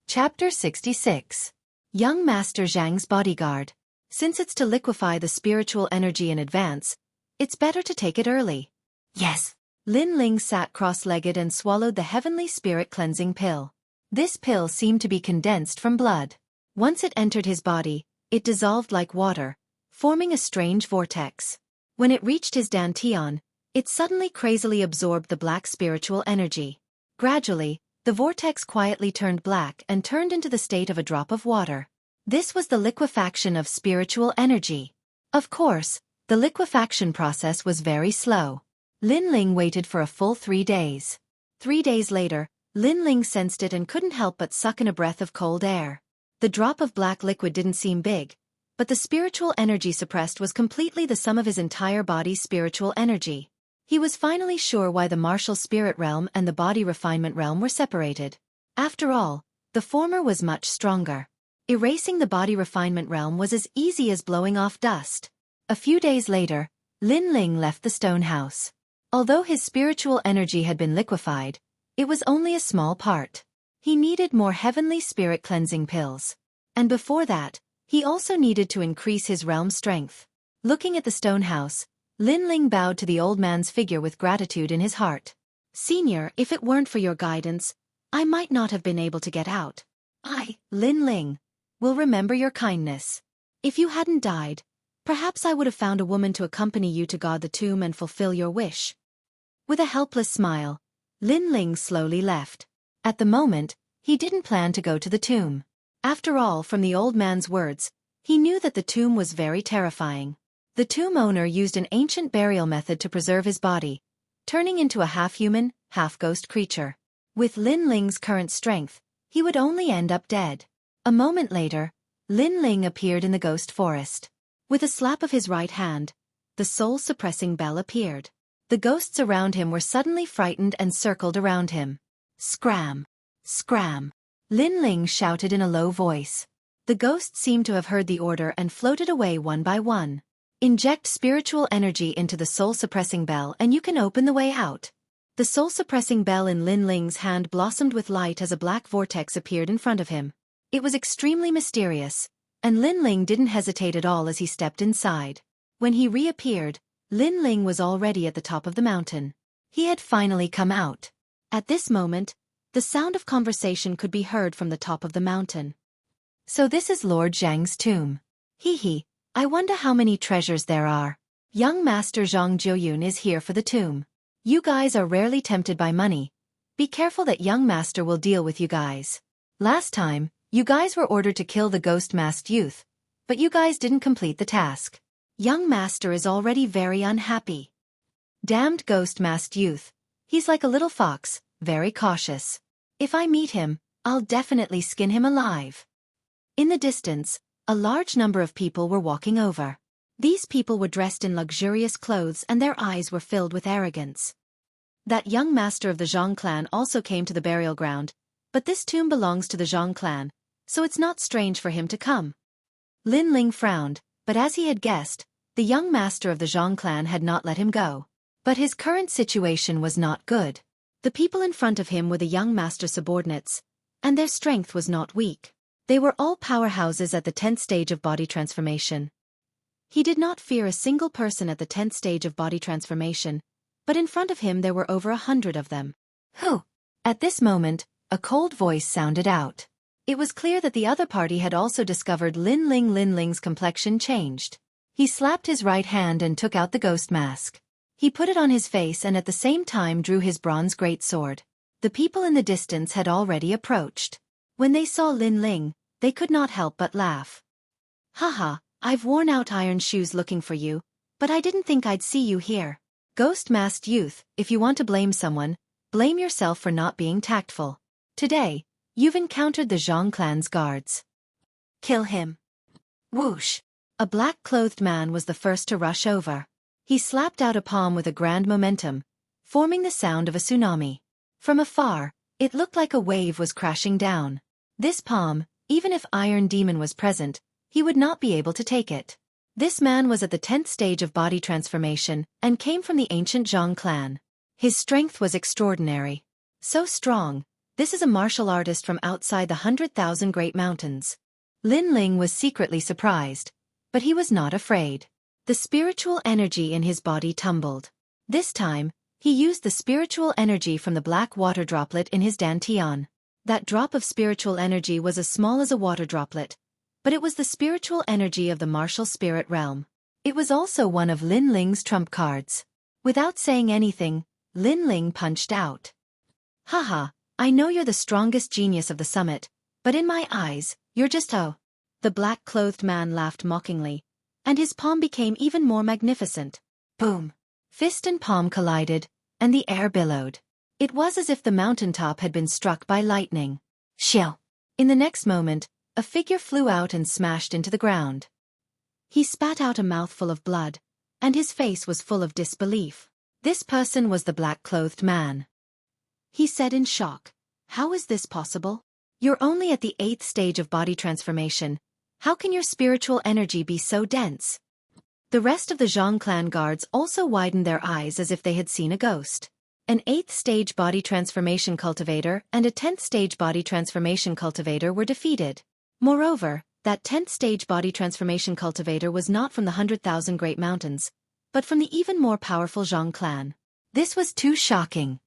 Chapter 66. Young Master Zhang's Bodyguard. Since it's to liquefy the spiritual energy in advance, it's better to take it early. Yes. Lin Ling sat cross-legged and swallowed the heavenly spirit cleansing pill. This pill seemed to be condensed from blood. Once it entered his body, it dissolved like water, forming a strange vortex. When it reached his dantian, it suddenly crazily absorbed the black spiritual energy. Gradually, the vortex quietly turned black and turned into the state of a drop of water. This was the liquefaction of spiritual energy. Of course, the liquefaction process was very slow. Lin Ling waited for a full 3 days. 3 days later, Lin Ling sensed it and couldn't help but suck in a breath of cold air. The drop of black liquid didn't seem big, but the spiritual energy suppressed was completely the sum of his entire body's spiritual energy. He was finally sure why the martial spirit realm and the body refinement realm were separated. After all, the former was much stronger. Erasing the body refinement realm was as easy as blowing off dust. A few days later, Lin Ling left the stone house. Although his spiritual energy had been liquefied, it was only a small part. He needed more heavenly spirit cleansing pills. And before that, he also needed to increase his realm strength. Looking at the stone house, Lin Ling bowed to the old man's figure with gratitude in his heart. Senior, if it weren't for your guidance, I might not have been able to get out. I, Lin Ling, will remember your kindness. If you hadn't died, perhaps I would have found a woman to accompany you to guard the tomb and fulfill your wish. With a helpless smile, Lin Ling slowly left. At the moment, he didn't plan to go to the tomb. After all, from the old man's words, he knew that the tomb was very terrifying. The tomb owner used an ancient burial method to preserve his body, turning into a half-human, half-ghost creature. With Lin Ling's current strength, he would only end up dead. A moment later, Lin Ling appeared in the ghost forest. With a slap of his right hand, the soul-suppressing bell appeared. The ghosts around him were suddenly frightened and circled around him. Scram! Scram! Lin Ling shouted in a low voice. The ghosts seemed to have heard the order and floated away one by one. Inject spiritual energy into the soul-suppressing bell and you can open the way out. The soul-suppressing bell in Lin Ling's hand blossomed with light as a black vortex appeared in front of him. It was extremely mysterious, and Lin Ling didn't hesitate at all as he stepped inside. When he reappeared, Lin Ling was already at the top of the mountain. He had finally come out. At this moment, the sound of conversation could be heard from the top of the mountain. So this is Lord Zhang's tomb. Hee. I wonder how many treasures there are. Young Master Zhang Jiuyun is here for the tomb. You guys are rarely tempted by money. Be careful that young master will deal with you guys. Last time, you guys were ordered to kill the ghost-masked youth, but you guys didn't complete the task. Young master is already very unhappy. Damned ghost-masked youth. He's like a little fox, very cautious. If I meet him, I'll definitely skin him alive. In the distance, a large number of people were walking over. These people were dressed in luxurious clothes and their eyes were filled with arrogance. That young master of the Zhang clan also came to the burial ground, but this tomb belongs to the Zhang clan, so it's not strange for him to come. Lin Ling frowned, but as he had guessed, the young master of the Zhang clan had not let him go. But his current situation was not good. The people in front of him were the young master's subordinates, and their strength was not weak. They were all powerhouses at the 10th stage of body transformation. He did not fear a single person at the 10th stage of body transformation, but in front of him there were over 100 of them. Who? At this moment, a cold voice sounded out. It was clear that the other party had also discovered Lin Ling's complexion changed. He slapped his right hand and took out the ghost mask. He put it on his face and at the same time drew his bronze greatsword. The people in the distance had already approached. When they saw Lin Ling, they could not help but laugh. Haha, I've worn out iron shoes looking for you, but I didn't think I'd see you here. Ghost-masked youth, if you want to blame someone, blame yourself for not being tactful. Today, you've encountered the Zhang clan's guards. Kill him. Whoosh! A black-clothed man was the first to rush over. He slapped out a palm with a grand momentum, forming the sound of a tsunami. From afar, it looked like a wave was crashing down. This palm, even if Iron Demon was present, he would not be able to take it. This man was at the 10th stage of body transformation and came from the ancient Zhang clan. His strength was extraordinary. So strong, This is a martial artist from outside the 100,000 Great Mountains. Lin Ling was secretly surprised, but he was not afraid. The spiritual energy in his body tumbled. This time, he used the spiritual energy from the black water droplet in his dantian. That drop of spiritual energy was as small as a water droplet, but it was the spiritual energy of the martial spirit realm. It was also one of Lin Ling's trump cards. Without saying anything, Lin Ling punched out. Haha, I know you're the strongest genius of the summit, but in my eyes, you're just The black-clothed man laughed mockingly, and his palm became even more magnificent. Boom! Fist and palm collided, and the air billowed. It was as if the mountaintop had been struck by lightning. Shill! In the next moment, a figure flew out and smashed into the ground. He spat out a mouthful of blood, and his face was full of disbelief. This person was the black-clothed man. He said in shock, "How is this possible? You're only at the 8th stage of body transformation. How can your spiritual energy be so dense?" The rest of the Zhang clan guards also widened their eyes as if they had seen a ghost. An 8th stage body transformation cultivator and a 10th stage body transformation cultivator were defeated. Moreover, that 10th stage body transformation cultivator was not from the 100,000 Great Mountains, but from the even more powerful Zhang clan. This was too shocking.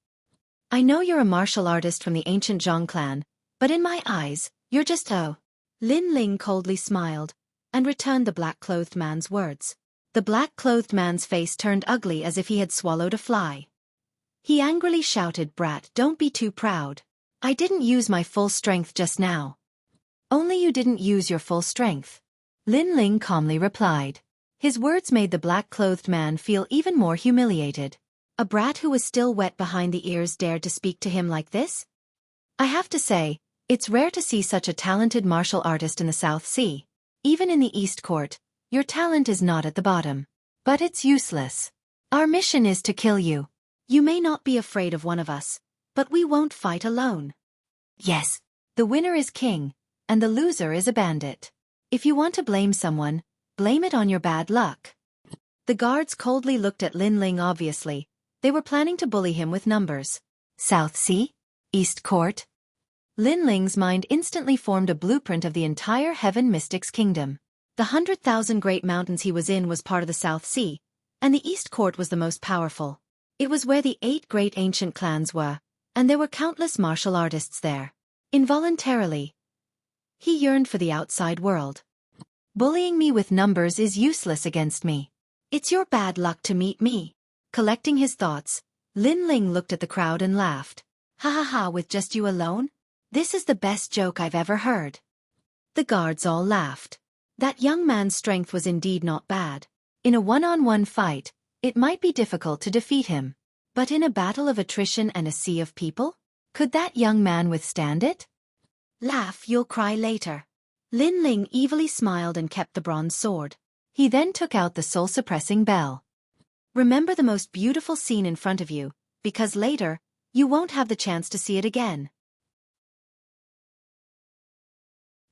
I know you're a martial artist from the ancient Zhang clan, but in my eyes, you're just Lin Ling coldly smiled, and returned the black-clothed man's words. The black-clothed man's face turned ugly as if he had swallowed a fly. He angrily shouted, "Brat, don't be too proud. I didn't use my full strength just now." "Only you didn't use your full strength," Lin Ling calmly replied. His words made the black-clothed man feel even more humiliated. A brat who was still wet behind the ears dared to speak to him like this? I have to say, it's rare to see such a talented martial artist in the South Sea. Even in the East Court, your talent is not at the bottom. But it's useless. Our mission is to kill you. You may not be afraid of one of us, but we won't fight alone. Yes, the winner is king, and the loser is a bandit. If you want to blame someone, blame it on your bad luck. The guards coldly looked at Lin Ling. Obviously, they were planning to bully him with numbers. South Sea? East Court? Lin Ling's mind instantly formed a blueprint of the entire Heaven Mystics Kingdom. The 100,000 Great Mountains he was in was part of the South Sea, and the East Court was the most powerful. It was where the 8 great ancient clans were, and there were countless martial artists there. Involuntarily, he yearned for the outside world. Bullying me with numbers is useless against me. It's your bad luck to meet me. Collecting his thoughts, Lin Ling looked at the crowd and laughed. Ha ha ha, with just you alone? This is the best joke I've ever heard. The guards all laughed. That young man's strength was indeed not bad. In a one-on-one fight, it might be difficult to defeat him. But in a battle of attrition and a sea of people? Could that young man withstand it? Laugh, you'll cry later. Lin Ling evilly smiled and kept the bronze sword. He then took out the soul-suppressing bell. Remember the most beautiful scene in front of you, because later, you won't have the chance to see it again.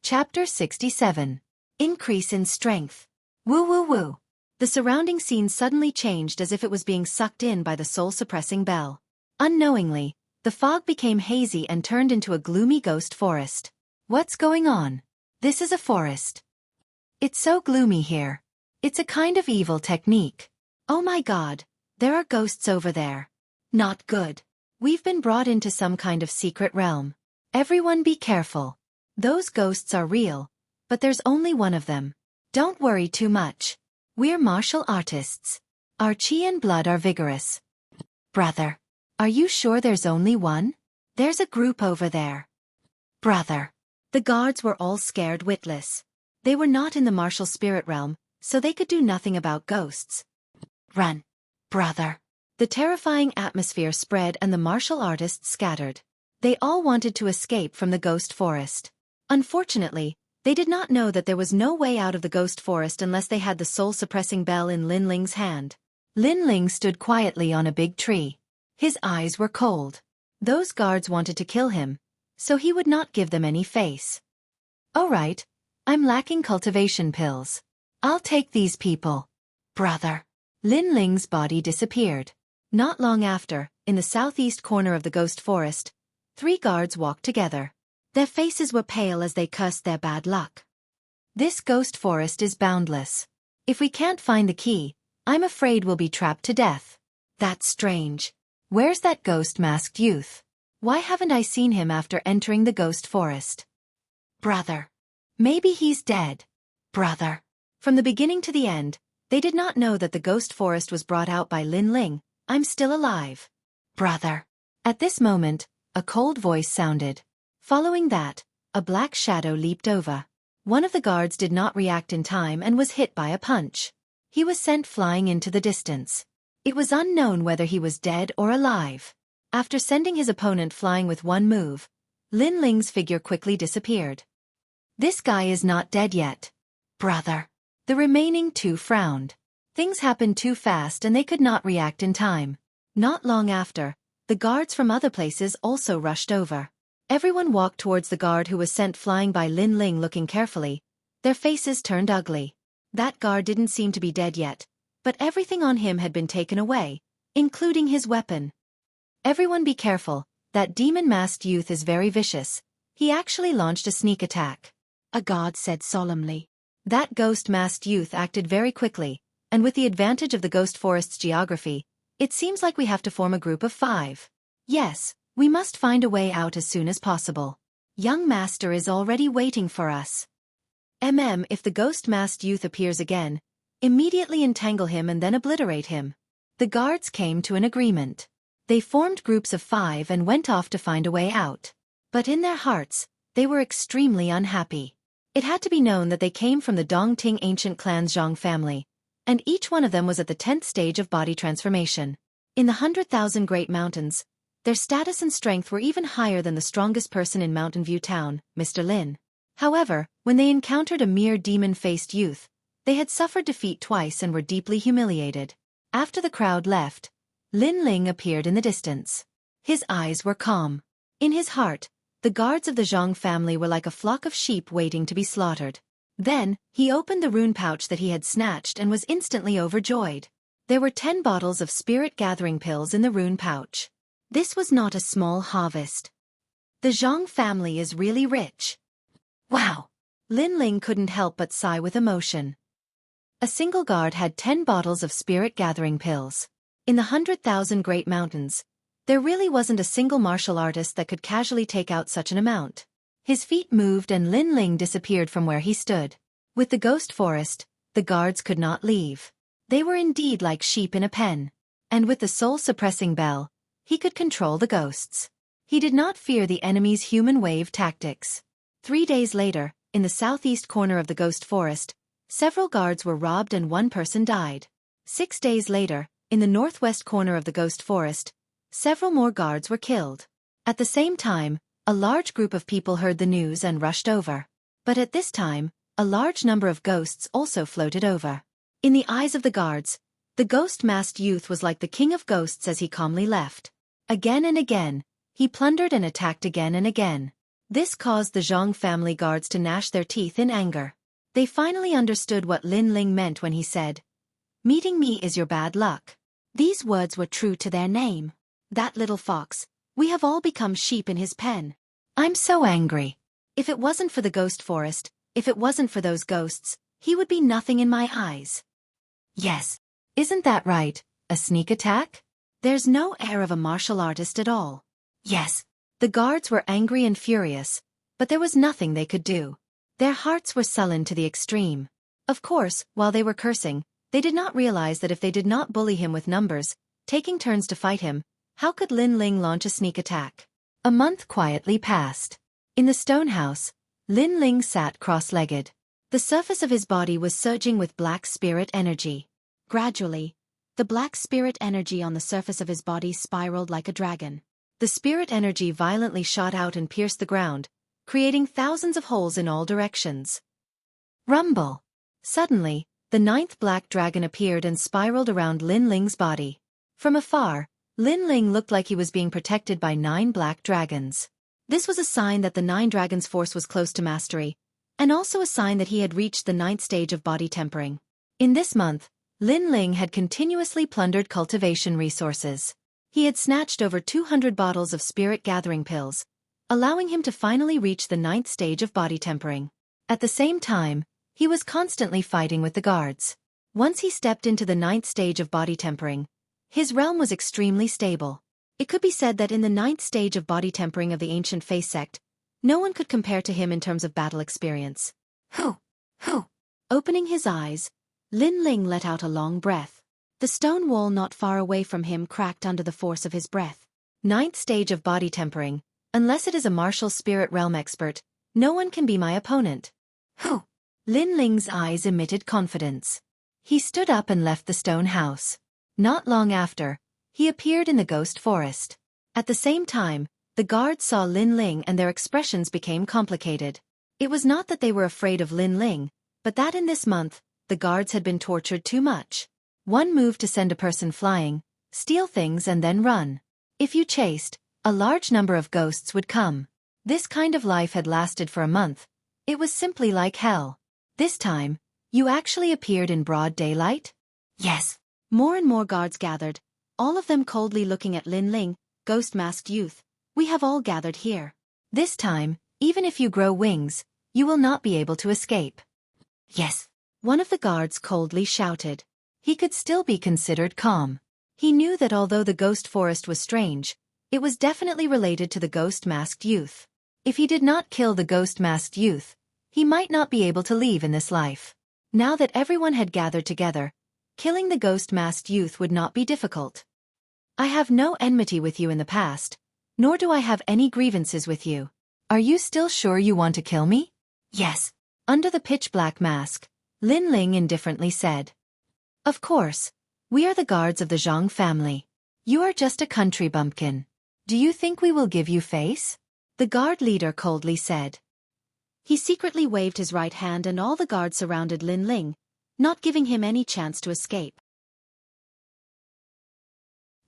Chapter 67. Increase in Strength. Woo woo woo. The surrounding scene suddenly changed as if it was being sucked in by the soul-suppressing bell. Unknowingly, the fog became hazy and turned into a gloomy ghost forest. What's going on? This is a forest. It's so gloomy here. It's a kind of evil technique. Oh my god, there are ghosts over there. Not good. We've been brought into some kind of secret realm. Everyone be careful. Those ghosts are real, but there's only one of them. Don't worry too much. We're martial artists. Our chi and blood are vigorous. Brother, are you sure there's only one? There's a group over there. Brother. The guards were all scared witless. They were not in the martial spirit realm, so they could do nothing about ghosts. Run, brother. The terrifying atmosphere spread and the martial artists scattered. They all wanted to escape from the ghost forest. Unfortunately, they did not know that there was no way out of the ghost forest unless they had the soul-suppressing bell in Lin Ling's hand. Lin Ling stood quietly on a big tree. His eyes were cold. Those guards wanted to kill him, so he would not give them any face. All right, I'm lacking cultivation pills. I'll take these people. Brother. Lin Ling's body disappeared. Not long after, in the southeast corner of the ghost forest, 3 guards walked together. Their faces were pale as they cursed their bad luck. This ghost forest is boundless. If we can't find the key, I'm afraid we'll be trapped to death. That's strange. Where's that ghost-masked youth? Why haven't I seen him after entering the ghost forest? Brother. Maybe he's dead. Brother. From the beginning to the end, they did not know that the ghost forest was brought out by Lin Ling. I'm still alive. Brother. At this moment, a cold voice sounded. Following that, a black shadow leaped over. One of the guards did not react in time and was hit by a punch. He was sent flying into the distance. It was unknown whether he was dead or alive. After sending his opponent flying with one move, Lin Ling's figure quickly disappeared. This guy is not dead yet. Brother. The remaining 2 frowned. Things happened too fast and they could not react in time. Not long after, the guards from other places also rushed over. Everyone walked towards the guard who was sent flying by Lin Ling, looking carefully. Their faces turned ugly. That guard didn't seem to be dead yet, but everything on him had been taken away, including his weapon. Everyone be careful, that demon-masked youth is very vicious. He actually launched a sneak attack. A guard said solemnly. That ghost-masked youth acted very quickly, and with the advantage of the ghost forest's geography, it seems like we have to form a group of 5. Yes, we must find a way out as soon as possible. Young master is already waiting for us. If the ghost-masked youth appears again, immediately entangle him and then obliterate him. The guards came to an agreement. They formed groups of 5 and went off to find a way out. But in their hearts, they were extremely unhappy. It had to be known that they came from the Dongting ancient clan's Zhang family, and each one of them was at the 10th stage of body transformation. In the 100,000 Great Mountains, their status and strength were even higher than the strongest person in Mountain View Town, Mr. Lin. However, when they encountered a mere demon-faced youth, they had suffered defeat twice and were deeply humiliated. After the crowd left, Lin Ling appeared in the distance. His eyes were calm. In his heart, the guards of the Zhang family were like a flock of sheep waiting to be slaughtered. Then, he opened the rune pouch that he had snatched and was instantly overjoyed. There were 10 bottles of spirit-gathering pills in the rune pouch. This was not a small harvest. The Zhang family is really rich. Wow! Lin Ling couldn't help but sigh with emotion. A single guard had 10 bottles of spirit-gathering pills. In the 100,000 Great Mountains, there really wasn't a single martial artist that could casually take out such an amount. His feet moved and Lin Ling disappeared from where he stood. With the ghost forest, the guards could not leave. They were indeed like sheep in a pen. And with the soul-suppressing bell, he could control the ghosts. He did not fear the enemy's human wave tactics. 3 days later, in the southeast corner of the ghost forest, several guards were robbed and 1 person died. 6 days later, in the northwest corner of the ghost forest, several more guards were killed. At the same time, a large group of people heard the news and rushed over. But at this time, a large number of ghosts also floated over. In the eyes of the guards, the ghost-masked youth was like the king of ghosts as he calmly left. Again and again, he plundered and attacked again and again. This caused the Zhang family guards to gnash their teeth in anger. They finally understood what Lin Ling meant when he said, "Meeting me is your bad luck." These words were true to their name. That little fox, we have all become sheep in his pen. I'm so angry. If it wasn't for the ghost forest, if it wasn't for those ghosts, he would be nothing in my eyes. Yes. Isn't that right? A sneak attack? There's no air of a martial artist at all. Yes. The guards were angry and furious, but there was nothing they could do. Their hearts were sullen to the extreme. Of course, while they were cursing, they did not realize that if they did not bully him with numbers, taking turns to fight him, how could Lin Ling launch a sneak attack? A month quietly passed. In the stone house, Lin Ling sat cross-legged. The surface of his body was surging with black spirit energy. Gradually, the black spirit energy on the surface of his body spiraled like a dragon. The spirit energy violently shot out and pierced the ground, creating thousands of holes in all directions. Rumble! Suddenly, the 9th black dragon appeared and spiraled around Lin Ling's body. From afar, Lin Ling looked like he was being protected by 9 black dragons. This was a sign that the 9 dragons' force was close to mastery, and also a sign that he had reached the 9th stage of body tempering. In this month, Lin Ling had continuously plundered cultivation resources. He had snatched over 200 bottles of spirit gathering pills, allowing him to finally reach the 9th stage of body tempering. At the same time, he was constantly fighting with the guards. Once he stepped into the 9th stage of body tempering, his realm was extremely stable. It could be said that in the 9th stage of body tempering of the ancient Face sect, no one could compare to him in terms of battle experience. Hoo! Hoo! Opening his eyes, Lin Ling let out a long breath. The stone wall not far away from him cracked under the force of his breath. 9th stage of body tempering. Unless it is a martial spirit realm expert, no one can be my opponent. Hoo! Lin Ling's eyes emitted confidence. He stood up and left the stone house. Not long after, he appeared in the ghost forest. At the same time, the guards saw Lin Ling and their expressions became complicated. It was not that they were afraid of Lin Ling, but that in this month, the guards had been tortured too much. One move to send a person flying, steal things and then run. If you chased, a large number of ghosts would come. This kind of life had lasted for a month. It was simply like hell. This time, you actually appeared in broad daylight? Yes. More and more guards gathered, all of them coldly looking at Lin Ling, ghost-masked youth. We have all gathered here. This time, even if you grow wings, you will not be able to escape. Yes. One of the guards coldly shouted. He could still be considered calm. He knew that although the ghost forest was strange, it was definitely related to the ghost-masked youth. If he did not kill the ghost-masked youth, he might not be able to leave in this life. Now that everyone had gathered together, killing the ghost-masked youth would not be difficult. I have no enmity with you in the past, nor do I have any grievances with you. Are you still sure you want to kill me? Yes. Under the pitch-black mask, Lin Ling indifferently said. Of course. We are the guards of the Zhang family. You are just a country bumpkin. Do you think we will give you face? The guard leader coldly said. He secretly waved his right hand and all the guards surrounded Lin Ling, not giving him any chance to escape.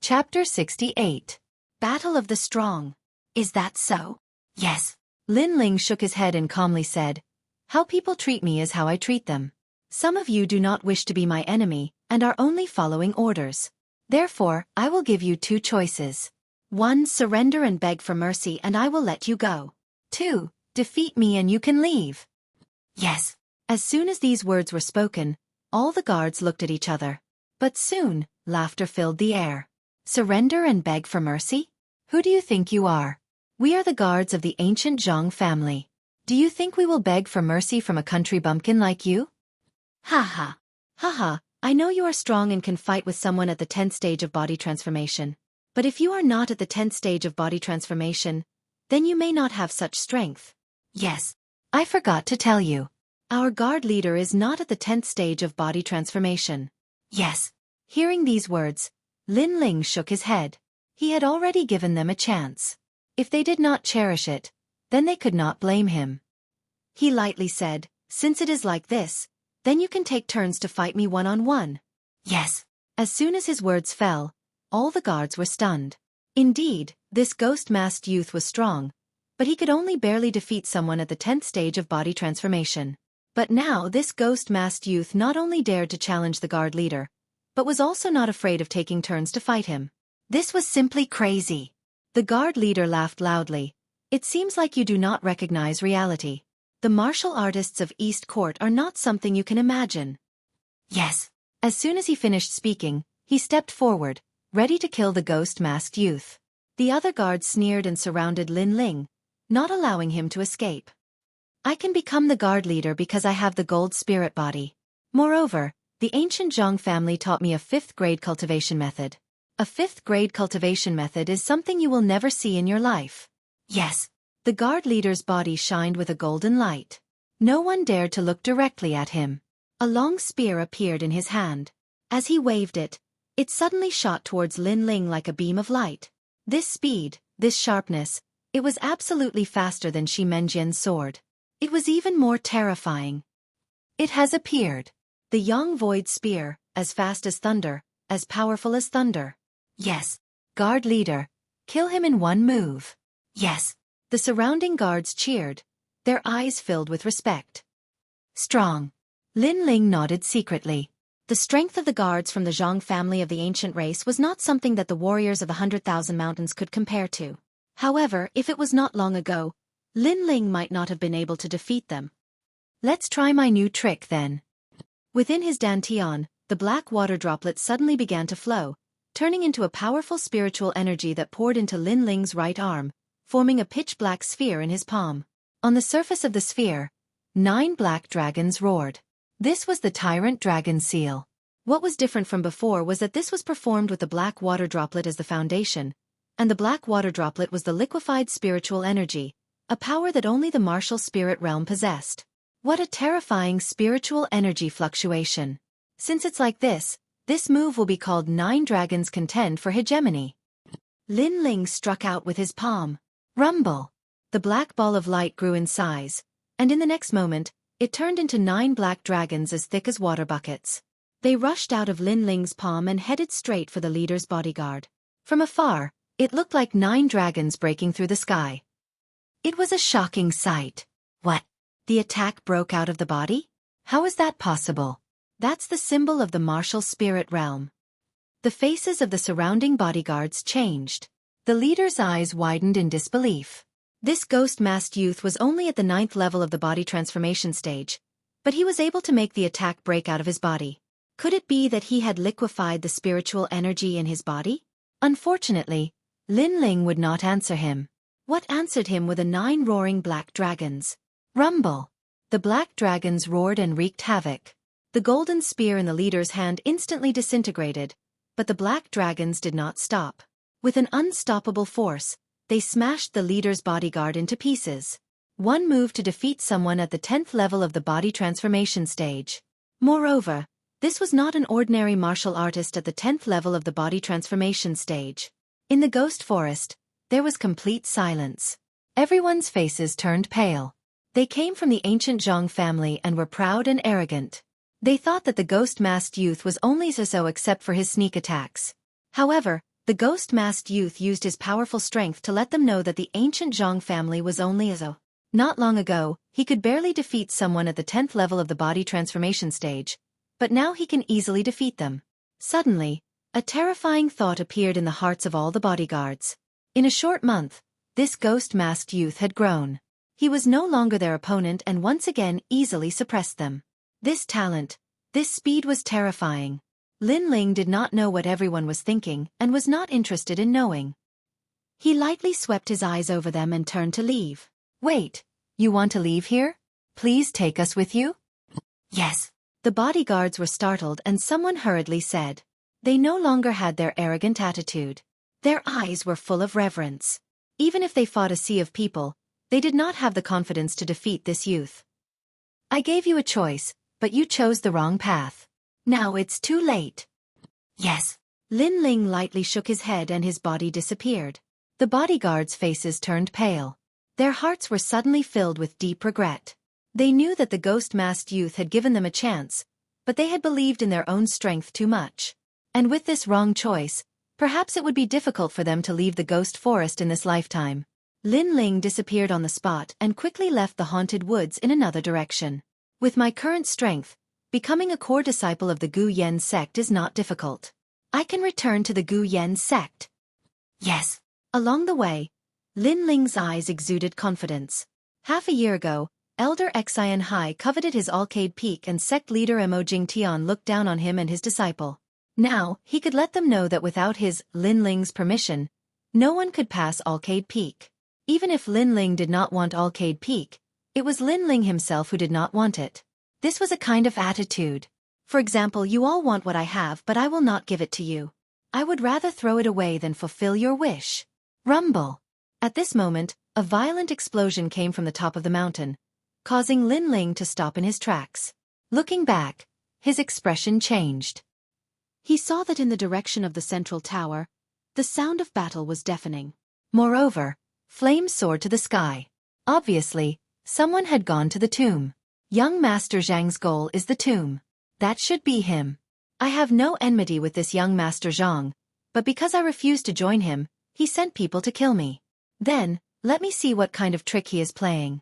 Chapter 68. Battle of the Strong. Is that so? Yes. Lin Ling shook his head and calmly said, How people treat me is how I treat them. Some of you do not wish to be my enemy, and are only following orders. Therefore, I will give you 2 choices. 1. Surrender and beg for mercy and I will let you go. 2. Defeat me and you can leave. Yes. As soon as these words were spoken, all the guards looked at each other. But soon, laughter filled the air. Surrender and beg for mercy? Who do you think you are? We are the guards of the ancient Zhang family. Do you think we will beg for mercy from a country bumpkin like you? Ha ha. Ha ha, I know you are strong and can fight with someone at the 10th stage of body transformation. But if you are not at the 10th stage of body transformation, then you may not have such strength. Yes. I forgot to tell you. Our guard leader is not at the 10th stage of body transformation. Yes. Hearing these words, Lin Ling shook his head. He had already given them a chance. If they did not cherish it, then they could not blame him. He lightly said, Since it is like this, then you can take turns to fight me one-on-one. Yes. As soon as his words fell, all the guards were stunned. Indeed, this ghost-masked youth was strong, but he could only barely defeat someone at the 10th stage of body transformation. But now this ghost-masked youth not only dared to challenge the guard leader, but was also not afraid of taking turns to fight him. This was simply crazy. The guard leader laughed loudly. It seems like you do not recognize reality. The martial artists of East Court are not something you can imagine. Yes. As soon as he finished speaking, he stepped forward, ready to kill the ghost-masked youth. The other guards sneered and surrounded Lin Ling, not allowing him to escape. I can become the guard leader because I have the gold spirit body. Moreover, the ancient Zhang family taught me a 5th grade cultivation method. A 5th grade cultivation method is something you will never see in your life. Yes. The guard leader's body shined with a golden light. No one dared to look directly at him. A long spear appeared in his hand. As he waved it, it suddenly shot towards Lin Ling like a beam of light. This speed, this sharpness, it was absolutely faster than Shi Menjian's sword. It was even more terrifying. It has appeared. The Yang Void Spear, as fast as thunder, as powerful as thunder. Yes. Guard leader, kill him in one move. Yes. The surrounding guards cheered, their eyes filled with respect. Strong. Lin Ling nodded secretly. The strength of the guards from the Zhang family of the ancient race was not something that the warriors of 100,000 mountains could compare to. However, if it was not long ago, Lin Ling might not have been able to defeat them. Let's try my new trick then. Within his dantian, the black water droplets suddenly began to flow, turning into a powerful spiritual energy that poured into Lin Ling's right arm, forming a pitch-black sphere in his palm. On the surface of the sphere, 9 black dragons roared. This was the Tyrant Dragon Seal. What was different from before was that this was performed with the black water droplet as the foundation, and the black water droplet was the liquefied spiritual energy, a power that only the martial spirit realm possessed. What a terrifying spiritual energy fluctuation. Since it's like this move will be called 9 Dragons Contend for Hegemony. Lin Ling struck out with his palm. Rumble! The black ball of light grew in size, and in the next moment, it turned into 9 black dragons as thick as water buckets. They rushed out of Lin Ling's palm and headed straight for the leader's bodyguard. From afar, it looked like 9 dragons breaking through the sky. It was a shocking sight. What? The attack broke out of the body? How is that possible? That's the symbol of the martial spirit realm. The faces of the surrounding bodyguards changed. The leader's eyes widened in disbelief. This ghost-masked youth was only at the 9th level of the body transformation stage, but he was able to make the attack break out of his body. Could it be that he had liquefied the spiritual energy in his body? Unfortunately, Lin Ling would not answer him. What answered him were the 9 roaring black dragons. Rumble! The black dragons roared and wreaked havoc. The golden spear in the leader's hand instantly disintegrated, but the black dragons did not stop. With an unstoppable force, they smashed the leader's bodyguard into pieces. One move to defeat someone at the 10th level of the body transformation stage. Moreover, this was not an ordinary martial artist at the 10th level of the body transformation stage. In the ghost forest, there was complete silence. Everyone's faces turned pale. They came from the ancient Zhang family and were proud and arrogant. They thought that the ghost-masked youth was only so except for his sneak attacks. However, the ghost-masked youth used his powerful strength to let them know that the ancient Zhang family was only so. Not long ago, he could barely defeat someone at the 10th level of the body transformation stage, but now he can easily defeat them. Suddenly, a terrifying thought appeared in the hearts of all the bodyguards. In a short month, this ghost-masked youth had grown. He was no longer their opponent and once again easily suppressed them. This talent, this speed was terrifying. Lin Ling did not know what everyone was thinking and was not interested in knowing. He lightly swept his eyes over them and turned to leave. Wait, you want to leave here? Please take us with you? Yes. The bodyguards were startled and someone hurriedly said. They no longer had their arrogant attitude. Their eyes were full of reverence. Even if they fought a sea of people, they did not have the confidence to defeat this youth. I gave you a choice, but you chose the wrong path. Now it's too late. Yes. Lin Ling lightly shook his head and his body disappeared. The bodyguards' faces turned pale. Their hearts were suddenly filled with deep regret. They knew that the ghost-masked youth had given them a chance, but they had believed in their own strength too much. And with this wrong choice, perhaps it would be difficult for them to leave the ghost forest in this lifetime. Lin Ling disappeared on the spot and quickly left the haunted woods in another direction. With my current strength, becoming a core disciple of the Gu Yen sect is not difficult. I can return to the Gu Yen sect. Yes. Along the way, Lin Ling's eyes exuded confidence. Half a year ago, Elder Xian Hai coveted his Alcade Peak and sect leader Mo Jingtian looked down on him and his disciple. Now, he could let them know that without his, Lin Ling's permission, no one could pass Alcade Peak. Even if Lin Ling did not want Alcade Peak, it was Lin Ling himself who did not want it. This was a kind of attitude. For example, you all want what I have but I will not give it to you. I would rather throw it away than fulfill your wish. Rumble. At this moment, a violent explosion came from the top of the mountain, causing Lin Ling to stop in his tracks. Looking back, his expression changed. He saw that in the direction of the central tower, the sound of battle was deafening. Moreover, flames soared to the sky. Obviously, someone had gone to the tomb. Young Master Zhang's goal is the tomb. That should be him. I have no enmity with this young Master Zhang, but because I refused to join him, he sent people to kill me. Then, let me see what kind of trick he is playing.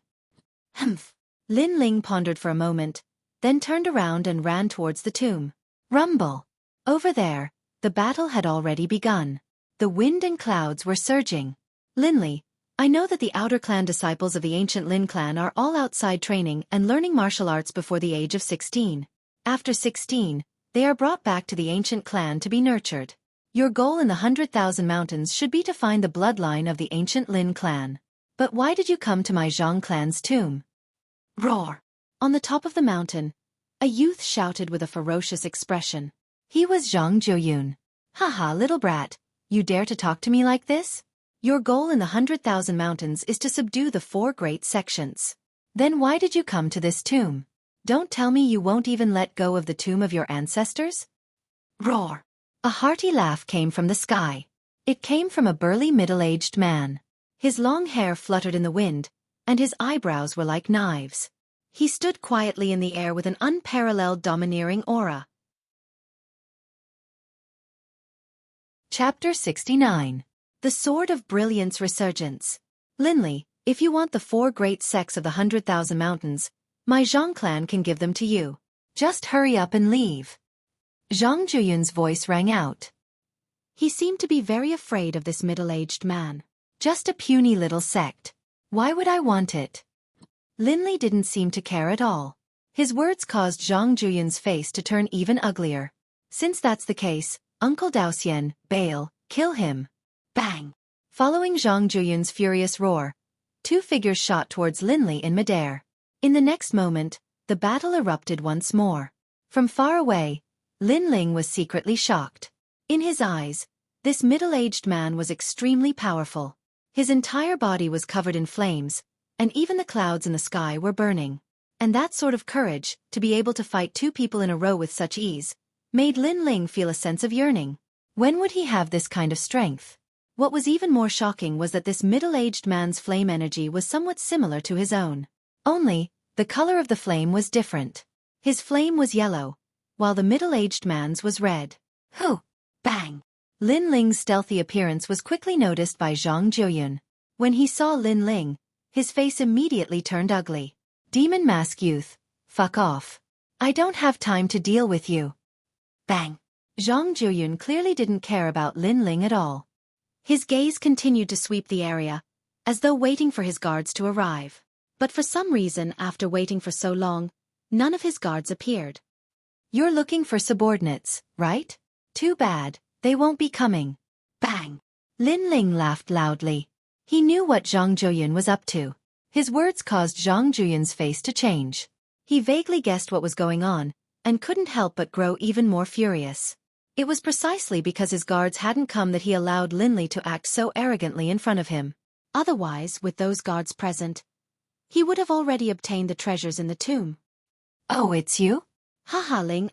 Humph. Lin Ling pondered for a moment, then turned around and ran towards the tomb. Rumble. Over there, the battle had already begun. The wind and clouds were surging. Linley, I know that the Outer Clan disciples of the ancient Lin clan are all outside training and learning martial arts before the age of 16. After 16, they are brought back to the ancient clan to be nurtured. Your goal in the 100,000 mountains should be to find the bloodline of the ancient Lin clan. But why did you come to my Zhang clan's tomb? Roar! On the top of the mountain, a youth shouted with a ferocious expression. He was Zhang Jiuyun. Haha, little brat, you dare to talk to me like this? Your goal in the 100,000 mountains is to subdue the 4 great sections. Then why did you come to this tomb? Don't tell me you won't even let go of the tomb of your ancestors? Roar! A hearty laugh came from the sky. It came from a burly middle-aged man. His long hair fluttered in the wind, and his eyebrows were like knives. He stood quietly in the air with an unparalleled domineering aura. Chapter 69. The Sword of Brilliance Resurgence. Linley, if you want the 4 great sects of the 100,000 mountains, my Zhang clan can give them to you. Just hurry up and leave. Zhang Juyun's voice rang out. He seemed to be very afraid of this middle-aged man. Just a puny little sect. Why would I want it? Linley didn't seem to care at all. His words caused Zhang Juyun's face to turn even uglier. Since that's the case, Uncle Daoxian, bail, kill him. Bang! Following Zhang Juyun's furious roar, 2 figures shot towards Linley in midair. In the next moment, the battle erupted once more. From far away, Lin Ling was secretly shocked. In his eyes, this middle-aged man was extremely powerful. His entire body was covered in flames, and even the clouds in the sky were burning. And that sort of courage, to be able to fight 2 people in a row with such ease, made Lin Ling feel a sense of yearning. When would he have this kind of strength? What was even more shocking was that this middle-aged man's flame energy was somewhat similar to his own. Only, the color of the flame was different. His flame was yellow, while the middle-aged man's was red. Hoo! Bang! Lin Ling's stealthy appearance was quickly noticed by Zhang Jiuyun. When he saw Lin Ling, his face immediately turned ugly. Demon Mask Youth, fuck off. I don't have time to deal with you. Bang! Zhang Jiuyun clearly didn't care about Lin Ling at all. His gaze continued to sweep the area, as though waiting for his guards to arrive. But for some reason, after waiting for so long, none of his guards appeared. You're looking for subordinates, right? Too bad, they won't be coming. Bang! Lin Ling laughed loudly. He knew what Zhang Jiuyun was up to. His words caused Zhang Juyun's face to change. He vaguely guessed what was going on, and couldn't help but grow even more furious. It was precisely because his guards hadn't come that he allowed Linley to act so arrogantly in front of him. Otherwise, with those guards present, he would have already obtained the treasures in the tomb. Oh, it's you? Haha, Ling,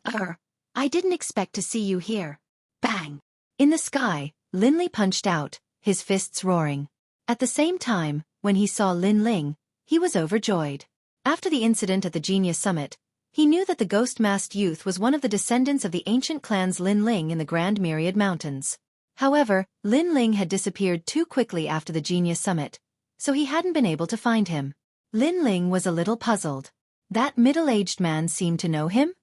I didn't expect to see you here. Bang! In the sky, Linley punched out, his fists roaring. At the same time, when he saw Lin Ling, he was overjoyed. After the incident at the Genius Summit, he knew that the ghost-masked youth was one of the descendants of the ancient clans Lin Ling in the Grand Myriad Mountains. However, Lin Ling had disappeared too quickly after the Genius Summit, so he hadn't been able to find him. Lin Ling was a little puzzled. That middle-aged man seemed to know him?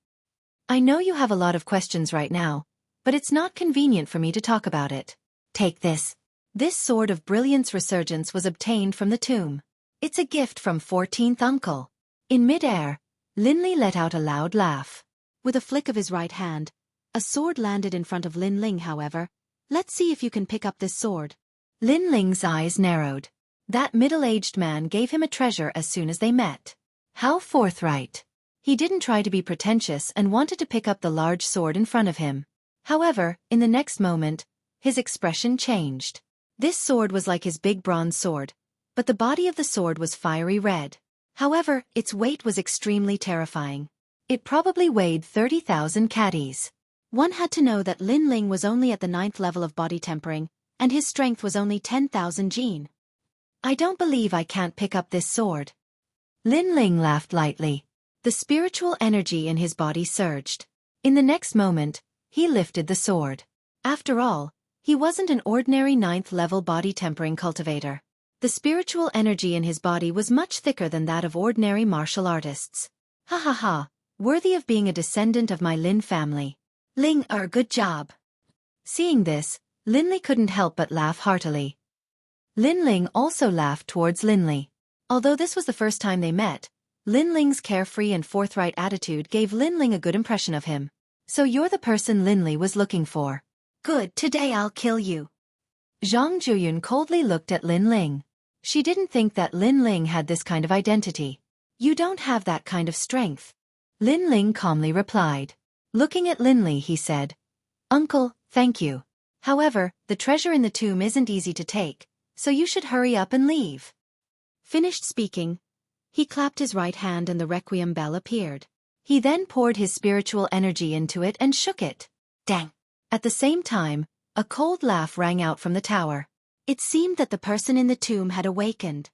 I know you have a lot of questions right now, but it's not convenient for me to talk about it. Take this. This Sword of Brilliance Resurgence was obtained from the tomb. It's a gift from 14th Uncle. In mid-air, Linley let out a loud laugh. With a flick of his right hand, a sword landed in front of Lin Ling, however. Let's see if you can pick up this sword. Lin Ling's eyes narrowed. That middle-aged man gave him a treasure as soon as they met. How forthright. He didn't try to be pretentious and wanted to pick up the large sword in front of him. However, in the next moment, his expression changed. This sword was like his big bronze sword, but the body of the sword was fiery red. However, its weight was extremely terrifying. It probably weighed 30,000 caddies. One had to know that Lin Ling was only at the 9th level of body tempering, and his strength was only 10,000 jin. I don't believe I can't pick up this sword. Lin Ling laughed lightly. The spiritual energy in his body surged. In the next moment, he lifted the sword. After all, he wasn't an ordinary 9th level body tempering cultivator. The spiritual energy in his body was much thicker than that of ordinary martial artists. Ha ha ha, worthy of being a descendant of my Lin family. Ling good job. Seeing this, Linli couldn't help but laugh heartily. Ling also laughed towards Linli. Although this was the first time they met, Ling's carefree and forthright attitude gave Ling a good impression of him. So you're the person Linli was looking for. Good, today I'll kill you. Zhang Juyun coldly looked at Ling. She didn't think that Ling had this kind of identity. You don't have that kind of strength. Ling calmly replied. Looking at Linli, he said, Uncle, thank you. However, the treasure in the tomb isn't easy to take, so you should hurry up and leave. Finished speaking, he clapped his right hand and the requiem bell appeared. He then poured his spiritual energy into it and shook it. Dang! At the same time, a cold laugh rang out from the tower. It seemed that the person in the tomb had awakened.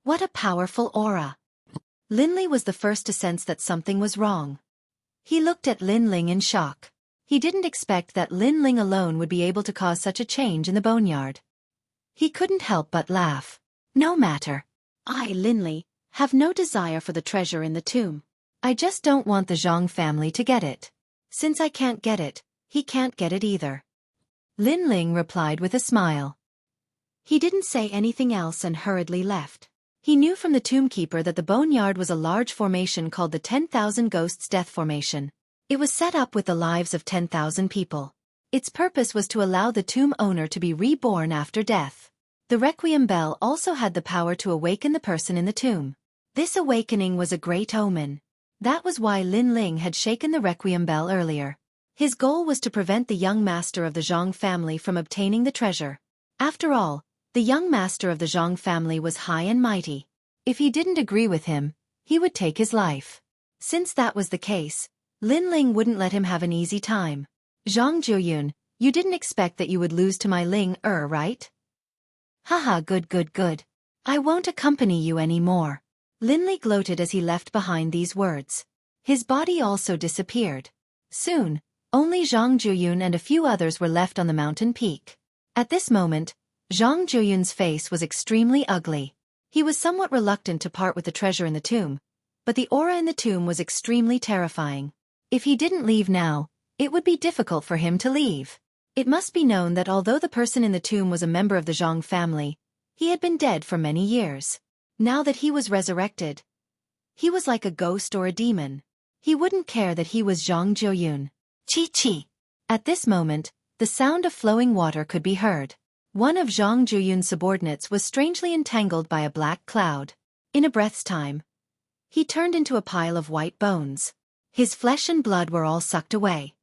What a powerful aura! Linli was the first to sense that something was wrong. He looked at Ling in shock. He didn't expect that Ling alone would be able to cause such a change in the boneyard. He couldn't help but laugh. No matter. I, Linli, have no desire for the treasure in the tomb. I just don't want the Zhang family to get it. Since I can't get it, he can't get it either. Ling replied with a smile. He didn't say anything else and hurriedly left. He knew from the tombkeeper that the boneyard was a large formation called the 10,000 Ghosts Death Formation. It was set up with the lives of 10,000 people. Its purpose was to allow the tomb owner to be reborn after death. The requiem bell also had the power to awaken the person in the tomb. This awakening was a great omen. That was why Ling had shaken the requiem bell earlier. His goal was to prevent the young master of the Zhang family from obtaining the treasure. After all, the young master of the Zhang family was high and mighty. If he didn't agree with him, he would take his life. Since that was the case, Ling wouldn't let him have an easy time. Zhang Juyun, you didn't expect that you would lose to my Ling, right? Haha, good. I won't accompany you anymore. Linli gloated as he left behind these words. His body also disappeared. Soon, only Zhang Juyun and a few others were left on the mountain peak. At this moment, Zhang Juyun's face was extremely ugly. He was somewhat reluctant to part with the treasure in the tomb, but the aura in the tomb was extremely terrifying. If he didn't leave now, it would be difficult for him to leave. It must be known that although the person in the tomb was a member of the Zhang family, he had been dead for many years. Now that he was resurrected, he was like a ghost or a demon. He wouldn't care that he was Zhang Juyun. Chi. At this moment, the sound of flowing water could be heard. One of Zhang Juyun's subordinates was strangely entangled by a black cloud. In a breath's time, he turned into a pile of white bones. His flesh and blood were all sucked away.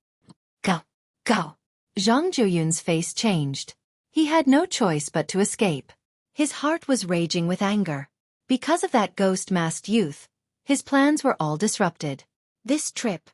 Go! Zhang Juyun's face changed. He had no choice but to escape. His heart was raging with anger. Because of that ghost-masked youth, his plans were all disrupted. This trip,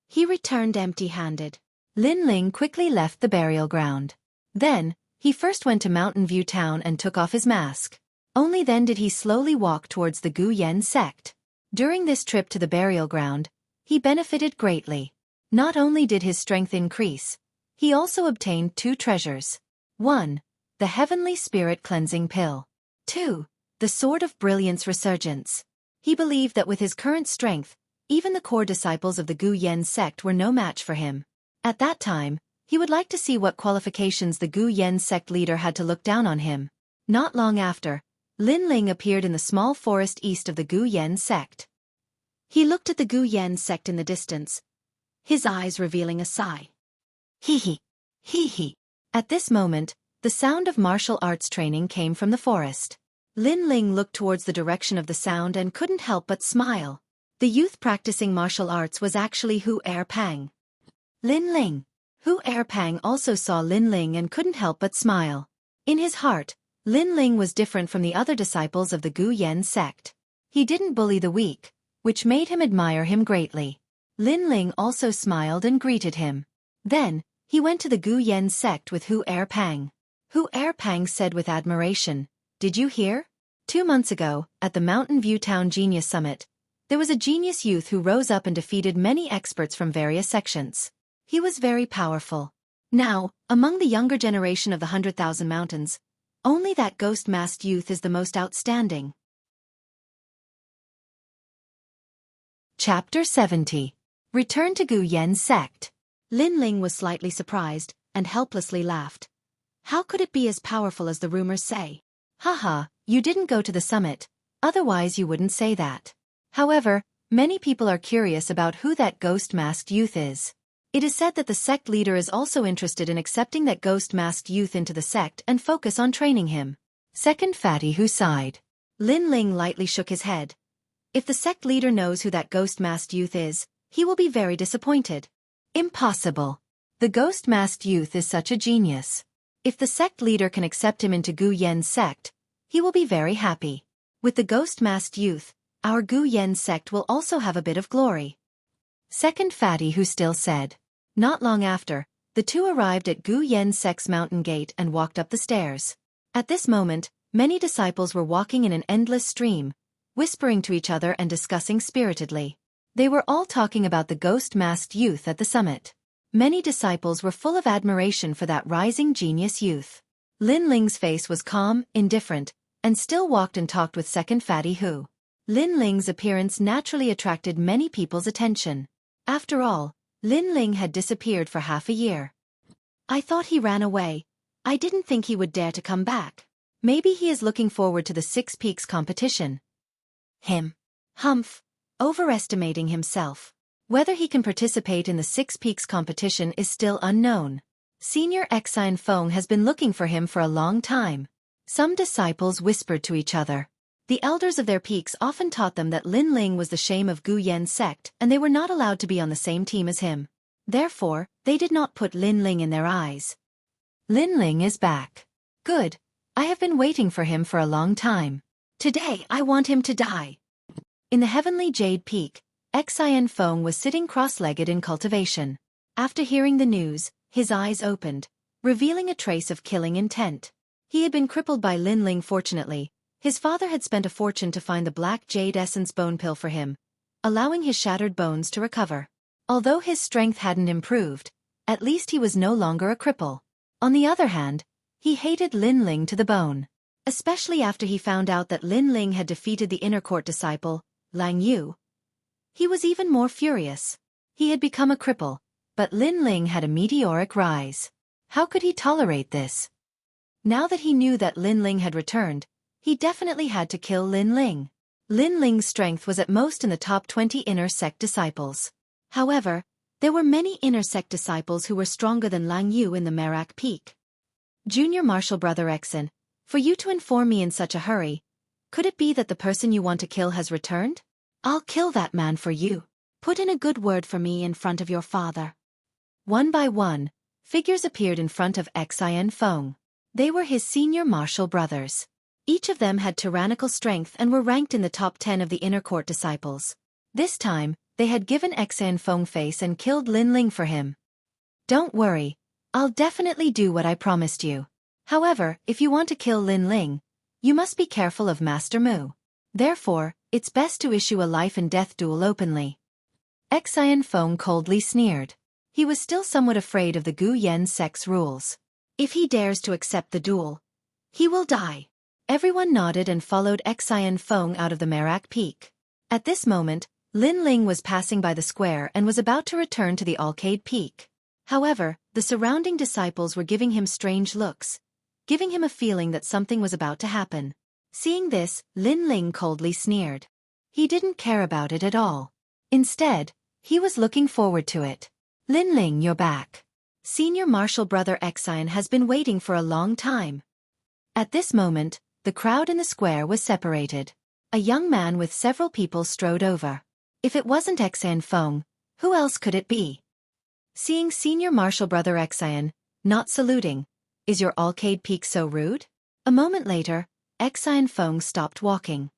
he returned empty-handed. Ling quickly left the burial ground. Then, he first went to Mountain View Town and took off his mask. Only then did he slowly walk towards the Gu Yen sect. During this trip to the burial ground, he benefited greatly. Not only did his strength increase, he also obtained 2 treasures. 1. The Heavenly Spirit Cleansing Pill. 2. The Sword of Brilliance Resurgence. He believed that with his current strength, even the core disciples of the Gu Yen sect were no match for him. At that time, he would like to see what qualifications the Gu Yen sect leader had to look down on him. Not long after, Ling appeared in the small forest east of the Gu Yen sect. He looked at the Gu Yen sect in the distance, his eyes revealing a sigh. Hee. At this moment, the sound of martial arts training came from the forest. Ling looked towards the direction of the sound and couldn't help but smile. The youth practicing martial arts was actually Hu Erpang. Ling. Hu Erpang also saw Ling and couldn't help but smile. In his heart, Ling was different from the other disciples of the Gu Yen sect. He didn't bully the weak, which made him admire him greatly. Ling also smiled and greeted him. Then, he went to the Gu Yen sect with Hu Erpang. Hu Erpang said with admiration, "Did you hear? 2 months ago, at the Mountain View Town Genius Summit, there was a genius youth who rose up and defeated many experts from various sections. He was very powerful. Now, among the younger generation of the 100,000 Mountains, only that ghost-masked youth is the most outstanding." Chapter 70. Return to Gu Yen sect. Lin Ling was slightly surprised and helplessly laughed. How could it be as powerful as the rumors say? Haha, you didn't go to the summit, otherwise you wouldn't say that. However, many people are curious about who that ghost-masked youth is. It is said that the sect leader is also interested in accepting that ghost-masked youth into the sect and focus on training him. Second fatty who sighed. Lin Ling lightly shook his head. If the sect leader knows who that ghost-masked youth is, he will be very disappointed. Impossible. The ghost-masked youth is such a genius. If the sect leader can accept him into Gu Yen's sect, he will be very happy. With the ghost-masked youth, our Gu Yen sect will also have a bit of glory. Second fatty who still said. Not long after, the two arrived at Gu Yen's sect's mountain gate and walked up the stairs. At this moment, many disciples were walking in an endless stream, whispering to each other and discussing spiritedly. They were all talking about the ghost-masked youth at the summit. Many disciples were full of admiration for that rising genius youth. Lin Ling's face was calm, indifferent, and still walked and talked with second fatty who. Lin Ling's appearance naturally attracted many people's attention. After all, Lin Ling had disappeared for half a year. I thought he ran away. I didn't think he would dare to come back. Maybe he is looking forward to the Six Peaks competition. Humph. Overestimating himself. Whether he can participate in the Six Peaks competition is still unknown. Senior Xian Feng has been looking for him for a long time. Some disciples whispered to each other. The elders of their peaks often taught them that Lin Ling was the shame of Gu Yen's sect and they were not allowed to be on the same team as him. Therefore, they did not put Lin Ling in their eyes. Lin Ling is back. Good. I have been waiting for him for a long time. Today I want him to die. In the heavenly jade peak, Xian Feng was sitting cross-legged in cultivation. After hearing the news, his eyes opened, revealing a trace of killing intent. He had been crippled by Lin Ling. Fortunately, his father had spent a fortune to find the black jade essence bone pill for him, allowing his shattered bones to recover. Although his strength hadn't improved, at least he was no longer a cripple. On the other hand, he hated Lin Ling to the bone. Especially after he found out that Lin Ling had defeated the inner court disciple, Lang Yu. He was even more furious. He had become a cripple, but Lin Ling had a meteoric rise. How could he tolerate this? Now that he knew that Lin Ling had returned, he definitely had to kill Lin Ling. Lin Ling's strength was at most in the top 20 inner sect disciples. However, there were many inner sect disciples who were stronger than Lang Yu in the Merak Peak. Junior Marshal Brother Exen, for you to inform me in such a hurry, could it be that the person you want to kill has returned? I'll kill that man for you. Put in a good word for me in front of your father. One by one, figures appeared in front of Xian Feng. They were his senior martial brothers. Each of them had tyrannical strength and were ranked in the top 10 of the inner court disciples. This time, they had given Xian Feng face and killed Lin Ling for him. Don't worry, I'll definitely do what I promised you. However, if you want to kill Lin Ling, you must be careful of Master Mu. Therefore, it's best to issue a life and death duel openly. Xian Feng coldly sneered. He was still somewhat afraid of the Gu Yen sect's rules. If he dares to accept the duel, he will die. Everyone nodded and followed Xian Feng out of the Merak Peak. At this moment, Lin Ling was passing by the square and was about to return to the Alcade Peak. However, the surrounding disciples were giving him strange looks, giving him a feeling that something was about to happen. Seeing this, Lin Ling coldly sneered. He didn't care about it at all. Instead, he was looking forward to it. Lin Ling, you're back. Senior Marshal Brother Xian has been waiting for a long time. At this moment, the crowd in the square was separated. A young man with several people strode over. If it wasn't Xian Feng, who else could it be? Seeing Senior Marshal Brother Xian, not saluting, is your Alcade Peak so rude? A moment later, Xian Feng stopped walking.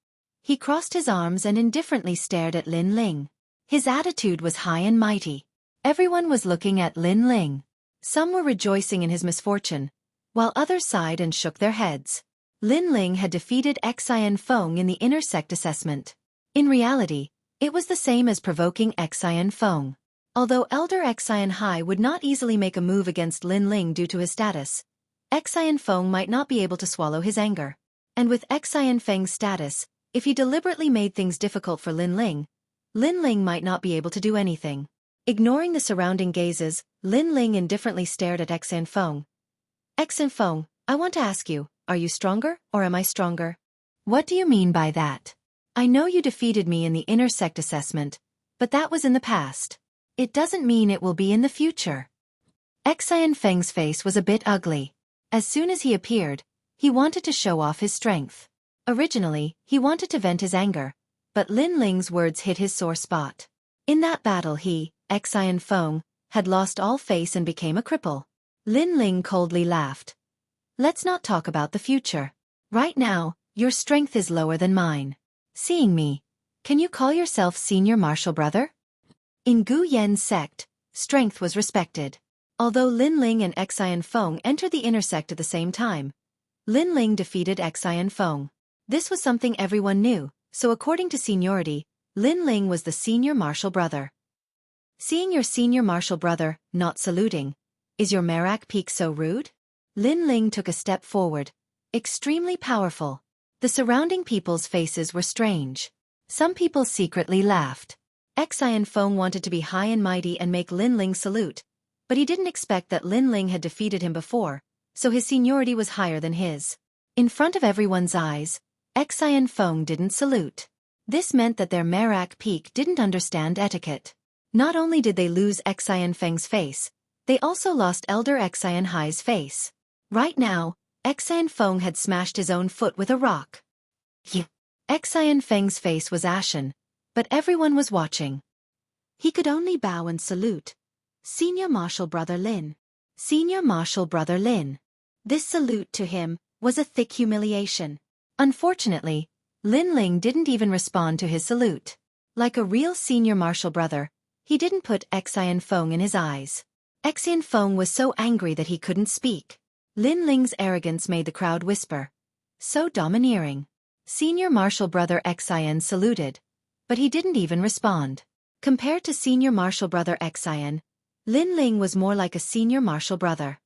He crossed his arms and indifferently stared at Lin Ling. His attitude was high and mighty. Everyone was looking at Lin Ling. Some were rejoicing in his misfortune, while others sighed and shook their heads. Lin Ling had defeated Xian Feng in the inner sect assessment. In reality, it was the same as provoking Xian Feng. Although Elder Xian Hai would not easily make a move against Lin Ling due to his status, Xian Feng might not be able to swallow his anger. And with Xian Feng's status, if he deliberately made things difficult for Lin Ling might not be able to do anything. Ignoring the surrounding gazes, Lin Ling indifferently stared at Xin Feng. Xin Feng, I want to ask you, are you stronger, or am I stronger? What do you mean by that? I know you defeated me in the inner sect assessment, but that was in the past. It doesn't mean it will be in the future. Xin Feng's face was a bit ugly. As soon as he appeared, he wanted to show off his strength. Originally, he wanted to vent his anger, but Lin Ling's words hit his sore spot. In that battle Xin Feng, had lost all face and became a cripple. Lin Ling coldly laughed. Let's not talk about the future. Right now, your strength is lower than mine. Seeing me, can you call yourself senior martial brother? In Gu Yan's sect, strength was respected. Although Lin Ling and Xin Feng entered the inner sect at the same time, Lin Ling defeated Xin Feng. This was something everyone knew, so according to seniority, Lin Ling was the senior martial brother. Seeing your senior martial brother not saluting, is your Merak peak so rude? Lin Ling took a step forward. Extremely powerful. The surrounding people's faces were strange. Some people secretly laughed. Xin Feng wanted to be high and mighty and make Lin Ling salute, but he didn't expect that Lin Ling had defeated him before, so his seniority was higher than his. In front of everyone's eyes, Xin Feng didn't salute. This meant that their Merak peak didn't understand etiquette. Not only did they lose Xin Feng's face, they also lost Elder Xin Hai's face. Right now, Xin Feng had smashed his own foot with a rock. Xin Feng's face was ashen, but everyone was watching. He could only bow and salute. Senior Martial Brother Lin. Senior Martial Brother Lin. This salute to him was a thick humiliation. Unfortunately, Lin Ling didn't even respond to his salute. Like a real senior martial brother, he didn't put Xin Feng in his eyes. Xin Feng was so angry that he couldn't speak. Lin Ling's arrogance made the crowd whisper. So domineering. Senior martial brother Xin saluted, but he didn't even respond. Compared to senior martial brother Xin, Lin Ling was more like a senior martial brother.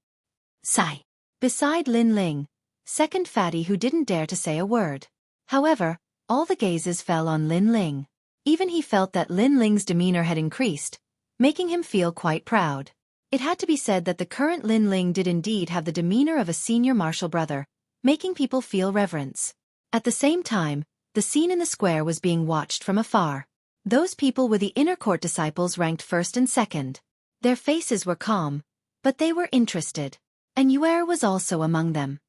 Sigh. Beside Lin Ling, second fatty who didn't dare to say a word. However, all the gazes fell on Lin Ling. Even he felt that Lin Ling's demeanor had increased, making him feel quite proud. It had to be said that the current Lin Ling did indeed have the demeanor of a senior martial brother, making people feel reverence. At the same time, the scene in the square was being watched from afar. Those people were the inner court disciples ranked first and second. Their faces were calm, but they were interested. And Xueqi was also among them.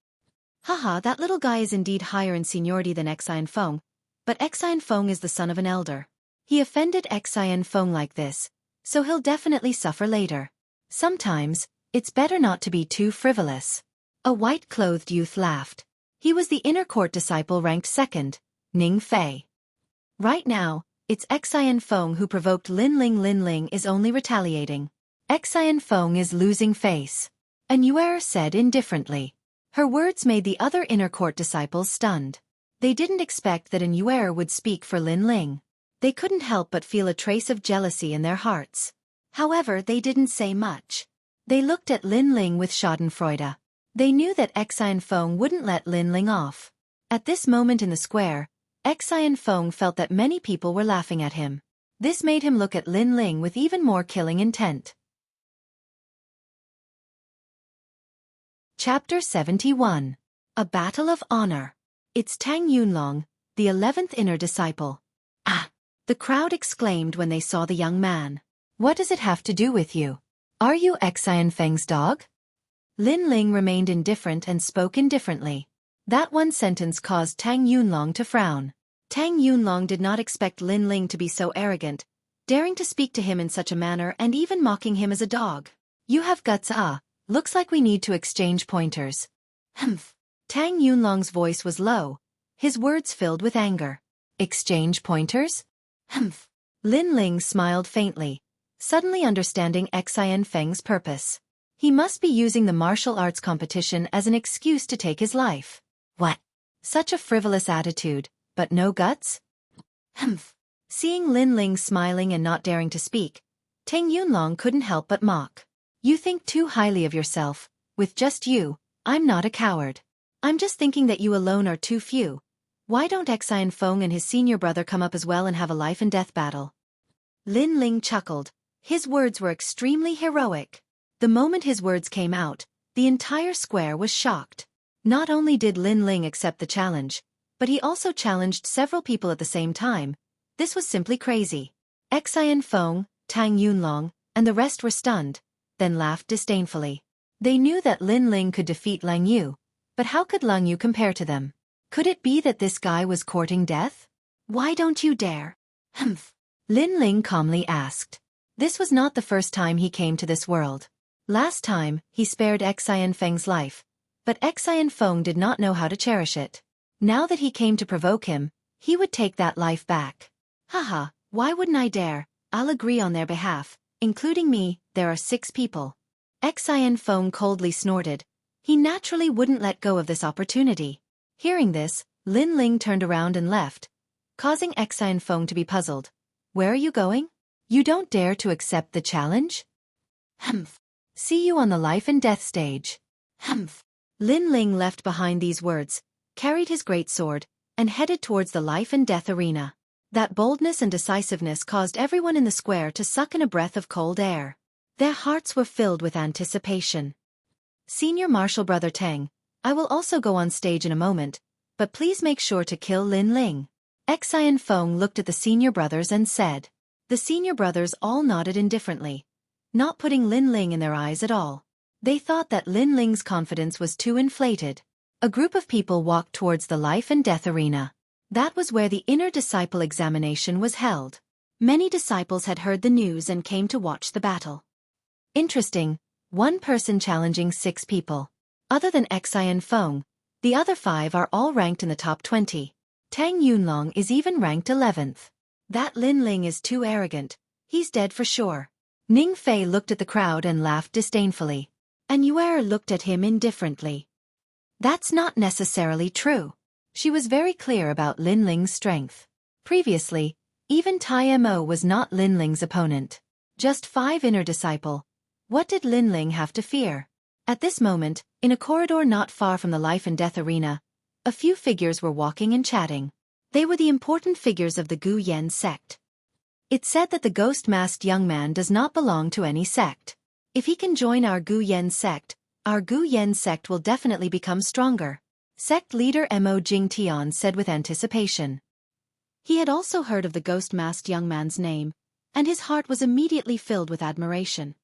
Haha, that little guy is indeed higher in seniority than Xin Feng, but Xin Feng is the son of an elder. He offended Xin Feng like this, so he'll definitely suffer later. Sometimes, it's better not to be too frivolous. A white-clothed youth laughed. He was the inner court disciple ranked second, Ning Fei. Right now, it's Xin Feng who provoked Lin Ling. Lin Ling is only retaliating. Xin Feng is losing face. And Xueqi said indifferently. Her words made the other inner court disciples stunned. They didn't expect that an Xueqi would speak for Lin Ling. They couldn't help but feel a trace of jealousy in their hearts. However, they didn't say much. They looked at Lin Ling with schadenfreude. They knew that Xin Feng wouldn't let Lin Ling off. At this moment in the square, Xin Feng felt that many people were laughing at him. This made him look at Lin Ling with even more killing intent. Chapter 71. A Battle of Honor. It's Tang Yunlong, the 11th inner disciple. Ah! The crowd exclaimed when they saw the young man. What does it have to do with you? Are you Xin Feng's dog? Lin Ling remained indifferent and spoke indifferently. That one sentence caused Tang Yunlong to frown. Tang Yunlong did not expect Lin Ling to be so arrogant, daring to speak to him in such a manner and even mocking him as a dog. You have guts, looks like we need to exchange pointers. Humph. Tang Yunlong's voice was low, his words filled with anger. Exchange pointers? Humph. Lin Ling smiled faintly, suddenly understanding Xin Feng's purpose. He must be using the martial arts competition as an excuse to take his life. What? Such a frivolous attitude, but no guts? Humph. Seeing Lin Ling smiling and not daring to speak, Tang Yunlong couldn't help but mock. You think too highly of yourself. With just you, I'm not a coward. I'm just thinking that you alone are too few. Why don't Xin Feng and his senior brother come up as well and have a life and death battle? Lin Ling chuckled, His words were extremely heroic. The moment his words came out, the entire square was shocked. Not only did Lin Ling accept the challenge, but he also challenged several people at the same time. This was simply crazy. Xian Feng, Tang Yunlong, and the rest were stunned, then laughed disdainfully. They knew that Lin Ling could defeat Lang Yu, but how could Lang Yu compare to them? Could it be that this guy was courting death? Why don't you dare? Humph. Lin Ling calmly asked. This was not the first time he came to this world. Last time, he spared Xian Feng's life, but Xian Feng did not know how to cherish it. Now that he came to provoke him, he would take that life back. Haha, why wouldn't I dare? I'll agree on their behalf, including me. There are 6 people. Xian Feng coldly snorted. He naturally wouldn't let go of this opportunity. Hearing this, Lin Ling turned around and left, causing Xian Feng to be puzzled. Where are you going? You don't dare to accept the challenge? Humph. See you on the life and death stage. Humph. Lin Ling left behind these words, carried his great sword, and headed towards the life and death arena. That boldness and decisiveness caused everyone in the square to suck in a breath of cold air. Their hearts were filled with anticipation. Senior Marshal Brother Tang, I will also go on stage in a moment, but please make sure to kill Lin Ling. Xian Feng looked at the senior brothers and said. The senior brothers all nodded indifferently, not putting Lin Ling in their eyes at all. They thought that Lin Ling's confidence was too inflated. A group of people walked towards the life and death arena. That was where the inner disciple examination was held. Many disciples had heard the news and came to watch the battle. Interesting, one person challenging 6 people. Other than Xian Feng, the other 5 are all ranked in the top 20. Tang Yunlong is even ranked 11th. That Lin Ling is too arrogant. He's dead for sure. Ning Fei looked at the crowd and laughed disdainfully. And Yuer looked at him indifferently. That's not necessarily true. She was very clear about Lin Ling's strength. Previously, even Tai Mo was not Lin Ling's opponent. Just 5 inner disciple. What did Lin Ling have to fear? At this moment, in a corridor not far from the life and death arena, a few figures were walking and chatting. They were the important figures of the Gu Yen sect. It's said that the ghost-masked young man does not belong to any sect. If he can join our Gu Yen sect, our Gu Yen sect will definitely become stronger. Sect leader Mo Jingtian said with anticipation. He had also heard of the ghost-masked young man's name, and his heart was immediately filled with admiration.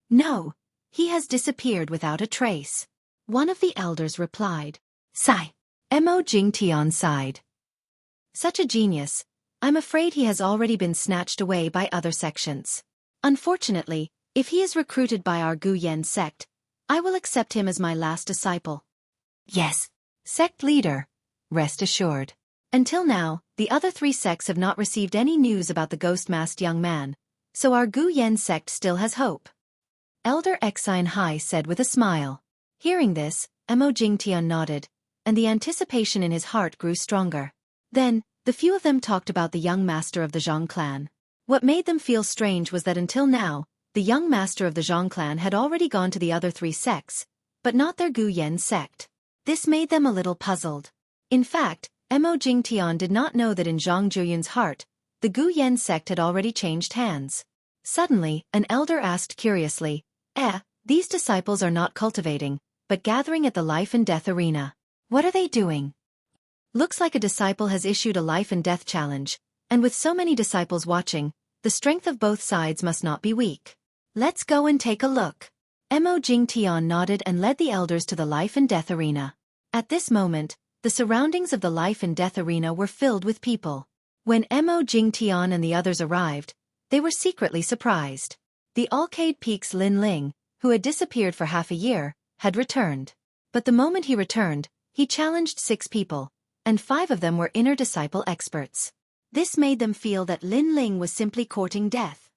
No, he has disappeared without a trace. One of the elders replied. Sigh. Mo Jingtian sighed. Such a genius. I'm afraid he has already been snatched away by other sections. Unfortunately, if he is recruited by our Gu Yen sect, I will accept him as my last disciple. Yes, sect leader. Rest assured. Until now, the other 3 sects have not received any news about the ghost-masked young man, so our Gu Yen sect still has hope. Elder Xian Hai said with a smile. Hearing this, Mo Jingtian nodded, and the anticipation in his heart grew stronger. Then, the few of them talked about the young master of the Zhang clan. What made them feel strange was that until now, the young master of the Zhang clan had already gone to the other 3 sects, but not their Gu Yen sect. This made them a little puzzled. In fact, Mo Jingtian did not know that in Zhang Zhuyun's heart, the Gu Yen sect had already changed hands. Suddenly, an elder asked curiously, these disciples are not cultivating, but gathering at the life and death arena. What are they doing? Looks like a disciple has issued a life and death challenge, and with so many disciples watching, the strength of both sides must not be weak. Let's go and take a look. Mo Jingtian nodded and led the elders to the life and death arena. At this moment, the surroundings of the life and death arena were filled with people. When Mo Jingtian and the others arrived, they were secretly surprised. The Alcade Peak's Lin Ling, who had disappeared for half a year, had returned. But the moment he returned, he challenged 6 people, and 5 of them were inner disciple experts. This made them feel that Lin Ling was simply courting death.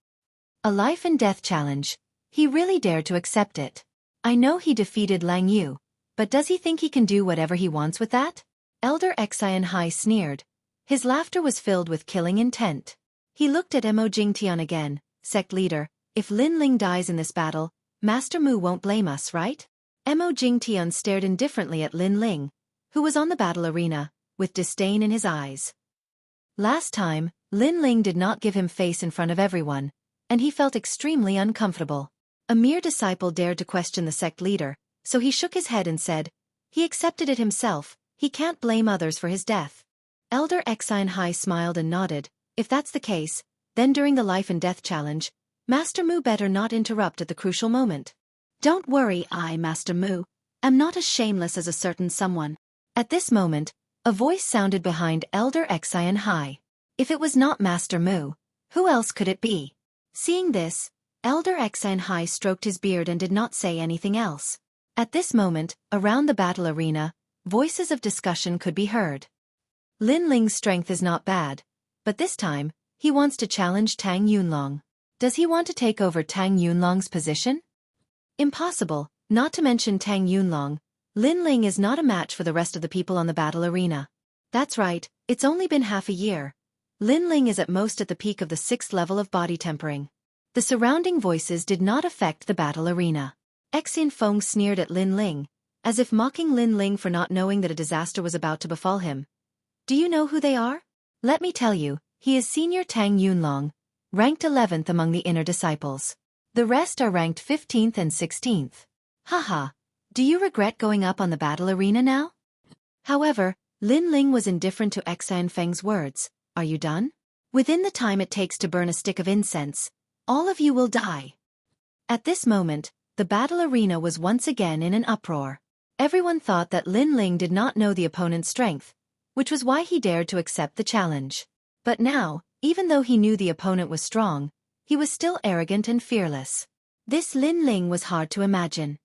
A life and death challenge. He really dared to accept it. I know he defeated Lang Yu, but does he think he can do whatever he wants with that? Elder Xian Hai sneered. His laughter was filled with killing intent. He looked at Mo Jingtian again. Sect leader, if Lin Ling dies in this battle, Master Mu won't blame us, right? Mo Jingtian stared indifferently at Lin Ling, who was on the battle arena, with disdain in his eyes. Last time, Lin Ling did not give him face in front of everyone, and he felt extremely uncomfortable. A mere disciple dared to question the sect leader, so he shook his head and said, he accepted it himself, he can't blame others for his death. Elder Xueqi smiled and nodded. If that's the case, then during the life and death challenge, Master Mu better not interrupt at the crucial moment. Don't worry, I, Master Mu, am not as shameless as a certain someone. At this moment, a voice sounded behind Elder Xueqi. If it was not Master Mu, who else could it be? Seeing this, Elder Xueqi stroked his beard and did not say anything else. At this moment, around the battle arena, voices of discussion could be heard. Lin Ling's strength is not bad, but this time, he wants to challenge Tang Yunlong. Does he want to take over Tang Yunlong's position? Impossible, not to mention Tang Yunlong. Lin Ling is not a match for the rest of the people on the battle arena. That's right, it's only been half a year. Lin Ling is at most at the peak of the 6th level of body tempering. The surrounding voices did not affect the battle arena. Xin Feng sneered at Lin Ling, as if mocking Lin Ling for not knowing that a disaster was about to befall him. Do you know who they are? Let me tell you, he is Senior Tang Yunlong, ranked 11th among the inner disciples. The rest are ranked 15th and 16th. Haha, do you regret going up on the battle arena now? However, Lin Ling was indifferent to Xin Feng's words. Are you done? Within the time it takes to burn a stick of incense, all of you will die. At this moment, the battle arena was once again in an uproar. Everyone thought that Lin Ling did not know the opponent's strength, which was why he dared to accept the challenge. But now, even though he knew the opponent was strong, he was still arrogant and fearless. This Lin Ling was hard to imagine.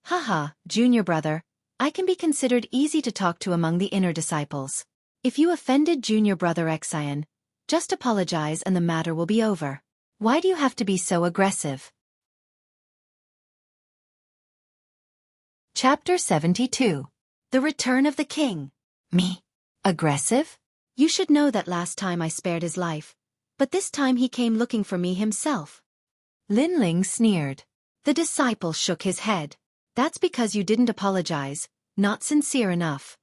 Haha, junior brother, I can be considered easy to talk to among the inner disciples. If you offended junior brother Xueqi, just apologize and the matter will be over. Why do you have to be so aggressive? Chapter 72. The Return of the King. Me? Aggressive? You should know that last time I spared his life, but this time he came looking for me himself. Lin Ling sneered. The disciple shook his head. That's because you didn't apologize, not sincere enough.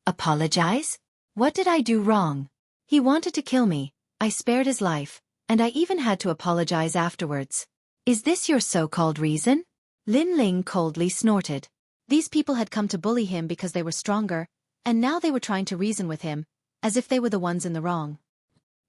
Apologize? What did I do wrong? He wanted to kill me, I spared his life, and I even had to apologize afterwards. Is this your so-called reason? Lin Ling coldly snorted. These people had come to bully him because they were stronger, and now they were trying to reason with him, as if they were the ones in the wrong.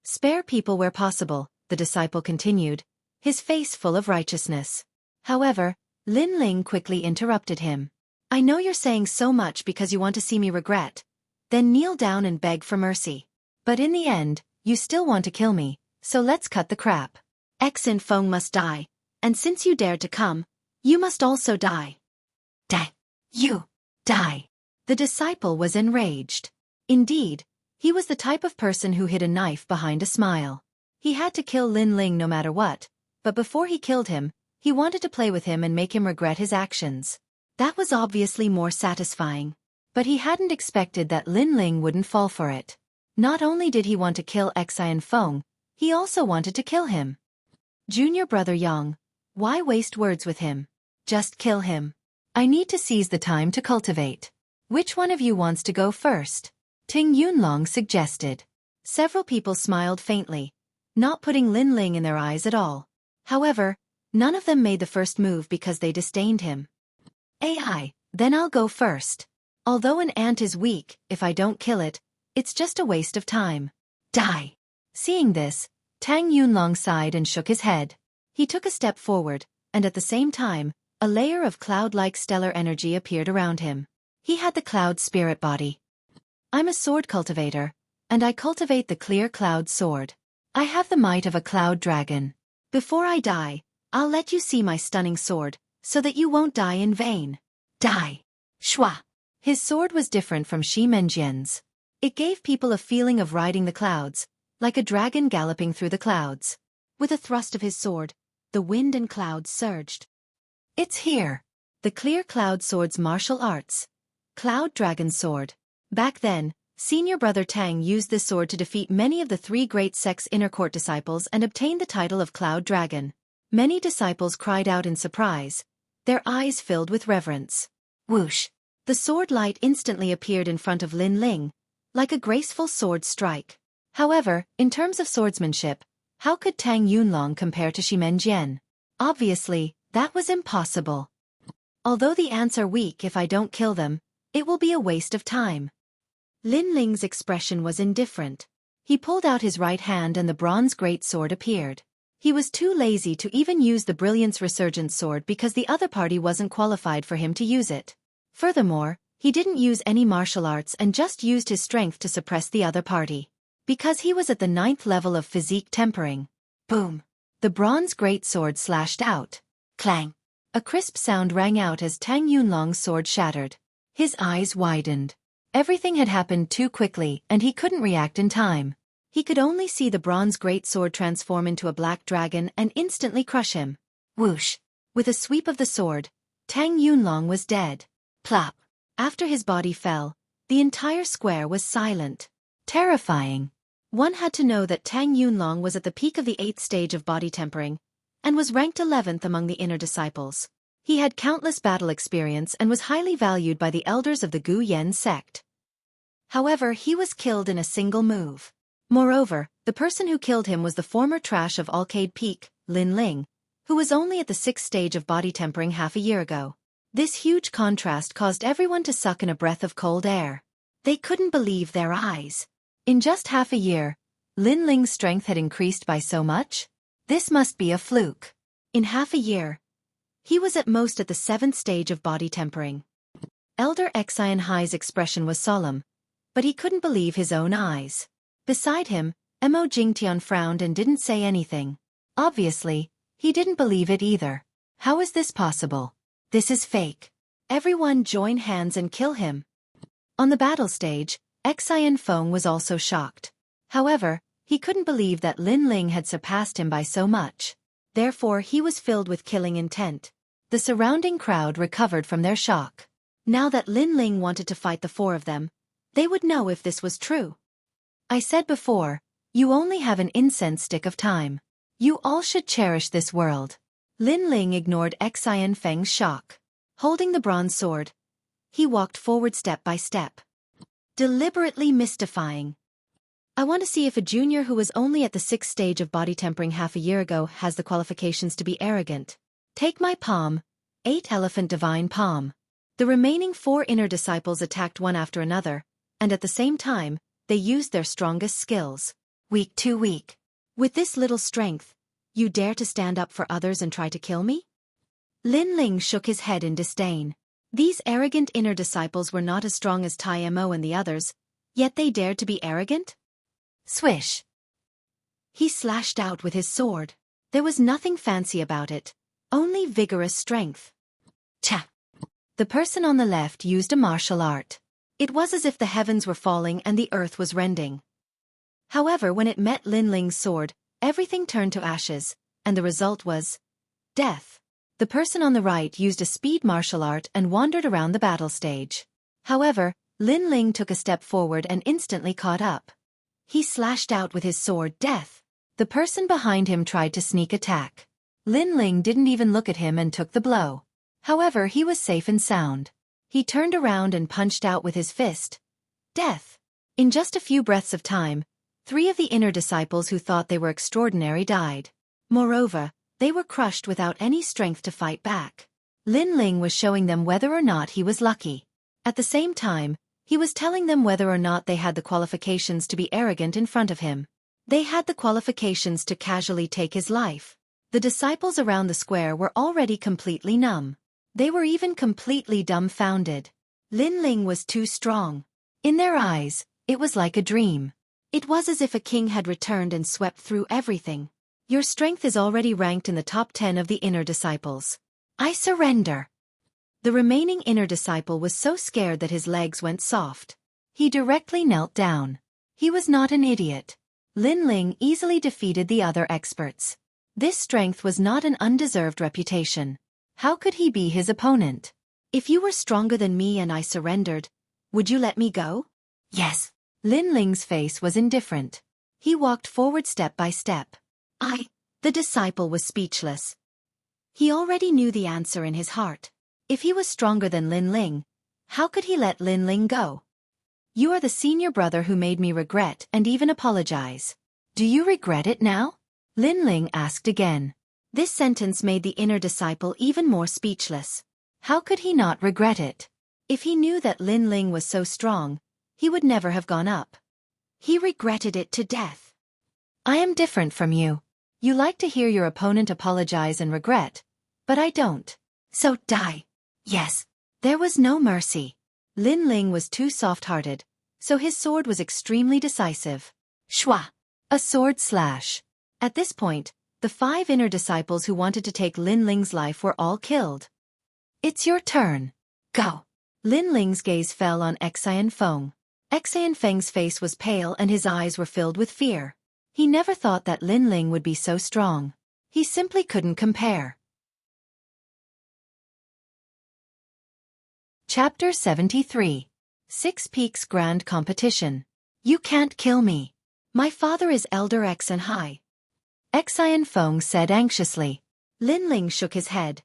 Spare people where possible, the disciple continued, his face full of righteousness. However, Lin Ling quickly interrupted him. I know you're saying so much because you want to see me regret. Then kneel down and beg for mercy. But in the end, you still want to kill me, so let's cut the crap. Xin Feng must die, and since you dared to come, you must also die. Die. You. Die. The disciple was enraged. Indeed, he was the type of person who hid a knife behind a smile. He had to kill Lin Ling no matter what, but before he killed him, he wanted to play with him and make him regret his actions. That was obviously more satisfying. But he hadn't expected that Lin Ling wouldn't fall for it. Not only did he want to kill Xin Feng, he also wanted to kill him. Junior brother Yang, why waste words with him? Just kill him. I need to seize the time to cultivate. Which one of you wants to go first? Ting Yunlong suggested. Several people smiled faintly, not putting Lin Ling in their eyes at all. However, none of them made the first move because they disdained him. AI, then I'll go first. Although an ant is weak, if I don't kill it, it's just a waste of time. Die. Seeing this, Tang Yunlong sighed and shook his head. He took a step forward, and at the same time, a layer of cloud-like stellar energy appeared around him. He had the cloud spirit body. I'm a sword cultivator, and I cultivate the clear cloud sword. I have the might of a cloud dragon. Before I die, I'll let you see my stunning sword, so that you won't die in vain. Die. Shua. His sword was different from Shi Menjian's. It gave people a feeling of riding the clouds, like a dragon galloping through the clouds. With a thrust of his sword, the wind and clouds surged. It's here. The clear cloud sword's martial arts. Cloud dragon sword. Back then, senior brother Tang used this sword to defeat many of the 3 great sect's inner court disciples and obtained the title of Cloud Dragon. Many disciples cried out in surprise, their eyes filled with reverence. Whoosh! The sword light instantly appeared in front of Lin Ling, like a graceful sword strike. However, in terms of swordsmanship, How could Tang Yunlong compare to Shimen Jian? Obviously, that was impossible. Although the ants are weak, if I don't kill them, it will be a waste of time. Lin Ling's expression was indifferent. He pulled out his right hand and the bronze greatsword appeared. He was too lazy to even use the Brilliance Resurgent sword because the other party wasn't qualified for him to use it. Furthermore, he didn't use any martial arts and just used his strength to suppress the other party. Because he was at the 9th level of physique tempering. Boom! The bronze greatsword slashed out. Clang! A crisp sound rang out as Tang Yunlong's sword shattered. His eyes widened. Everything had happened too quickly and he couldn't react in time. He could only see the bronze greatsword transform into a black dragon and instantly crush him. Whoosh! With a sweep of the sword, Tang Yunlong was dead. Plop! After his body fell, the entire square was silent. Terrifying. One had to know that Tang Yunlong was at the peak of the 8th stage of body tempering, and was ranked 11th among the inner disciples. He had countless battle experience and was highly valued by the elders of the Gu Yen sect. However, he was killed in a single move. Moreover, the person who killed him was the former trash of Alcade Peak, Lin Ling, who was only at the 6th stage of body tempering half a year ago. This huge contrast caused everyone to suck in a breath of cold air. They couldn't believe their eyes. In just half a year, Lin Ling's strength had increased by so much? This must be a fluke. In half a year, he was at most at the 7th stage of body tempering. Elder Xian Hai's expression was solemn, but he couldn't believe his own eyes. Beside him, Mo Jingtian frowned and didn't say anything. Obviously, he didn't believe it either. How is this possible? This is fake. Everyone join hands and kill him. On the battle stage, Xian Feng was also shocked. However, he couldn't believe that Lin Ling had surpassed him by so much. Therefore he was filled with killing intent. The surrounding crowd recovered from their shock. Now that Lin Ling wanted to fight the 4 of them, they would know if this was true. I said before, you only have an incense stick of time. You all should cherish this world. Lin Ling ignored Xian Feng's shock. Holding the bronze sword, he walked forward step by step. Deliberately mystifying. I want to see if a junior who was only at the 6th stage of body tempering half a year ago has the qualifications to be arrogant. Take my palm, 8 elephant divine palm. The remaining 4 inner disciples attacked one after another, and at the same time, they used their strongest skills. Weak too weak. With this little strength, you dare to stand up for others and try to kill me? Lin Ling shook his head in disdain. These arrogant inner disciples were not as strong as Tai Mo and the others, yet they dared to be arrogant? Swish! He slashed out with his sword. There was nothing fancy about it, only vigorous strength. Cha! The person on the left used a martial art. It was as if the heavens were falling and the earth was rending. However, when it met Lin Ling's sword, everything turned to ashes, and the result was death. The person on the right used a speed martial art and wandered around the battle stage. However, Lin Ling took a step forward and instantly caught up. He slashed out with his sword death. The person behind him tried to sneak attack. Lin Ling didn't even look at him and took the blow. However, he was safe and sound. He turned around and punched out with his fist. Death. In just a few breaths of time, 3 of the inner disciples who thought they were extraordinary died. Moreover, they were crushed without any strength to fight back. Lin Ling was showing them whether or not he was lucky. At the same time, he was telling them whether or not they had the qualifications to be arrogant in front of him. They had the qualifications to casually take his life. The disciples around the square were already completely numb. They were even completely dumbfounded. Lin Ling was too strong. In their eyes, it was like a dream. It was as if a king had returned and swept through everything. Your strength is already ranked in the top 10 of the inner disciples. I surrender. The remaining inner disciple was so scared that his legs went soft. He directly knelt down. He was not an idiot. Lin Ling easily defeated the other experts. This strength was not an undeserved reputation. How could he be his opponent? If you were stronger than me and I surrendered, would you let me go? Yes. Lin Ling's face was indifferent. He walked forward step by step. The disciple was speechless. He already knew the answer in his heart. If he was stronger than Lin Ling, how could he let Lin Ling go? You are the senior brother who made me regret and even apologize. Do you regret it now? Lin Ling asked again. This sentence made the inner disciple even more speechless. How could he not regret it? If he knew that Lin Ling was so strong, he would never have gone up. He regretted it to death. I am different from you. You like to hear your opponent apologize and regret, but I don't. So die. Yes. There was no mercy. Lin Ling was too soft-hearted, so his sword was extremely decisive. Shwa! A sword slash. At this point, the 5 inner disciples who wanted to take Lin Ling's life were all killed. It's your turn. Go. Lin Ling's gaze fell on Xian Feng. Xian Feng's face was pale and his eyes were filled with fear. He never thought that Lin Ling would be so strong. He simply couldn't compare. Chapter 73. 6 Peaks Grand Competition. You can't kill me. My father is Elder X and High. Xian Feng said anxiously. Lin Ling shook his head.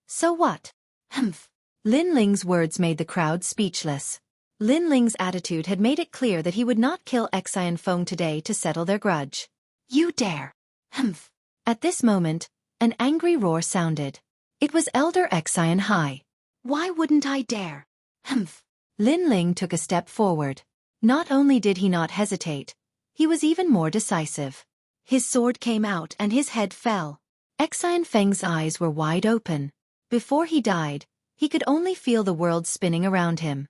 So what? Humph. Lin Ling's words made the crowd speechless. Lin Ling's attitude had made it clear that he would not kill Xian Feng today to settle their grudge. You dare. Humph. At this moment, an angry roar sounded. It was Elder Xian High. Why wouldn't I dare? Humph. Lin Ling took a step forward. Not only did he not hesitate, he was even more decisive. His sword came out and his head fell. Xian Feng's eyes were wide open. Before he died, he could only feel the world spinning around him.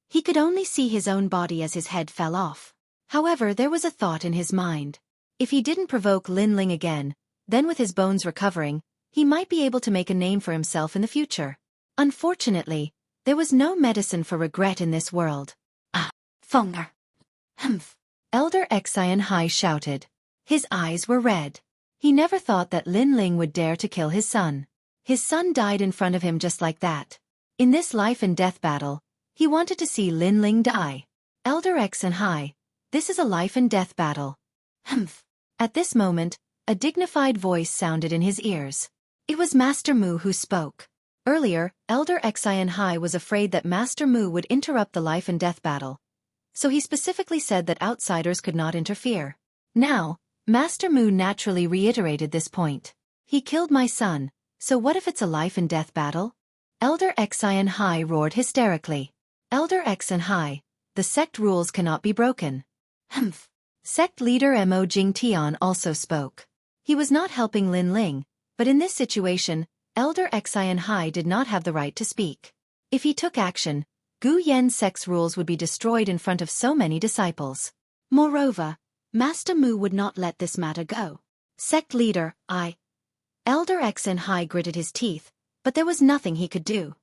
He could only see his own body as his head fell off. However, there was a thought in his mind. If he didn't provoke Lin Ling again, then with his bones recovering, he might be able to make a name for himself in the future. Unfortunately, there was no medicine for regret in this world. Ah, Fenger. Humph. Elder Xian High shouted. His eyes were red. He never thought that Lin Ling would dare to kill his son. His son died in front of him just like that. In this life and death battle, he wanted to see Lin Ling die. Elder Xian High, this is a life and death battle. Humph. At this moment, a dignified voice sounded in his ears. It was Master Mu who spoke. Earlier, Elder Xian High was afraid that Master Mu would interrupt the life and death battle, so he specifically said that outsiders could not interfere. Now, Master Mu naturally reiterated this point. He killed my son, so what if it's a life and death battle? Elder Xian High roared hysterically. Elder Xian High, the sect rules cannot be broken. Humph. Sect leader Mo Jingtian also spoke. He was not helping Lin Ling, but in this situation, Elder Xian High did not have the right to speak. If he took action, Gu Yen sect's rules would be destroyed in front of so many disciples. Moreover, Master Mu would not let this matter go. Sect leader, Elder Xian High gritted his teeth, but there was nothing he could do.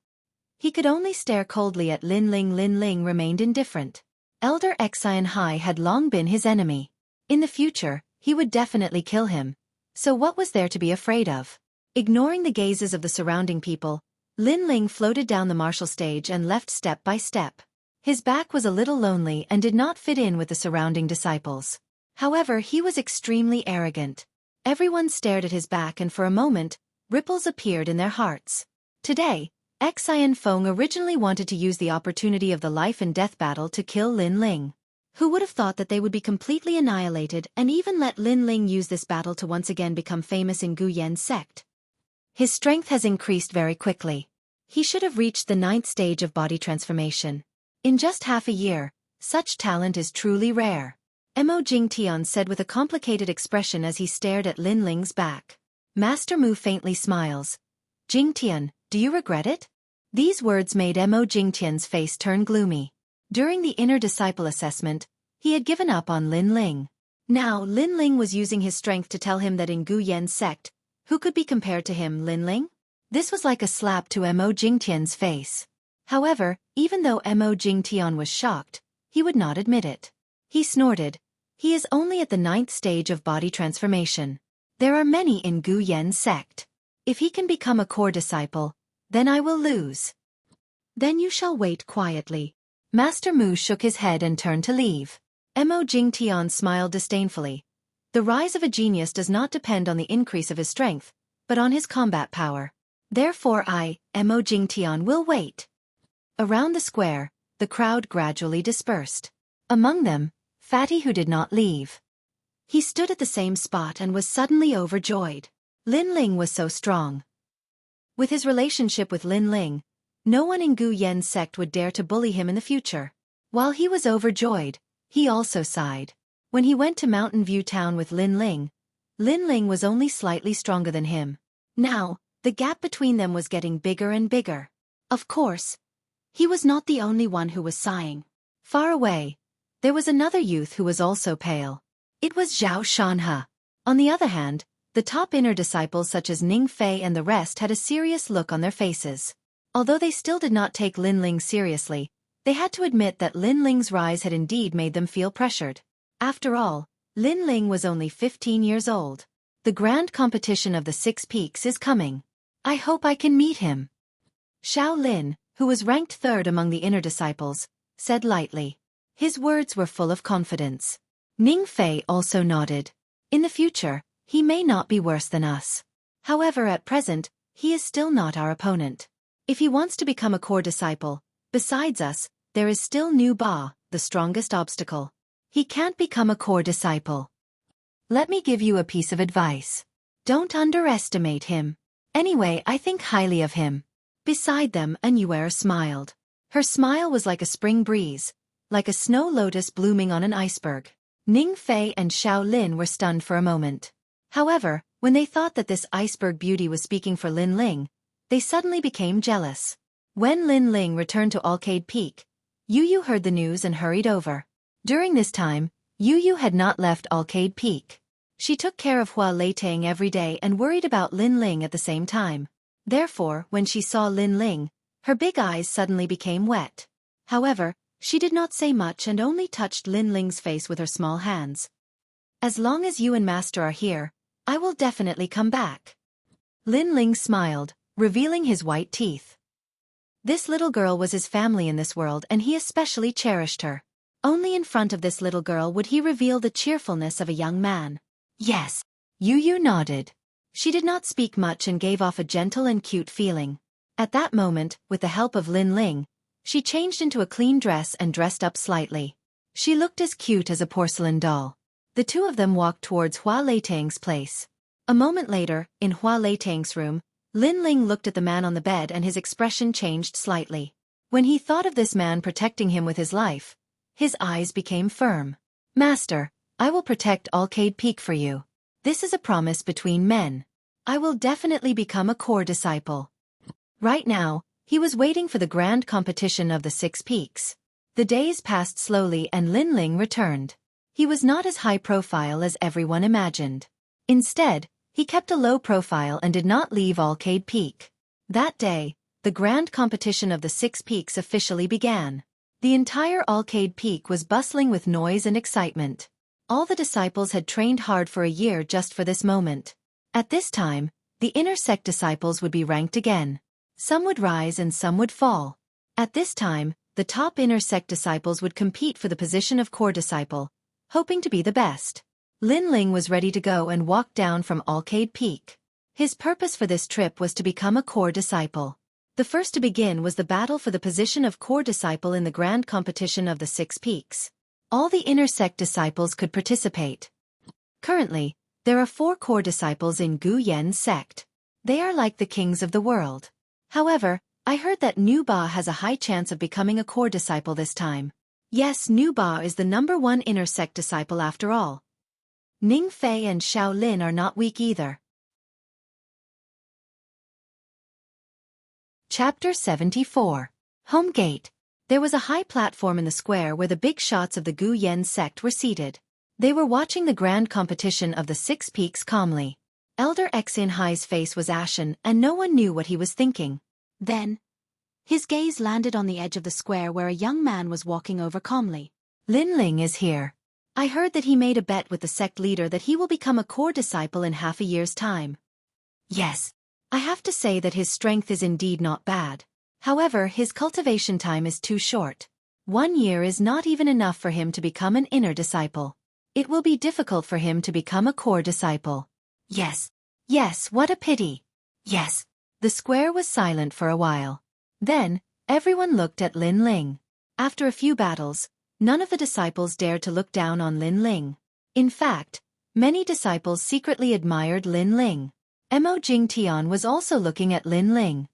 He could only stare coldly at Lin Ling. Lin Ling remained indifferent. Elder Xian High had long been his enemy. In the future, he would definitely kill him. So what was there to be afraid of? Ignoring the gazes of the surrounding people, Lin Ling floated down the martial stage and left step by step. His back was a little lonely and did not fit in with the surrounding disciples. However, he was extremely arrogant. Everyone stared at his back and for a moment, ripples appeared in their hearts. Today, Xian Feng originally wanted to use the opportunity of the life and death battle to kill Lin Ling. Who would have thought that they would be completely annihilated and even let Lin Ling use this battle to once again become famous in Gu Yen's sect? His strength has increased very quickly. He should have reached the 9th stage of body transformation. In just half a year, such talent is truly rare. Mo Jingtian said with a complicated expression as he stared at Lin Ling's back. Master Mu faintly smiles. Jingtian, do you regret it? These words made Mo Jingtian's face turn gloomy. During the inner disciple assessment, he had given up on Lin Ling. Now Lin Ling was using his strength to tell him that in Gu Yen's sect, who could be compared to him, Lin Ling? This was like a slap to Mo Jingtian's face. However, even though Mo Jingtian was shocked, he would not admit it. He snorted. He is only at the 9th stage of body transformation. There are many in Gu Yen's sect. If he can become a core disciple, then I will lose. Then you shall wait quietly. Master Mu shook his head and turned to leave. Mo Jingtian smiled disdainfully. The rise of a genius does not depend on the increase of his strength, but on his combat power. Therefore Mo Jingtian will wait. Around the square, the crowd gradually dispersed. Among them, Fatty who did not leave. He stood at the same spot and was suddenly overjoyed. Lin Ling was so strong. With his relationship with Lin Ling, no one in Gu Yen's sect would dare to bully him in the future. While he was overjoyed, he also sighed. When he went to Mountain View Town with Lin Ling was only slightly stronger than him. Now, the gap between them was getting bigger and bigger. Of course, he was not the only one who was sighing. Far away, there was another youth who was also pale. It was Zhao Shanhe. On the other hand, the top inner disciples such as Ning Fei and the rest had a serious look on their faces. Although they still did not take Lin Ling seriously, they had to admit that Lin Ling's rise had indeed made them feel pressured. After all, Lin Ling was only 15 years old. The grand competition of the 6 Peaks is coming. I hope I can meet him. Xiao Lin, who was ranked third among the inner disciples, said lightly. His words were full of confidence. Ning Fei also nodded. In the future, he may not be worse than us. However, at present, he is still not our opponent. If he wants to become a core disciple, besides us, there is still Nu Ba, the strongest obstacle. He can't become a core disciple. Let me give you a piece of advice. Don't underestimate him. Anyway, I think highly of him. Beside them, Anuera smiled. Her smile was like a spring breeze, like a snow lotus blooming on an iceberg. Ning Fei and Xiao Lin were stunned for a moment. However, when they thought that this iceberg beauty was speaking for Lin Ling, they suddenly became jealous. When Lin Ling returned to Arcade Peak, Yu Yu heard the news and hurried over. During this time, Yu Yu had not left Arcade Peak. She took care of Hua Leitang every day and worried about Lin Ling at the same time. Therefore, when she saw Lin Ling, her big eyes suddenly became wet. However, she did not say much and only touched Lin Ling's face with her small hands. As long as you and Master are here, I will definitely come back. Lin Ling smiled, revealing his white teeth. This little girl was his family in this world and he especially cherished her. Only in front of this little girl would he reveal the cheerfulness of a young man. Yes. Yu Yu nodded. She did not speak much and gave off a gentle and cute feeling. At that moment, with the help of Lin Ling, she changed into a clean dress and dressed up slightly. She looked as cute as a porcelain doll. The two of them walked towards Hua Leitang's place. A moment later, in Hua Leitang's room, Lin Ling looked at the man on the bed and his expression changed slightly. When he thought of this man protecting him with his life, his eyes became firm. Master, I will protect Arcade Peak for you. This is a promise between men. I will definitely become a core disciple. Right now, he was waiting for the grand competition of the 6 Peaks. The days passed slowly and Lin Ling returned. He was not as high profile as everyone imagined. Instead, he kept a low profile and did not leave Arcade Peak. That day, the grand competition of the 6 Peaks officially began. The entire Arcade Peak was bustling with noise and excitement. All the disciples had trained hard for a year just for this moment. At this time, the inner sect disciples would be ranked again. Some would rise and some would fall. At this time, the top inner sect disciples would compete for the position of core disciple, hoping to be the best. Lin Ling was ready to go and walked down from Arcade Peak. His purpose for this trip was to become a core disciple. The first to begin was the battle for the position of core disciple in the grand competition of the 6 Peaks. All the inner sect disciples could participate. Currently, there are 4 core disciples in Gu Yen's sect. They are like the kings of the world. However, I heard that Nu Ba has a high chance of becoming a core disciple this time. Yes, Nu Ba is the #1 inner sect disciple after all. Ning Fei and Xiao Lin are not weak either. Chapter 74. Home Gate. There was a high platform in the square where the big shots of the Gu Yen sect were seated. They were watching the grand competition of the 6 Peaks calmly. Elder Xin Hai's face was ashen and no one knew what he was thinking. Then, his gaze landed on the edge of the square where a young man was walking over calmly. Lin Ling is here. I heard that he made a bet with the sect leader that he will become a core disciple in half a year's time. Yes. I have to say that his strength is indeed not bad. However, his cultivation time is too short. 1 year is not even enough for him to become an inner disciple. It will be difficult for him to become a core disciple. Yes. Yes, what a pity. Yes. The square was silent for a while. Then, everyone looked at Lin Ling. After a few battles, none of the disciples dared to look down on Lin Ling. In fact, Many disciples secretly admired Lin Ling. Mo Jingtian was also looking at Lin Ling.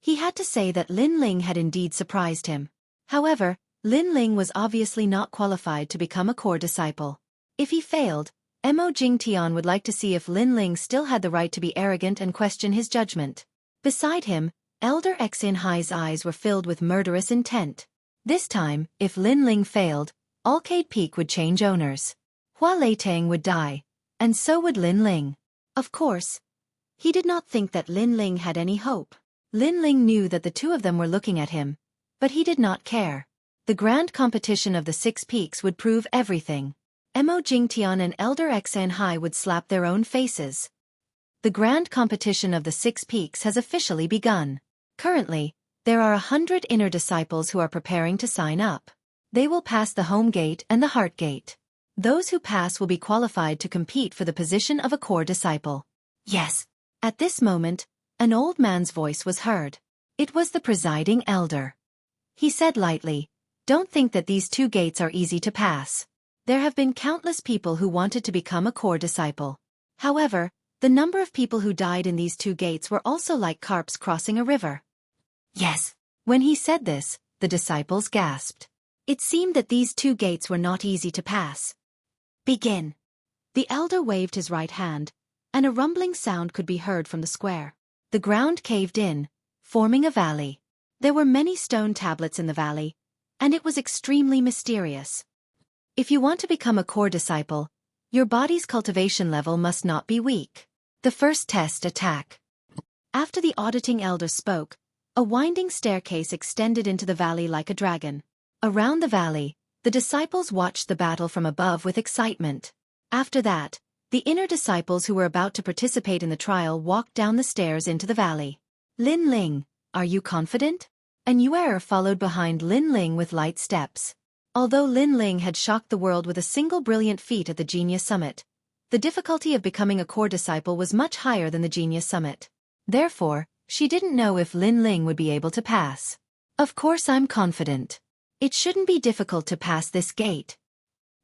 He had to say that Lin Ling had indeed surprised him. However, Lin Ling was obviously not qualified to become a core disciple. If he failed, Mo Jingtian would like to see if Lin Ling still had the right to be arrogant and question his judgment. Beside him, Elder Xin Hai's eyes were filled with murderous intent. This time, if Lin Ling failed, Arcade Peak would change owners. Hua Leitang would die, and so would Lin Ling. Of course, he did not think that Lin Ling had any hope. Lin Ling knew that the two of them were looking at him, but he did not care. The grand competition of the 6 peaks would prove everything. Mo Jingtian and Elder Xin Hai would slap their own faces. The grand competition of the 6 peaks has officially begun. Currently, there are 100 inner disciples who are preparing to sign up. They will pass the home gate and the heart gate. Those who pass will be qualified to compete for the position of a core disciple. Yes. At this moment, an old man's voice was heard. It was the presiding elder. He said lightly, "Don't think that these 2 gates are easy to pass. There have been countless people who wanted to become a core disciple. However, the number of people who died in these 2 gates were also like carps crossing a river." Yes. When he said this, the disciples gasped. It seemed that these 2 gates were not easy to pass. Begin. The elder waved his right hand, and a rumbling sound could be heard from the square. The ground caved in, forming a valley. There were many stone tablets in the valley, and it was extremely mysterious. If you want to become a core disciple, your body's cultivation level must not be weak. The first test attack. After the auditing elder spoke, a winding staircase extended into the valley like a dragon. Around the valley, the disciples watched the battle from above with excitement. After that, the inner disciples who were about to participate in the trial walked down the stairs into the valley. Lin Ling, are you confident? An Yuer followed behind Lin Ling with light steps. Although Lin Ling had shocked the world with a single brilliant feat at the Genius Summit, the difficulty of becoming a core disciple was much higher than the Genius Summit. Therefore, she didn't know if Lin Ling would be able to pass. Of course I'm confident. It shouldn't be difficult to pass this gate.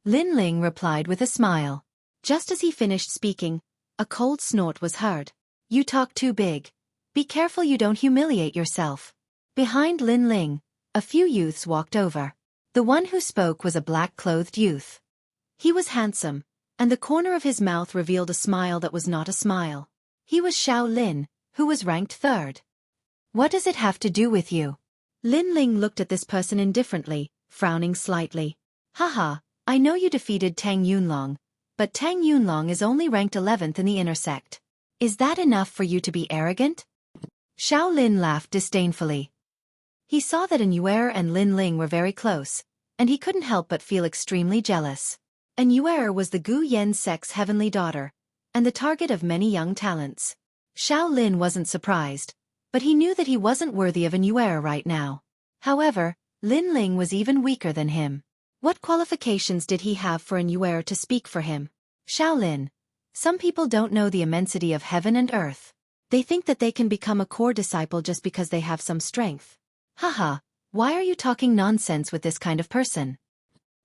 Lin Ling replied with a smile. Just as he finished speaking, a cold snort was heard. You talk too big. Be careful you don't humiliate yourself. Behind Lin Ling, a few youths walked over. The one who spoke was a black-clothed youth. He was handsome, and the corner of his mouth revealed a smile that was not a smile. He was Xiao Lin, who was ranked 3rd. What does it have to do with you? Lin Ling looked at this person indifferently, frowning slightly. Haha, I know you defeated Tang Yunlong, but Tang Yunlong is only ranked 11th in the inner sect. Is that enough for you to be arrogant? Xiao Lin laughed disdainfully. He saw that An Yuer and Lin Ling were very close, and he couldn't help but feel extremely jealous. An Yuer was the Gu Yen sect's heavenly daughter, and the target of many young talents. Xiao Lin wasn't surprised, but he knew that he wasn't worthy of An Yuer right now. However, Lin Ling was even weaker than him. What qualifications did he have for An Yuer to speak for him? Xiao Lin. Some people don't know the immensity of heaven and earth. They think that they can become a core disciple just because they have some strength. Haha, why are you talking nonsense with this kind of person?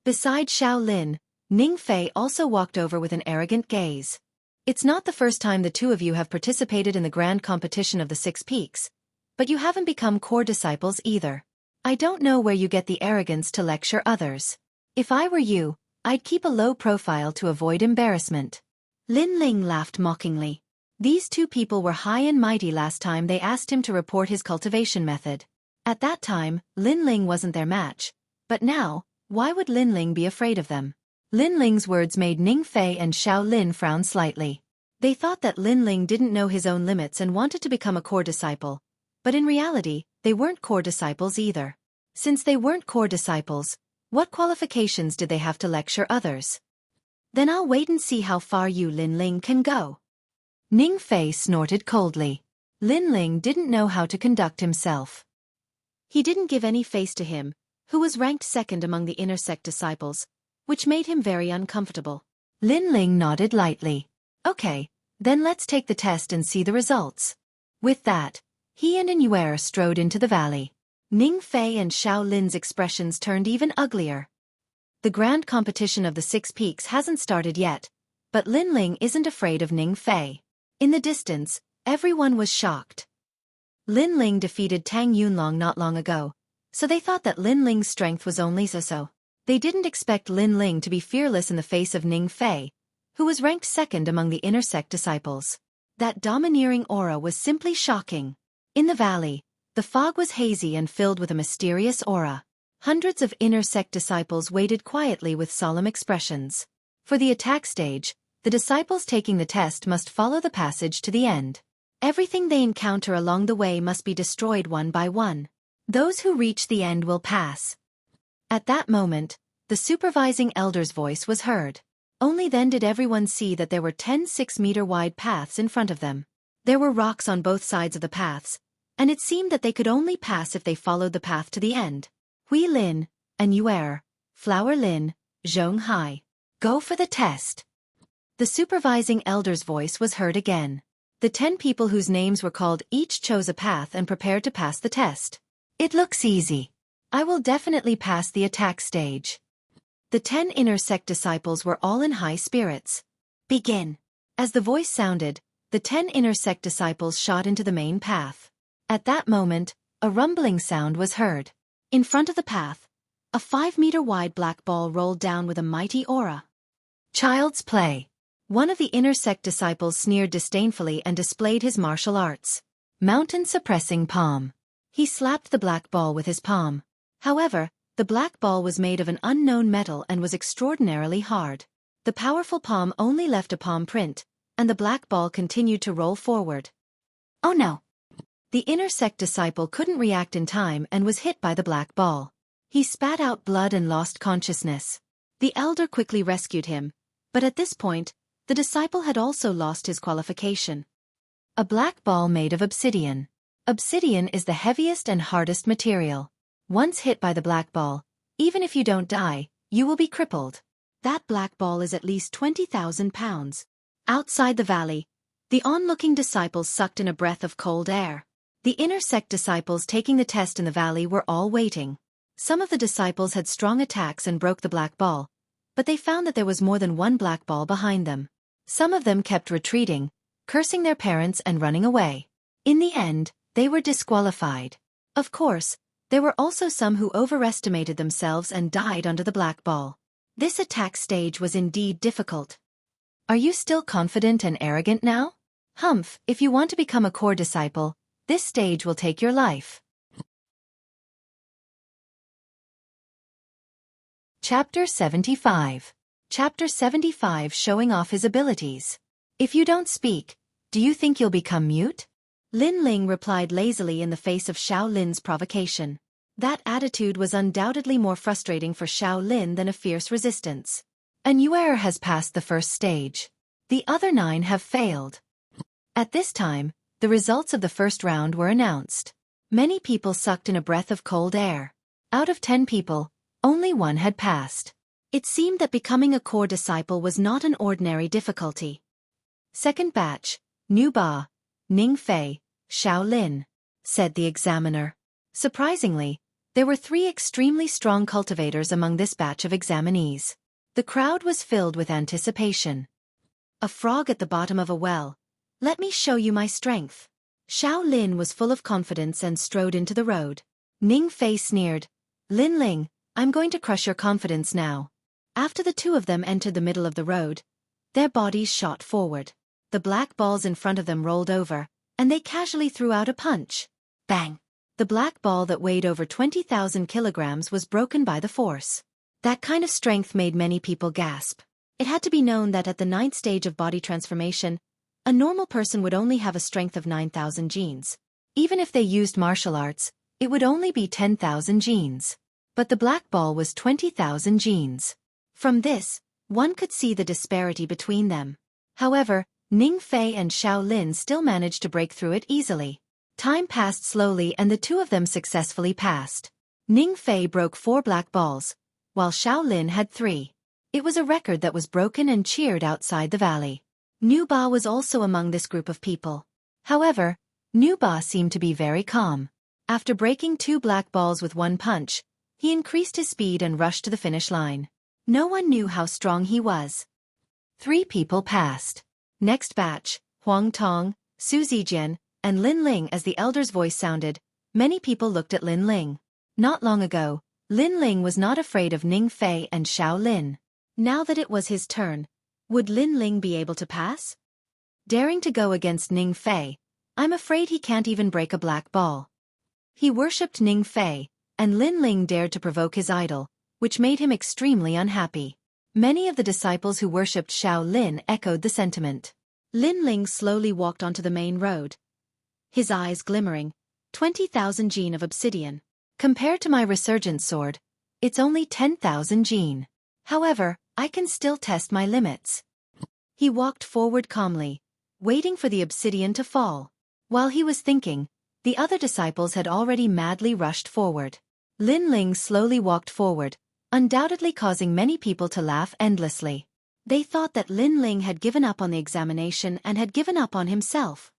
Besides Xiao Lin, Ning Fei also walked over with an arrogant gaze. It's not the first time the two of you have participated in the grand competition of the 6 peaks, but you haven't become core disciples either. I don't know where you get the arrogance to lecture others. If I were you, I'd keep a low profile to avoid embarrassment. Lin Ling laughed mockingly. These 2 people were high and mighty last time they asked him to report his cultivation method. At that time, Lin Ling wasn't their match, but now, why would Lin Ling be afraid of them? Lin Ling's words made Ning Fei and Xiao Lin frown slightly. They thought that Lin Ling didn't know his own limits and wanted to become a core disciple, but in reality, they weren't core disciples either. Since they weren't core disciples, what qualifications did they have to lecture others? Then I'll wait and see how far you Lin Ling can go. Ning Fei snorted coldly. Lin Ling didn't know how to conduct himself. He didn't give any face to him, who was ranked 2nd among the inner sect disciples, which made him very uncomfortable. Lin Ling nodded lightly. Okay, then let's take the test and see the results. With that, he and An Yuer strode into the valley. Ning Fei and Xiao Lin's expressions turned even uglier. The grand competition of the 6 peaks hasn't started yet, But Lin Ling isn't afraid of Ning Fei. In the distance, everyone was shocked. Lin Ling defeated Tang Yunlong not long ago, so they thought that Lin Ling's strength was only so-so. They didn't expect Lin Ling to be fearless in the face of Ning Fei, who was ranked second among the inner sect disciples. That domineering aura was simply shocking. In the valley, the fog was hazy and filled with a mysterious aura. Hundreds of inner sect disciples waited quietly with solemn expressions. For the attack stage, the disciples taking the test must follow the passage to the end. Everything they encounter along the way must be destroyed one by one. Those who reach the end will pass. At that moment, the supervising elder's voice was heard. Only then did everyone see that there were 10 6-meter-wide paths in front of them. There were rocks on both sides of the paths, and it seemed that they could only pass if they followed the path to the end. Hui Lin, and Yuer, Flower Lin, Zhong Hai. Go for the test. The supervising elder's voice was heard again. The 10 people whose names were called each chose a path and prepared to pass the test. It looks easy. I will definitely pass the attack stage. The 10 inner sect disciples were all in high spirits. Begin. As the voice sounded, the 10 inner sect disciples shot into the main path. At that moment, a rumbling sound was heard. In front of the path, a 5-meter-wide black ball rolled down with a mighty aura. Child's play. One of the inner sect disciples sneered disdainfully and displayed his martial arts. Mountain-suppressing palm. He slapped the black ball with his palm. However, the black ball was made of an unknown metal and was extraordinarily hard. The powerful palm only left a palm print, and the black ball continued to roll forward. Oh no! The inner sect disciple couldn't react in time and was hit by the black ball. He spat out blood and lost consciousness. The elder quickly rescued him, but at this point, the disciple had also lost his qualification. A black ball made of obsidian. Obsidian is the heaviest and hardest material. Once hit by the black ball, even if you don't die, you will be crippled. That black ball is at least 20,000 pounds. Outside the valley, the onlooking disciples sucked in a breath of cold air. The inner sect disciples taking the test in the valley were all waiting. Some of the disciples had strong attacks and broke the black ball, but they found that there was more than one black ball behind them. Some of them kept retreating, cursing their parents and running away. In the end, they were disqualified. Of course, there were also some who overestimated themselves and died under the black ball. This attack stage was indeed difficult. Are you still confident and arrogant now? Humph, if you want to become a core disciple, this stage will take your life. Chapter 75. Chapter 75, showing off his abilities. If you don't speak, do you think you'll become mute? Lin Ling replied lazily in the face of Xiao Lin's provocation. That attitude was undoubtedly more frustrating for Xiao Lin than a fierce resistance. An Yuer has passed the first stage. The other 9 have failed. At this time, the results of the first round were announced. Many people sucked in a breath of cold air. Out of 10 people, only 1 had passed. It seemed that becoming a core disciple was not an ordinary difficulty. Second batch, Nu Ba, Ning Fei, Xiao Lin, said the examiner. Surprisingly, there were 3 extremely strong cultivators among this batch of examinees. The crowd was filled with anticipation. A frog at the bottom of a well. Let me show you my strength. Xiao Lin was full of confidence and strode into the road. Ning Fei sneered. Lin Ling, I'm going to crush your confidence now. After the 2 of them entered the middle of the road, their bodies shot forward. The black balls in front of them rolled over, and they casually threw out a punch. Bang! The black ball that weighed over 20,000 kilograms was broken by the force. That kind of strength made many people gasp. It had to be known that at the 9th stage of body transformation, a normal person would only have a strength of 9,000 genes. Even if they used martial arts, it would only be 10,000 genes. But the black ball was 20,000 genes. From this, one could see the disparity between them. However, Ning Fei and Xiao Lin still managed to break through it easily. Time passed slowly and the 2 of them successfully passed. Ning Fei broke 4 black balls, while Xiao Lin had 3. It was a record that was broken and cheered outside the valley. Nu Ba was also among this group of people. However, Nu Ba seemed to be very calm. After breaking 2 black balls with 1 punch, he increased his speed and rushed to the finish line. No one knew how strong he was. 3 people passed. Next batch, Huang Tong, Su Zijian, and Lin Ling. As the elder's voice sounded, many people looked at Lin Ling. Not long ago, Lin Ling was not afraid of Ning Fei and Xiao Lin. Now that it was his turn, would Lin Ling be able to pass? Daring to go against Ning Fei, I'm afraid he can't even break a black ball. He worshipped Ning Fei, and Lin Ling dared to provoke his idol, which made him extremely unhappy. Many of the disciples who worshipped Xiao Lin echoed the sentiment. Lin Ling slowly walked onto the main road, his eyes glimmering. 20,000 gene of obsidian. Compared to my resurgent sword, it's only 10,000 gene. However, I can still test my limits. He walked forward calmly, waiting for the obsidian to fall. While he was thinking, the other disciples had already madly rushed forward. Lin Ling slowly walked forward, undoubtedly causing many people to laugh endlessly. They thought that Lin Ling had given up on the examination and had given up on himself.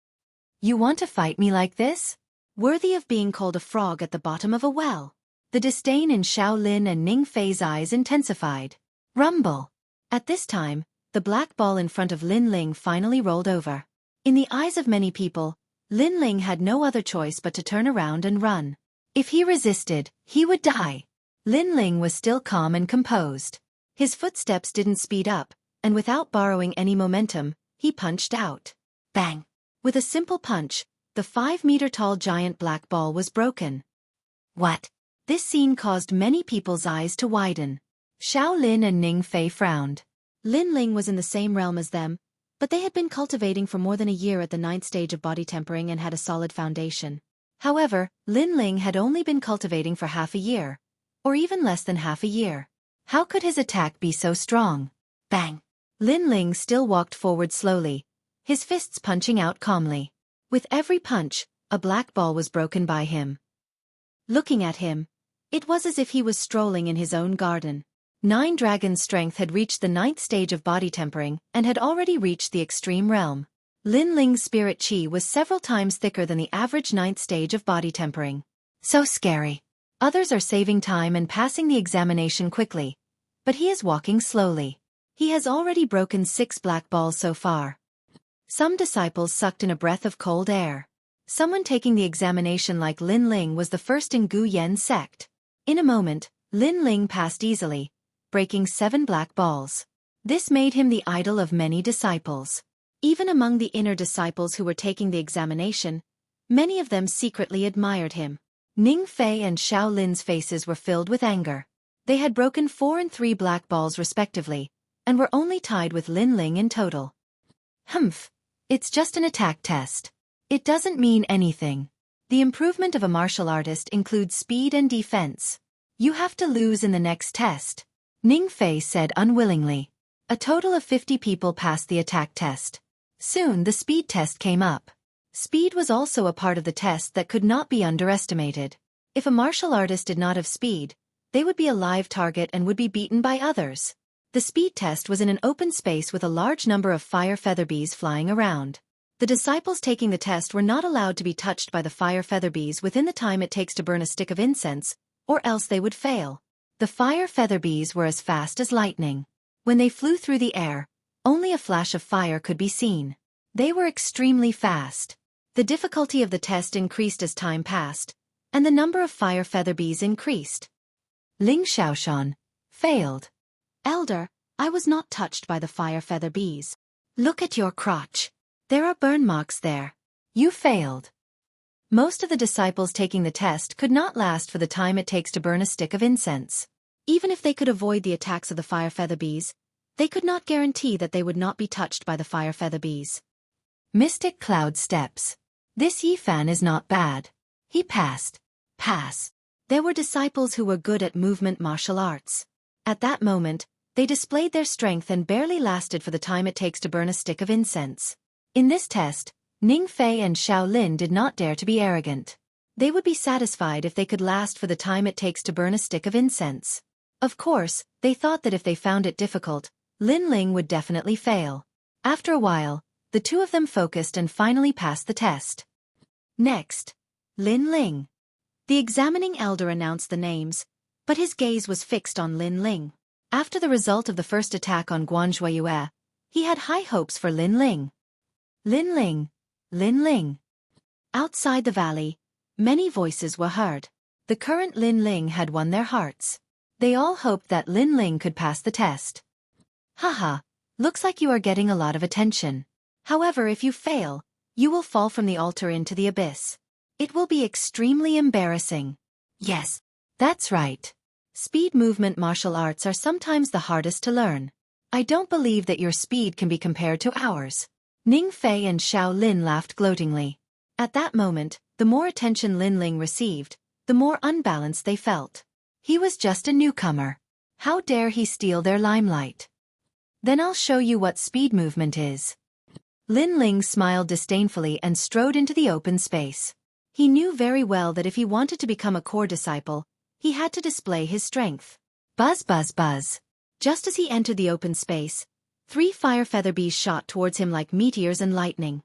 You want to fight me like this? Worthy of being called a frog at the bottom of a well. The disdain in Xiao Lin and Ning Fei's eyes intensified. Rumble. At this time, the black ball in front of Lin Ling finally rolled over. In the eyes of many people, Lin Ling had no other choice but to turn around and run. If he resisted, he would die. Lin Ling was still calm and composed. His footsteps didn't speed up, and without borrowing any momentum, he punched out. Bang! With a simple punch, the 5-meter-tall giant black ball was broken. What? This scene caused many people's eyes to widen. Xiao Lin and Ning Fei frowned. Lin Ling was in the same realm as them, but they had been cultivating for more than a year at the 9th stage of body tempering and had a solid foundation. However, Lin Ling had only been cultivating for half a year, or even less than half a year. How could his attack be so strong? Bang! Lin Ling still walked forward slowly, his fists punching out calmly. With every punch, a black ball was broken by him. Looking at him, it was as if he was strolling in his own garden. 9 Dragon's strength had reached the 9th stage of body tempering and had already reached the extreme realm. Lin Ling's spirit chi was several times thicker than the average 9th stage of body tempering. So scary. Others are saving time and passing the examination quickly, but he is walking slowly. He has already broken 6 black balls so far. Some disciples sucked in a breath of cold air. Someone taking the examination like Lin Ling was the first in Gu Yen sect. In a moment, Lin Ling passed easily, breaking 7 black balls. This made him the idol of many disciples. Even among the inner disciples who were taking the examination, many of them secretly admired him. Ning Fei and Xiao Lin's faces were filled with anger. They had broken 4 and 3 black balls respectively, and were only tied with Lin Ling in total. Humph. It's just an attack test. It doesn't mean anything. The improvement of a martial artist includes speed and defense. You have to lose in the next test, Ning Fei said unwillingly. A total of 50 people passed the attack test. Soon the speed test came up. Speed was also a part of the test that could not be underestimated. If a martial artist did not have speed, they would be a live target and would be beaten by others. The speed test was in an open space with a large number of fire feather bees flying around. The disciples taking the test were not allowed to be touched by the fire feather bees within the time it takes to burn a stick of incense, or else they would fail. The fire feather bees were as fast as lightning. When they flew through the air, only a flash of fire could be seen. They were extremely fast. The difficulty of the test increased as time passed, and the number of fire feather bees increased. Ling Xiaoshan failed. Elder, I was not touched by the fire feather bees. Look at your crotch. There are burn marks there. You failed. Most of the disciples taking the test could not last for the time it takes to burn a stick of incense. Even if they could avoid the attacks of the fire feather bees, they could not guarantee that they would not be touched by the fire feather bees. Mystic Cloud Steps. This Yifan is not bad. He passed. Pass. There were disciples who were good at movement martial arts. At that moment, they displayed their strength and barely lasted for the time it takes to burn a stick of incense. In this test, Ning Fei and Xiao Lin did not dare to be arrogant. They would be satisfied if they could last for the time it takes to burn a stick of incense. Of course, they thought that if they found it difficult, Lin Ling would definitely fail. After a while, the two of them focused and finally passed the test. Next, Lin Ling. The examining elder announced the names, but his gaze was fixed on Lin Ling. After the result of the first attack on Guanzhuiyue, He had high hopes for Lin Ling. Lin Ling, Lin Ling. Outside the valley, many voices were heard. The current Lin Ling had won their hearts. They all hoped that Lin Ling could pass the test. Haha, looks like you are getting a lot of attention. However, if you fail, you will fall from the altar into the abyss. It will be extremely embarrassing. Yes, that's right. Speed movement martial arts are sometimes the hardest to learn. I don't believe that your speed can be compared to ours. Ning Fei and Xiao Lin laughed gloatingly. At that moment, the more attention Lin Ling received, the more unbalanced they felt. He was just a newcomer. How dare he steal their limelight? Then I'll show you what speed movement is. Lin Ling smiled disdainfully and strode into the open space. He knew very well that if he wanted to become a core disciple, he had to display his strength. Buzz buzz buzz. Just as he entered the open space, 3 fire feather bees shot towards him like meteors and lightning.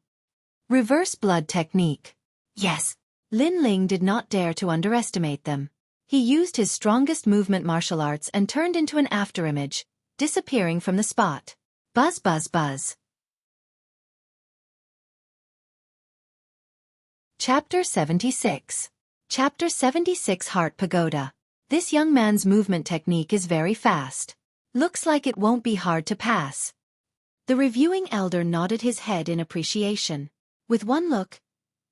Reverse blood technique. Yes, Lin Ling did not dare to underestimate them. He used his strongest movement martial arts and turned into an afterimage, disappearing from the spot. Buzz buzz buzz. Chapter 76. Chapter 76 Heart Pagoda. This young man's movement technique is very fast. Looks like it won't be hard to pass. The reviewing elder nodded his head in appreciation. With one look,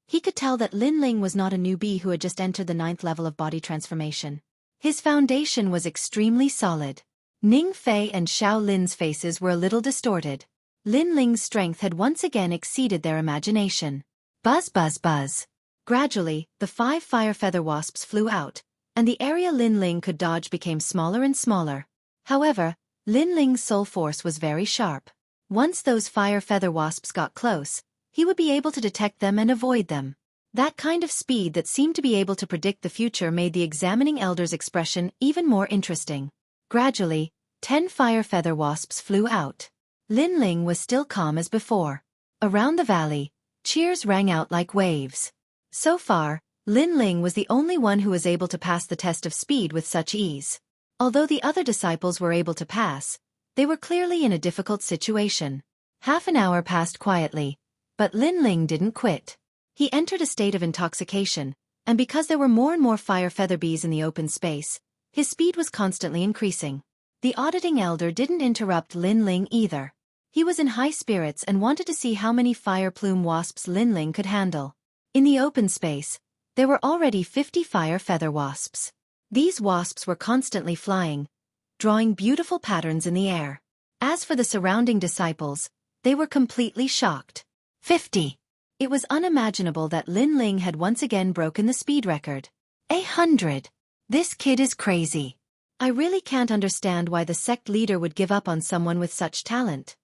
he could tell that Lin Ling was not a newbie who had just entered the 9th level of body transformation. His foundation was extremely solid. Ning Fei and Xiao Lin's faces were a little distorted. Lin Ling's strength had once again exceeded their imagination. Buzz buzz buzz. Gradually, the 5 fire feather wasps flew out, and the area Lin Ling could dodge became smaller and smaller. However, Lin Ling's soul force was very sharp. Once those fire feather wasps got close, he would be able to detect them and avoid them. That kind of speed that seemed to be able to predict the future made the examining elder's expression even more interesting. Gradually, 10 fire feather wasps flew out. Lin Ling was still calm as before. Around the valley, cheers rang out like waves. So far, Lin Ling was the only one who was able to pass the test of speed with such ease. Although the other disciples were able to pass, they were clearly in a difficult situation. Half an hour passed quietly, but Lin Ling didn't quit. He entered a state of intoxication, and because there were more and more fire feather bees in the open space, his speed was constantly increasing. The auditing elder didn't interrupt Lin Ling either. He was in high spirits and wanted to see how many fire plume wasps Lin Ling could handle. In the open space, there were already 50 fire feather wasps. These wasps were constantly flying, drawing beautiful patterns in the air. As for the surrounding disciples, they were completely shocked. 50. It was unimaginable that Lin Ling had once again broken the speed record. 100. This kid is crazy. I really can't understand why the sect leader would give up on someone with such talent.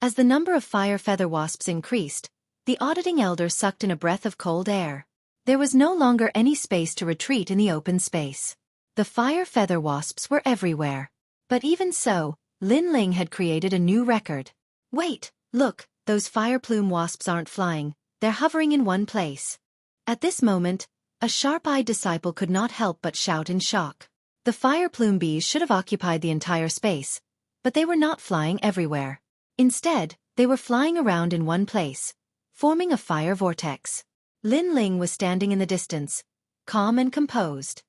As the number of fire feather wasps increased, the auditing elder sucked in a breath of cold air. There was no longer any space to retreat in the open space. The fire feather wasps were everywhere. But even so, Lin Ling had created a new record. Wait, look, those fire plume wasps aren't flying, they're hovering in one place. At this moment, a sharp-eyed disciple could not help but shout in shock. The fire plume bees should have occupied the entire space, but they were not flying everywhere. Instead, they were flying around in one place, forming a fire vortex. Lin Ling was standing in the distance, calm and composed.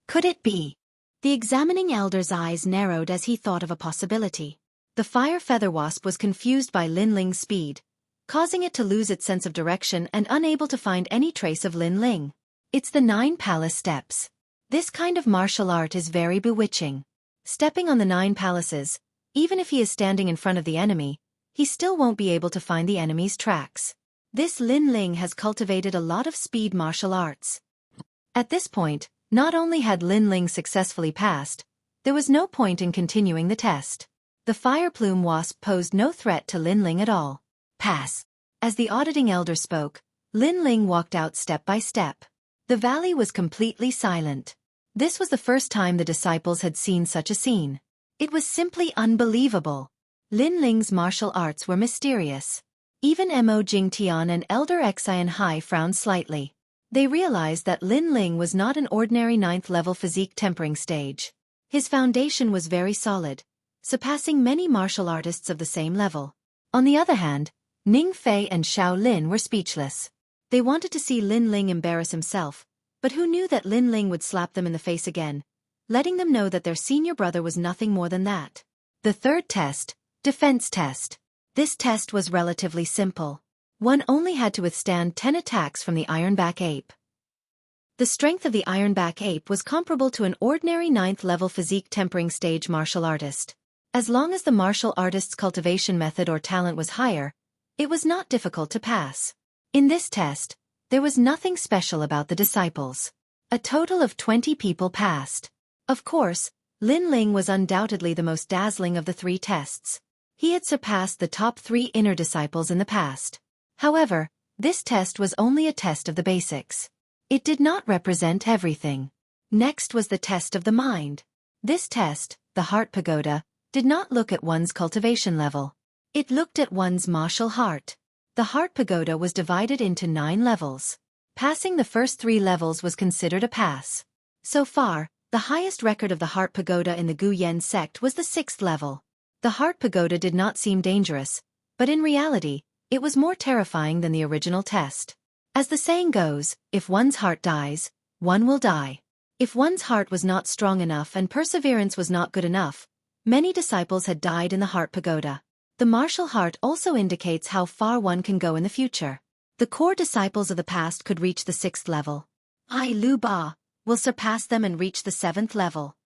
Could it be? The examining elder's eyes narrowed as he thought of a possibility. The fire feather wasp was confused by Lin Ling's speed, causing it to lose its sense of direction and unable to find any trace of Lin Ling. It's the 9 palace steps. This kind of martial art is very bewitching. Stepping on the 9 palaces, even if he is standing in front of the enemy, he still won't be able to find the enemy's tracks. This Lin Ling has cultivated a lot of speed martial arts. At this point, not only had Lin Ling successfully passed, there was no point in continuing the test. The fire plume wasp posed no threat to Lin Ling at all. Pass. As the auditing elder spoke, Lin Ling walked out step by step. The valley was completely silent. This was the first time the disciples had seen such a scene. It was simply unbelievable. Lin Ling's martial arts were mysterious. Even Mo Jingtian and Elder Xian Hai frowned slightly. They realized that Lin Ling was not an ordinary 9th level physique tempering stage. His foundation was very solid, surpassing many martial artists of the same level. On the other hand, Ning Fei and Xiao Lin were speechless. They wanted to see Lin Ling embarrass himself, but who knew that Lin Ling would slap them in the face again, letting them know that their senior brother was nothing more than that. The third test, defense test. This test was relatively simple. One only had to withstand 10 attacks from the Ironback ape. The strength of the Ironback ape was comparable to an ordinary 9th-level physique tempering stage martial artist. As long as the martial artist's cultivation method or talent was higher, it was not difficult to pass. In this test, there was nothing special about the disciples. A total of 20 people passed. Of course, Lin Ling was undoubtedly the most dazzling of the 3 tests. He had surpassed the top 3 inner disciples in the past. However, this test was only a test of the basics. It did not represent everything. Next was the test of the mind. This test, the Heart Pagoda, did not look at one's cultivation level. It looked at one's martial heart. The Heart Pagoda was divided into 9 levels. Passing the first 3 levels was considered a pass. So far, the highest record of the Heart Pagoda in the Gu Yen sect was the 6th level. The Heart Pagoda did not seem dangerous, but in reality, it was more terrifying than the original test. As the saying goes, if one's heart dies, one will die. If one's heart was not strong enough and perseverance was not good enough, many disciples had died in the Heart Pagoda. The martial heart also indicates how far one can go in the future. The core disciples of the past could reach the 6th level. Ai Lu Ba will surpass them and reach the 7th level.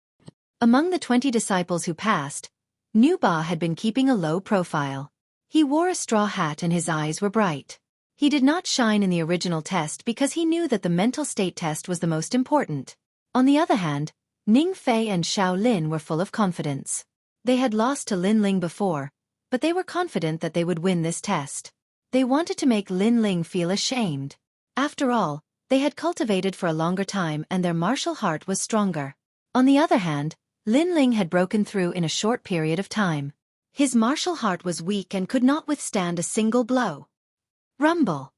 Among the 20 disciples who passed, Nu Ba had been keeping a low profile. He wore a straw hat and his eyes were bright. He did not shine in the original test because he knew that the mental state test was the most important. On the other hand, Ning Fei and Xiao Lin were full of confidence. They had lost to Lin Ling before, but they were confident that they would win this test. They wanted to make Lin Ling feel ashamed. After all, they had cultivated for a longer time and their martial heart was stronger. On the other hand, Lin Ling had broken through in a short period of time. His martial heart was weak and could not withstand a single blow. Rumble.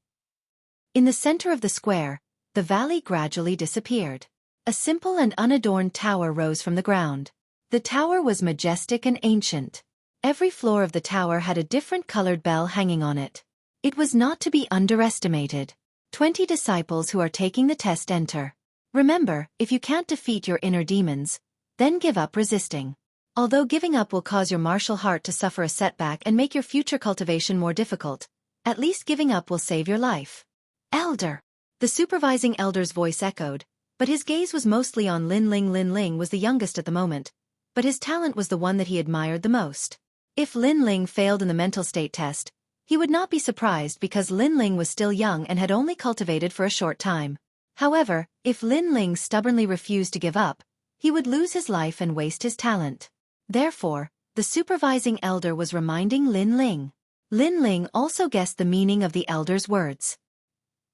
In the center of the square, the valley gradually disappeared. A simple and unadorned tower rose from the ground. The tower was majestic and ancient. Every floor of the tower had a different colored bell hanging on it. It was not to be underestimated. 20 disciples who are taking the test enter. Remember, if you can't defeat your inner demons, then give up resisting. Although giving up will cause your martial heart to suffer a setback and make your future cultivation more difficult, at least giving up will save your life. Elder. The supervising elder's voice echoed, but his gaze was mostly on Lin Ling. Lin Ling was the youngest at the moment, but his talent was the one that he admired the most. If Lin Ling failed in the mental state test, he would not be surprised because Lin Ling was still young and had only cultivated for a short time. However, if Lin Ling stubbornly refused to give up, he would lose his life and waste his talent. Therefore, the supervising elder was reminding Lin Ling. Lin Ling also guessed the meaning of the elder's words.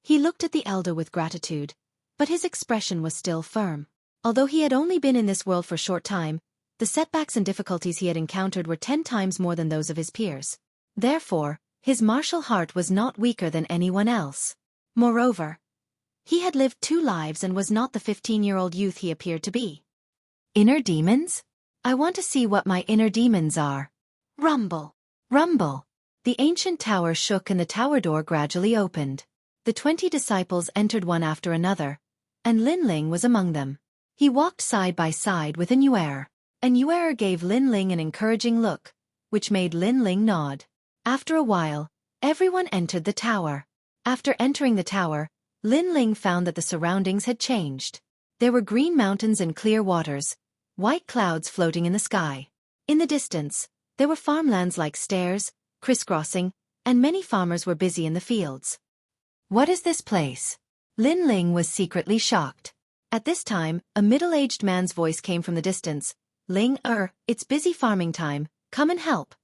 He looked at the elder with gratitude, but his expression was still firm. Although he had only been in this world for a short time, the setbacks and difficulties he had encountered were 10 times more than those of his peers. Therefore, his martial heart was not weaker than anyone else. Moreover, he had lived 2 lives and was not the 15-year-old youth he appeared to be. Inner demons? I want to see what my inner demons are. Rumble. Rumble. The ancient tower shook and the tower door gradually opened. The 20 disciples entered one after another, and Lin Ling was among them. He walked side by side with an Yuer. An Yuer gave Lin Ling an encouraging look, which made Lin Ling nod. After a while, everyone entered the tower. After entering the tower, Lin Ling found that the surroundings had changed. There were green mountains and clear waters, white clouds floating in the sky. In the distance, there were farmlands like stairs, crisscrossing, and many farmers were busy in the fields. What is this place? Lin Ling was secretly shocked. At this time, a middle-aged man's voice came from the distance. Ling, it's busy farming time, come and help.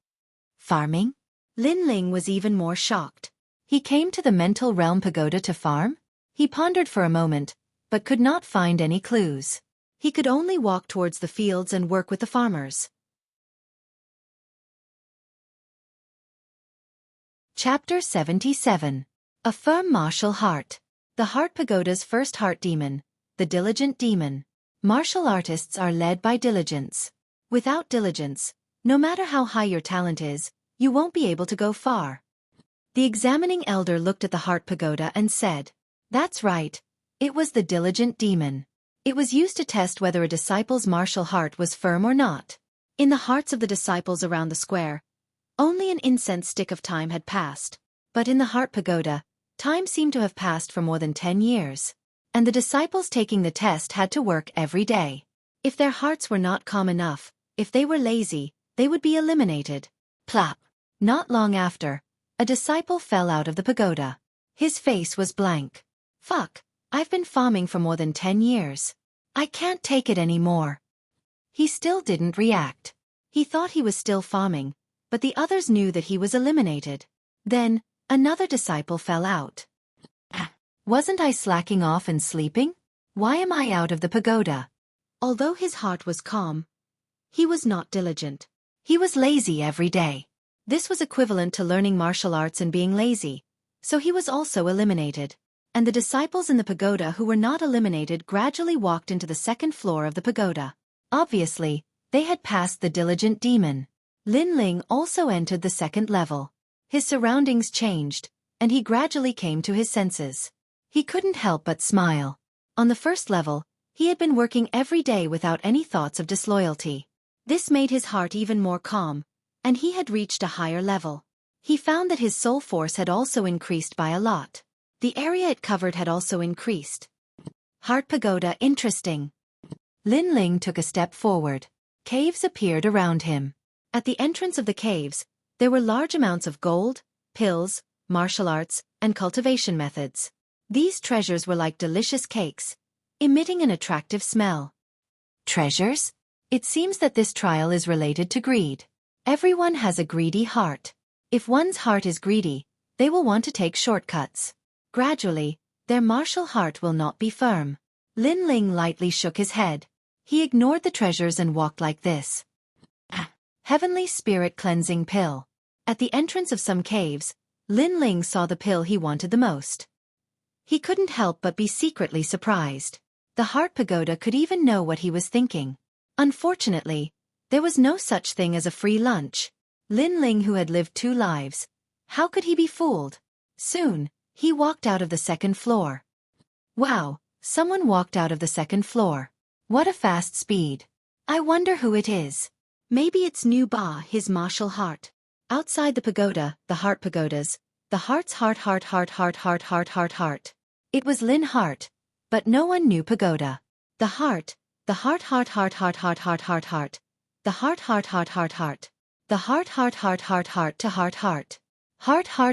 Farming? Lin Ling was even more shocked. He came to the mental realm pagoda to farm? He pondered for a moment, but could not find any clues. He could only walk towards the fields and work with the farmers. Chapter 77. A Firm Martial Heart. The Heart Pagoda's first heart demon, the diligent demon. Martial artists are led by diligence. Without diligence, No matter how high your talent is, you won't be able to go far. The examining elder looked at the heart pagoda and said, "That's right. It was the diligent demon. It was used to test whether a disciple's martial heart was firm or not." In the hearts of the disciples around the square, only an incense stick of time had passed. But in the heart pagoda, time seemed to have passed for more than 10 years. And the disciples taking the test had to work every day. If their hearts were not calm enough, if they were lazy, they would be eliminated. Plop! Not long after, a disciple fell out of the pagoda. His face was blank. "Fuck, I've been farming for more than 10 years. I can't take it anymore." He still didn't react. He thought he was still farming, but the others knew that he was eliminated. Then, another disciple fell out. Wasn't I slacking off and sleeping? Why am I out of the pagoda? Although his heart was calm, he was not diligent. He was lazy every day. This was equivalent to learning martial arts and being lazy, so he was also eliminated. And the disciples in the pagoda who were not eliminated gradually walked into the second floor of the pagoda. Obviously, they had passed the diligent demon. Lin Ling also entered the second level. His surroundings changed, and he gradually came to his senses. He couldn't help but smile. On the first level, he had been working every day without any thoughts of disloyalty. This made his heart even more calm, and he had reached a higher level. He found that his soul force had also increased by a lot. The area it covered had also increased. Heart pagoda interesting. Lin Ling took a step forward. Caves appeared around him. At the entrance of the caves, there were large amounts of gold, pills, martial arts, and cultivation methods. These treasures were like delicious cakes, emitting an attractive smell. Treasures? It seems that this trial is related to greed. Everyone has a greedy heart. If one's heart is greedy, they will want to take shortcuts. Gradually, their martial heart will not be firm. Lin Ling lightly shook his head. He ignored the treasures and walked like this. Heavenly Spirit Cleansing Pill. At the entrance of some caves, Lin Ling saw the pill he wanted the most. He couldn't help but be secretly surprised. The heart pagoda could even know what he was thinking. Unfortunately, there was no such thing as a free lunch. Lin Ling, who had lived 2 lives, how could he be fooled? Soon, he walked out of the second floor. Wow, someone walked out of the second floor. What a fast speed. I wonder who it is. Maybe it's Nu Ba, his martial heart. Outside the pagoda, the heart pagodas, the heart's heart. It was Lin Heart, but no one knew pagoda. The heart. The heart. The heart to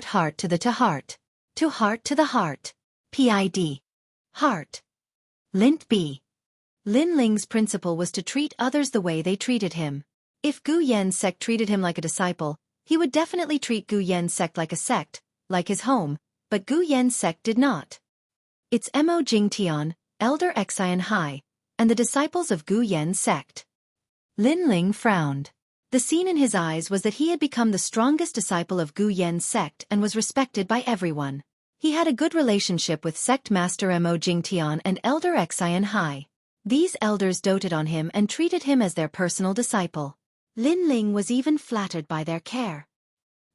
heart to the to heart to the heart. PID. Heart. Lint B. Lin Ling's principle was to treat others the way they treated him. If Gu Yen's sect treated him like a disciple, he would definitely treat Gu Yen's sect like a sect, like his home, but Gu Yen's sect did not. It's Mo Jingtian, Elder Xian Hai, and the disciples of Gu Yen's sect. Lin Ling frowned. The scene in his eyes was that he had become the strongest disciple of Gu Yen's sect and was respected by everyone. He had a good relationship with sect master Mo Jingtian and Elder Xian Hai. These elders doted on him and treated him as their personal disciple. Lin Ling was even flattered by their care.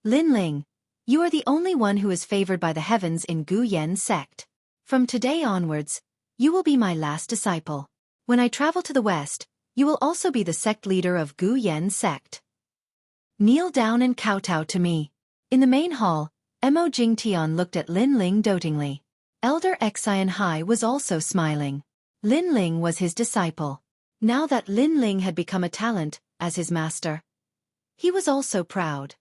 Lin Ling, you are the only one who is favored by the heavens in Gu Yen's sect. From today onwards, you will be my last disciple. When I travel to the west, you will also be the sect leader of Gu Yen's sect. Kneel down and kowtow to me. In the main hall, Mo Jingtian looked at Lin Ling dotingly. Elder Xian Hai was also smiling. Lin Ling was his disciple. Now that Lin Ling had become a talent, as his master, he was also proud.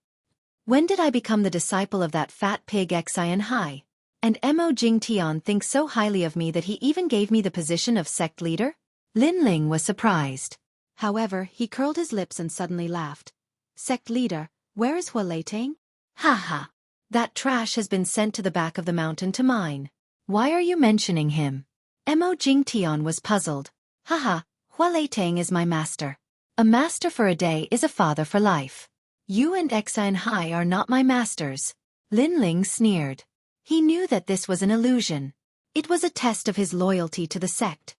When did I become the disciple of that fat pig Xian Hai? And Mo Jingtian thinks so highly of me that he even gave me the position of sect leader? Lin Ling was surprised. However, he curled his lips and suddenly laughed. Sect leader, where is Hualetang? Ha ha. That trash has been sent to the back of the mountain to mine. Why are you mentioning him? Mo Jingtian was puzzled. Haha, Hualetang is my master. A master for a day is a father for life. You and Xian Hai are not my masters. Lin Ling sneered. He knew that this was an illusion. It was a test of his loyalty to the sect.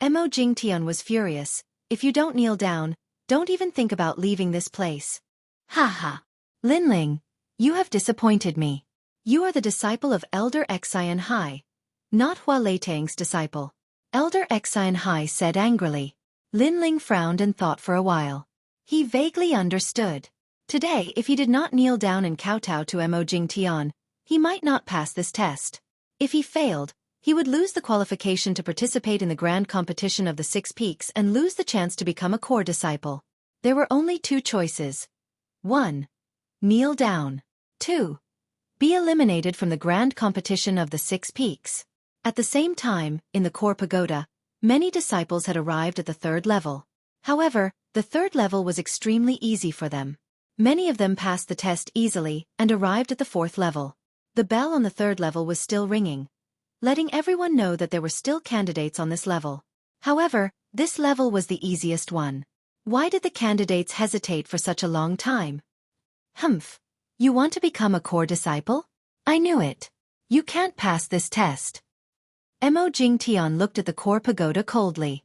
Mo Jingtian was furious. If you don't kneel down, Don't even think about leaving this place. Ha ha. Lin Ling, you have disappointed me. You are the disciple of Elder Xian Hai, not Hua Leitang's disciple. Elder Xian Hai said angrily. Lin Ling frowned and thought for a while. He vaguely understood. Today, if he did not kneel down and kowtow to Mo Jingtian, he might not pass this test. If he failed, he would lose the qualification to participate in the grand competition of the 6 Peaks and lose the chance to become a core disciple. There were only 2 choices. 1. Kneel down. 2. Be eliminated from the grand competition of the 6 Peaks. At the same time, in the core pagoda, many disciples had arrived at the 3rd level. However, the 3rd level was extremely easy for them. Many of them passed the test easily and arrived at the 4th level. The bell on the 3rd level was still ringing, letting everyone know that there were still candidates on this level. However, this level was the easiest one. Why did the candidates hesitate for such a long time? Humph. You want to become a core disciple? I knew it. You can't pass this test. Mo Jingtian looked at the core pagoda coldly.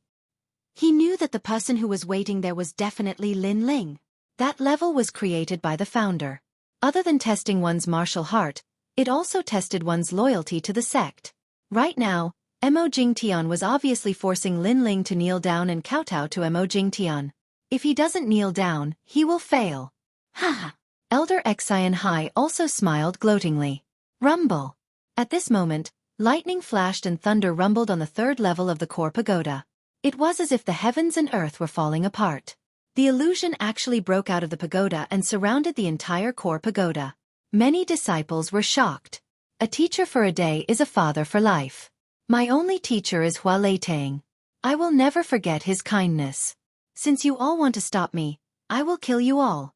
He knew that the person who was waiting there was definitely Lin Ling. That level was created by the founder. Other than testing one's martial heart, it also tested one's loyalty to the sect. Right now, Mo Jingtian was obviously forcing Lin Ling to kneel down and kowtow to Mo Jingtian. If he doesn't kneel down, he will fail. Haha. Elder Xian Hai also smiled gloatingly. Rumble. At this moment, lightning flashed and thunder rumbled on the 3rd level of the core pagoda. It was as if the heavens and earth were falling apart. The illusion actually broke out of the pagoda and surrounded the entire core pagoda. Many disciples were shocked. A teacher for a day is a father for life. My only teacher is Hua Leitang. I will never forget his kindness. Since you all want to stop me, I will kill you all.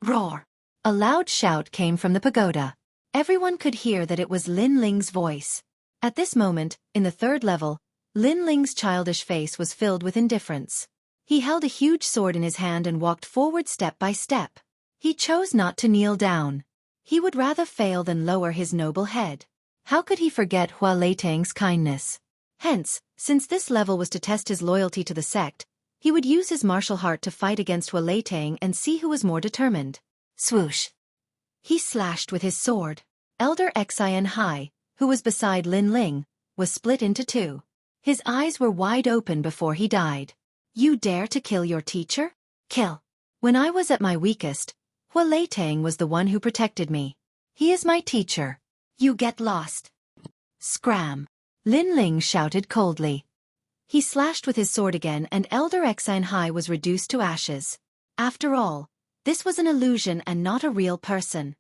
Roar! A loud shout came from the pagoda. Everyone could hear that it was Lin Ling's voice. At this moment, in the 3rd level, Lin Ling's childish face was filled with indifference. He held a huge sword in his hand and walked forward step by step. He chose not to kneel down. He would rather fail than lower his noble head. How could he forget Hua Leitang's kindness? Hence, since this level was to test his loyalty to the sect, he would use his martial heart to fight against Hua Leitang and see who was more determined. Swoosh! He slashed with his sword. Elder Xian Hai, who was beside Lin Ling, was split into 2. His eyes were wide open before he died. You dare to kill your teacher? Kill. When I was at my weakest, Hua Leitang was the one who protected me. He is my teacher. You get lost. Scram. Lin Ling shouted coldly. He slashed with his sword again and Elder Xian Hai was reduced to ashes. After all, this was an illusion and not a real person.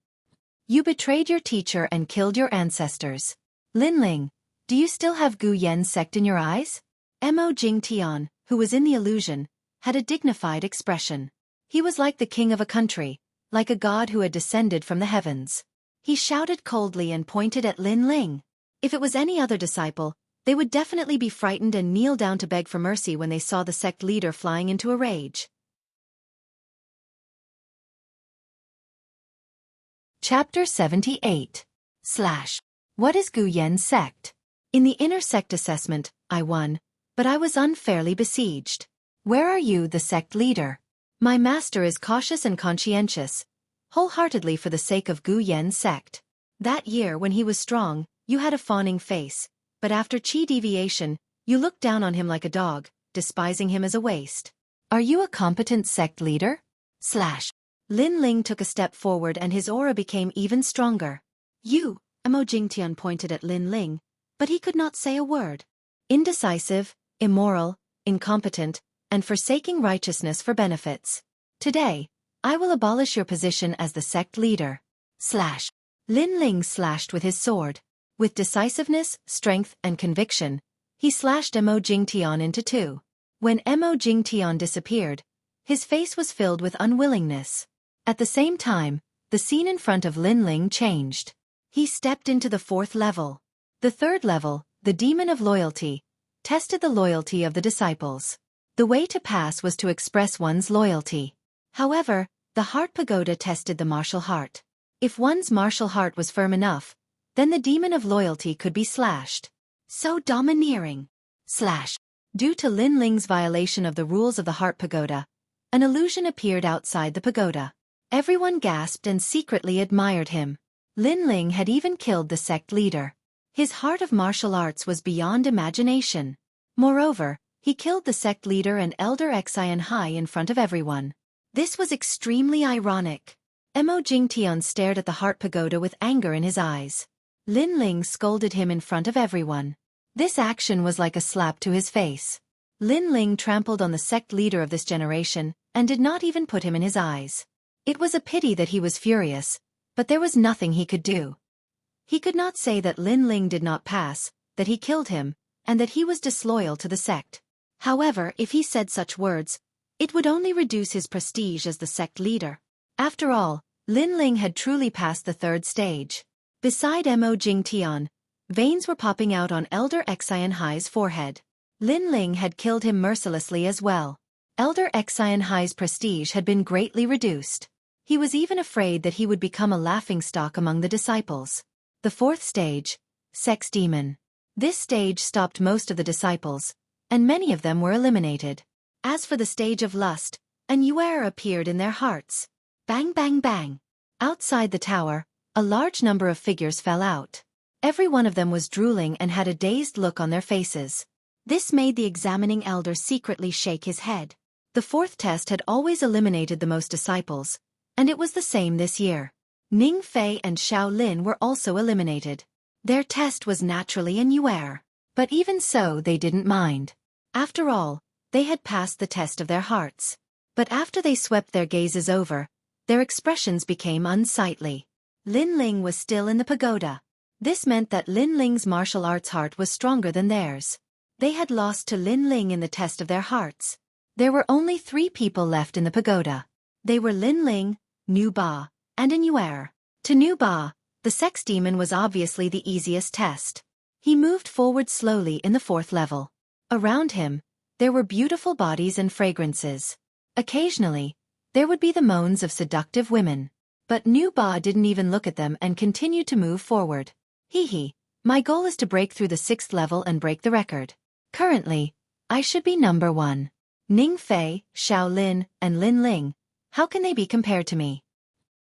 You betrayed your teacher and killed your ancestors. Lin Ling, do you still have Gu Yen's sect in your eyes? Mo Jingtian, who was in the illusion, had a dignified expression. He was like the king of a country, like a god who had descended from the heavens. He shouted coldly and pointed at Lin Ling. If it was any other disciple, they would definitely be frightened and kneel down to beg for mercy when they saw the sect leader flying into a rage. Chapter 78. What is Gu Yen's sect? In the inner sect assessment, I won, but I was unfairly besieged. Where are you, the sect leader? My master is cautious and conscientious, wholeheartedly for the sake of Gu Yen's sect. That year when he was strong, you had a fawning face, but after chi deviation, you looked down on him like a dog, despising him as a waste. Are you a competent sect leader? Lin Ling took a step forward and his aura became even stronger. You, Mo Jingtian pointed at Lin Ling, but he could not say a word. Indecisive, immoral, incompetent, and forsaking righteousness for benefits. Today, I will abolish your position as the sect leader. Lin Ling slashed with his sword. With decisiveness, strength, and conviction, he slashed Mo Jingtian into 2. When Mo Jingtian disappeared, his face was filled with unwillingness. At the same time, the scene in front of Lin Ling changed. He stepped into the 4th level. The 3rd level, the demon of loyalty, tested the loyalty of the disciples. The way to pass was to express one's loyalty. However, the heart pagoda tested the martial heart. If one's martial heart was firm enough, then the demon of loyalty could be slashed. So domineering. Due to Lin Ling's violation of the rules of the heart pagoda, An illusion appeared outside the pagoda. Everyone gasped and secretly admired him. Lin Ling had even killed the sect leader. His heart of martial arts was beyond imagination. Moreover, he killed the sect leader and elder Xian Hai in front of everyone. This was extremely ironic. Mo Jingtian stared at the heart pagoda with anger in his eyes. Lin Ling scolded him in front of everyone. This action was like a slap to his face. Lin Ling trampled on the sect leader of this generation, and did not even put him in his eyes. It was a pity that he was furious, but there was nothing he could do. He could not say that Lin Ling did not pass, that he killed him, and that he was disloyal to the sect. However, if he said such words, it would only reduce his prestige as the sect leader. After all, Lin Ling had truly passed the third stage. Beside Mo Jingtian, veins were popping out on Elder Xian Hai's forehead. Lin Ling had killed him mercilessly as well. Elder Xian Hai's prestige had been greatly reduced. He was even afraid that he would become a laughingstock among the disciples. The fourth stage, Sex Demon. This stage stopped most of the disciples, and many of them were eliminated. As for the stage of lust, a new era appeared in their hearts. Bang bang bang. Outside the tower, a large number of figures fell out. Every one of them was drooling and had a dazed look on their faces. This made the examining elder secretly shake his head. The fourth test had always eliminated the most disciples, and it was the same this year. Ning Fei and Xiao Lin were also eliminated. Their test was naturally a new era. But even so they didn't mind. After all, they had passed the test of their hearts. But after they swept their gazes over, their expressions became unsightly. Lin Ling was still in the pagoda. This meant that Lin Ling's martial arts heart was stronger than theirs. They had lost to Lin Ling in the test of their hearts. There were only 3 people left in the pagoda. They were Lin Ling, Nu Ba, and a new era. To Nu Ba, the sex demon was obviously the easiest test. He moved forward slowly in the 4th level. Around him, there were beautiful bodies and fragrances. Occasionally, there would be the moans of seductive women. But Nu Ba didn't even look at them and continued to move forward. Hee, my goal is to break through the 6th level and break the record. Currently, I should be number 1. Ning Fei, Xiao Lin, and Lin Ling, how can they be compared to me?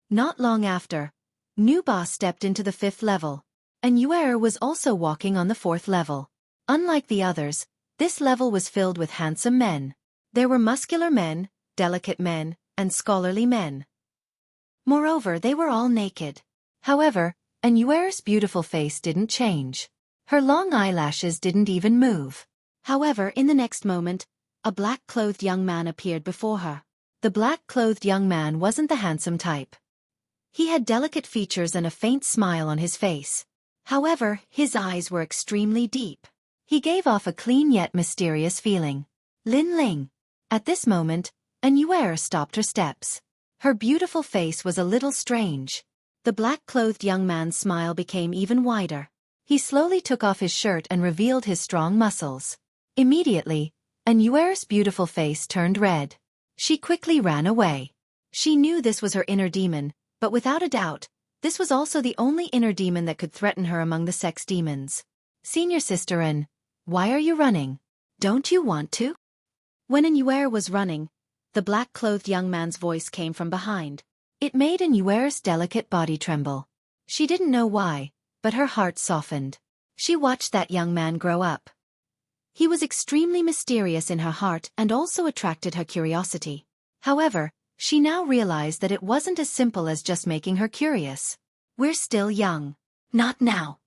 Not long after, Nu Ba stepped into the 5th level. And Yuer was also walking on the 4th level. Unlike the others, this level was filled with handsome men. There were muscular men, delicate men, and scholarly men. Moreover, they were all naked. However, Yuer's beautiful face didn't change. Her long eyelashes didn't even move. However, in the next moment, a black-clothed young man appeared before her. The black-clothed young man wasn't the handsome type. He had delicate features and a faint smile on his face. However, his eyes were extremely deep. He gave off a clean yet mysterious feeling. Lin Ling. At this moment, Yuer stopped her steps. Her beautiful face was a little strange. The black-clothed young man's smile became even wider. He slowly took off his shirt and revealed his strong muscles. Immediately, Yuer's beautiful face turned red. She quickly ran away. She knew this was her inner demon, but without a doubt, this was also the only inner demon that could threaten her among the sex demons. Senior sister An, why are you running? Don't you want to? When Yuer was running, the black-clothed young man's voice came from behind. It made Yuer's delicate body tremble. She didn't know why, but her heart softened. She watched that young man grow up. He was extremely mysterious in her heart and also attracted her curiosity. However, she now realized that it wasn't as simple as just making her curious. We're still young. Not now.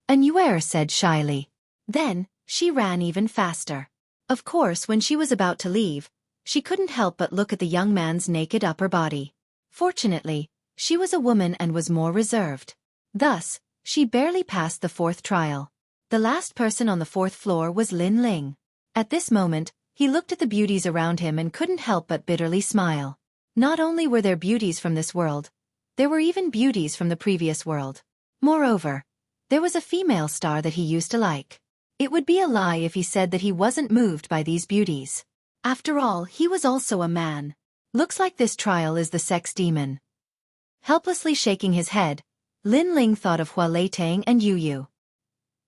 Yuer said shyly. Then, she ran even faster. Of course, when she was about to leave, she couldn't help but look at the young man's naked upper body. Fortunately, she was a woman and was more reserved. Thus, she barely passed the 4th trial. The last person on the 4th floor was Lin Ling. At this moment, he looked at the beauties around him and couldn't help but bitterly smile. Not only were there beauties from this world, there were even beauties from the previous world. Moreover, there was a female star that he used to like. It would be a lie if he said that he wasn't moved by these beauties. After all, he was also a man. Looks like this trial is the sex demon. Helplessly shaking his head, Lin Ling thought of Hua Leitang and Yu Yu.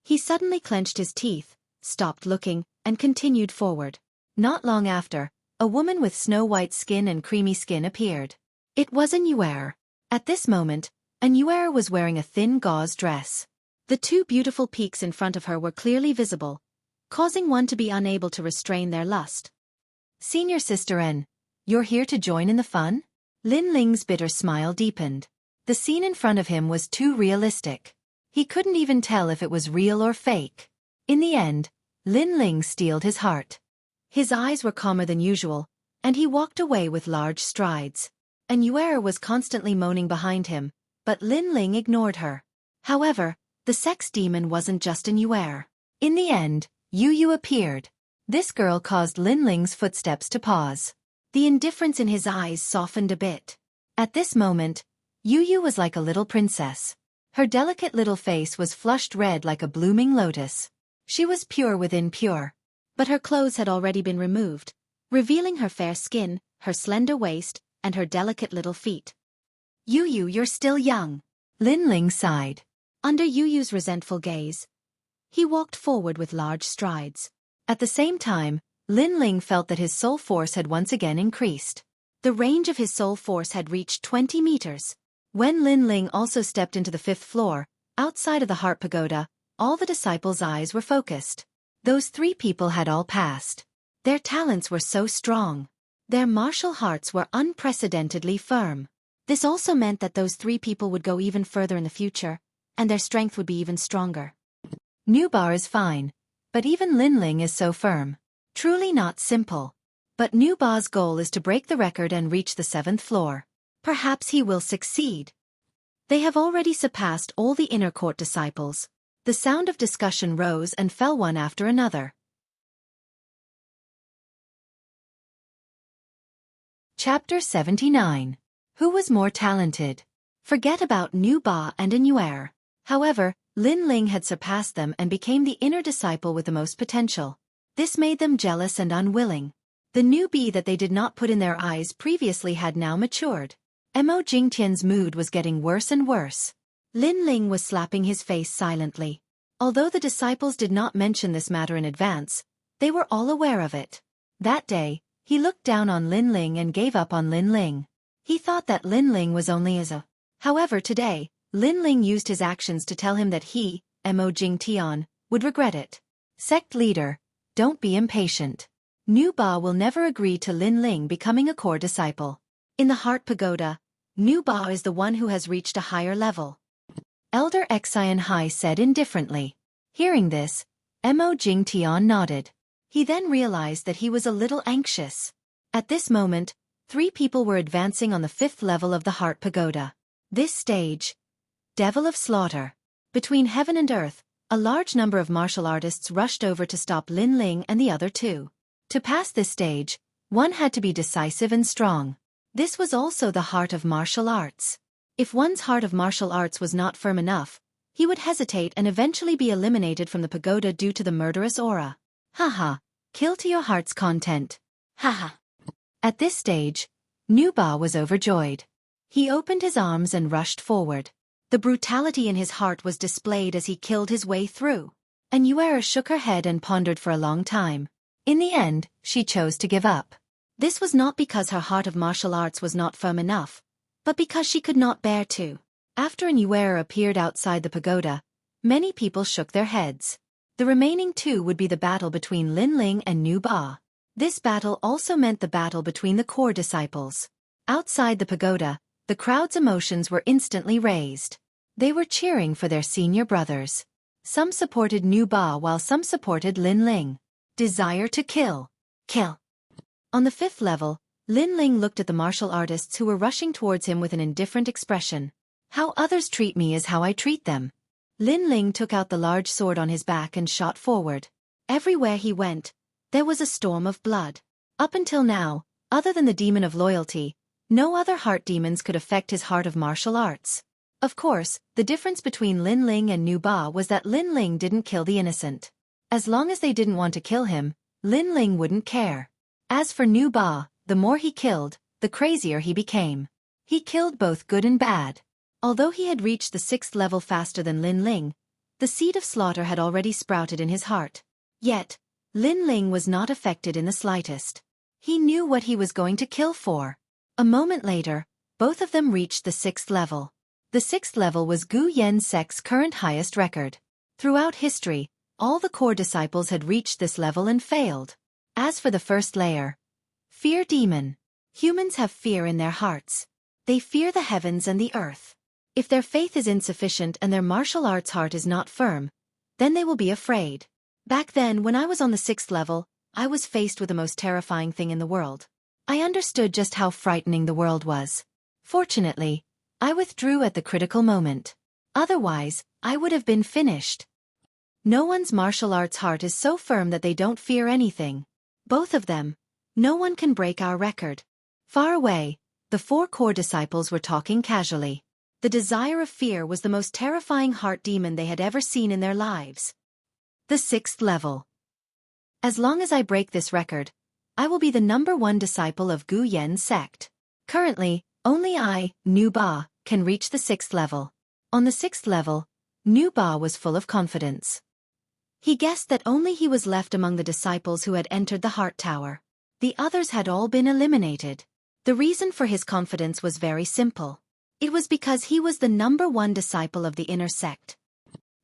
He suddenly clenched his teeth, stopped looking, and continued forward. Not long after, a woman with snow-white skin and creamy skin appeared. It was a Xueqi. At this moment, a Xueqi was wearing a thin gauze dress. The two beautiful peaks in front of her were clearly visible, causing one to be unable to restrain their lust. Senior Sister N, you're here to join in the fun? Lin Ling's bitter smile deepened. The scene in front of him was too realistic. He couldn't even tell if it was real or fake. In the end, Lin Ling steeled his heart. His eyes were calmer than usual, and he walked away with large strides. A Xueqi was constantly moaning behind him, but Lin Ling ignored her. However, the sex demon wasn't just a Xueqi. In the end, Yu appeared. This girl caused Lin Ling's footsteps to pause. The indifference in his eyes softened a bit. At this moment, Yu was like a little princess. Her delicate little face was flushed red like a blooming lotus. She was pure within pure. But her clothes had already been removed, revealing her fair skin, her slender waist, and her delicate little feet. Yu, you're still young. Lin Ling sighed. Under Yu's resentful gaze, he walked forward with large strides. At the same time, Lin Ling felt that his soul force had once again increased. The range of his soul force had reached 20 meters. When Lin Ling also stepped into the 5th floor, outside of the Heart Pagoda, all the disciples' eyes were focused. Those 3 people had all passed. Their talents were so strong. Their martial hearts were unprecedentedly firm. This also meant that those 3 people would go even further in the future, and their strength would be even stronger. Nubar is fine, but even Lin Ling is so firm. Truly not simple. But Nubar's goal is to break the record and reach the 7th floor. Perhaps he will succeed. They have already surpassed all the inner court disciples. The sound of discussion rose and fell one after another. Chapter 79. Who was more talented? Forget about Nubar and a Xueqi. However, Lin Ling had surpassed them and became the inner disciple with the most potential. This made them jealous and unwilling. The newbie that they did not put in their eyes previously had now matured. Mo Jingtian's mood was getting worse and worse. Lin Ling was slapping his face silently. Although the disciples did not mention this matter in advance, they were all aware of it. That day, he looked down on Lin Ling and gave up on Lin Ling. He thought that Lin Ling was only as a. However, today, Lin Ling used his actions to tell him that he, Mo Jingtian, would regret it. Sect leader, don't be impatient. Nuba will never agree to Lin Ling becoming a core disciple. In the Heart Pagoda, Nuba is the one who has reached a higher level. Elder Xian Hai said indifferently. Hearing this, Mo Jingtian nodded. He then realized that he was a little anxious. At this moment, 3 people were advancing on the 5th level of the Heart Pagoda. This stage, Devil of Slaughter. Between heaven and earth, a large number of martial artists rushed over to stop Lin Ling and the other 2. To pass this stage, one had to be decisive and strong. This was also the heart of martial arts. If one's heart of martial arts was not firm enough, he would hesitate and eventually be eliminated from the pagoda due to the murderous aura. Haha, kill to your heart's content. Haha. At this stage, Nuba was overjoyed. He opened his arms and rushed forward. The brutality in his heart was displayed as he killed his way through. And Xueqi shook her head and pondered for a long time. In the end, she chose to give up. This was not because her heart of martial arts was not firm enough, but because she could not bear to. After an Xueqi appeared outside the pagoda, many people shook their heads. The remaining 2 would be the battle between Lin Ling and Nuba. This battle also meant the battle between the core disciples. Outside the pagoda, the crowd's emotions were instantly raised. They were cheering for their senior brothers. Some supported Nuba while some supported Lin Ling. Desire to kill. Kill. On the 5th level, Lin Ling looked at the martial artists who were rushing towards him with an indifferent expression. How others treat me is how I treat them. Lin Ling took out the large sword on his back and shot forward. Everywhere he went, there was a storm of blood. Up until now, other than the demon of loyalty, no other heart demons could affect his heart of martial arts. Of course, the difference between Lin Ling and Nuba was that Lin Ling didn't kill the innocent. As long as they didn't want to kill him, Lin Ling wouldn't care. As for Nuba, the more he killed, the crazier he became. He killed both good and bad. Although he had reached the 6th level faster than Lin Ling, the seed of slaughter had already sprouted in his heart. Yet, Lin Ling was not affected in the slightest. He knew what he was going to kill for. A moment later, both of them reached the 6th level. The 6th level was Gu Yen Sek's current highest record. Throughout history, all the core disciples had reached this level and failed. As for the first layer, Fear Demon. Humans have fear in their hearts. They fear the heavens and the earth. If their faith is insufficient and their martial arts heart is not firm, then they will be afraid. Back then, when I was on the 6th level, I was faced with the most terrifying thing in the world. I understood just how frightening the world was. Fortunately, I withdrew at the critical moment. Otherwise, I would have been finished. No one's martial arts heart is so firm that they don't fear anything. Both of them. No one can break our record. Far away, the 4 core disciples were talking casually. The desire of fear was the most terrifying heart demon they had ever seen in their lives. The 6th level. As long as I break this record, I will be the #1 disciple of Gu Yen sect. Currently, only I, Nu Ba, can reach the 6th level. On the 6th level, Nu Ba was full of confidence. He guessed that only he was left among the disciples who had entered the Heart Tower. The others had all been eliminated. The reason for his confidence was very simple. It was because he was the #1 disciple of the inner sect.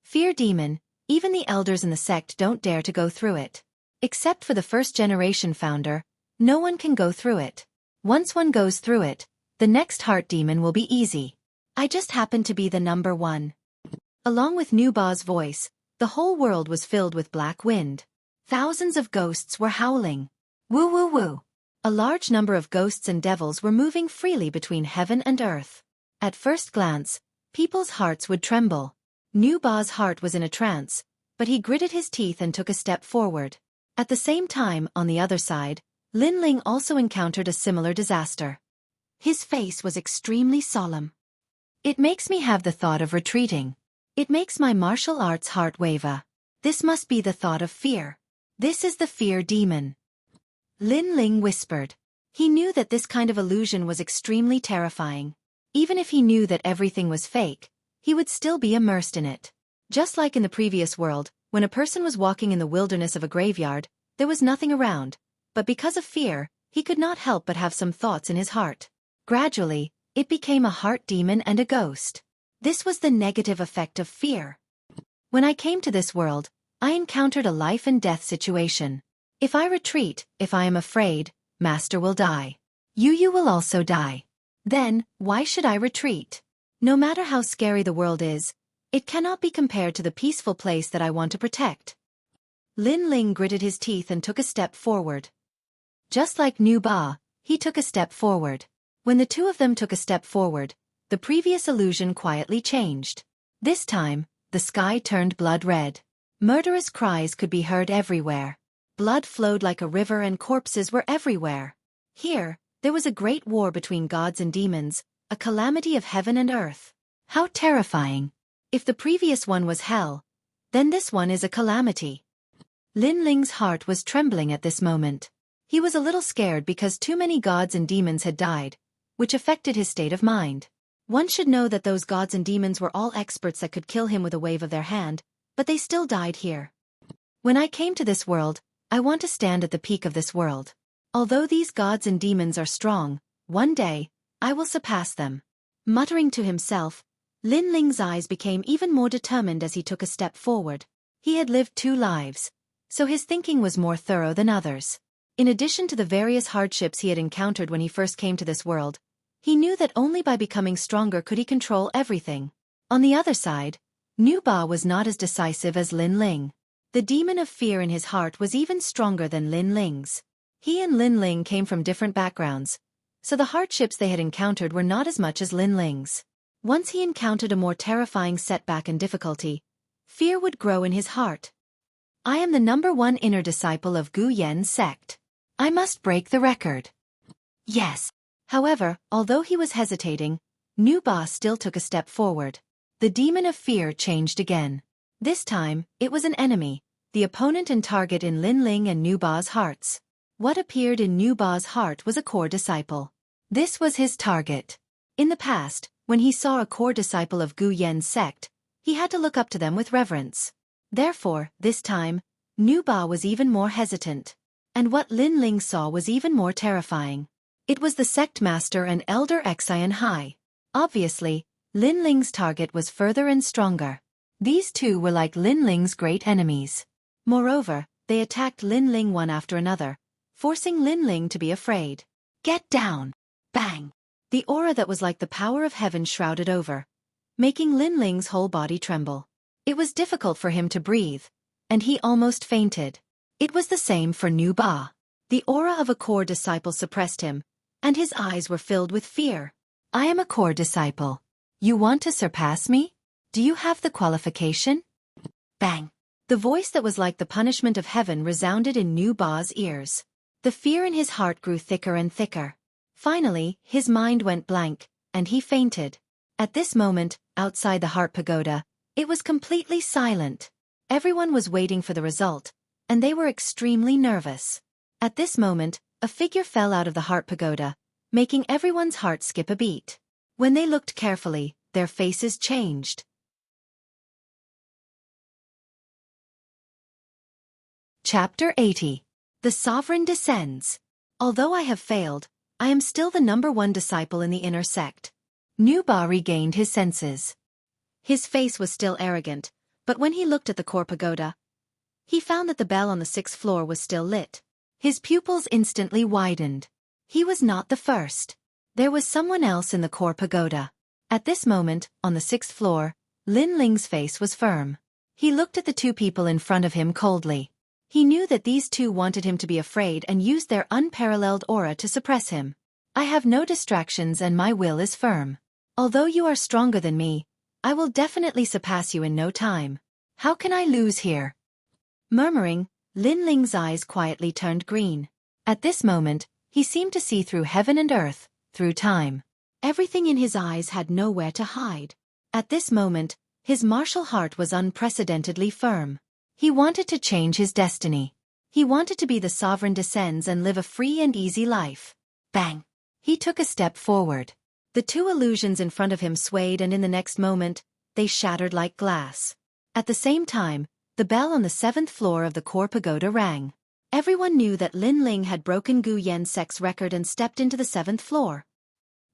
Fear Demon, even the elders in the sect don't dare to go through it. Except for the first-generation founder, no one can go through it. Once one goes through it, the next heart demon will be easy. I just happened to be the #1. Along with Nu Ba's voice, the whole world was filled with black wind. Thousands of ghosts were howling. Woo woo woo. A large number of ghosts and devils were moving freely between heaven and earth. At first glance, people's hearts would tremble. Nu Ba's heart was in a trance, but he gritted his teeth and took a step forward. At the same time, on the other side, Lin Ling also encountered a similar disaster. His face was extremely solemn. It makes me have the thought of retreating. It makes my martial arts heart waver. This must be the thought of fear. This is the fear demon. Lin Ling whispered. He knew that this kind of illusion was extremely terrifying. Even if he knew that everything was fake, he would still be immersed in it. Just like in the previous world, when a person was walking in the wilderness of a graveyard, there was nothing around, but because of fear, he could not help but have some thoughts in his heart. Gradually, it became a heart demon and a ghost. This was the negative effect of fear. When I came to this world, I encountered a life and death situation. If I retreat, if I am afraid, Master will die. You will also die. Then, why should I retreat? No matter how scary the world is, it cannot be compared to the peaceful place that I want to protect. Lin Ling gritted his teeth and took a step forward. Just like Nu Ba, he took a step forward. When the two of them took a step forward, the previous illusion quietly changed. This time, the sky turned blood red. Murderous cries could be heard everywhere. Blood flowed like a river and corpses were everywhere. Here, there was a great war between gods and demons, a calamity of heaven and earth. How terrifying. If the previous one was hell, then this one is a calamity. Lin Ling's heart was trembling at this moment. He was a little scared because too many gods and demons had died, which affected his state of mind. One should know that those gods and demons were all experts that could kill him with a wave of their hand, but they still died here. When I came to this world, I want to stand at the peak of this world. Although these gods and demons are strong, one day, I will surpass them. Muttering to himself, Lin Ling's eyes became even more determined as he took a step forward. He had lived 2 lives, so his thinking was more thorough than others. In addition to the various hardships he had encountered when he first came to this world, he knew that only by becoming stronger could he control everything. On the other side, Nu Ba was not as decisive as Lin Ling. The demon of fear in his heart was even stronger than Lin Ling's. He and Lin Ling came from different backgrounds, so the hardships they had encountered were not as much as Lin Ling's. Once he encountered a more terrifying setback and difficulty, fear would grow in his heart. I am the #1 inner disciple of Gu Yen sect. I must break the record. Yes. However, although he was hesitating, Nu Ba still took a step forward. The demon of fear changed again. This time, it was an enemy, the opponent and target in Lin Ling and Nu Ba's hearts. What appeared in Nu Ba's heart was a core disciple. This was his target. In the past, when he saw a core disciple of Gu Yen sect, he had to look up to them with reverence. Therefore, this time, Nu Ba was even more hesitant. And what Lin Ling saw was even more terrifying. It was the sect master and elder Xian Hai. Obviously, Lin Ling's target was further and stronger. These two were like Lin Ling's great enemies. Moreover, they attacked Lin Ling one after another, forcing Lin Ling to be afraid. Get down! Bang! The aura that was like the power of heaven shrouded over, making Lin Ling's whole body tremble. It was difficult for him to breathe, and he almost fainted. It was the same for Nu Ba. The aura of a core disciple suppressed him, and his eyes were filled with fear. I am a core disciple. You want to surpass me? Do you have the qualification? Bang! The voice that was like the punishment of heaven resounded in Nu Ba's ears. The fear in his heart grew thicker and thicker. Finally, his mind went blank, and he fainted. At this moment, outside the Heart Pagoda, it was completely silent. Everyone was waiting for the result, and they were extremely nervous. At this moment, a figure fell out of the Heart Pagoda, making everyone's heart skip a beat. When they looked carefully, their faces changed. Chapter 80. The Sovereign Descends. Although I have failed, I am still the #1 disciple in the inner sect. Nu Ba regained his senses. His face was still arrogant, but when he looked at the core pagoda, he found that the bell on the 6th floor was still lit. His pupils instantly widened. He was not the first. There was someone else in the core pagoda. At this moment, on the 6th floor, Lin Ling's face was firm. He looked at the two people in front of him coldly. He knew that these two wanted him to be afraid and used their unparalleled aura to suppress him. I have no distractions and my will is firm. Although you are stronger than me, I will definitely surpass you in no time. How can I lose here? Murmuring, Lin Ling's eyes quietly turned green. At this moment, he seemed to see through heaven and earth, through time. Everything in his eyes had nowhere to hide. At this moment, his martial heart was unprecedentedly firm. He wanted to change his destiny. He wanted to be the Sovereign Descends and live a free and easy life. Bang! He took a step forward. The two illusions in front of him swayed, and in the next moment, they shattered like glass. At the same time, the bell on the 7th floor of the core pagoda rang. Everyone knew that Lin Ling had broken Gu Yen Sect's record and stepped into the 7th floor.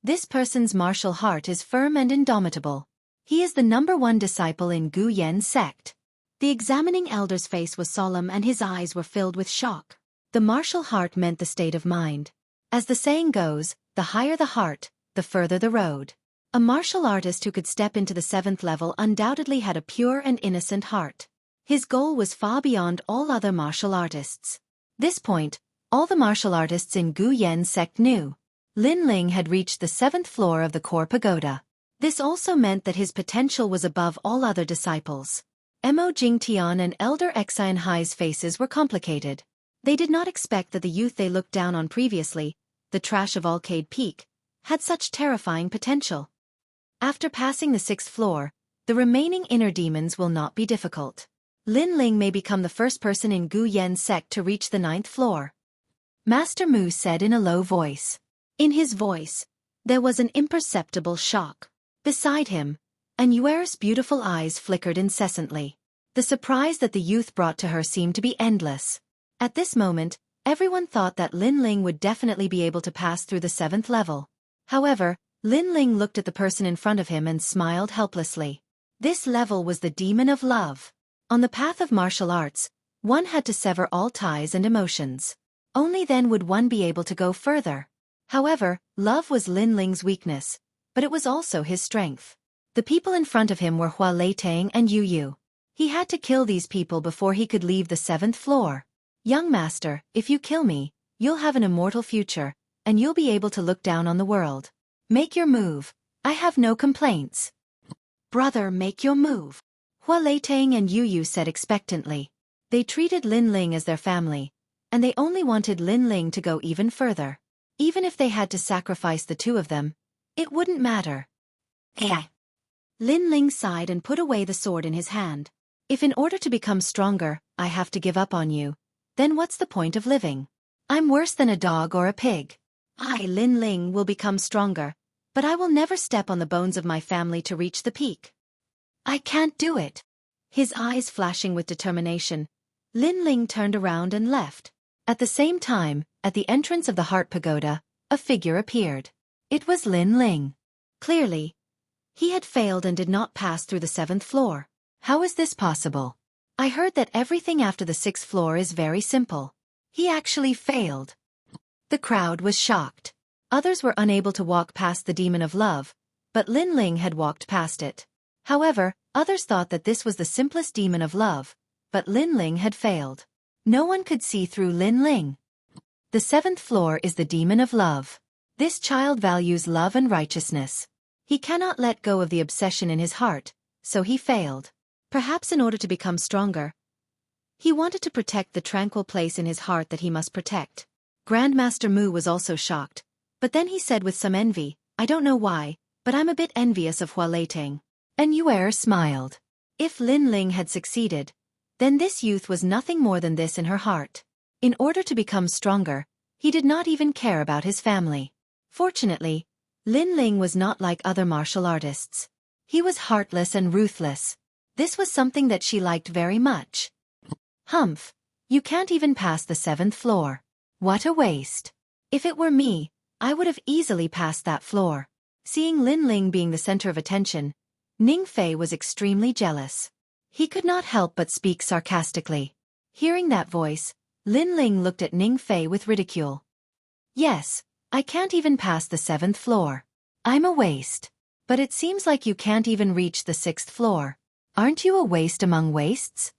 This person's martial heart is firm and indomitable. He is the #1 disciple in Gu Yen Sect. The examining elder's face was solemn and his eyes were filled with shock. The martial heart meant the state of mind. As the saying goes, the higher the heart, the further the road. A martial artist who could step into the 7th level undoubtedly had a pure and innocent heart. His goal was far beyond all other martial artists. This point, all the martial artists in Gu Yen Sect knew. Lin Ling had reached the 7th floor of the core pagoda. This also meant that his potential was above all other disciples. Mo Jingtian and Elder Xian Hai's faces were complicated. They did not expect that the youth they looked down on previously, the trash of Arcade Peak, had such terrifying potential. After passing the 6th floor, the remaining inner demons will not be difficult. Lin Ling may become the first person in Gu Yen Sect to reach the 9th floor. Master Mu said in a low voice. In his voice, there was an imperceptible shock. Beside him, Anuer's beautiful eyes flickered incessantly. The surprise that the youth brought to her seemed to be endless. At this moment, everyone thought that Lin Ling would definitely be able to pass through the 7th level. However, Lin Ling looked at the person in front of him and smiled helplessly. This level was the demon of love. On the path of martial arts, one had to sever all ties and emotions. Only then would one be able to go further. However, love was Lin Ling's weakness, but it was also his strength. The people in front of him were Hua Leitang and Yu Yu. He had to kill these people before he could leave the 7th floor. Young master, if you kill me, you'll have an immortal future, and you'll be able to look down on the world. Make your move. I have no complaints. Brother, make your move. Hua Leitang and Yu Yu said expectantly. They treated Lin Ling as their family, and they only wanted Lin Ling to go even further. Even if they had to sacrifice the two of them, it wouldn't matter. Hey. Lin Ling sighed and put away the sword in his hand. If in order to become stronger, I have to give up on you, then what's the point of living? I'm worse than a dog or a pig. I, Lin Ling, will become stronger, but I will never step on the bones of my family to reach the peak. I can't do it. His eyes flashing with determination, Lin Ling turned around and left. At the same time, at the entrance of the Heart Pagoda, a figure appeared. It was Lin Ling. Clearly, he had failed and did not pass through the 7th floor. How is this possible? I heard that everything after the 6th floor is very simple. He actually failed. The crowd was shocked. Others were unable to walk past the demon of love, but Lin Ling had walked past it. However, others thought that this was the simplest demon of love, but Lin Ling had failed. No one could see through Lin Ling. The 7th floor is the demon of love. This child values love and righteousness. He cannot let go of the obsession in his heart, so he failed. Perhaps in order to become stronger, he wanted to protect the tranquil place in his heart that he must protect. Grandmaster Mu was also shocked, but then he said with some envy, I don't know why, but I'm a bit envious of Hua Leitang. And Yuer smiled. If Lin Ling had succeeded, then this youth was nothing more than this in her heart. In order to become stronger, he did not even care about his family. Fortunately, Lin Ling was not like other martial artists. He was heartless and ruthless. This was something that she liked very much. Humph, you can't even pass the 7th floor. What a waste. If it were me, I would have easily passed that floor. Seeing Lin Ling being the center of attention, Ning Fei was extremely jealous. He could not help but speak sarcastically. Hearing that voice, Lin Ling looked at Ning Fei with ridicule. Yes, I can't even pass the 7th floor. I'm a waste. But it seems like you can't even reach the 6th floor. Aren't you a waste among wastes?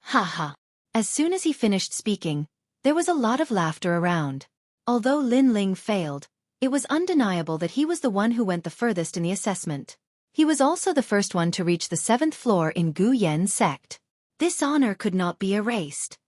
Haha. As soon as he finished speaking, there was a lot of laughter around. Although Lin Ling failed, it was undeniable that he was the one who went the furthest in the assessment. He was also the first one to reach the 7th floor in Gu Yen's sect. This honor could not be erased.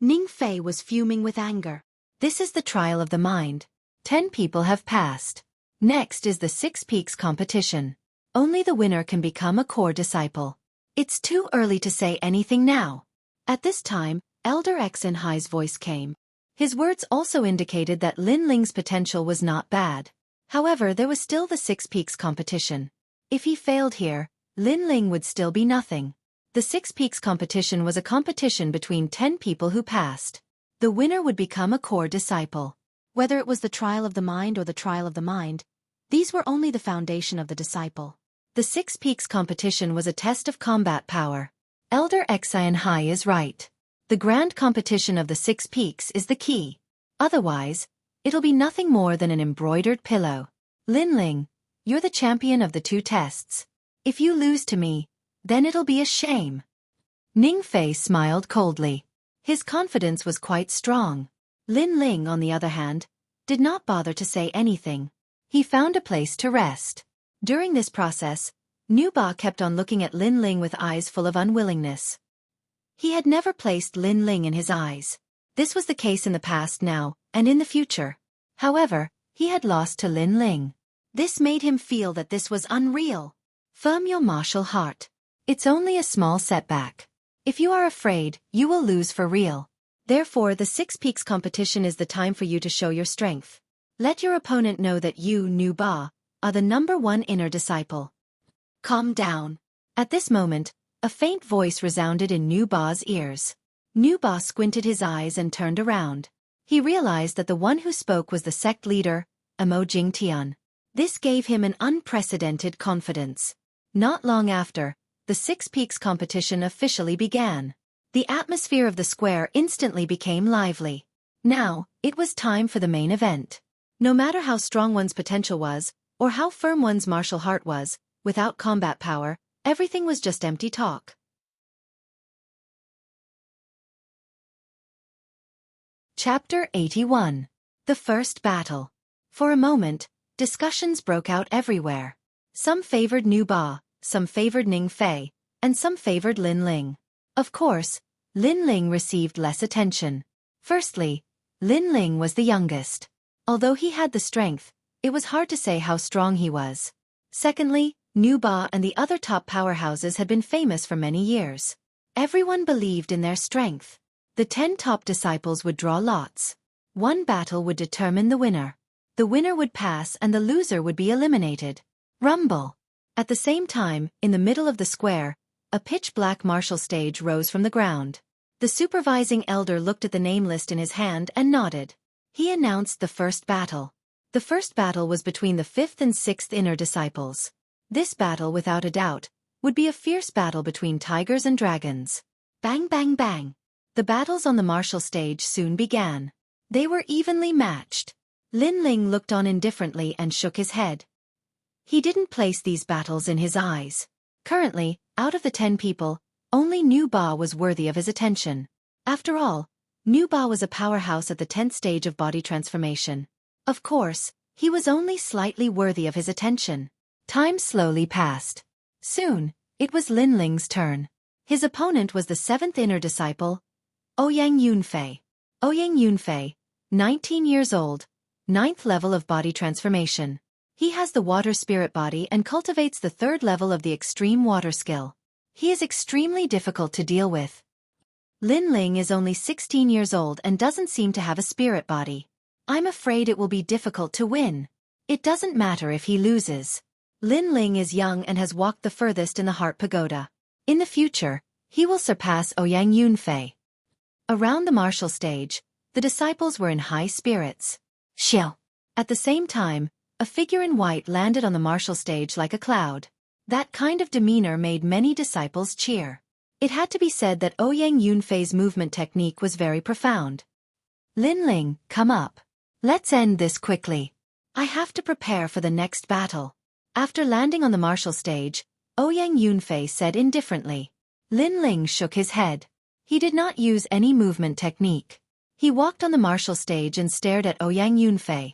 Ning Fei was fuming with anger. This is the trial of the mind. 10 people have passed. Next is the 6 Peaks competition. Only the winner can become a core disciple. It's too early to say anything now. At this time, Elder Xin Hai's voice came. His words also indicated that Lin Ling's potential was not bad. However, there was still the 6 Peaks competition. If he failed here, Lin Ling would still be nothing. The 6 Peaks competition was a competition between 10 people who passed. The winner would become a core disciple. Whether it was the trial of the mind or the trial of the mind, these were only the foundation of the disciple. The 6 Peaks competition was a test of combat power. Elder Xin Hai is right. The grand competition of the 6 Peaks is the key. Otherwise, it'll be nothing more than an embroidered pillow. Lin Ling, you're the champion of the 2 tests. If you lose to me, then it'll be a shame. Ning Fei smiled coldly. His confidence was quite strong. Lin Ling, on the other hand, did not bother to say anything. He found a place to rest. During this process, Nu Ba kept on looking at Lin Ling with eyes full of unwillingness. He had never placed Lin Ling in his eyes. This was the case in the past now, and in the future. However, he had lost to Lin Ling. This made him feel that this was unreal. Firm your martial heart. It's only a small setback. If you are afraid, you will lose for real. Therefore, the 6 Peaks competition is the time for you to show your strength. Let your opponent know that you, Nu Ba, are the #1 inner disciple. Calm down. At this moment, a faint voice resounded in Nu Ba's ears. Nu Ba squinted his eyes and turned around. He realized that the one who spoke was the sect leader, Amo Jingtian. This gave him an unprecedented confidence. Not long after, the 6 Peaks competition officially began. The atmosphere of the square instantly became lively. Now, it was time for the main event. No matter how strong one's potential was, or how firm one's martial heart was, without combat power, everything was just empty talk. Chapter 81. The First Battle. For a moment, discussions broke out everywhere. Some favored Nu Ba, some favored Ning Fei, and some favored Lin Ling. Of course, Lin Ling received less attention. Firstly, Lin Ling was the youngest. Although he had the strength, it was hard to say how strong he was. Secondly, Nu Ba and the other top powerhouses had been famous for many years. Everyone believed in their strength. The 10 top disciples would draw lots. One battle would determine the winner. The winner would pass and the loser would be eliminated. Rumble. At the same time, in the middle of the square, a pitch-black martial stage rose from the ground. The supervising elder looked at the name list in his hand and nodded. He announced the first battle. The first battle was between the 5th and 6th inner disciples. This battle, without a doubt, would be a fierce battle between tigers and dragons. Bang bang bang. The battles on the martial stage soon began. They were evenly matched. Lin Ling looked on indifferently and shook his head. He didn't place these battles in his eyes. Currently, out of the 10 people, only Nu Ba was worthy of his attention. After all, Nu Ba was a powerhouse at the 10th stage of body transformation. Of course, he was only slightly worthy of his attention. Time slowly passed. Soon, it was Lin Ling's turn. His opponent was the 7th inner disciple, Ouyang Yunfei. Ouyang Yunfei, 19 years old, 9th level of body transformation. He has the water spirit body and cultivates the 3rd level of the extreme water skill. He is extremely difficult to deal with. Lin Ling is only 16 years old and doesn't seem to have a spirit body. I'm afraid it will be difficult to win. It doesn't matter if he loses. Lin Ling is young and has walked the furthest in the Heart Pagoda. In the future, he will surpass Ouyang Yunfei. Around the martial stage, the disciples were in high spirits. Xiao. At the same time, a figure in white landed on the martial stage like a cloud. That kind of demeanor made many disciples cheer. It had to be said that Ouyang Yunfei's movement technique was very profound. Lin Ling, come up. Let's end this quickly. I have to prepare for the next battle. After landing on the martial stage, Ouyang Yunfei said indifferently. Lin Ling shook his head. He did not use any movement technique. He walked on the martial stage and stared at Ouyang Yunfei.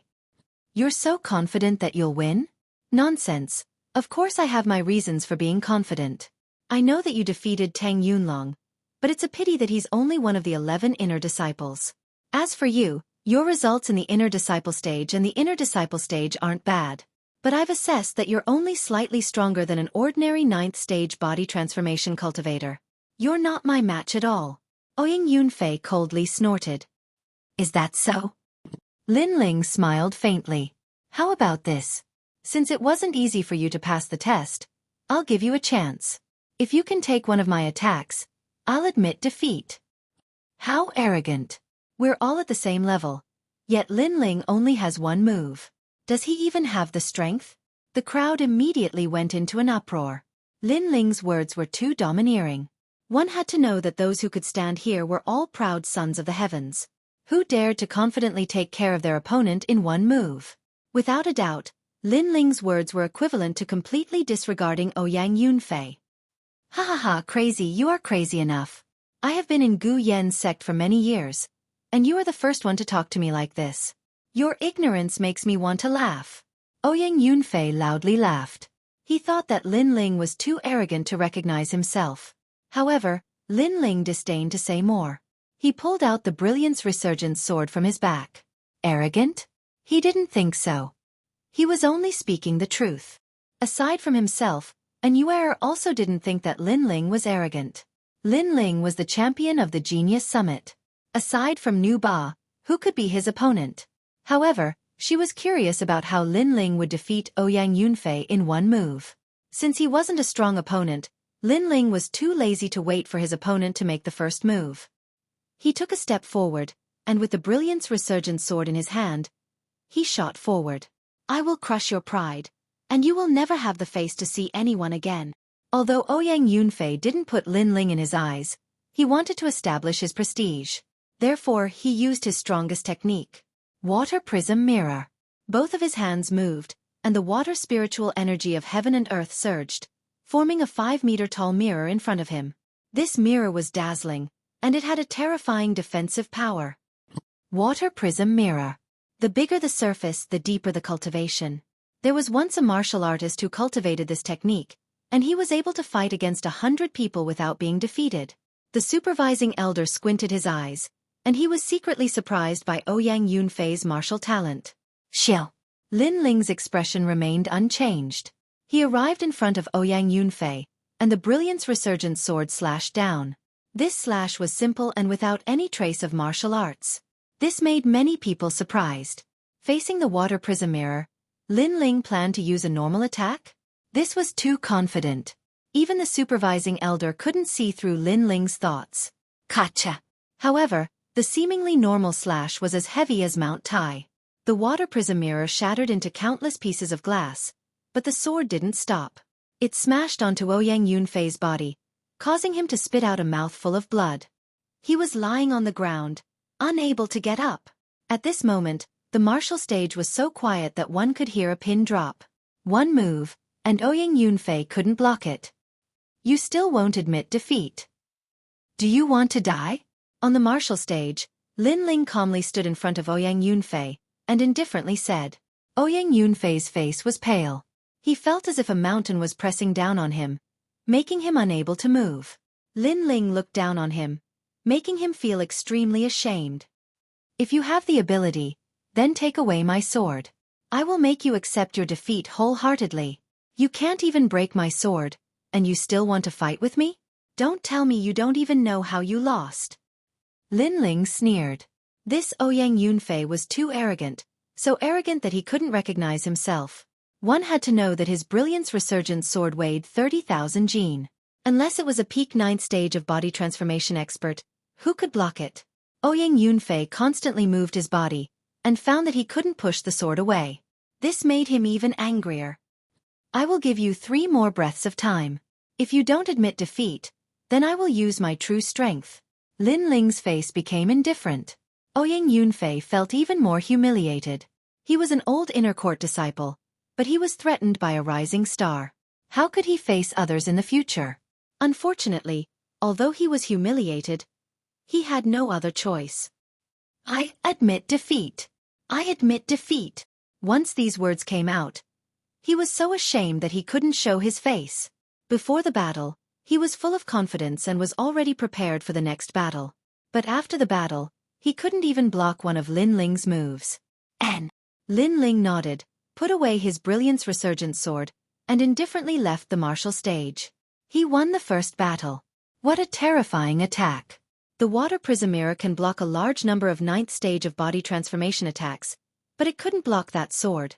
You're so confident that you'll win? Nonsense. Of course I have my reasons for being confident. I know that you defeated Tang Yunlong, but it's a pity that he's only one of the 11 inner disciples. As for you, your results in the inner disciple stage and the inner disciple stage aren't bad. But I've assessed that you're only slightly stronger than an ordinary 9th stage body transformation cultivator. You're not my match at all. Ouyang Yunfei coldly snorted. Is that so? Lin Ling smiled faintly. How about this? Since it wasn't easy for you to pass the test, I'll give you a chance. If you can take one of my attacks, I'll admit defeat. How arrogant. We're all at the same level. Yet Lin Ling only has one move. Does he even have the strength? The crowd immediately went into an uproar. Lin Ling's words were too domineering. One had to know that those who could stand here were all proud sons of the heavens, who dared to confidently take care of their opponent in one move. Without a doubt, Lin Ling's words were equivalent to completely disregarding Ouyang Yunfei. Ha ha ha, crazy, you are crazy enough. I have been in Gu Yen's sect for many years, and you are the first one to talk to me like this. Your ignorance makes me want to laugh. Ouyang Yunfei loudly laughed. He thought that Lin Ling was too arrogant to recognize himself. However, Lin Ling disdained to say more. He pulled out the Brilliance Resurgence sword from his back. Arrogant? He didn't think so. He was only speaking the truth. Aside from himself, An Yuer also didn't think that Lin Ling was arrogant. Lin Ling was the champion of the Genius Summit. Aside from Nu Ba, who could be his opponent? However, she was curious about how Lin Ling would defeat Ouyang Yunfei in one move. Since he wasn't a strong opponent, Lin Ling was too lazy to wait for his opponent to make the first move. He took a step forward, and with the Brilliance Resurgent sword in his hand, he shot forward. I will crush your pride, and you will never have the face to see anyone again. Although Ouyang Yunfei didn't put Lin Ling in his eyes, he wanted to establish his prestige. Therefore, he used his strongest technique. Water Prism Mirror. Both of his hands moved, and the water spiritual energy of heaven and earth surged, forming a 5-meter-tall mirror in front of him. This mirror was dazzling, and it had a terrifying defensive power. Water Prism Mirror. The bigger the surface, the deeper the cultivation. There was once a martial artist who cultivated this technique, and he was able to fight against 100 people without being defeated. The supervising elder squinted his eyes, and he was secretly surprised by Ouyang Yunfei's martial talent. Xiao. Lin Ling's expression remained unchanged. He arrived in front of Ouyang Yunfei, and the Brilliance Resurgent sword slashed down. This slash was simple and without any trace of martial arts. This made many people surprised. Facing the water prism mirror, Lin Ling planned to use a normal attack? This was too confident. Even the supervising elder couldn't see through Lin Ling's thoughts. Gotcha. However, the seemingly normal slash was as heavy as Mount Tai. The water prism mirror shattered into countless pieces of glass, but the sword didn't stop. It smashed onto Ouyang Yunfei's body, causing him to spit out a mouthful of blood. He was lying on the ground, unable to get up. At this moment, the martial stage was so quiet that one could hear a pin drop. One move, and Ouyang Yunfei couldn't block it. You still won't admit defeat. Do you want to die? On the martial stage, Lin Ling calmly stood in front of Ouyang Yunfei, and indifferently said. Ouyang Yunfei's face was pale. He felt as if a mountain was pressing down on him, making him unable to move. Lin Ling looked down on him, making him feel extremely ashamed. If you have the ability, then take away my sword. I will make you accept your defeat wholeheartedly. You can't even break my sword, and you still want to fight with me? Don't tell me you don't even know how you lost. Lin Ling sneered. This Ouyang Yunfei was too arrogant, so arrogant that he couldn't recognize himself. One had to know that his Brilliance Resurgent sword weighed 30,000 jin. Unless it was a peak 9th stage of body transformation expert, who could block it? Ouyang Yunfei constantly moved his body, and found that he couldn't push the sword away. This made him even angrier. I will give you 3 more breaths of time. If you don't admit defeat, then I will use my true strength. Lin Ling's face became indifferent. Ouyang Yunfei felt even more humiliated. He was an old inner court disciple, but he was threatened by a rising star. How could he face others in the future? Unfortunately, although he was humiliated, he had no other choice. I admit defeat. I admit defeat. Once these words came out, he was so ashamed that he couldn't show his face. Before the battle, he was full of confidence and was already prepared for the next battle. But after the battle, he couldn't even block one of Lin Ling's moves. Lin Ling nodded, put away his Brilliance Resurgent sword, and indifferently left the martial stage. He won the first battle. What a terrifying attack. The water prism mirror can block a large number of 9th stage of body transformation attacks, but it couldn't block that sword.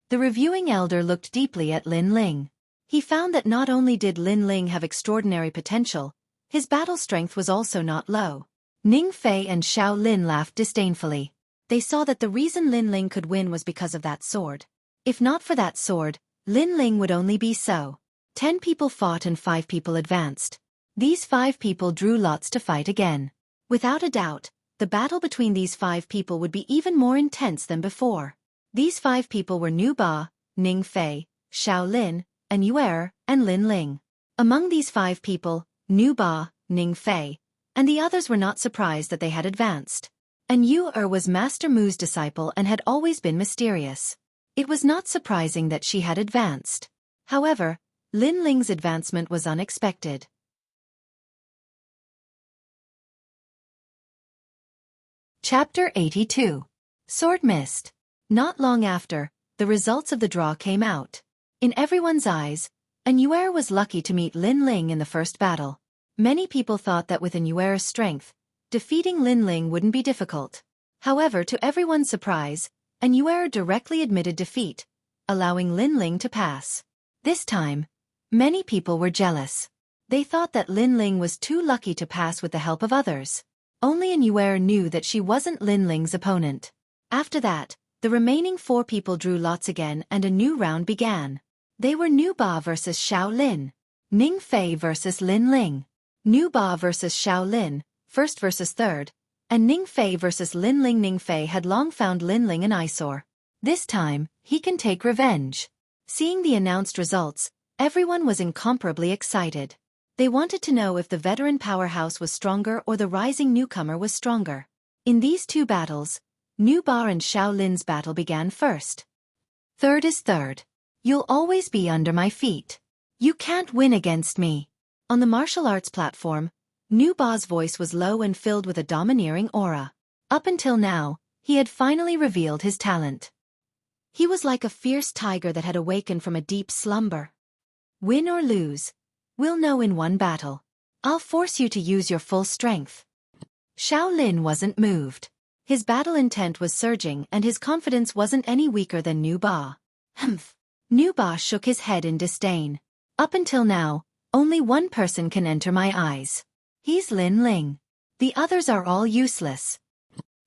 The reviewing elder looked deeply at Lin Ling. He found that not only did Lin Ling have extraordinary potential, his battle strength was also not low. Ning Fei and Xiao Lin laughed disdainfully. They saw that the reason Lin Ling could win was because of that sword. If not for that sword, Lin Ling would only be so. 10 people fought and 5 people advanced. These 5 people drew lots to fight again. Without a doubt, the battle between these 5 people would be even more intense than before. These 5 people were Nu Ba, Ning Fei, Xiao Lin, and Yue and Lin Ling. Among these 5 people, Nu Ba, Ning Fei, and the others were not surprised that they had advanced. And Yue was Master Mu's disciple and had always been mysterious. It was not surprising that she had advanced. However, Lin Ling's advancement was unexpected. Chapter 82. Sword Mist. Not long after, the results of the draw came out. In everyone's eyes, Yue was lucky to meet Lin Ling in the first battle. Many people thought that with Yue's strength, defeating Lin Ling wouldn't be difficult. However, to everyone's surprise, Yue directly admitted defeat, allowing Lin Ling to pass. This time, many people were jealous. They thought that Lin Ling was too lucky to pass with the help of others. Only Yue knew that she wasn't Lin Ling's opponent. After that, the remaining 4 people drew lots again and a new round began. They were Nu Ba versus Xiao Lin. Ning Fei versus Lin Ling. Nu Ba versus Xiao Lin, first versus third, and Ning Fei versus Lin Ling. Ning Fei had long found Lin Ling an eyesore. This time, he can take revenge. Seeing the announced results, everyone was incomparably excited. They wanted to know if the veteran powerhouse was stronger or the rising newcomer was stronger. In these 2 battles, Nu Ba and Xiao Lin's battle began first. Third is third. You'll always be under my feet. You can't win against me. On the martial arts platform, Nu Ba's voice was low and filled with a domineering aura. Up until now, he had finally revealed his talent. He was like a fierce tiger that had awakened from a deep slumber. Win or lose, we'll know in one battle. I'll force you to use your full strength. Xiao Lin wasn't moved. His battle intent was surging and his confidence wasn't any weaker than Nu Ba. Humph. Nu Ba shook his head in disdain. Up until now, only one person can enter my eyes. He's Lin Ling. The others are all useless.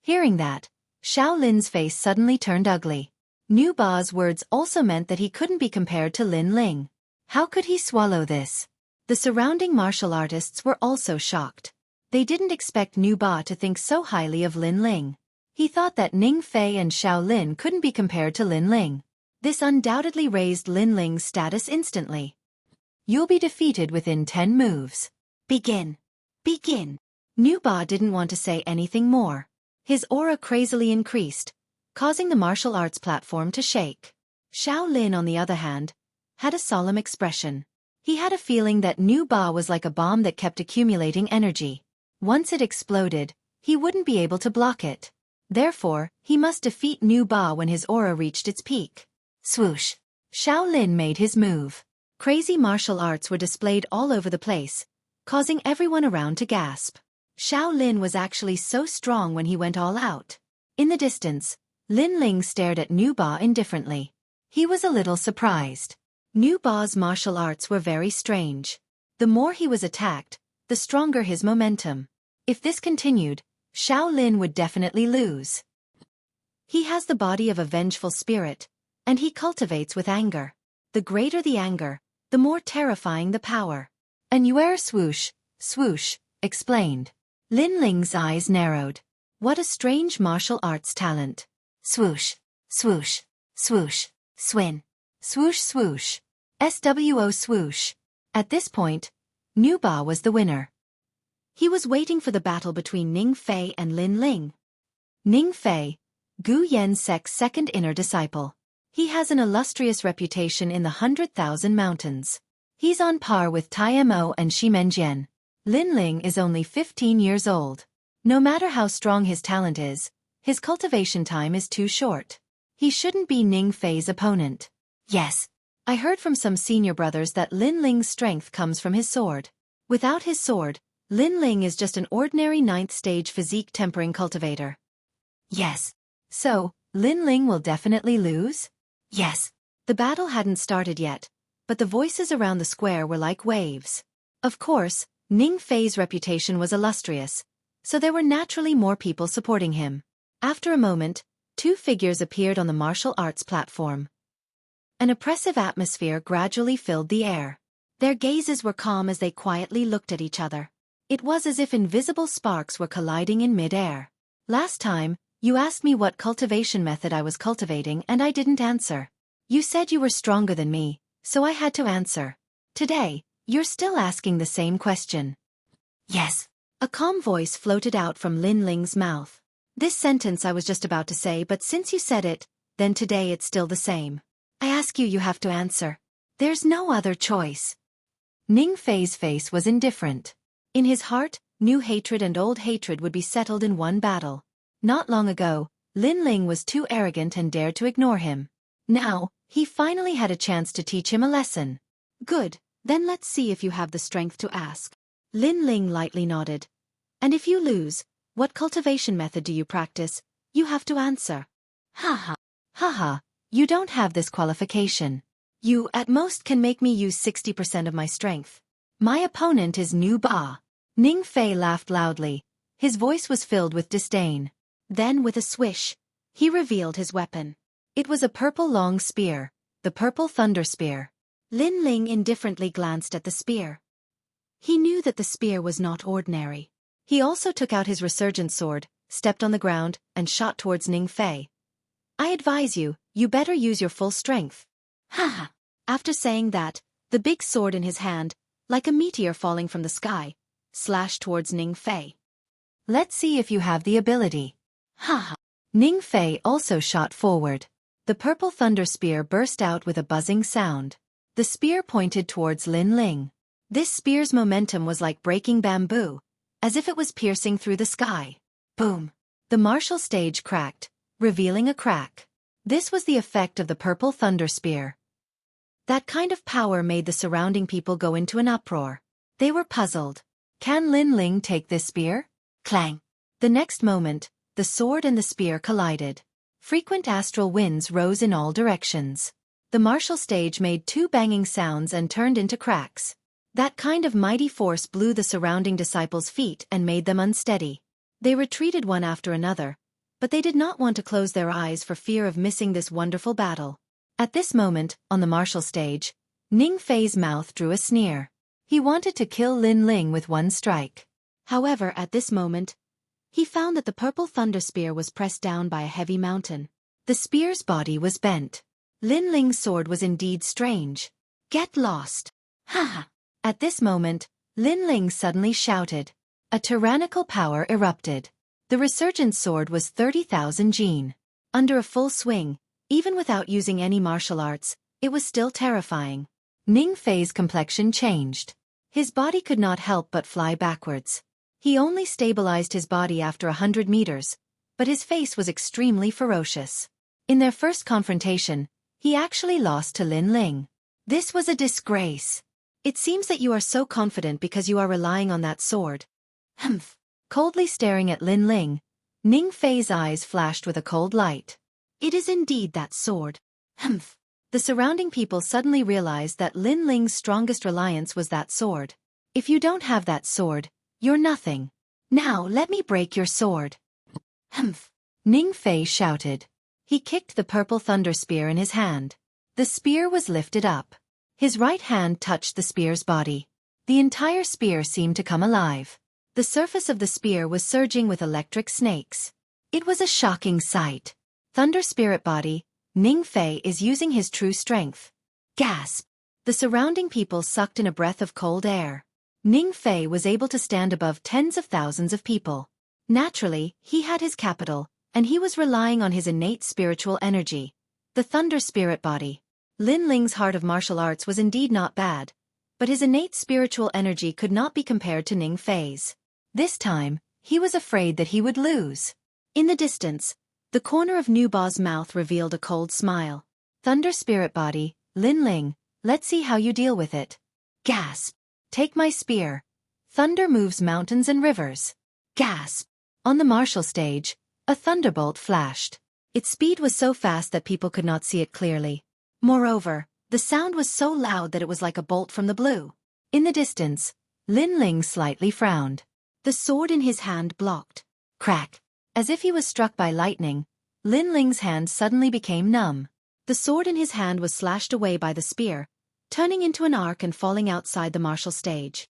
Hearing that, Xiao Lin's face suddenly turned ugly. Nu Ba's words also meant that he couldn't be compared to Lin Ling. How could he swallow this? The surrounding martial artists were also shocked. They didn't expect Nu Ba to think so highly of Lin Ling. He thought that Ning Fei and Xiao Lin couldn't be compared to Lin Ling. This undoubtedly raised Lin Ling's status instantly. You'll be defeated within 10 moves. Begin. Begin. Nu Ba didn't want to say anything more. His aura crazily increased, causing the martial arts platform to shake. Xiao Lin, on the other hand, had a solemn expression. He had a feeling that Nu Ba was like a bomb that kept accumulating energy. Once it exploded, he wouldn't be able to block it. Therefore, he must defeat Nu Ba when his aura reached its peak. Swoosh! Xiao Lin made his move. Crazy martial arts were displayed all over the place, causing everyone around to gasp. Xiao Lin was actually so strong when he went all out. In the distance, Lin Ling stared at Nu Ba indifferently. He was a little surprised. Nu Ba's martial arts were very strange. The more he was attacked, the stronger his momentum. If this continued, Xiao Lin would definitely lose. He has the body of a vengeful spirit, and he cultivates with anger. The greater the anger, the more terrifying the power. Annuaire swoosh, swoosh, explained. Lin Ling's eyes narrowed. What a strange martial arts talent. Swoosh, swoosh, swoosh, swin, swoosh swoosh, SWO swoosh. At this point, Nu Ba was the winner. He was waiting for the battle between Ning Fei and Lin Ling. Ning Fei, Gu Yen Sek's second inner disciple. He has an illustrious reputation in the 100,000 mountains. He's on par with Tai Mo and Shi Menjian. Lin Ling is only 15 years old. No matter how strong his talent is, his cultivation time is too short. He shouldn't be Ning Fei's opponent. Yes, I heard from some senior brothers that Lin Ling's strength comes from his sword. Without his sword, Lin Ling is just an ordinary 9th stage physique tempering cultivator. Yes. So, Lin Ling will definitely lose? Yes. The battle hadn't started yet, but the voices around the square were like waves. Of course, Ning Fei's reputation was illustrious, so there were naturally more people supporting him. After a moment, 2 figures appeared on the martial arts platform. An oppressive atmosphere gradually filled the air. Their gazes were calm as they quietly looked at each other. It was as if invisible sparks were colliding in mid-air. Last time, you asked me what cultivation method I was cultivating and I didn't answer. You said you were stronger than me, so I had to answer. Today, you're still asking the same question. Yes. A calm voice floated out from Lin Ling's mouth. This sentence I was just about to say, but since you said it, then today it's still the same. I ask you, you have to answer. There's no other choice. Ning Fei's face was indifferent. In his heart, new hatred and old hatred would be settled in one battle. Not long ago, Lin Ling was too arrogant and dared to ignore him. Now, he finally had a chance to teach him a lesson. Good, then let's see if you have the strength to ask. Lin Ling lightly nodded. And if you lose, what cultivation method do you practice? You have to answer. Haha. Haha, you don't have this qualification. You, at most, can make me use 60% of my strength. My opponent is Nu Ba. Ning Fei laughed loudly. His voice was filled with disdain. Then, with a swish, he revealed his weapon. It was a purple long spear, the purple thunder spear. Lin Ling indifferently glanced at the spear. He knew that the spear was not ordinary. He also took out his resurgent sword, stepped on the ground, and shot towards Ning Fei. I advise you, you better use your full strength. Haha. After saying that, the big sword in his hand, like a meteor falling from the sky, slashed towards Ning Fei. Let's see if you have the ability. Haha. Ning Fei also shot forward. The purple thunder spear burst out with a buzzing sound. The spear pointed towards Lin Ling. This spear's momentum was like breaking bamboo, as if it was piercing through the sky. Boom! The martial stage cracked, revealing a crack. This was the effect of the purple thunder spear. That kind of power made the surrounding people go into an uproar. They were puzzled. Can Lin Ling take this spear? Clang! The next moment, the sword and the spear collided. Frequent astral winds rose in all directions. The martial stage made 2 banging sounds and turned into cracks. That kind of mighty force blew the surrounding disciples' feet and made them unsteady. They retreated one after another, but they did not want to close their eyes for fear of missing this wonderful battle. At this moment, on the martial stage, Ning Fei's mouth drew a sneer. He wanted to kill Lin Ling with one strike. However, at this moment, he found that the purple thunder spear was pressed down by a heavy mountain. The spear's body was bent. Lin Ling's sword was indeed strange. Get lost! Ha ha! At this moment, Lin Ling suddenly shouted. A tyrannical power erupted. The resurgent sword was 30,000 jin. Under a full swing, even without using any martial arts, it was still terrifying. Ning Fei's complexion changed. His body could not help but fly backwards. He only stabilized his body after 100 meters, but his face was extremely ferocious. In their first confrontation, he actually lost to Lin Ling. This was a disgrace. It seems that you are so confident because you are relying on that sword. Humph. Coldly staring at Lin Ling, Ning Fei's eyes flashed with a cold light. It is indeed that sword. Humph. The surrounding people suddenly realized that Lin Ling's strongest reliance was that sword. If you don't have that sword, you're nothing. Now let me break your sword. Humph. Ning Fei shouted. He kicked the purple thunder spear in his hand. The spear was lifted up. His right hand touched the spear's body. The entire spear seemed to come alive. The surface of the spear was surging with electric snakes. It was a shocking sight. Thunder spirit body, Ning Fei is using his true strength. Gasp! The surrounding people sucked in a breath of cold air. Ning Fei was able to stand above tens of thousands of people. Naturally, he had his capital, and he was relying on his innate spiritual energy. The thunder spirit body. Lin Ling's heart of martial arts was indeed not bad, but his innate spiritual energy could not be compared to Ning Fei's. This time, he was afraid that he would lose. In the distance, the corner of Nu Ba's mouth revealed a cold smile. Thunder spirit body, Lin Ling, let's see how you deal with it. Gasp! Take my spear. Thunder moves mountains and rivers. Gasp! On the martial stage, a thunderbolt flashed. Its speed was so fast that people could not see it clearly. Moreover, the sound was so loud that it was like a bolt from the blue. In the distance, Lin Ling slightly frowned. The sword in his hand blocked. Crack! As if he was struck by lightning, Lin Ling's hand suddenly became numb. The sword in his hand was slashed away by the spear, turning into an arc and falling outside the martial stage.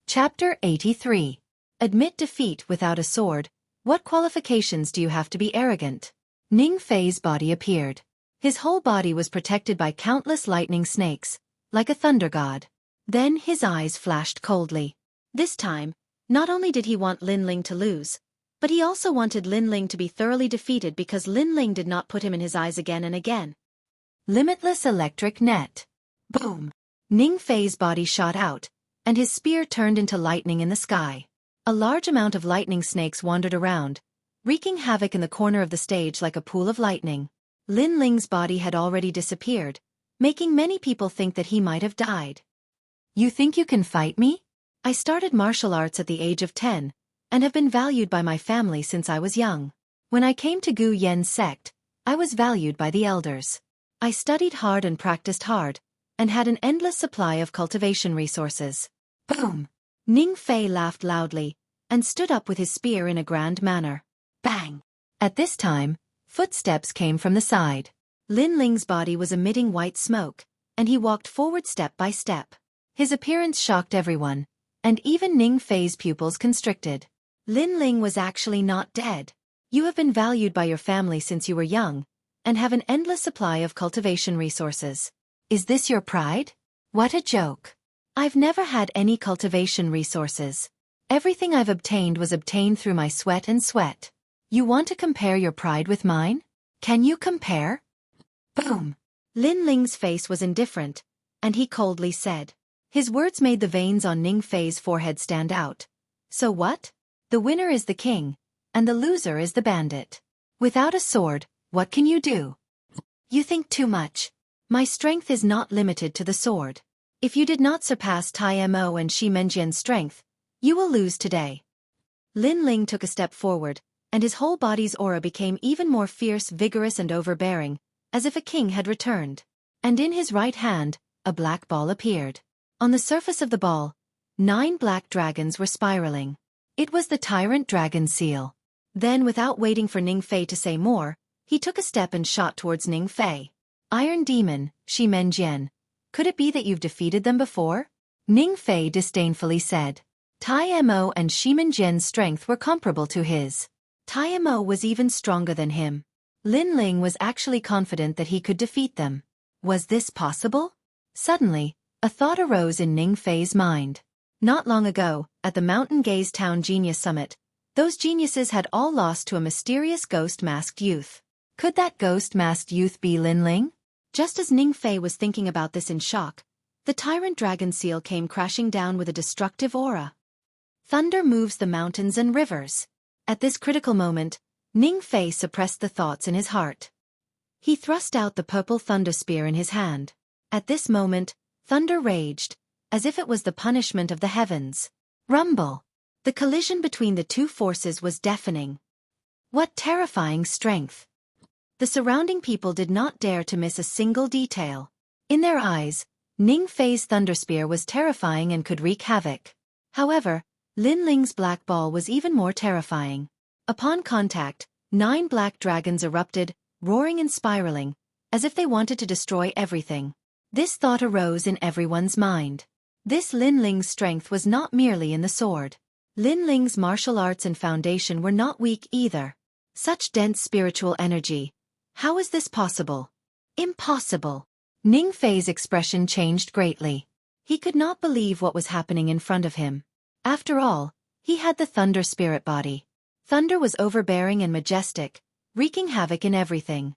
Chapter 83. Admit defeat without a sword. What qualifications do you have to be arrogant? Ning Fei's body appeared. His whole body was protected by countless lightning snakes, like a thunder god. Then his eyes flashed coldly. This time, not only did he want Lin Ling to lose, but he also wanted Lin Ling to be thoroughly defeated because Lin Ling did not put him in his eyes again and again. Limitless electric net. Boom! Ning Fei's body shot out, and his spear turned into lightning in the sky. A large amount of lightning snakes wandered around, wreaking havoc in the corner of the stage like a pool of lightning. Lin Ling's body had already disappeared, making many people think that he might have died. You think you can fight me? I started martial arts at the age of 10, and have been valued by my family since I was young. When I came to Gu Yen's sect, I was valued by the elders. I studied hard and practiced hard, and had an endless supply of cultivation resources. Boom! Ning Fei laughed loudly, and stood up with his spear in a grand manner. Bang! At this time, footsteps came from the side. Lin Ling's body was emitting white smoke, and he walked forward step by step. His appearance shocked everyone, and even Ning Fei's pupils constricted. Lin Ling was actually not dead. You have been valued by your family since you were young, and have an endless supply of cultivation resources. Is this your pride? What a joke. I've never had any cultivation resources. Everything I've obtained was obtained through my sweat and sweat. You want to compare your pride with mine? Can you compare? Boom! Lin Ling's face was indifferent, and he coldly said. His words made the veins on Ning Fei's forehead stand out. So what? The winner is the king, and the loser is the bandit. Without a sword, what can you do? You think too much. My strength is not limited to the sword. If you did not surpass Tai Mo and Shi Menjian's strength, you will lose today. Lin Ling took a step forward, and his whole body's aura became even more fierce, vigorous and overbearing, as if a king had returned. And in his right hand, a black ball appeared. On the surface of the ball, 9 black dragons were spiraling. It was the tyrant dragon seal. Then, without waiting for Ning Fei to say more, he took a step and shot towards Ning Fei. Iron Demon, Shimen Jian. Could it be that you've defeated them before? Ning Fei disdainfully said. Tai Mo and Shimen Jian's strength were comparable to his. Tai Mo was even stronger than him. Lin Ling was actually confident that he could defeat them. Was this possible? Suddenly, a thought arose in Ning Fei's mind. Not long ago, at the Mountain Gaze Town Genius Summit, those geniuses had all lost to a mysterious ghost-masked youth. Could that ghost-masked youth be Lin Ling? Just as Ning Fei was thinking about this in shock, the tyrant dragon seal came crashing down with a destructive aura. Thunder moves the mountains and rivers. At this critical moment, Ning Fei suppressed the thoughts in his heart. He thrust out the purple thunder spear in his hand. At this moment, thunder raged, as if it was the punishment of the heavens. Rumble! The collision between the two forces was deafening. What terrifying strength! The surrounding people did not dare to miss a single detail. In their eyes, Ning Fei's thunder spear was terrifying and could wreak havoc. However, Lin Ling's black ball was even more terrifying. Upon contact, 9 black dragons erupted, roaring and spiraling, as if they wanted to destroy everything. This thought arose in everyone's mind. This Lin Ling's strength was not merely in the sword. Lin Ling's martial arts and foundation were not weak either. Such dense spiritual energy. How is this possible? Impossible. Ning Fei's expression changed greatly. He could not believe what was happening in front of him. After all, he had the thunder spirit body. Thunder was overbearing and majestic, wreaking havoc in everything.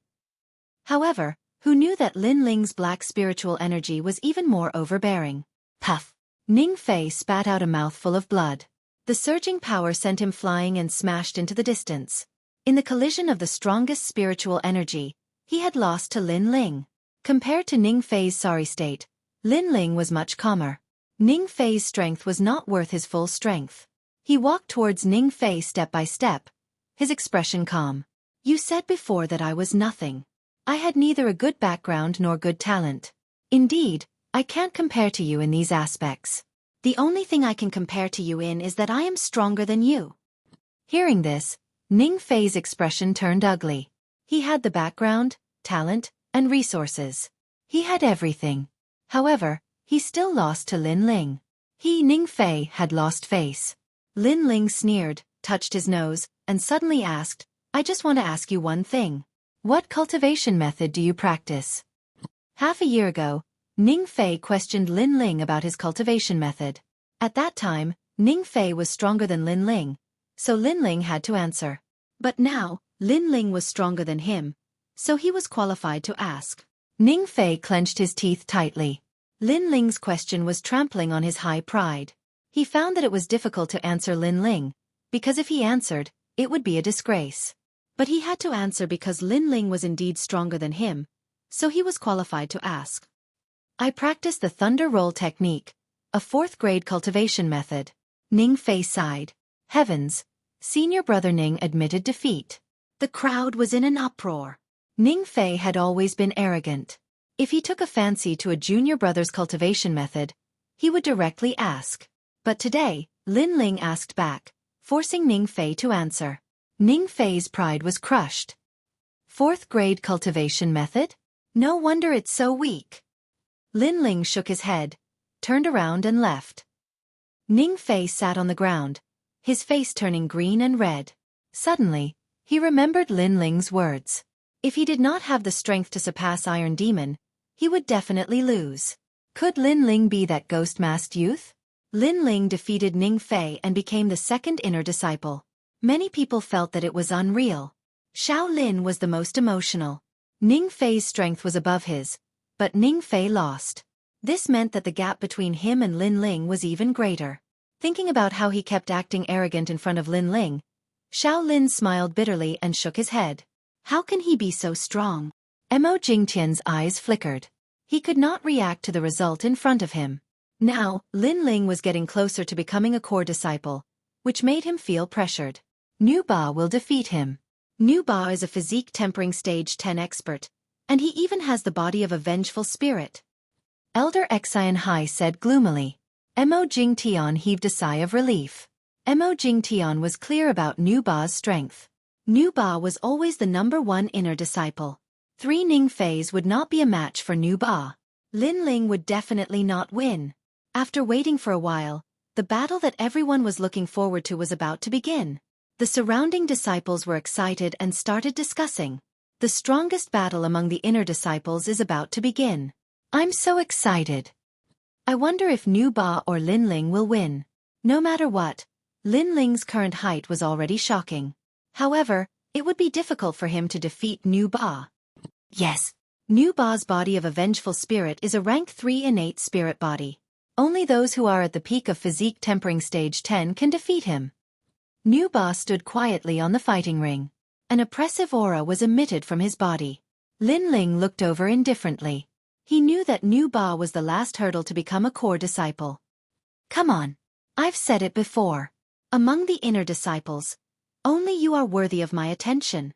However, who knew that Lin Ling's black spiritual energy was even more overbearing? Puff! Ning Fei spat out a mouthful of blood. The surging power sent him flying and smashed into the distance. In the collision of the strongest spiritual energy, he had lost to Lin Ling. Compared to Ning Fei's sorry state, Lin Ling was much calmer. Ning Fei's strength was not worth his full strength. He walked towards Ning Fei step by step, his expression calm. You said before that I was nothing. I had neither a good background nor good talent. Indeed, I can't compare to you in these aspects. The only thing I can compare to you in is that I am stronger than you. Hearing this, Ning Fei's expression turned ugly. He had the background, talent, and resources. He had everything. However, he still lost to Lin Ling. He, Ning Fei, had lost face. Lin Ling sneered, touched his nose, and suddenly asked, I just want to ask you one thing. What cultivation method do you practice? Half a year ago, Ning Fei questioned Lin Ling about his cultivation method. At that time, Ning Fei was stronger than Lin Ling, so Lin Ling had to answer. But now, Lin Ling was stronger than him, so he was qualified to ask. Ning Fei clenched his teeth tightly. Lin Ling's question was trampling on his high pride. He found that it was difficult to answer Lin Ling, because if he answered, it would be a disgrace. But he had to answer because Lin Ling was indeed stronger than him, so he was qualified to ask. I practice the thunder roll technique, a 4th grade cultivation method. Ning Fei sighed. Heavens! Senior brother Ning admitted defeat. The crowd was in an uproar. Ning Fei had always been arrogant. If he took a fancy to a junior brother's cultivation method, he would directly ask. But today, Lin Ling asked back, forcing Ning Fei to answer. Ning Fei's pride was crushed. 4th grade cultivation method? No wonder it's so weak. Lin Ling shook his head, turned around and left. Ning Fei sat on the ground, his face turning green and red. Suddenly, he remembered Lin Ling's words. If he did not have the strength to surpass Iron Demon, he would definitely lose. Could Lin Ling be that ghost-masked youth? Lin Ling defeated Ning Fei and became the 2nd inner disciple. Many people felt that it was unreal. Xiao Lin was the most emotional. Ning Fei's strength was above his, but Ning Fei lost. This meant that the gap between him and Lin Ling was even greater. Thinking about how he kept acting arrogant in front of Lin Ling, Xiao Lin smiled bitterly and shook his head. How can he be so strong? Mo Jingtian's eyes flickered. He could not react to the result in front of him. Now, Lin Ling was getting closer to becoming a core disciple, which made him feel pressured. Nu Ba will defeat him. Nu Ba is a physique tempering stage 10 expert, And he even has the body of a vengeful spirit. Elder Xian Hai said gloomily. Mo Jingtian heaved a sigh of relief. Mo Jingtian was clear about Nu Ba's strength. Nu Ba was always the #1 inner disciple. 3 Ning Feis would not be a match for Nu Ba. Lin Ling would definitely not win. After waiting for a while, the battle that everyone was looking forward to was about to begin. The surrounding disciples were excited and started discussing. The strongest battle among the inner disciples is about to begin. I'm so excited. I wonder if Nu Ba or Lin Ling will win. No matter what, Lin Ling's current height was already shocking. However, it would be difficult for him to defeat Nu Ba. Yes, Nu Ba's body of a vengeful spirit is a rank 3 innate spirit body. Only those who are at the peak of physique tempering stage 10 can defeat him. Nu Ba stood quietly on the fighting ring. An oppressive aura was emitted from his body. Lin Ling looked over indifferently. He knew that Nu Ba was the last hurdle to become a core disciple. Come on. I've said it before. Among the inner disciples, only you are worthy of my attention.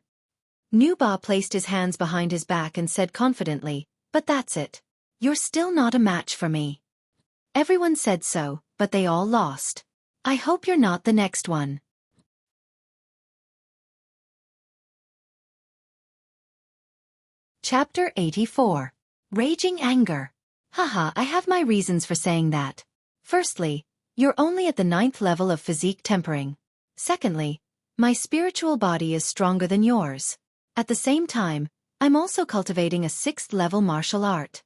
Nu Ba placed his hands behind his back and said confidently, but that's it. You're still not a match for me. Everyone said so, but they all lost. I hope you're not the next one. Chapter 84. Raging Anger. Haha, I have my reasons for saying that. Firstly, you're only at the 9th level of physique tempering. Secondly, my spiritual body is stronger than yours. At the same time, I'm also cultivating a 6th level martial art.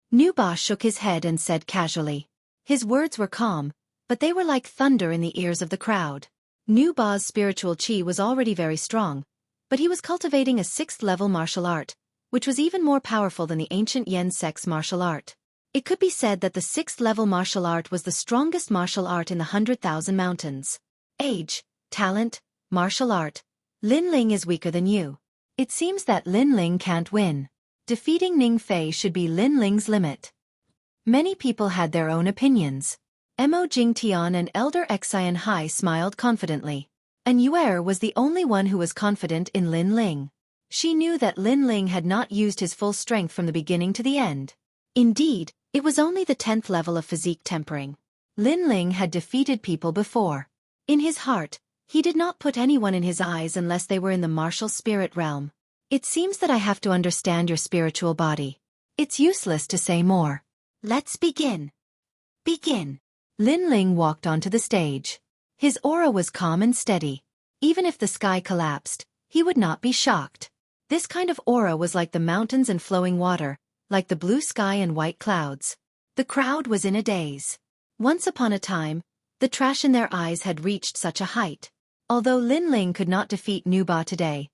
Nu Ba shook his head and said casually. His words were calm, but they were like thunder in the ears of the crowd. Nu Ba's spiritual chi was already very strong, but he was cultivating a 6th level martial art, which was even more powerful than the ancient Yen Sex martial art. It could be said that the 6th level martial art was the strongest martial art in the 100,000 mountains. Age, talent, martial art. Lin Ling is weaker than you. It seems that Lin Ling can't win. Defeating Ning Fei should be Lin Ling's limit. Many people had their own opinions. Mo Jingtian and Elder Xian Hai smiled confidently. And Yuer was the only one who was confident in Lin Ling. She knew that Lin Ling had not used his full strength from the beginning to the end. Indeed, it was only the 10th level of physique tempering. Lin Ling had defeated people before. In his heart, he did not put anyone in his eyes unless they were in the martial spirit realm. It seems that I have to understand your spiritual body. It's useless to say more. Let's begin. Begin. Lin Ling walked onto the stage. His aura was calm and steady. Even if the sky collapsed, he would not be shocked. This kind of aura was like the mountains and flowing water, like the blue sky and white clouds. The crowd was in a daze. Once upon a time, the trash in their eyes had reached such a height. Although Lin Ling could not defeat Nu Ba today,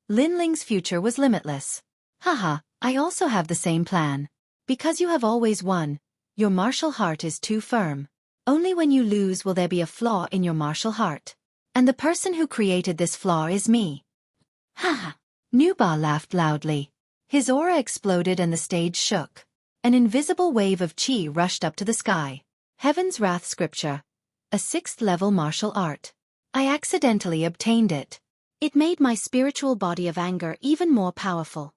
Lin Ling's future was limitless. Haha, I also have the same plan. Because you have always won, your martial heart is too firm. Only when you lose will there be a flaw in your martial heart. And the person who created this flaw is me. Haha. Nu Ba laughed loudly. His aura exploded and the stage shook. An invisible wave of chi rushed up to the sky. Heaven's Wrath Scripture. A 6th level martial art. I accidentally obtained it. It made my spiritual body of anger even more powerful.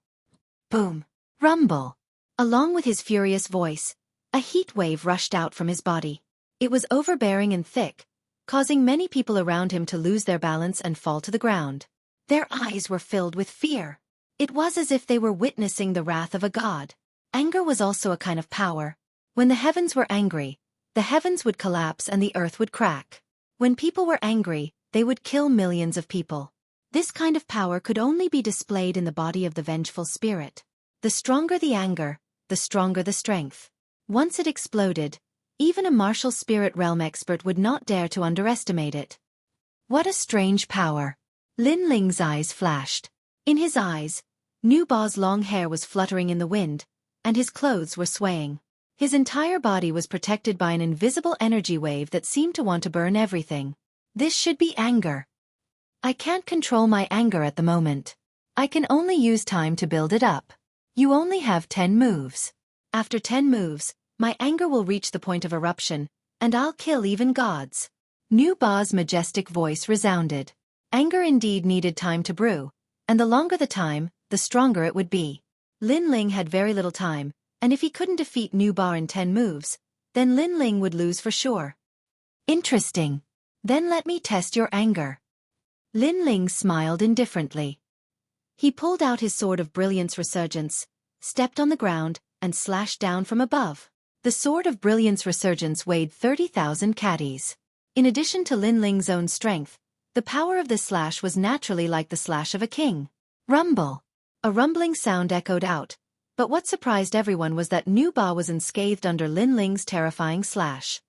Boom. Rumble. Along with his furious voice, a heat wave rushed out from his body. It was overbearing and thick, causing many people around him to lose their balance and fall to the ground. Their eyes were filled with fear. It was as if they were witnessing the wrath of a god. Anger was also a kind of power. When the heavens were angry, the heavens would collapse and the earth would crack. When people were angry, they would kill millions of people. This kind of power could only be displayed in the body of the vengeful spirit. The stronger the anger, the stronger the strength. Once it exploded, even a martial spirit realm expert would not dare to underestimate it. What a strange power. Lin Ling's eyes flashed. In his eyes, Nu Ba's long hair was fluttering in the wind, and his clothes were swaying. His entire body was protected by an invisible energy wave that seemed to want to burn everything. This should be anger. I can't control my anger at the moment. I can only use time to build it up. You only have 10 moves. After 10 moves, my anger will reach the point of eruption, and I'll kill even gods. Nu Ba's majestic voice resounded. Anger indeed needed time to brew, and the longer the time, the stronger it would be. Lin Ling had very little time, and if he couldn't defeat Nu Ba in 10 moves, then Lin Ling would lose for sure. Interesting. Then let me test your anger. Lin Ling smiled indifferently. He pulled out his sword of brilliance resurgence, stepped on the ground, and slashed down from above. The sword of brilliance resurgence weighed 30,000 caddies. In addition to Lin Ling's own strength, the power of this slash was naturally like the slash of a king. Rumble. A rumbling sound echoed out, but what surprised everyone was that Nu Ba was unscathed under Lin Ling's terrifying slash.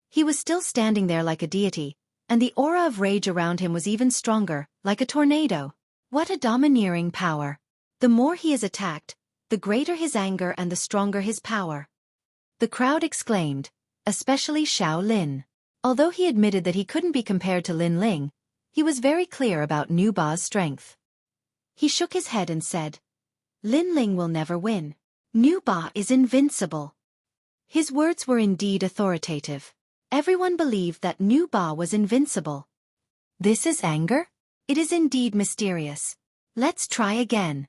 He was still standing there like a deity, and the aura of rage around him was even stronger, like a tornado. What a domineering power. The more he is attacked, the greater his anger and the stronger his power. The crowd exclaimed, especially Xiao Lin. Although he admitted that he couldn't be compared to Lin Ling, he was very clear about Nu Ba's strength. He shook his head and said, Lin Ling will never win. Nu Ba is invincible. His words were indeed authoritative. Everyone believed that Nu Ba was invincible. This is anger? It is indeed mysterious. Let's try again.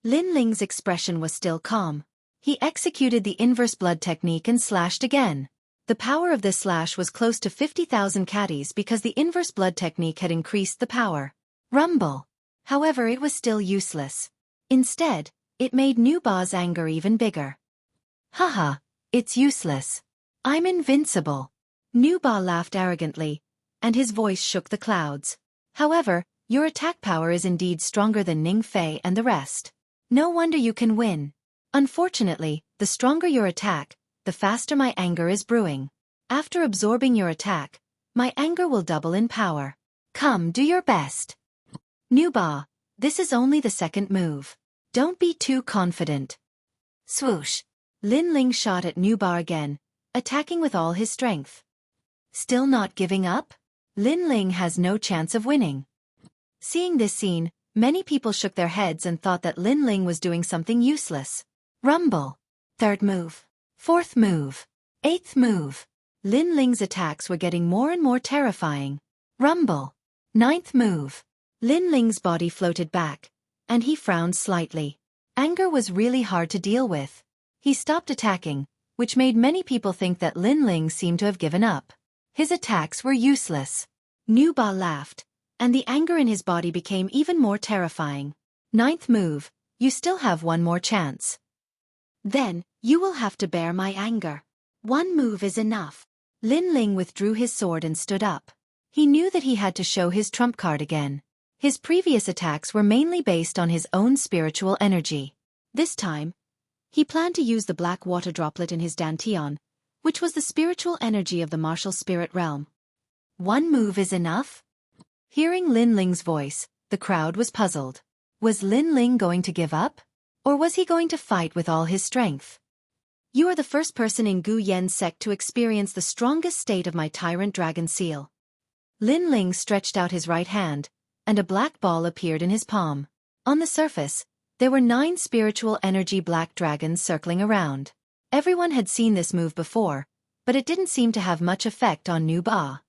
Lin Ling's expression was still calm. He executed the inverse blood technique and slashed again. The power of this slash was close to 50,000 caddies because the inverse blood technique had increased the power. Rumble. However, it was still useless. Instead, it made Nu Ba's anger even bigger. Haha, it's useless. I'm invincible. Nu Ba laughed arrogantly, and his voice shook the clouds. However, your attack power is indeed stronger than Ning Fei and the rest. No wonder you can win. Unfortunately, the stronger your attack, the faster my anger is brewing. After absorbing your attack, my anger will double in power. Come, do your best. Nu Ba, this is only the second move. Don't be too confident. Swoosh. Lin Ling shot at Nu Ba again, attacking with all his strength. Still not giving up? Lin Ling has no chance of winning. Seeing this scene, many people shook their heads and thought that Lin Ling was doing something useless. Rumble. Third move. Fourth move. Eighth move. Lin Ling's attacks were getting more and more terrifying. Rumble. Ninth move. Lin Ling's body floated back, and he frowned slightly. Anger was really hard to deal with. He stopped attacking, which made many people think that Lin Ling seemed to have given up. His attacks were useless. Nu Ba laughed, and the anger in his body became even more terrifying. Ninth move, you still have one more chance. Then, you will have to bear my anger. One move is enough. Lin Ling withdrew his sword and stood up. He knew that he had to show his trump card again. His previous attacks were mainly based on his own spiritual energy. This time, he planned to use the black water droplet in his dantian, which was the spiritual energy of the martial spirit realm. One move is enough? Hearing Lin Ling's voice, the crowd was puzzled. Was Lin Ling going to give up? Or was he going to fight with all his strength? You are the first person in Gu Yen's sect to experience the strongest state of my tyrant dragon seal. Lin Ling stretched out his right hand, and a black ball appeared in his palm. On the surface, there were 9 spiritual energy black dragons circling around. Everyone had seen this move before, but it didn't seem to have much effect on Nu Ba.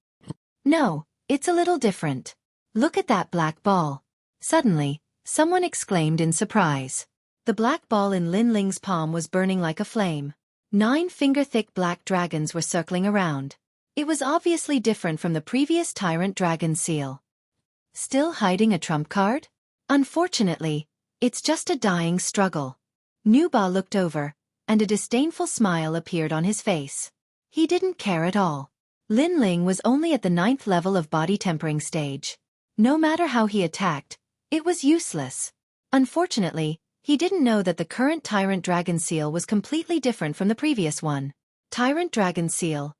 No, it's a little different. Look at that black ball. Suddenly, someone exclaimed in surprise. The black ball in Lin Ling's palm was burning like a flame. 9 finger-thick black dragons were circling around. It was obviously different from the previous tyrant dragon seal. Still hiding a trump card? Unfortunately, it's just a dying struggle. Nu Ba looked over, and a disdainful smile appeared on his face. He didn't care at all. Lin Ling was only at the 9th level of body tempering stage. No matter how he attacked, it was useless. Unfortunately, he didn't know that the current Tyrant Dragon Seal was completely different from the previous one. Tyrant Dragon Seal.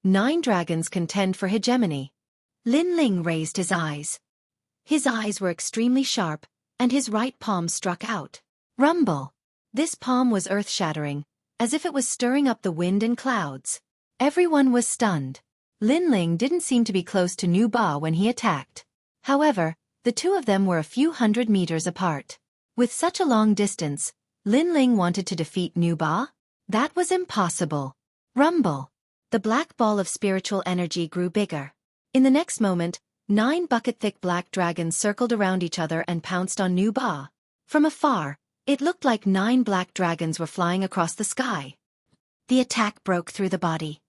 9 dragons contend for hegemony. Lin Ling raised his eyes. His eyes were extremely sharp, and his right palm struck out. Rumble. This palm was earth-shattering, as if it was stirring up the wind and clouds. Everyone was stunned. Lin Ling didn't seem to be close to Nu Ba when he attacked. However, the two of them were a few hundred meters apart. With such a long distance, Lin Ling wanted to defeat Nu Ba? That was impossible. Rumble. The black ball of spiritual energy grew bigger. In the next moment, 9 bucket-thick black dragons circled around each other and pounced on Nu Ba. From afar, It looked like 9 black dragons were flying across the sky. The attack broke through the body.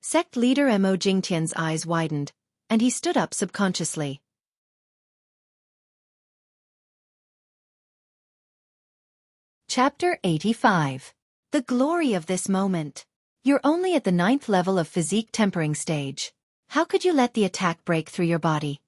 Sect leader Mo Jingtian's eyes widened, and he stood up subconsciously. Chapter 85. The glory of this moment. You're only at the 9th level of physique tempering stage. How could you let the attack break through your body?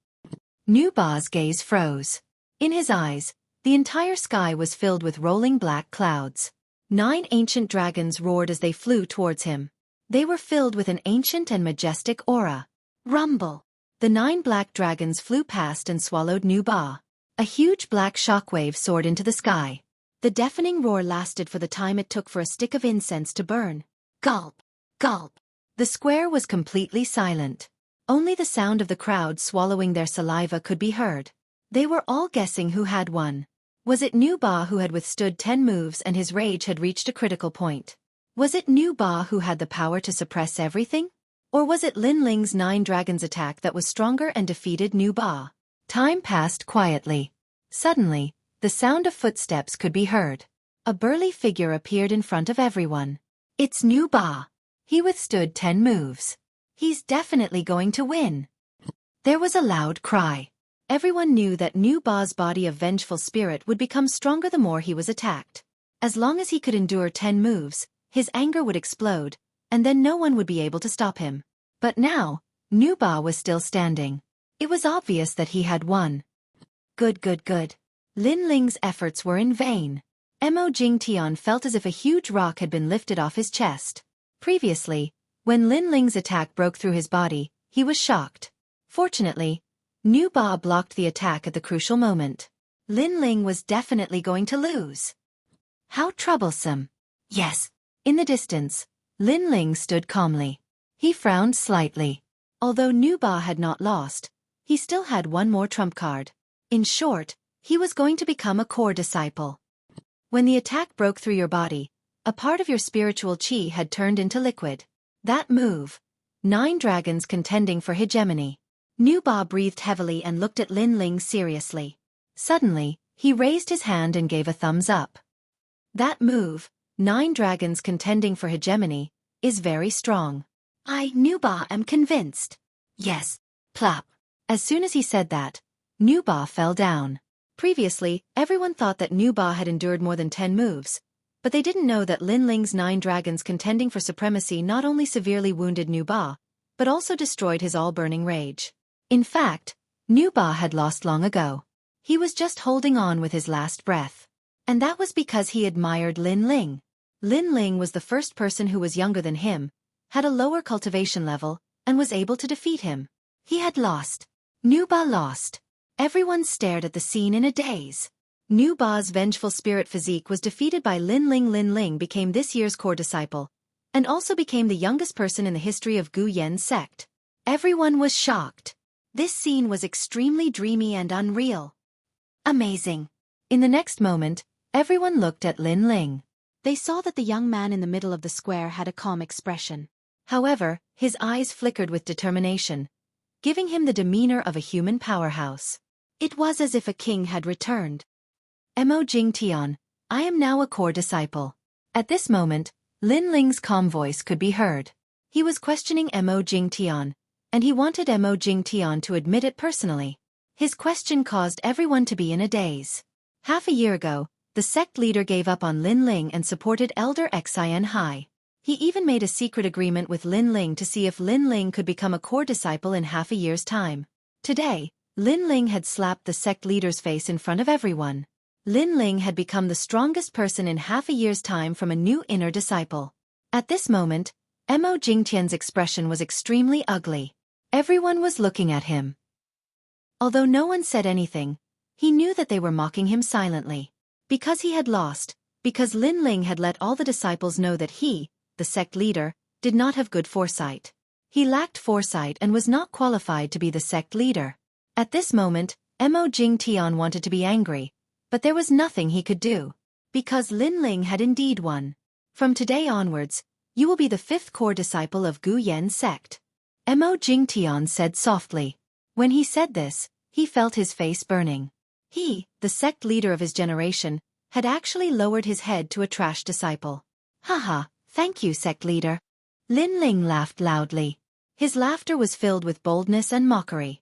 Nu Ba's gaze froze. In his eyes, the entire sky was filled with rolling black clouds. 9 ancient dragons roared as they flew towards him. They were filled with an ancient and majestic aura. Rumble! The 9 black dragons flew past and swallowed Nu Ba. A huge black shockwave soared into the sky. The deafening roar lasted for the time it took for a stick of incense to burn. Gulp! Gulp! The square was completely silent. Only the sound of the crowd swallowing their saliva could be heard. They were all guessing who had won. Was it Nu Ba who had withstood 10 moves and his rage had reached a critical point? Was it Nu Ba who had the power to suppress everything? Or was it Lin Ling's 9 dragons attack that was stronger and defeated Nu Ba? Time passed quietly. Suddenly, the sound of footsteps could be heard. A burly figure appeared in front of everyone. It's Nu Ba. He withstood 10 moves. He's definitely going to win. There was a loud cry. Everyone knew that Nu Ba's body of vengeful spirit would become stronger the more he was attacked. As long as he could endure 10 moves, his anger would explode, and then no one would be able to stop him. But now, Nu Ba was still standing. It was obvious that he had won. Good. Lin Ling's efforts were in vain. Mo Jingtian felt as if a huge rock had been lifted off his chest. Previously, when Lin Ling's attack broke through his body, he was shocked. Fortunately, Nu Ba blocked the attack at the crucial moment. Lin Ling was definitely going to lose. How troublesome. Yes. In the distance, Lin Ling stood calmly. He frowned slightly. Although Nu Ba had not lost, he still had one more trump card. In short, he was going to become a core disciple. When the attack broke through your body, a part of your spiritual chi had turned into liquid. That move. 9 dragons contending for hegemony. Nu Ba breathed heavily and looked at Lin Ling seriously. Suddenly, he raised his hand and gave a thumbs up. That move, 9 dragons contending for hegemony, is very strong. I, Nu Ba, am convinced. Yes. Plop. As soon as he said that, Nu Ba fell down. Previously, everyone thought that Nu Ba had endured more than 10 moves, but they didn't know that Lin Ling's 9 dragons contending for supremacy not only severely wounded Nu Ba, but also destroyed his all-burning rage. In fact, Nu Ba had lost long ago. He was just holding on with his last breath. And that was because he admired Lin Ling. Lin Ling was the first person who was younger than him, had a lower cultivation level, and was able to defeat him. He had lost. Nu Ba lost. Everyone stared at the scene in a daze. Nu Ba's vengeful spirit physique was defeated by Lin Ling. Lin Ling became this year's core disciple, and also became the youngest person in the history of Gu Yan's sect. Everyone was shocked. This scene was extremely dreamy and unreal. Amazing. In the next moment, everyone looked at Lin Ling. They saw that the young man in the middle of the square had a calm expression. However, his eyes flickered with determination, giving him the demeanor of a human powerhouse. It was as if a king had returned. Mo Jingtian, I am now a core disciple. At this moment, Lin Ling's calm voice could be heard. He was questioning Mo Jingtian, and he wanted Mo Jingtian to admit it personally. His question caused everyone to be in a daze. Half a year ago, the sect leader gave up on Lin Ling and supported Elder Xin Hai. He even made a secret agreement with Lin Ling to see if Lin Ling could become a core disciple in half a year's time. Today, Lin Ling had slapped the sect leader's face in front of everyone. Lin Ling had become the strongest person in half a year's time from a new inner disciple. At this moment, Mo Jingtian's expression was extremely ugly. Everyone was looking at him. Although no one said anything, he knew that they were mocking him silently. Because he had lost, because Lin Ling had let all the disciples know that he, the sect leader, did not have good foresight. He lacked foresight and was not qualified to be the sect leader. At this moment, Mo Jingtian wanted to be angry, but there was nothing he could do. Because Lin Ling had indeed won. From today onwards, you will be the 5th core disciple of Gu Yan's sect. Mo Jingtian said softly. When he said this, he felt his face burning. He, the sect leader of his generation, had actually lowered his head to a trash disciple. Haha, thank you, sect leader. Lin Ling laughed loudly. His laughter was filled with boldness and mockery.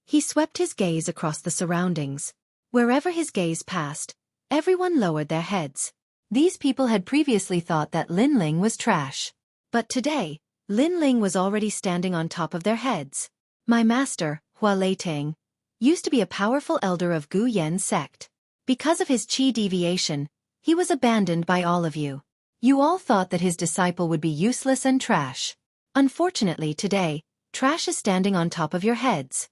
He swept his gaze across the surroundings. Wherever his gaze passed, everyone lowered their heads. These people had previously thought that Lin Ling was trash. But today, Lin Ling was already standing on top of their heads. My master, Hua Leitang, used to be a powerful elder of Gu Yan sect. Because of his qi deviation, he was abandoned by all of you. You all thought that his disciple would be useless and trash. Unfortunately today, trash is standing on top of your heads.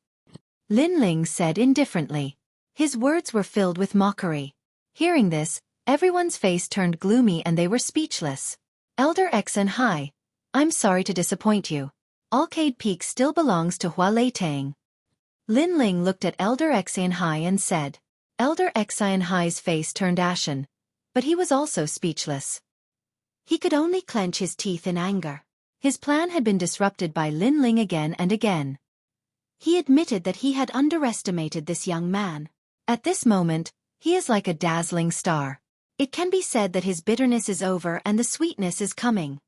Lin Ling said indifferently. His words were filled with mockery. Hearing this, everyone's face turned gloomy and they were speechless. Elder Xen Hai, I'm sorry to disappoint you. Arcade Peak still belongs to Hua Leitang. Lin Ling looked at Elder Xen Hai and said. Elder Xen Hai's face turned ashen, but he was also speechless. He could only clench his teeth in anger. His plan had been disrupted by Lin Ling again and again. He admitted that he had underestimated this young man. At this moment, he is like a dazzling star. It can be said that his bitterness is over and the sweetness is coming.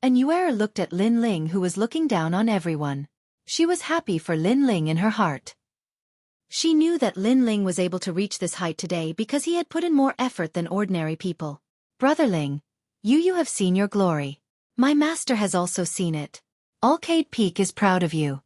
And Yuer looked at Lin Ling, who was looking down on everyone. She was happy for Lin Ling in her heart. She knew that Lin Ling was able to reach this height today because he had put in more effort than ordinary people. Brother Ling, you have seen your glory. My master has also seen it. Arcade Peak is proud of you.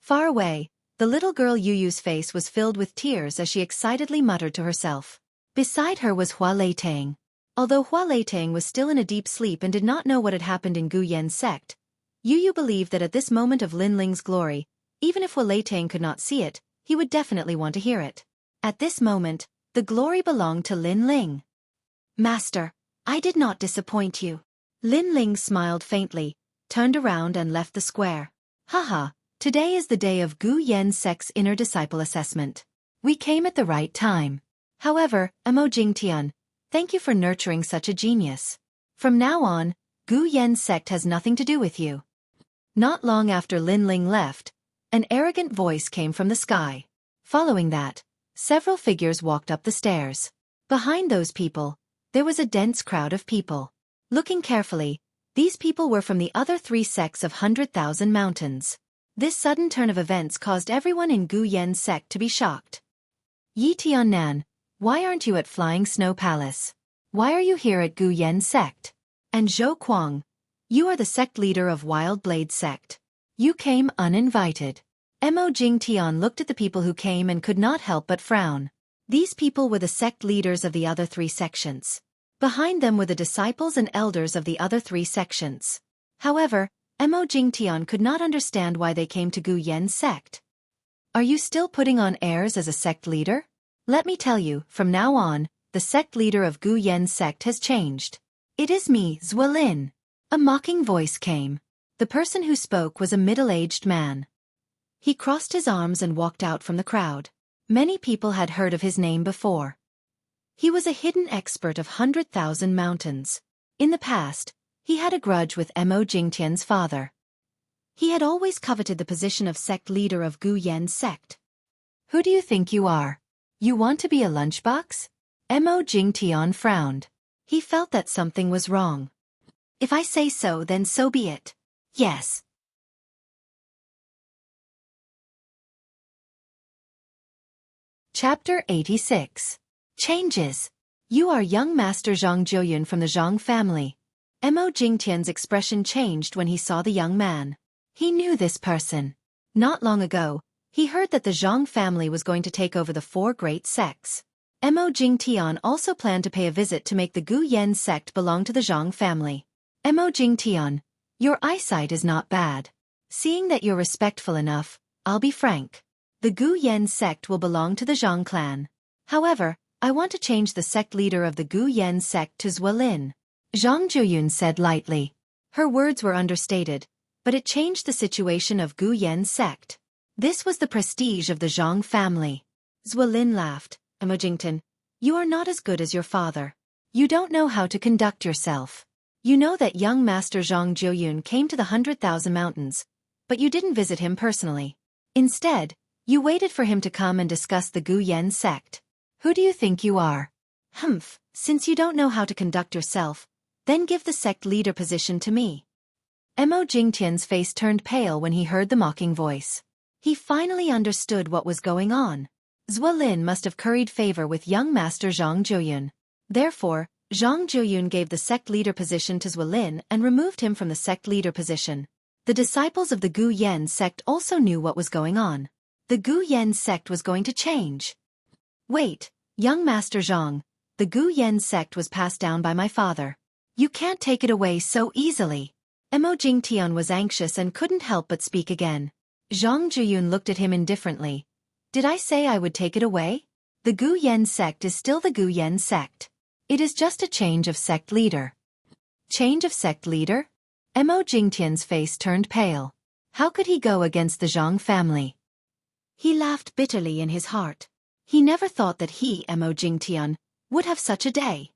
Far away, the little girl Yu's face was filled with tears as she excitedly muttered to herself. Beside her was Hua Leitang. Although Hua Leitang was still in a deep sleep and did not know what had happened in Gu Yan's sect, Yu believed that at this moment of Lin Ling's glory, even if Hua Leitang could not see it, he would definitely want to hear it. At this moment, the glory belonged to Lin Ling. Master, I did not disappoint you. Lin Ling smiled faintly, turned around and left the square. Haha, today is the day of Gu Yan sect's inner disciple assessment. We came at the right time. However, Mo Jingtian, thank you for nurturing such a genius. From now on, Gu Yan sect has nothing to do with you. Not long after Lin Ling left, an arrogant voice came from the sky. Following that, several figures walked up the stairs. Behind those people, there was a dense crowd of people. Looking carefully, these people were from the other three sects of 100,000 mountains. This sudden turn of events caused everyone in Gu Yan's sect to be shocked. Yi Tiannan, why aren't you at Flying Snow Palace? Why are you here at Gu Yan's sect? And Zhou Kuang, you are the sect leader of Wild Blade sect. You came uninvited. Mo Jingtian looked at the people who came and could not help but frown. These people were the sect leaders of the other three sections. Behind them were the disciples and elders of the other three sections. However, Mo Jingtian could not understand why they came to Gu Yan's sect. Are you still putting on airs as a sect leader? Let me tell you, from now on, the sect leader of Gu Yan's sect has changed. It is me, Xuelin. A mocking voice came. The person who spoke was a middle-aged man. He crossed his arms and walked out from the crowd. Many people had heard of his name before. He was a hidden expert of 100,000 mountains. In the past, he had a grudge with Mo Jingtian's father. He had always coveted the position of sect leader of Gu Yan's sect. Who do you think you are? You want to be a lunchbox? Mo Jingtian frowned. He felt that something was wrong. If I say so, then so be it. Yes. Chapter 86. Changes. You are young Master Zhang Jiuyun from the Zhang family. Mo Jingtian's expression changed when he saw the young man. He knew this person. Not long ago, he heard that the Zhang family was going to take over the four great sects. Mo Jingtian also planned to pay a visit to make the Gu Yan sect belong to the Zhang family. Mo Jingtian, your eyesight is not bad. Seeing that you're respectful enough, I'll be frank. The Gu Yan sect will belong to the Zhang clan. However, I want to change the sect leader of the Gu Yan sect to Xuelin. Zhang Jiuyun said lightly. Her words were understated, but it changed the situation of Gu Yan's sect. This was the prestige of the Zhang family. Xuelin laughed. Mo Jingtian, you are not as good as your father. You don't know how to conduct yourself. You know that young Master Zhang Jiuyun came to the 100,000 mountains, but you didn't visit him personally. Instead, you waited for him to come and discuss the Gu Yan sect. Who do you think you are? Since you don't know how to conduct yourself, then give the sect leader position to me. Mo Jingtian's face turned pale when he heard the mocking voice. He finally understood what was going on. Xuelin must have curried favor with young master Zhang Zhuoyun. Therefore, Zhang Zhuoyun gave the sect leader position to Xuelin and removed him from the sect leader position. The disciples of the Gu Yan sect also knew what was going on. The Gu Yan sect was going to change. Wait, young master Zhang, the Gu Yan sect was passed down by my father. You can't take it away so easily. Mo Jingtian was anxious and couldn't help but speak again. Zhang Zhuoyun looked at him indifferently. Did I say I would take it away? The Gu Yan sect is still the Gu Yan sect. It is just a change of sect leader. Change of sect leader? Mo Jingtian's face turned pale. How could he go against the Zhang family? He laughed bitterly in his heart. He never thought that he, Mo Jingtian, would have such a day.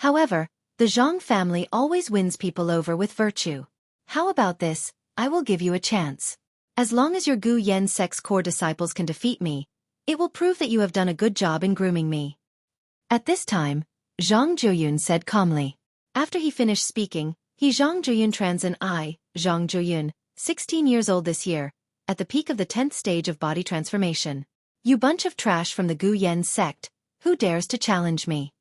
However, the Zhang family always wins people over with virtue. How about this? I will give you a chance. As long as your Gu Yan sect's core disciples can defeat me, it will prove that you have done a good job in grooming me. At this time, Zhang Zhuoyun said calmly. After he finished speaking, Zhang Zhuoyun Transin I, Zhang Zhuoyun, 16 years old this year, at the peak of the 10th stage of body transformation. You bunch of trash from the Gu Yan sect, who dares to challenge me?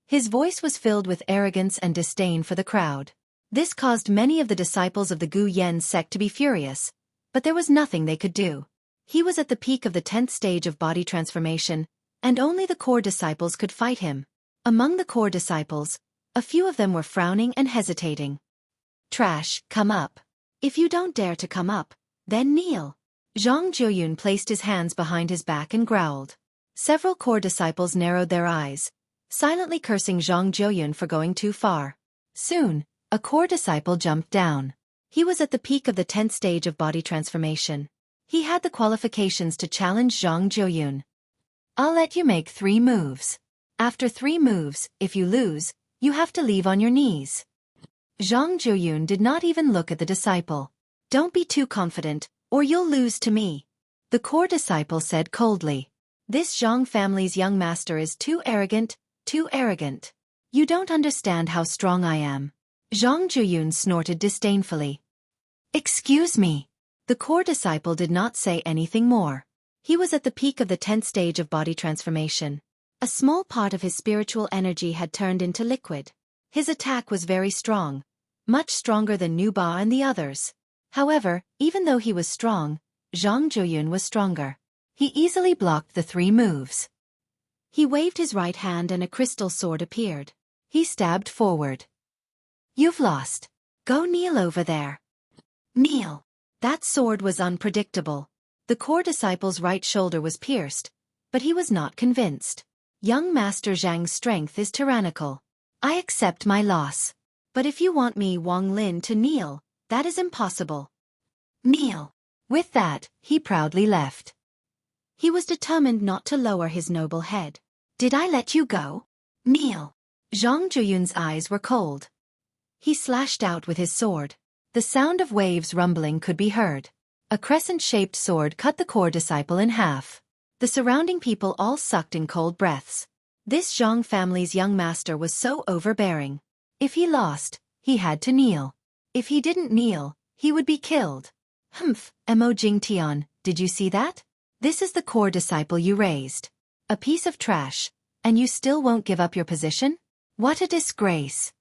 His voice was filled with arrogance and disdain for the crowd. This caused many of the disciples of the Gu Yan sect to be furious, but there was nothing they could do. He was at the peak of the 10th stage of body transformation, and only the core disciples could fight him. Among the core disciples, a few of them were frowning and hesitating. Trash, come up. If you don't dare to come up, then kneel. Zhang Zhuoyun placed his hands behind his back and growled. Several core disciples narrowed their eyes, silently cursing Zhang Zhuoyun for going too far. Soon, a core disciple jumped down. He was at the peak of the 10th stage of body transformation. He had the qualifications to challenge Zhang Zhuoyun. I'll let you make 3 moves. After 3 moves, if you lose, you have to leave on your knees. Zhang Zhuoyun did not even look at the disciple. Don't be too confident, or you'll lose to me. The core disciple said coldly. This Zhang family's young master is too arrogant, too arrogant. You don't understand how strong I am. Zhang Zhuoyun snorted disdainfully. Excuse me. The core disciple did not say anything more. He was at the peak of the 10th stage of body transformation. A small part of his spiritual energy had turned into liquid. His attack was very strong, much stronger than Nuba and the others. However, even though he was strong, Zhang Zhuoyun was stronger. He easily blocked the 3 moves. He waved his right hand and a crystal sword appeared. He stabbed forward. You've lost. Go kneel over there. Kneel. That sword was unpredictable. The core disciple's right shoulder was pierced, but he was not convinced. Young Master Zhang's strength is tyrannical. I accept my loss. But if you want me, Wang Lin, to kneel, that is impossible. Kneel. With that, he proudly left. He was determined not to lower his noble head. Did I let you go? Kneel. Zhang Zhuoyun's eyes were cold. He slashed out with his sword. The sound of waves rumbling could be heard. A crescent-shaped sword cut the core disciple in half. The surrounding people all sucked in cold breaths. This Zhang family's young master was so overbearing. If he lost, he had to kneel. If he didn't kneel, he would be killed. Mo Jingtian, did you see that? This is the core disciple you raised. A piece of trash, and you still won't give up your position? What a disgrace.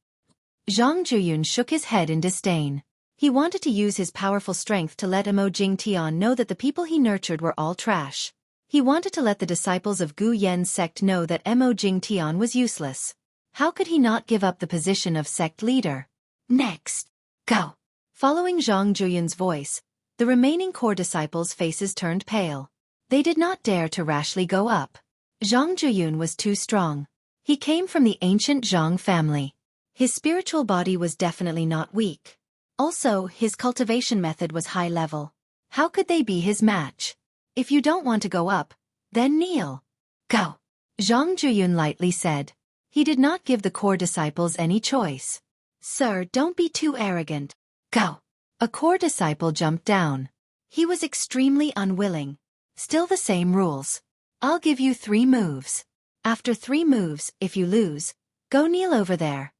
Zhang Zhuoyun shook his head in disdain. He wanted to use his powerful strength to let Mo Jingtian know that the people he nurtured were all trash. He wanted to let the disciples of Gu Yan sect know that Mo Jingtian was useless. How could he not give up the position of sect leader? Next. Go. Following Zhang Zhuoyun's voice, the remaining core disciples' faces turned pale. They did not dare to rashly go up. Zhang Zhuoyun was too strong. He came from the ancient Zhang family. His spiritual body was definitely not weak. Also, his cultivation method was high level. How could they be his match? If you don't want to go up, then kneel. Go. Zhang Zhuoyun lightly said. He did not give the core disciples any choice. Sir, don't be too arrogant. Go. A core disciple jumped down. He was extremely unwilling. Still the same rules. I'll give you 3 moves. After 3 moves, if you lose, go kneel over there.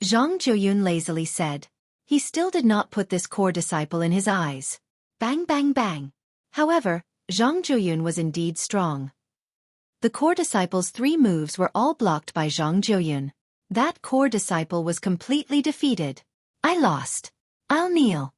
Zhang Jiuyun lazily said. He still did not put this core disciple in his eyes. Bang bang bang. However, Zhang Jiuyun was indeed strong. The core disciple's 3 moves were all blocked by Zhang Jiuyun. That core disciple was completely defeated. I lost. I'll kneel.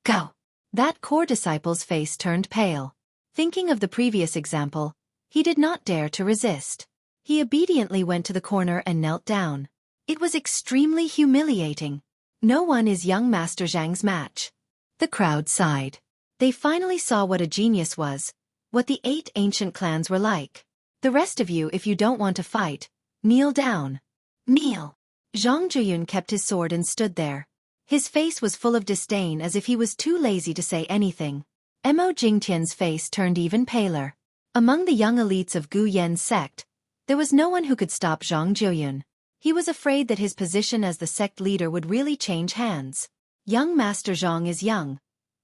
Go. That core disciple's face turned pale. Thinking of the previous example, he did not dare to resist. He obediently went to the corner and knelt down. It was extremely humiliating. No one is young Master Zhang's match. The crowd sighed. They finally saw what a genius was, what the 8 ancient clans were like. The rest of you, if you don't want to fight, kneel down. Kneel. Zhang Jiuyun kept his sword and stood there. His face was full of disdain as if he was too lazy to say anything. Mo Jingtian's face turned even paler. Among the young elites of Gu Yan's sect, there was no one who could stop Zhang Jiuyun. He was afraid that his position as the sect leader would really change hands. Young Master Zhang is young,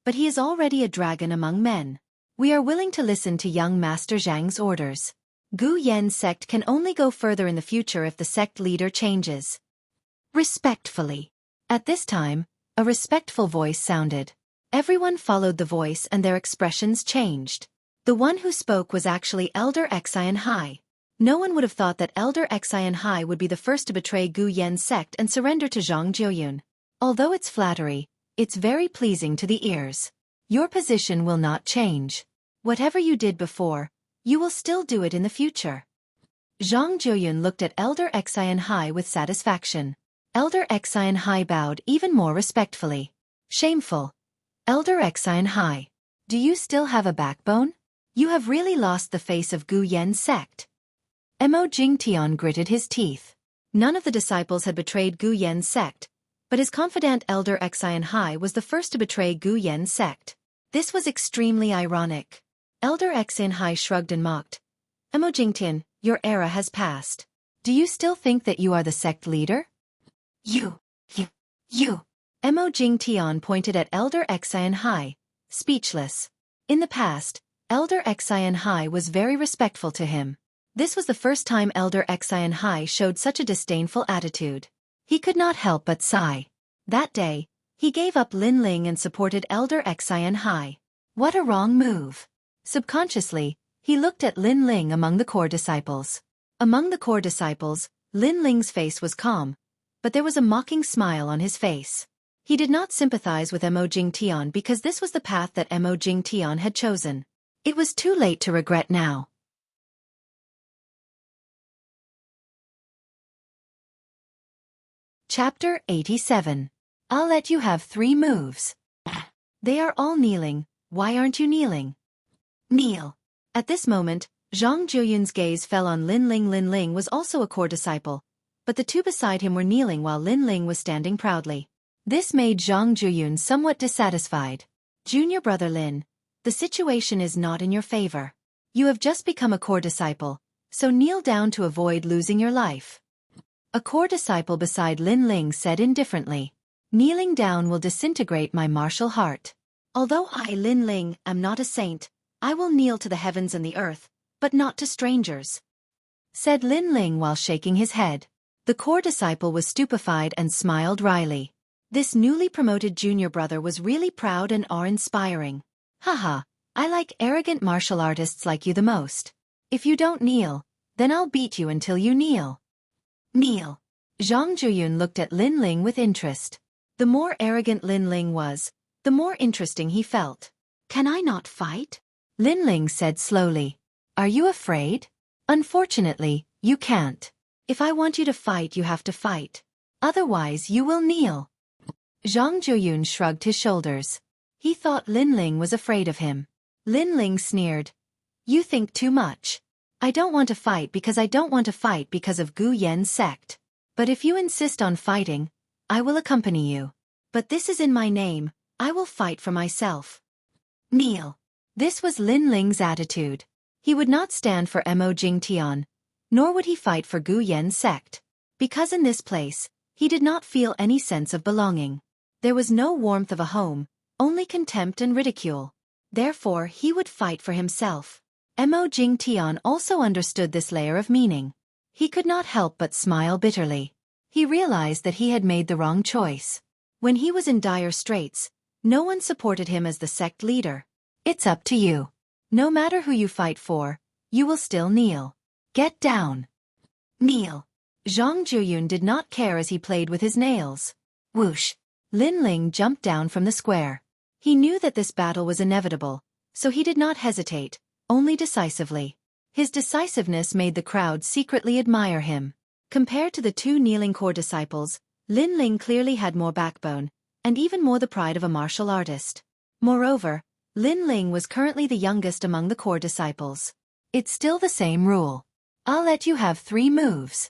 but he is already a dragon among men. We are willing to listen to young Master Zhang's orders. Gu Yan's sect can only go further in the future if the sect leader changes. Respectfully. At this time, a respectful voice sounded. Everyone followed the voice and their expressions changed. The one who spoke was actually Elder Xian Hai. No one would have thought that Elder Xian Hai would be the first to betray Gu Yan's sect and surrender to Zhang Jiuyun. Although it's flattery, it's very pleasing to the ears. Your position will not change. Whatever you did before, you will still do it in the future. Zhang Jiuyun looked at Elder Xian Hai with satisfaction. Elder Xian Hai bowed even more respectfully. Shameful. Elder Xian Hai, do you still have a backbone? You have really lost the face of Gu Yan's sect. Mo Jingtian gritted his teeth. None of the disciples had betrayed Gu Yan's sect, but his confidant Elder Xian Hai was the first to betray Gu Yan's sect. This was extremely ironic. Elder Xian Hai shrugged and mocked. Mo Jingtian, your era has passed. Do you still think that you are the sect leader? You. Mo Jingtian pointed at Elder Xian Hai, speechless. In the past, Elder Xian Hai was very respectful to him. This was the first time Elder Xian Hai showed such a disdainful attitude. He could not help but sigh. That day, he gave up Lin Ling and supported Elder Xian Hai. What a wrong move. Subconsciously, he looked at Lin Ling among the core disciples. Among the core disciples, Lin Ling's face was calm, but there was a mocking smile on his face. He did not sympathize with Mo Jingtian because this was the path that Mo Jingtian had chosen. It was too late to regret now. Chapter 87. I'll let you have 3 moves. They are all kneeling. Why aren't you kneeling? Kneel. At this moment, Zhang Jiuyun's gaze fell on Lin Ling. Lin Ling was also a core disciple, but the 2 beside him were kneeling while Lin Ling was standing proudly. This made Zhang Jiuyun somewhat dissatisfied. Junior brother Lin, the situation is not in your favor. You have just become a core disciple, so kneel down to avoid losing your life. A core disciple beside Lin Ling said indifferently. Kneeling down will disintegrate my martial heart. Although I, Lin Ling, am not a saint, I will kneel to the heavens and the earth, but not to strangers, said Lin Ling while shaking his head. The core disciple was stupefied and smiled wryly. This newly promoted junior brother was really proud and awe-inspiring. Haha, I like arrogant martial artists like you the most. If you don't kneel, then I'll beat you until you kneel. Kneel. Zhang Jiuyun looked at Lin Ling with interest. The more arrogant Lin Ling was, the more interesting he felt. Can I not fight? Lin Ling said slowly. Are you afraid? Unfortunately, you can't. If I want you to fight, you have to fight. Otherwise, you will kneel. Zhang Jiuyun shrugged his shoulders. He thought Lin Ling was afraid of him. Lin Ling sneered. You think too much. I don't want to fight because I don't want to fight because of Gu Yan's sect. But if you insist on fighting, I will accompany you. But this is in my name, I will fight for myself. Kneel. This was Lin Ling's attitude. He would not stand for Mo Jingtian, nor would he fight for Gu Yan's sect. Because in this place, he did not feel any sense of belonging. There was no warmth of a home, only contempt and ridicule. Therefore he would fight for himself. Mo Jingtian also understood this layer of meaning. He could not help but smile bitterly. He realized that he had made the wrong choice. When he was in dire straits, no one supported him as the sect leader. It's up to you. No matter who you fight for, you will still kneel. Get down. Kneel. Zhang Zhuyun did not care as he played with his nails. Whoosh. Lin Ling jumped down from the square. He knew that this battle was inevitable, so he did not hesitate, only decisively. His decisiveness made the crowd secretly admire him. Compared to the two kneeling core disciples, Lin Ling clearly had more backbone, and even more the pride of a martial artist. Moreover, Lin Ling was currently the youngest among the core disciples. It's still the same rule. I'll let you have 3 moves.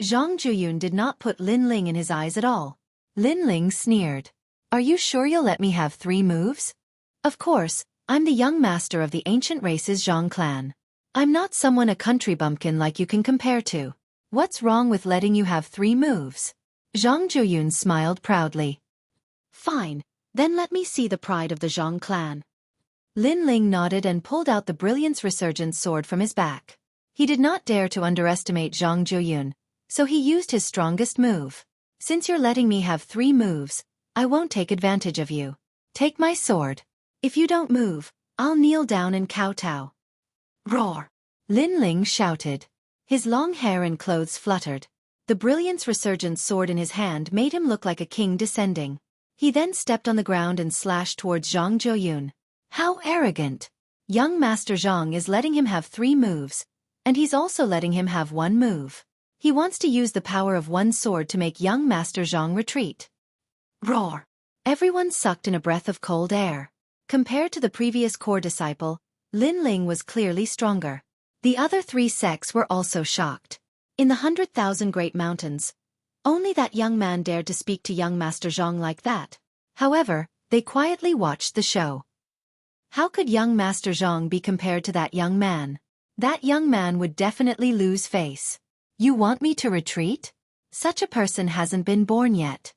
Zhang Zhuyun did not put Lin Ling in his eyes at all. Lin Ling sneered. Are you sure you'll let me have 3 moves? Of course, I'm the young master of the ancient race's Zhang clan. I'm not someone a country bumpkin like you can compare to. What's wrong with letting you have 3 moves? Zhang Zhuyun smiled proudly. Fine, then let me see the pride of the Zhang clan. Lin Ling nodded and pulled out the Brilliance Resurgence sword from his back. He did not dare to underestimate Zhang Zhuyun, so he used his strongest move. Since you're letting me have 3 moves, I won't take advantage of you. Take my sword. If you don't move, I'll kneel down and kowtow. Roar! Lin Ling shouted. His long hair and clothes fluttered. The Brilliance Resurgence sword in his hand made him look like a king descending. He then stepped on the ground and slashed towards Zhang Zhuyun. How arrogant! Young Master Zhang is letting him have 3 moves, and he's also letting him have 1 move. He wants to use the power of one sword to make young Master Zhang retreat. Roar! Everyone sucked in a breath of cold air. Compared to the previous core disciple, Lin Ling was clearly stronger. The other 3 sects were also shocked. In the 100,000 Great Mountains, only that young man dared to speak to young Master Zhang like that. However, they quietly watched the show. How could young Master Zhang be compared to that young man? That young man would definitely lose face. You want me to retreat? Such a person hasn't been born yet.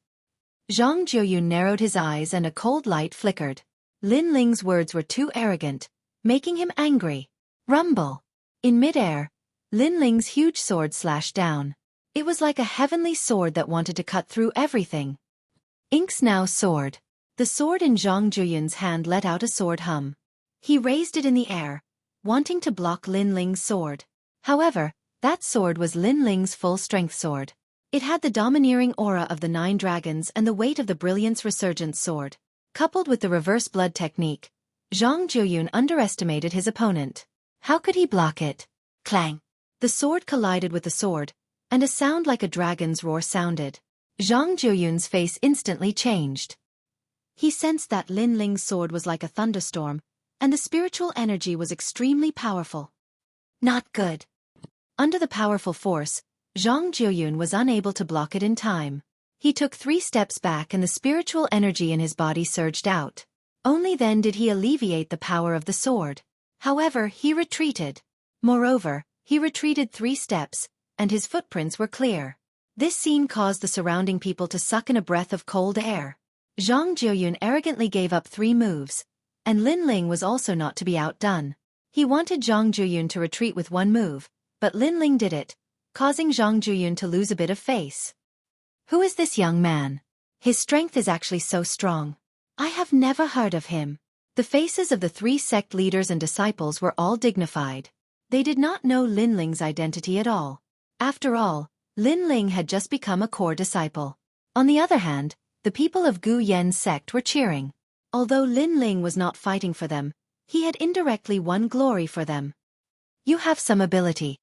Zhang Zhuyun narrowed his eyes and a cold light flickered. Lin Ling's words were too arrogant, making him angry. Rumble! In midair, Lin Ling's huge sword slashed down. It was like a heavenly sword that wanted to cut through everything. Ink's now sword. The sword in Zhang Zhuyun's hand let out a sword hum. He raised it in the air, wanting to block Lin Ling's sword. However, that sword was Lin Ling's full-strength sword. It had the domineering aura of the 9 dragons and the weight of the Brilliance Resurgence sword. Coupled with the reverse blood technique, Zhang Zhuyun underestimated his opponent. How could he block it? Clang! The sword collided with the sword, and a sound like a dragon's roar sounded. Zhang Zhuyun's face instantly changed. He sensed that Lin Ling's sword was like a thunderstorm, and the spiritual energy was extremely powerful. Not good. Under the powerful force, Zhang Zhuyun was unable to block it in time. He took 3 steps back and the spiritual energy in his body surged out. Only then did he alleviate the power of the sword. However, he retreated. Moreover, he retreated 3 steps, and his footprints were clear. This scene caused the surrounding people to suck in a breath of cold air. Zhang Zhuyun arrogantly gave up 3 moves, and Lin Ling was also not to be outdone. He wanted Zhang Zhuyun to retreat with 1 move, but Lin Ling did it, causing Zhang Zhuyun to lose a bit of face. Who is this young man? His strength is actually so strong. I have never heard of him. The faces of the 3 sect leaders and disciples were all dignified. They did not know Lin Ling's identity at all. After all, Lin Ling had just become a core disciple. On the other hand, the people of Gu Yen's sect were cheering. Although Lin Ling was not fighting for them, he had indirectly won glory for them. You have some ability.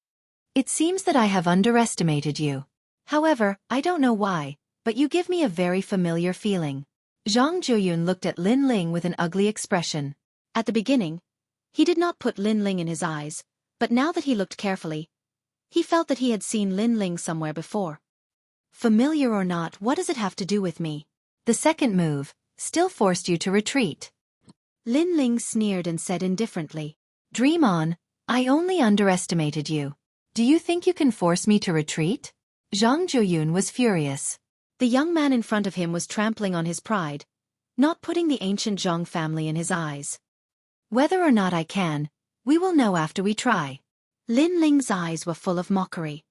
It seems that I have underestimated you. However, I don't know why, but you give me a very familiar feeling. Zhang Zhuyun looked at Lin Ling with an ugly expression. At the beginning, he did not put Lin Ling in his eyes, but now that he looked carefully, he felt that he had seen Lin Ling somewhere before. Familiar or not, what does it have to do with me? The second move still forced you to retreat. Lin Ling sneered and said indifferently, Dream on, I only underestimated you. Do you think you can force me to retreat? Zhang Zhuyun was furious. The young man in front of him was trampling on his pride, not putting the ancient Zhang family in his eyes. Whether or not I can, We will know after we try. Lin Ling's eyes were full of mockery.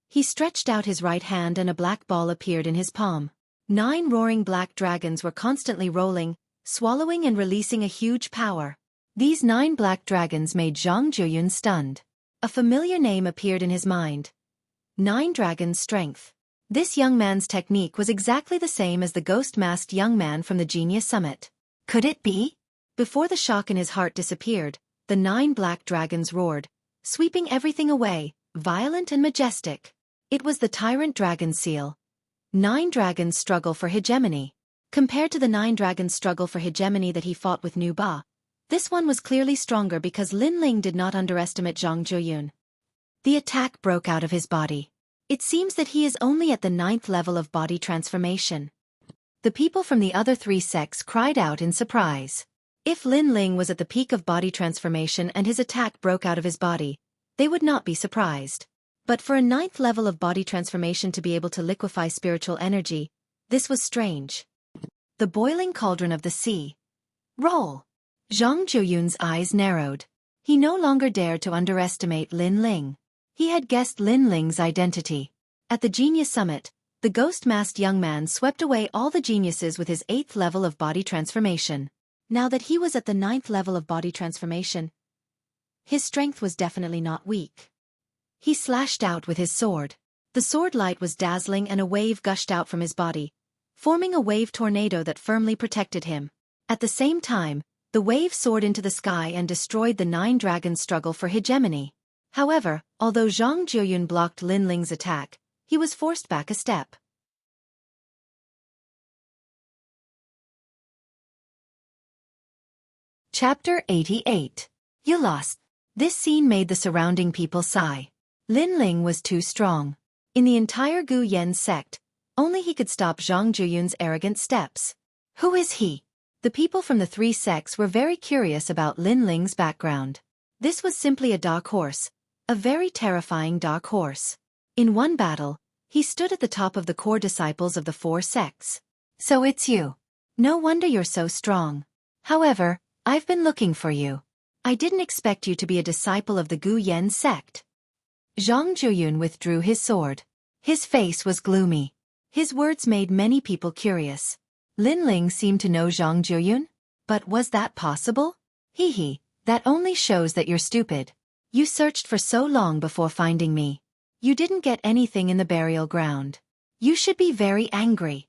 He stretched out his right hand and a black ball appeared in his palm. 9 roaring black dragons were constantly rolling, swallowing and releasing a huge power. These 9 black dragons made Zhang Zhuyun stunned. A familiar name appeared in his mind. 9 Dragons' Strength. This young man's technique was exactly the same as the ghost-masked young man from the Genius Summit. Could it be? Before the shock in his heart disappeared, the 9 black dragons roared, sweeping everything away, violent and majestic. It was the Tyrant Dragon Seal. 9 dragons struggle for hegemony. Compared to the 9 dragons struggle for hegemony that he fought with Nu Ba, this one was clearly stronger because Lin Ling did not underestimate Zhang Zhuyun. The attack broke out of his body. It seems that he is only at the 9th level of body transformation. The people from the other 3 sects cried out in surprise. If Lin Ling was at the peak of body transformation and his attack broke out of his body, they would not be surprised. But for a 9th level of body transformation to be able to liquefy spiritual energy, this was strange. The boiling cauldron of the sea. Roll! Zhang Zhuyun's eyes narrowed. He no longer dared to underestimate Lin Ling. He had guessed Lin Ling's identity. At the Genius Summit, the ghost-masked young man swept away all the geniuses with his 8th level of body transformation. Now that he was at the 9th level of body transformation, his strength was definitely not weak. He slashed out with his sword. The sword light was dazzling and a wave gushed out from his body, forming a wave tornado that firmly protected him. At the same time, the wave soared into the sky and destroyed the 9 dragons' struggle for hegemony. However, although Zhang Zhuyun blocked Lin Ling's attack, he was forced back a step. Chapter 88. You lost. This scene made the surrounding people sigh. Lin Ling was too strong. In the entire Gu Yen sect, only he could stop Zhang Zhuyun's arrogant steps. Who is he? The people from the 3 sects were very curious about Lin Ling's background. This was simply a dark horse, a very terrifying dark horse. In one battle, he stood at the top of the core disciples of the 4 sects. So it's you. No wonder you're so strong. However, I've been looking for you. I didn't expect you to be a disciple of the Gu Yen sect. Zhang Zhuyun withdrew his sword. His face was gloomy. His words made many people curious. Lin Ling seemed to know Zhang Zhuyun? But was that possible? Hee, that only shows that you're stupid. You searched for so long before finding me. You didn't get anything in the burial ground. You should be very angry.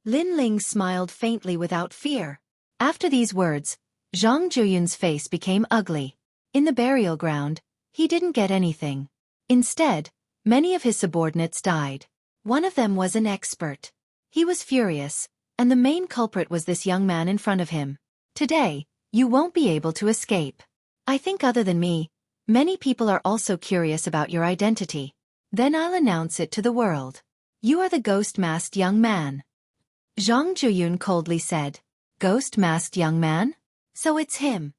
Lin Ling smiled faintly without fear. After these words, Zhang Zhuyun's face became ugly. In the burial ground, he didn't get anything. Instead, many of his subordinates died. One of them was an expert. He was furious, and the main culprit was this young man in front of him. Today, you won't be able to escape. I think other than me, many people are also curious about your identity. Then I'll announce it to the world. You are the ghost-masked young man. Zhang Zhuyun coldly said. Ghost-masked young man? So it's him.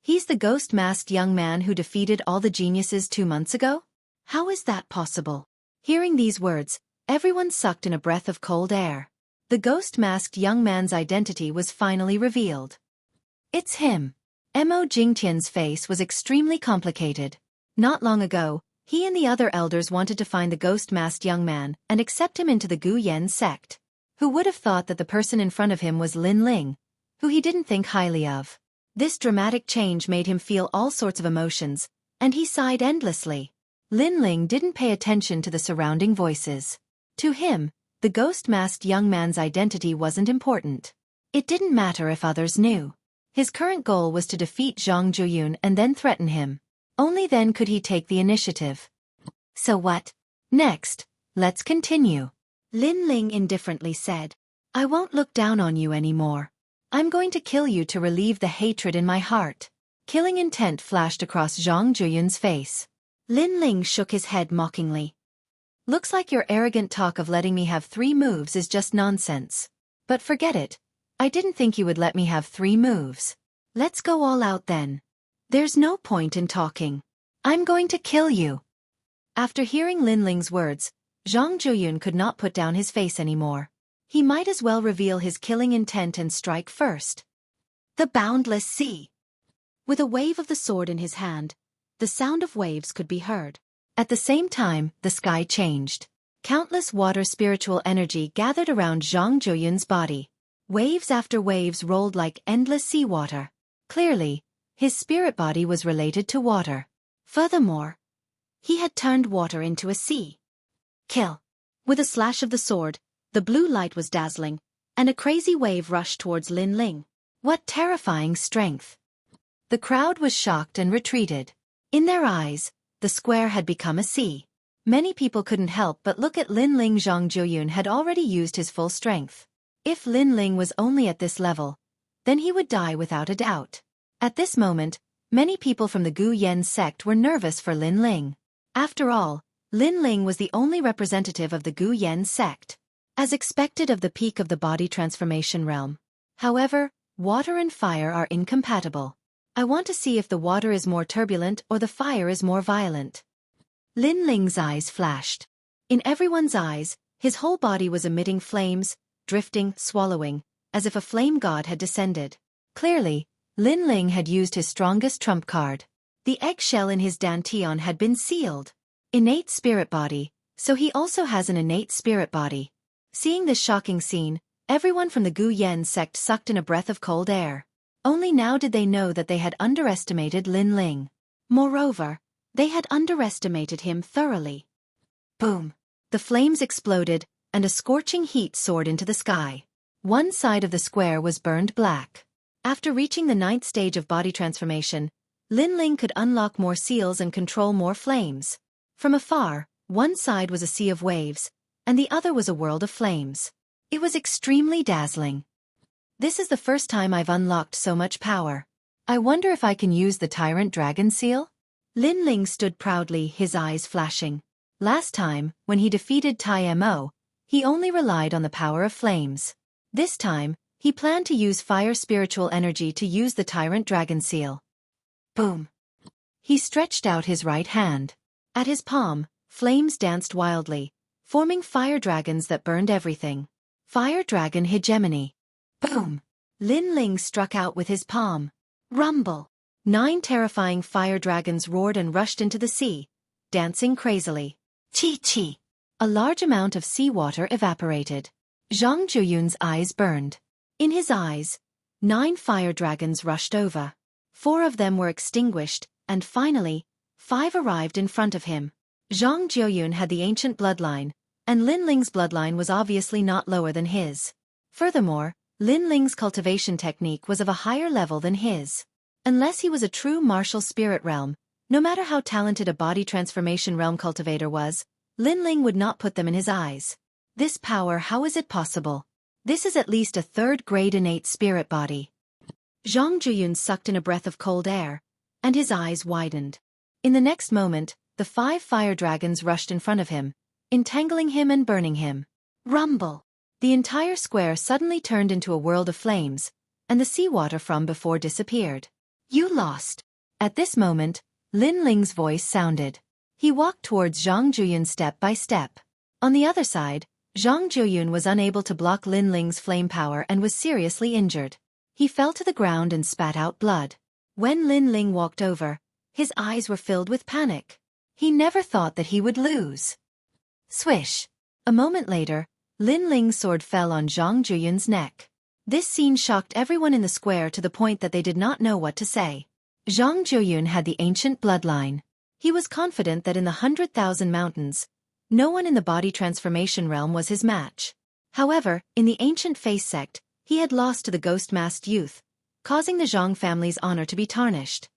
He's the ghost-masked young man who defeated all the geniuses 2 months ago? How is that possible? Hearing these words, everyone sucked in a breath of cold air. The ghost-masked young man's identity was finally revealed. It's him. Mo Jingtian's face was extremely complicated. Not long ago, he and the other elders wanted to find the ghost-masked young man and accept him into the Gu Yen sect. Who would have thought that the person in front of him was Lin Ling, who he didn't think highly of. This dramatic change made him feel all sorts of emotions, and he sighed endlessly. Lin Ling didn't pay attention to the surrounding voices. To him, the ghost-masked young man's identity wasn't important. It didn't matter if others knew. His current goal was to defeat Zhang Zhuyun and then threaten him. Only then could he take the initiative. So what? Next, let's continue. Lin Ling indifferently said. I won't look down on you anymore. I'm going to kill you to relieve the hatred in my heart. Killing intent flashed across Zhang Zhuyun's face. Lin Ling shook his head mockingly. Looks like your arrogant talk of letting me have 3 moves is just nonsense. But forget it. I didn't think you would let me have 3 moves. Let's go all out then. There's no point in talking. I'm going to kill you. After hearing Lin Ling's words, Zhang Zhuyun could not put down his face anymore. He might as well reveal his killing intent and strike first. The Boundless Sea. With a wave of the sword in his hand, the sound of waves could be heard. At the same time, the sky changed. Countless water spiritual energy gathered around Zhang Zhuoyun's body. Waves after waves rolled like endless seawater. Clearly, his spirit body was related to water. Furthermore, he had turned water into a sea. Kill. With a slash of the sword, the blue light was dazzling, and a crazy wave rushed towards Lin Ling. What terrifying strength! The crowd was shocked and retreated. In their eyes, the square had become a sea. Many people couldn't help but look at Lin Ling. Zhang Zhuoyun had already used his full strength. If Lin Ling was only at this level, then he would die without a doubt. At this moment, many people from the Gu Yan sect were nervous for Lin Ling. After all, Lin Ling was the only representative of the Gu Yan sect, as expected of the peak of the body transformation realm. However, water and fire are incompatible. I want to see if the water is more turbulent or the fire is more violent. Lin Ling's eyes flashed. In everyone's eyes, his whole body was emitting flames, drifting, swallowing, as if a flame god had descended. Clearly, Lin Ling had used his strongest trump card. The eggshell in his dantian had been sealed. Innate spirit body, so he also has an innate spirit body. Seeing this shocking scene, everyone from the Gu Yan sect sucked in a breath of cold air. Only now did they know that they had underestimated Lin Ling. Moreover, they had underestimated him thoroughly. Boom! The flames exploded, and a scorching heat soared into the sky. One side of the square was burned black. After reaching the 9th stage of body transformation, Lin Ling could unlock more seals and control more flames. From afar, one side was a sea of waves, and the other was a world of flames. It was extremely dazzling. This is the first time I've unlocked so much power. I wonder if I can use the Tyrant Dragon Seal? Lin Ling stood proudly, his eyes flashing. Last time, when he defeated Tai Mo, he only relied on the power of flames. This time, he planned to use fire spiritual energy to use the Tyrant Dragon Seal. Boom! He stretched out his right hand. At his palm, flames danced wildly, forming fire dragons that burned everything. Fire Dragon Hegemony. Boom! Lin Ling struck out with his palm. Rumble! 9 terrifying fire dragons roared and rushed into the sea, dancing crazily. Chi-chi! A large amount of seawater evaporated. Zhang Zhuoyun's eyes burned. In his eyes, 9 fire dragons rushed over. 4 of them were extinguished, and finally, 5 arrived in front of him. Zhang Zhuoyun had the ancient bloodline, and Lin Ling's bloodline was obviously not lower than his. Furthermore, Lin Ling's cultivation technique was of a higher level than his. Unless he was a true martial spirit realm, no matter how talented a body transformation realm cultivator was, Lin Ling would not put them in his eyes. This power, how is it possible? This is at least a 3rd-grade innate spirit body. Zhang Zhuoyun sucked in a breath of cold air, and his eyes widened. In the next moment, the 5 fire dragons rushed in front of him, entangling him and burning him. Rumble! The entire square suddenly turned into a world of flames, and the seawater from before disappeared. You lost. At this moment, Lin Ling's voice sounded. He walked towards Zhang Zhuoyun step by step. On the other side, Zhang Zhuoyun was unable to block Lin Ling's flame power and was seriously injured. He fell to the ground and spat out blood. When Lin Ling walked over, his eyes were filled with panic. He never thought that he would lose. Swish! A moment later, Lin Ling's sword fell on Zhang Zhuoyun's neck. This scene shocked everyone in the square to the point that they did not know what to say. Zhang Zhuoyun had the ancient bloodline. He was confident that in the 100,000 mountains, no one in the body transformation realm was his match. However, in the ancient face sect, he had lost to the ghost-masked youth, causing the Zhang family's honor to be tarnished.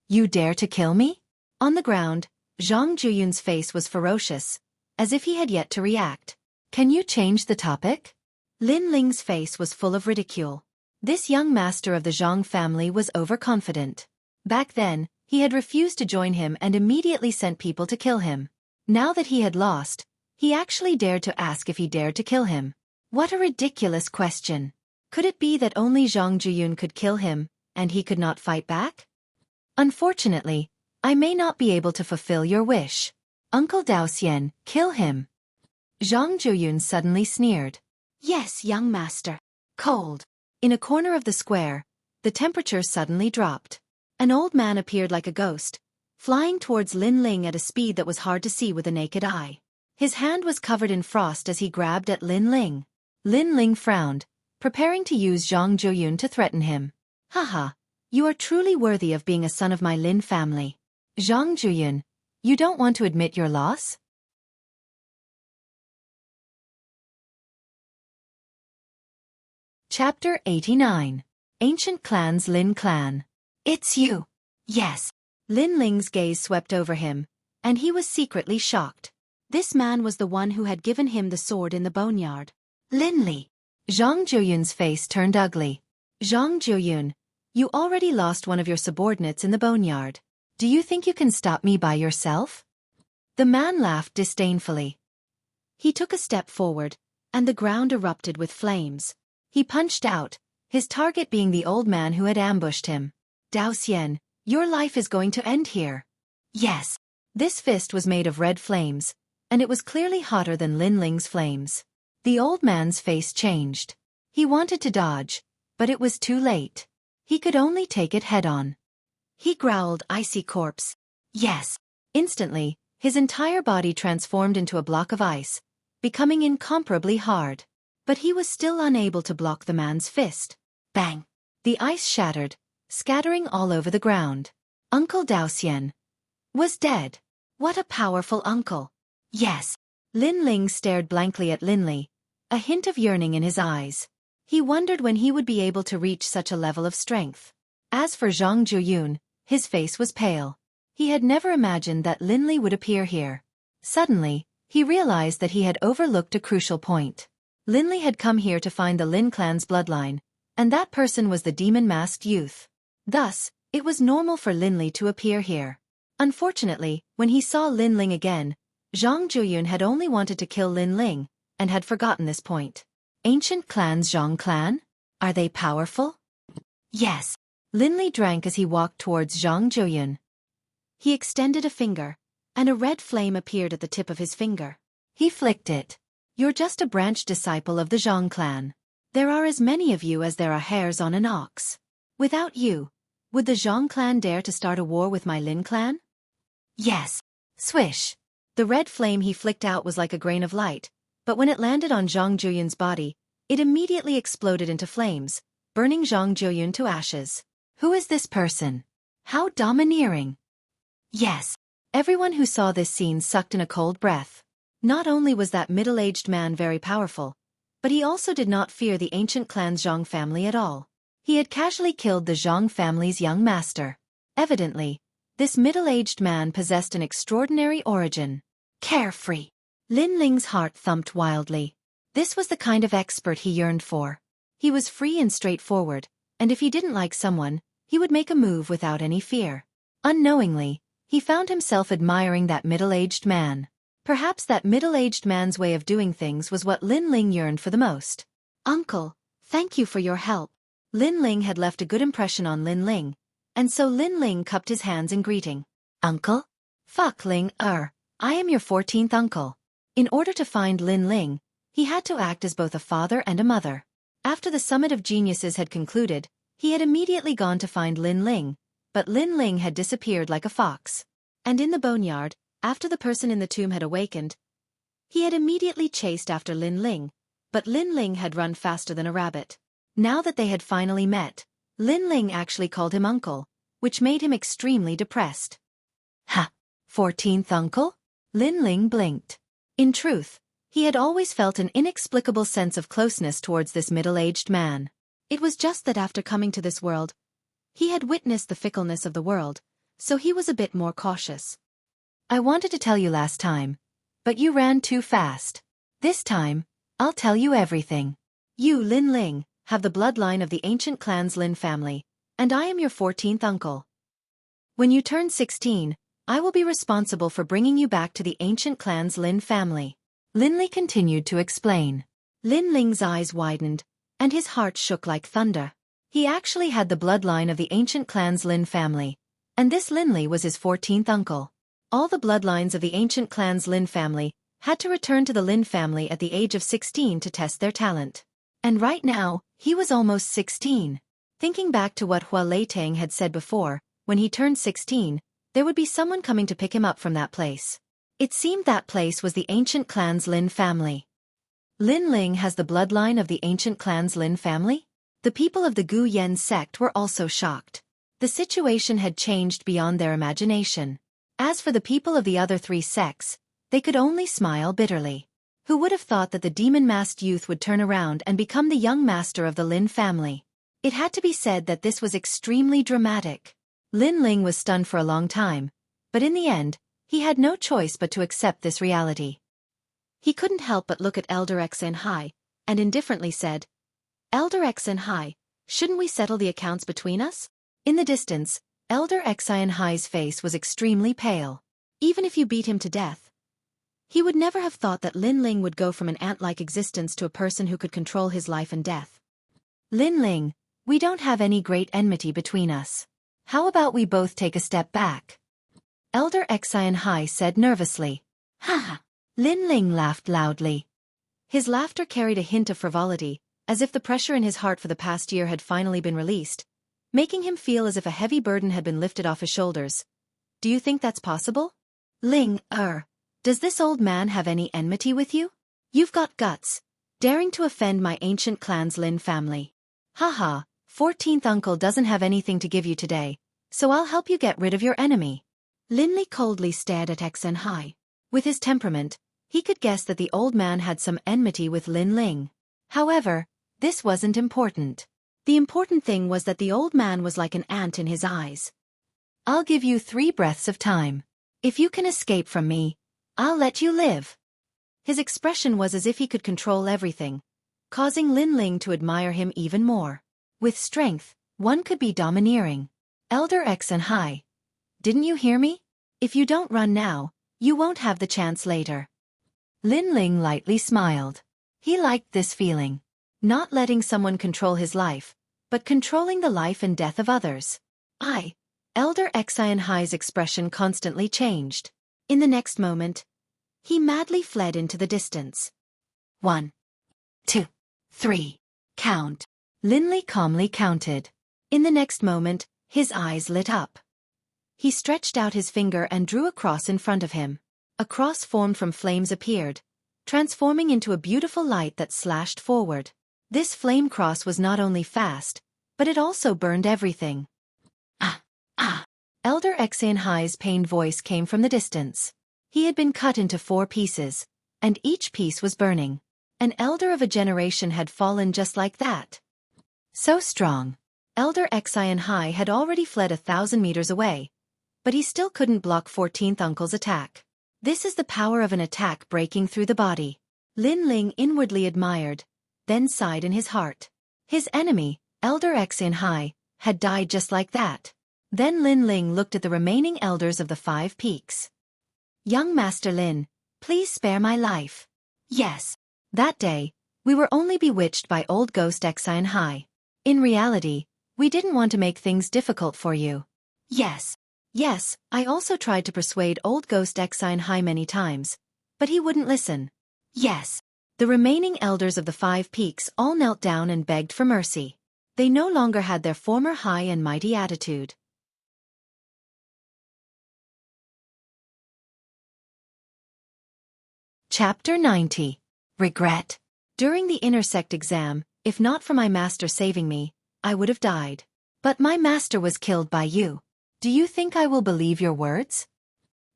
You dare to kill me? On the ground, Zhang Zhuoyun's face was ferocious, as if he had yet to react. Can you change the topic? Lin Ling's face was full of ridicule. This young master of the Zhang family was overconfident. Back then, he had refused to join him and immediately sent people to kill him. Now that he had lost, he actually dared to ask if he dared to kill him. What a ridiculous question. Could it be that only Zhang Zhuoyun could kill him, and he could not fight back? Unfortunately, I may not be able to fulfill your wish. Uncle Daoxian, kill him. Zhang Zhuoyun suddenly sneered. Yes, young master. Cold. In a corner of the square, the temperature suddenly dropped. An old man appeared like a ghost, flying towards Lin Ling at a speed that was hard to see with a naked eye. His hand was covered in frost as he grabbed at Lin Ling. Lin Ling frowned, preparing to use Zhang Zhoyun to threaten him. Haha, you are truly worthy of being a son of my Lin family. Zhang Zhoyun, you don't want to admit your loss? Chapter 89. Ancient Clan's Lin Clan. It's you. Yes. Lin Ling's gaze swept over him, and he was secretly shocked. This man was the one who had given him the sword in the boneyard. Lin Li. Zhang Zhoyun's face turned ugly. Zhang Zhoyun, you already lost one of your subordinates in the boneyard. Do you think you can stop me by yourself? The man laughed disdainfully. He took a step forward, and the ground erupted with flames. He punched out, his target being the old man who had ambushed him. Dao Xian, your life is going to end here. Yes. This fist was made of red flames, and it was clearly hotter than Lin Ling's flames. The old man's face changed. He wanted to dodge, but it was too late. He could only take it head-on. He growled, "Icy corpse." Yes. Instantly, his entire body transformed into a block of ice, becoming incomparably hard. But he was still unable to block the man's fist. Bang! The ice shattered, scattering all over the ground. Uncle Dao Xian was dead. What a powerful uncle. Yes. Lin Ling stared blankly at Lin Li, a hint of yearning in his eyes. He wondered when he would be able to reach such a level of strength. As for Zhang Zhoyun, his face was pale. He had never imagined that Lin Li would appear here. Suddenly, he realized that he had overlooked a crucial point. Lin Li had come here to find the Lin clan's bloodline, and that person was the demon-masked youth. Thus, it was normal for Lin Li to appear here. Unfortunately, when he saw Lin Ling again, Zhang Zhoyun had only wanted to kill Lin Ling, and had forgotten this point. Ancient Clan's Zhang clan? Are they powerful? Yes. Lin Li drank as he walked towards Zhang Zhoyun. He extended a finger, and a red flame appeared at the tip of his finger. He flicked it. You're just a branch disciple of the Zhang clan. There are as many of you as there are hairs on an ox. Without you, would the Zhang clan dare to start a war with my Lin clan? Yes. Swish. The red flame he flicked out was like a grain of light, but when it landed on Zhang Zhoyun's body, it immediately exploded into flames, burning Zhang Zhoyun to ashes. Who is this person? How domineering. Yes. Everyone who saw this scene sucked in a cold breath. Not only was that middle-aged man very powerful, but he also did not fear the ancient clan's Zhang family at all. He had casually killed the Zhang family's young master. Evidently, this middle-aged man possessed an extraordinary origin. Carefree. Lin Ling's heart thumped wildly. This was the kind of expert he yearned for. He was free and straightforward, and if he didn't like someone, he would make a move without any fear. Unknowingly, he found himself admiring that middle-aged man. Perhaps that middle-aged man's way of doing things was what Lin Ling yearned for the most. Uncle, thank you for your help. Lin Ling had left a good impression on Lin Ling, and so Lin Ling cupped his hands in greeting. Uncle? Fuck Ling, I am your 14th uncle. In order to find Lin Ling, he had to act as both a father and a mother. After the Summit of Geniuses had concluded, he had immediately gone to find Lin Ling, but Lin Ling had disappeared like a fox. And in the boneyard, after the person in the tomb had awakened, he had immediately chased after Lin Ling, but Lin Ling had run faster than a rabbit. Now that they had finally met, Lin Ling actually called him uncle, which made him extremely depressed. Ha! 14th uncle? Lin Ling blinked. In truth, he had always felt an inexplicable sense of closeness towards this middle-aged man. It was just that after coming to this world, he had witnessed the fickleness of the world, so he was a bit more cautious. I wanted to tell you last time, but you ran too fast. This time, I'll tell you everything. You, Lin Ling, have the bloodline of the ancient clan's Lin family, and I am your 14th uncle. When you turn 16, I will be responsible for bringing you back to the ancient clan's Lin family. Lin Li continued to explain. Lin Ling's eyes widened, and his heart shook like thunder. He actually had the bloodline of the ancient clan's Lin family, and this Lin Li was his 14th uncle. All the bloodlines of the ancient clan's Lin family had to return to the Lin family at the age of 16 to test their talent. And right now, he was almost 16. Thinking back to what Hua Leitang had said before, when he turned 16, there would be someone coming to pick him up from that place. It seemed that place was the ancient clan's Lin family. Lin Ling has the bloodline of the ancient clan's Lin family? The people of the Gu Yen sect were also shocked. The situation had changed beyond their imagination. As for the people of the other 3 sects, they could only smile bitterly. Who would have thought that the demon-masked youth would turn around and become the young master of the Lin family? It had to be said that this was extremely dramatic. Lin Ling was stunned for a long time, but in the end, he had no choice but to accept this reality. He couldn't help but look at Elder Xin Hai, and indifferently said, "Elder Xin Hai, shouldn't we settle the accounts between us?" In the distance, Elder Xin Hai's face was extremely pale. Even if you beat him to death, he would never have thought that Lin Ling would go from an ant-like existence to a person who could control his life and death. "Lin Ling, we don't have any great enmity between us. How about we both take a step back?" Elder Xin Hai said nervously. "Ha ha!" Lin Ling laughed loudly. His laughter carried a hint of frivolity, as if the pressure in his heart for the past year had finally been released, making him feel as if a heavy burden had been lifted off his shoulders. "Do you think that's possible? Ling, does this old man have any enmity with you? You've got guts, daring to offend my ancient clan's Lin family. Haha, 14th uncle doesn't have anything to give you today, so I'll help you get rid of your enemy." Lin Li coldly stared at Xin Hai. With his temperament, he could guess that the old man had some enmity with Lin Ling. However, this wasn't important. The important thing was that the old man was like an ant in his eyes. "I'll give you 3 breaths of time. If you can escape from me, I'll let you live." His expression was as if he could control everything, causing Lin Ling to admire him even more. With strength, one could be domineering. "Elder Xin Hai, didn't you hear me? If you don't run now, you won't have the chance later." Lin Ling lightly smiled. He liked this feeling. Not letting someone control his life, but controlling the life and death of others. Elder Xin Hai's expression constantly changed. In the next moment, he madly fled into the distance. 1, 2, 3, count. Lin Li calmly counted. In the next moment, his eyes lit up. He stretched out his finger and drew a cross in front of him. A cross formed from flames appeared, transforming into a beautiful light that slashed forward. This flame cross was not only fast, but it also burned everything. Elder Xin Hai's pained voice came from the distance. He had been cut into 4 pieces, and each piece was burning. An elder of a generation had fallen just like that. So strong. Elder Xin Hai had already fled 1,000 meters away, but he still couldn't block 14th uncle's attack. This is the power of an attack breaking through the body. Lin Ling inwardly admired, then sighed in his heart. His enemy, Elder Xin Hai, had died just like that. Then Lin Ling looked at the remaining elders of the 5 peaks. "Young Master Lin, please spare my life." "Yes." That day, we were only bewitched by old ghost Xin Hai. In reality, we didn't want to make things difficult for you. "Yes. Yes, I also tried to persuade old ghost Xin Hai many times, but he wouldn't listen." "Yes." The remaining elders of the 5 peaks all knelt down and begged for mercy. They no longer had their former high and mighty attitude. Chapter 90. Regret. During the intersect exam, if not for my master saving me, I would have died. But my master was killed by you. Do you think I will believe your words?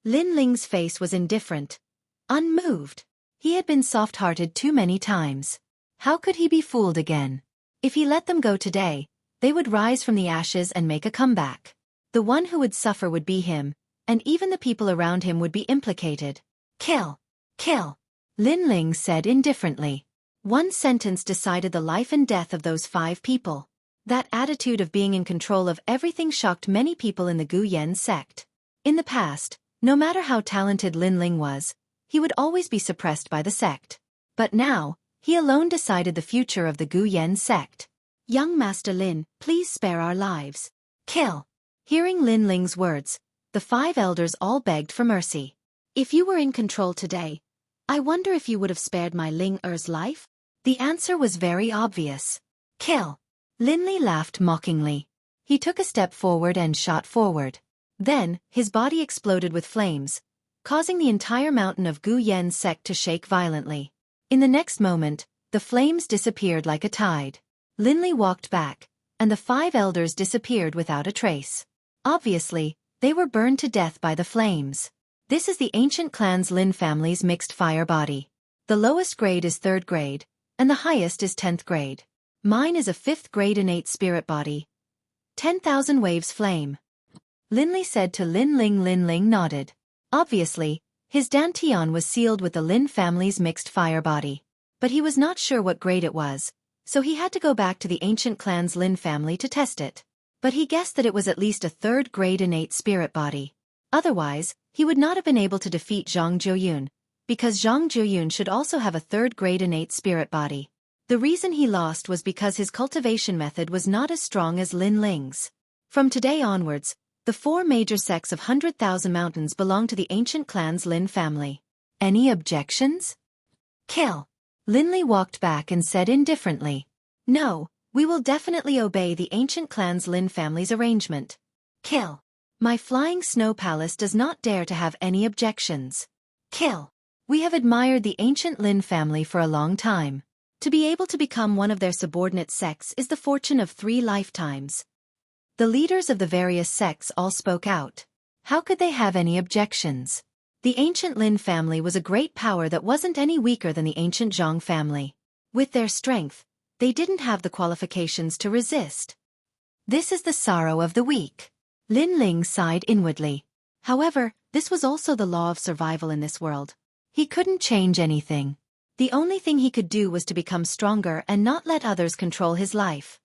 Lin Ling's face was indifferent, unmoved. He had been soft-hearted too many times. How could he be fooled again? If he let them go today, they would rise from the ashes and make a comeback. The one who would suffer would be him, and even the people around him would be implicated. Kill! Kill! Lin Ling said indifferently. One sentence decided the life and death of those 5 people. That attitude of being in control of everything shocked many people in the Gu Yen sect. In the past, no matter how talented Lin Ling was, he would always be suppressed by the sect. But now, he alone decided the future of the Gu Yen sect. Young Master Lin, please spare our lives. Kill! Hearing Lin Ling's words, the 5 elders all begged for mercy. If you were in control today, I wonder if you would have spared my Ling Er's life? The answer was very obvious. Kill! Lin Li laughed mockingly. He took a step forward and shot forward. Then, his body exploded with flames, causing the entire mountain of Gu Yen's sect to shake violently. In the next moment, the flames disappeared like a tide. Linli walked back, and the 5 elders disappeared without a trace. Obviously, they were burned to death by the flames. This is the ancient clan's Lin family's mixed fire body. The lowest grade is 3rd grade, and the highest is 10th grade. Mine is a 5th grade innate spirit body. 10,000 waves flame. Linli said to Lin Ling. Lin Ling nodded. Obviously, his dantian was sealed with the Lin family's mixed fire body. But he was not sure what grade it was, so he had to go back to the ancient clan's Lin family to test it. But he guessed that it was at least a 3rd grade innate spirit body. Otherwise, he would not have been able to defeat Zhang Jiuyun, because Zhang Jiuyun should also have a 3rd grade innate spirit body. The reason he lost was because his cultivation method was not as strong as Lin Ling's. From today onwards, the 4 major sects of 100,000 mountains belong to the ancient clan's Lin family. Any objections? Kill. Linli walked back and said indifferently. No, we will definitely obey the ancient clan's Lin family's arrangement. Kill. My flying snow palace does not dare to have any objections. Kill. We have admired the ancient Lin family for a long time. To be able to become one of their subordinate sects is the fortune of 3 lifetimes. The leaders of the various sects all spoke out. How could they have any objections? The ancient Lin family was a great power that wasn't any weaker than the ancient Zhang family. With their strength, they didn't have the qualifications to resist. This is the sorrow of the weak. Lin Ling sighed inwardly. However, this was also the law of survival in this world. He couldn't change anything. The only thing he could do was to become stronger and not let others control his life.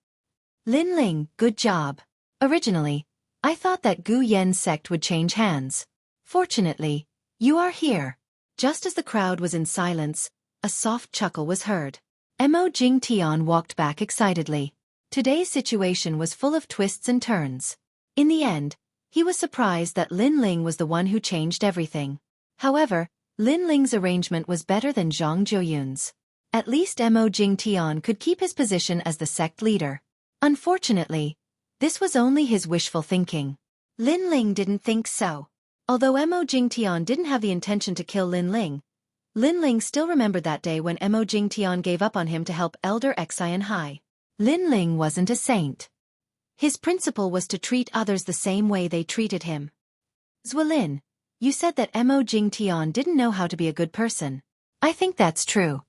Lin Ling, good job. Originally, I thought that Gu Yen's sect would change hands. Fortunately, you are here. Just as the crowd was in silence, a soft chuckle was heard. Mo Jingtian walked back excitedly. Today's situation was full of twists and turns. In the end, he was surprised that Lin Ling was the one who changed everything. However, Lin Ling's arrangement was better than Zhang Jiuyun's. At least Mo Jingtian could keep his position as the sect leader. Unfortunately, this was only his wishful thinking. Lin Ling didn't think so. Although Mo Jingtian didn't have the intention to kill Lin Ling still remembered that day when Mo Jingtian gave up on him to help Elder Xian Hai. Lin Ling wasn't a saint. His principle was to treat others the same way they treated him. Xuelin, you said that Mo Jingtian didn't know how to be a good person. I think that's true.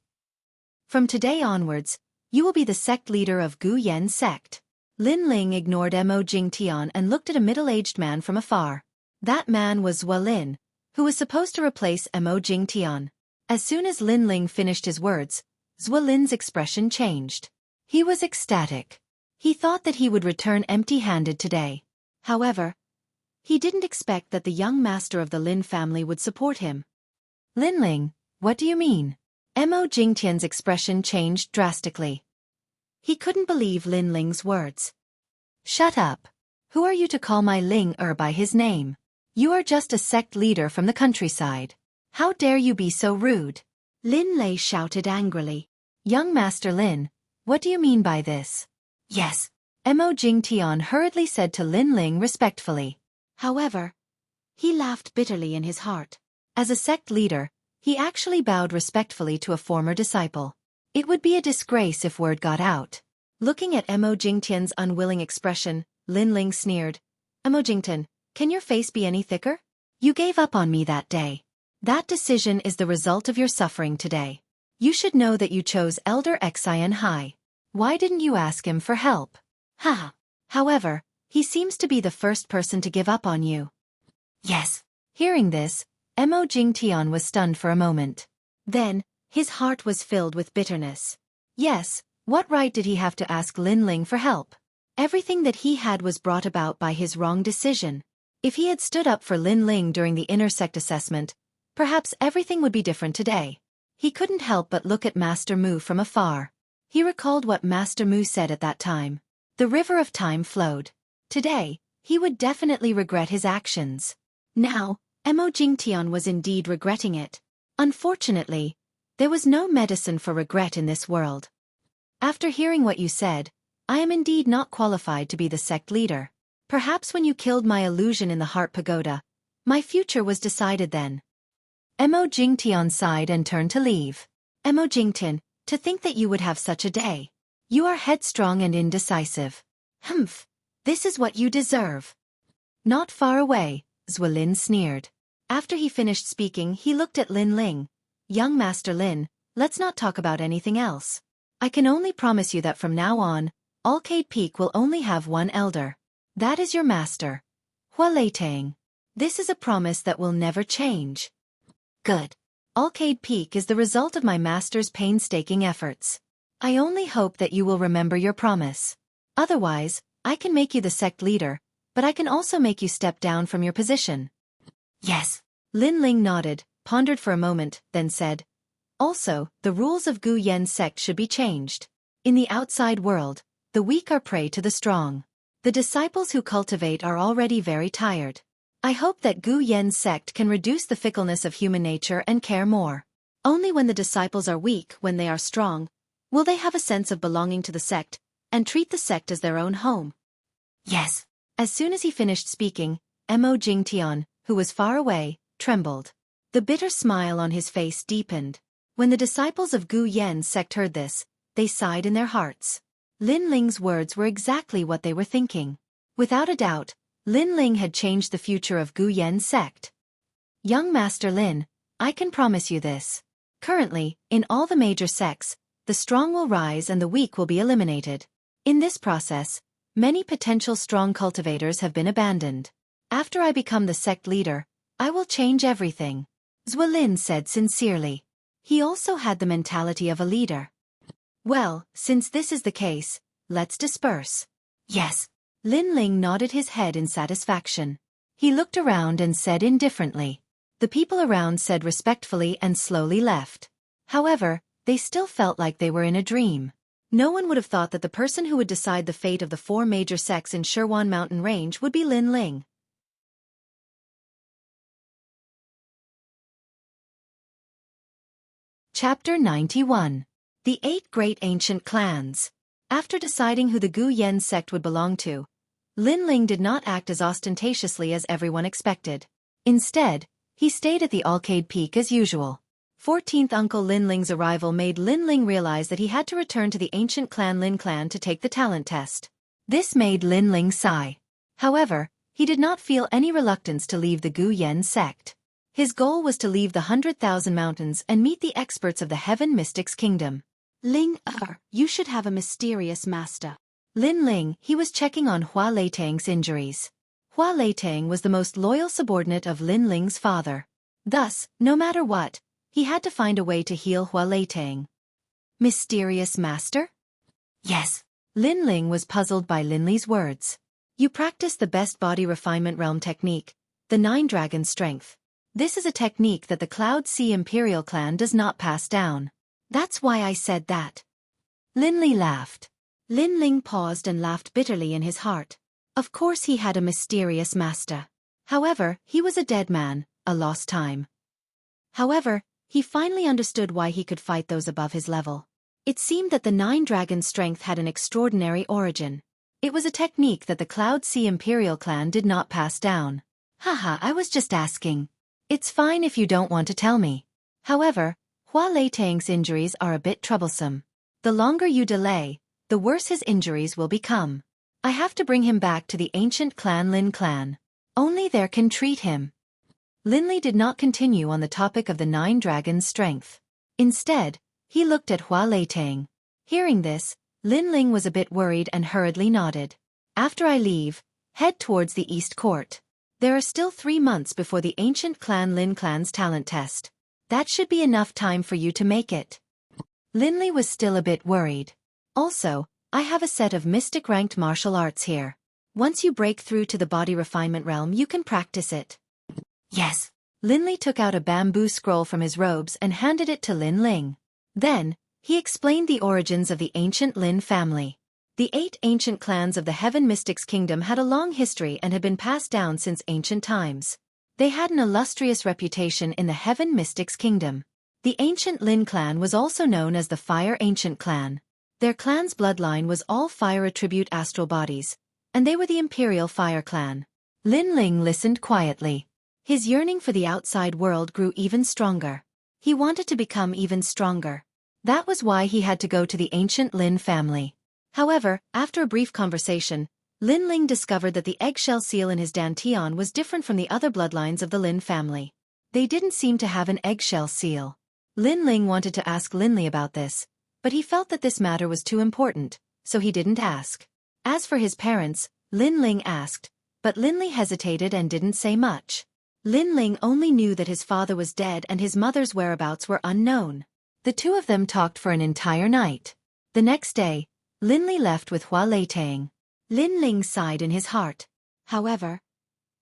From today onwards, you will be the sect leader of Gu Yen's sect. Lin Ling ignored Mo Jingtian and looked at a middle-aged man from afar. That man was Xuelin, who was supposed to replace Mo Jingtian. As soon as Lin Ling finished his words, Xuelin's expression changed. He was ecstatic. He thought that he would return empty-handed today. However, he didn't expect that the young master of the Lin family would support him. Lin Ling, what do you mean? Mo Jingtian's expression changed drastically. He couldn't believe Lin Ling's words. Shut up. Who are you to call my Ling by his name? You are just a sect leader from the countryside. How dare you be so rude? Lin Lei shouted angrily. Young Master Lin, what do you mean by this? Yes. Mo Jingtian hurriedly said to Lin Ling respectfully. However, he laughed bitterly in his heart. As a sect leader, he actually bowed respectfully to a former disciple. It would be a disgrace if word got out. Looking at Mo Jingtian's unwilling expression, Lin Ling sneered. Mo Jingtian, can your face be any thicker? You gave up on me that day. That decision is the result of your suffering today. You should know that you chose Elder Xian Hai. Why didn't you ask him for help? Ha! However, he seems to be the first person to give up on you. Yes. Hearing this, Mo Jingtian was stunned for a moment. Then, his heart was filled with bitterness. Yes, what right did he have to ask Lin Ling for help? Everything that he had was brought about by his wrong decision. If he had stood up for Lin Ling during the inner sect assessment, perhaps everything would be different today. He couldn't help but look at Master Mu from afar. He recalled what Master Mu said at that time. The river of time flowed. Today, he would definitely regret his actions. Now, Mo Jingtian was indeed regretting it. Unfortunately, there was no medicine for regret in this world. After hearing what you said, I am indeed not qualified to be the sect leader. Perhaps when you killed my illusion in the Heart Pagoda, my future was decided then. Mo Jingtian sighed and turned to leave. Mo Jingtian, to think that you would have such a day. You are headstrong and indecisive. Humph, this is what you deserve. Not far away, Xuelin sneered. After he finished speaking, he looked at Lin Ling. Young Master Lin, let's not talk about anything else. I can only promise you that from now on, Arcade Peak will only have one elder. That is your master, Hua Leitang. This is a promise that will never change. Good. Arcade Peak is the result of my master's painstaking efforts. I only hope that you will remember your promise. Otherwise, I can make you the sect leader, but I can also make you step down from your position. Yes. Lin Ling nodded, pondered for a moment, then said, also, the rules of Gu Yen's sect should be changed. In the outside world, the weak are prey to the strong. The disciples who cultivate are already very tired. I hope that Gu Yen's sect can reduce the fickleness of human nature and care more. Only when the disciples are weak, when they are strong, will they have a sense of belonging to the sect, and treat the sect as their own home. Yes. As soon as he finished speaking, Mo Jingtian, who was far away, trembled. The bitter smile on his face deepened. When the disciples of Gu Yen's sect heard this, they sighed in their hearts. Lin Ling's words were exactly what they were thinking. Without a doubt, Lin Ling had changed the future of Gu Yen's sect. Young Master Lin, I can promise you this. Currently, in all the major sects, the strong will rise and the weak will be eliminated. In this process, many potential strong cultivators have been abandoned. After I become the sect leader, I will change everything. Xuelin said sincerely. He also had the mentality of a leader. Well, since this is the case, let's disperse. Yes. Lin Ling nodded his head in satisfaction. He looked around and said indifferently. The people around said respectfully and slowly left. However, they still felt like they were in a dream. No one would have thought that the person who would decide the fate of the 4 major sects in Sherwan Mountain Range would be Lin Ling. Chapter 91. The 8 Great Ancient Clans. After deciding who the Gu Yen sect would belong to, Lin Ling did not act as ostentatiously as everyone expected. Instead, he stayed at the Arcade Peak as usual. 14th Uncle Lin Ling's arrival made Lin Ling realize that he had to return to the ancient clan Lin Clan to take the talent test. This made Lin Ling sigh. However, he did not feel any reluctance to leave the Gu Yen sect. His goal was to leave the 100,000 mountains and meet the experts of the Heaven Mystics Kingdom. Ling, you should have a mysterious master. Lin Ling, he was checking on Hua Leitang's injuries. Hua Leitang was the most loyal subordinate of Lin Ling's father. Thus, no matter what, he had to find a way to heal Hua Leitang. Mysterious master? Yes. Lin Ling was puzzled by Lin Li's words. You practice the best body refinement realm technique, the 9 Dragon Strength. This is a technique that the Cloud Sea Imperial clan does not pass down. That's why I said that. Lin Li laughed. Lin Ling paused and laughed bitterly in his heart. Of course he had a mysterious master. However, he was a dead man, a lost time. However, he finally understood why he could fight those above his level. It seemed that the 9 Dragon Strength had an extraordinary origin. It was a technique that the Cloud Sea Imperial clan did not pass down. Haha, I was just asking. It's fine if you don't want to tell me. However, Hua Leitang's injuries are a bit troublesome. The longer you delay, the worse his injuries will become. I have to bring him back to the ancient clan Lin Clan. Only there can treat him. Lin Li did not continue on the topic of the 9 Dragons' strength. Instead, he looked at Hua Leitang. Hearing this, Lin Ling was a bit worried and hurriedly nodded. After I leave, head towards the East Court. There are still 3 months before the ancient clan Lin Clan's talent test. That should be enough time for you to make it. Lin Li was still a bit worried. Also, I have a set of mystic-ranked martial arts here. Once you break through to the body refinement realm, you can practice it. Yes. Lin Li took out a bamboo scroll from his robes and handed it to Lin Ling. Then, he explained the origins of the ancient Lin family. The 8 ancient clans of the Heaven Mystics Kingdom had a long history and had been passed down since ancient times. They had an illustrious reputation in the Heaven Mystics Kingdom. The ancient Lin clan was also known as the Fire Ancient Clan. Their clan's bloodline was all fire attribute astral bodies, and they were the Imperial Fire Clan. Lin Ling listened quietly. His yearning for the outside world grew even stronger. He wanted to become even stronger. That was why he had to go to the ancient Lin family. However, after a brief conversation, Lin Ling discovered that the eggshell seal in his dantian was different from the other bloodlines of the Lin family. They didn't seem to have an eggshell seal. Lin Ling wanted to ask Lin Li about this, but he felt that this matter was too important, so he didn't ask. As for his parents, Lin Ling asked, but Lin Li hesitated and didn't say much. Lin Ling only knew that his father was dead and his mother's whereabouts were unknown. The two of them talked for an entire night. The next day, Lin Li left with Hua Leitang. Lin Ling sighed in his heart. However,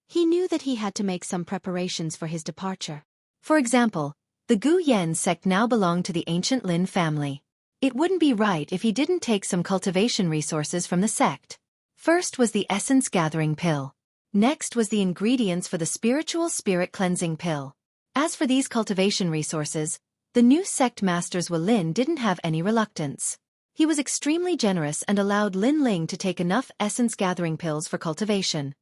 he knew that he had to make some preparations for his departure. For example, the Gu Yan sect now belonged to the ancient Lin family. It wouldn't be right if he didn't take some cultivation resources from the sect. First was the essence gathering pill. Next was the ingredients for the spiritual spirit cleansing pill. As for these cultivation resources, the new sect masters Lin didn't have any reluctance. He was extremely generous and allowed Lin Ling to take enough essence gathering pills for cultivation.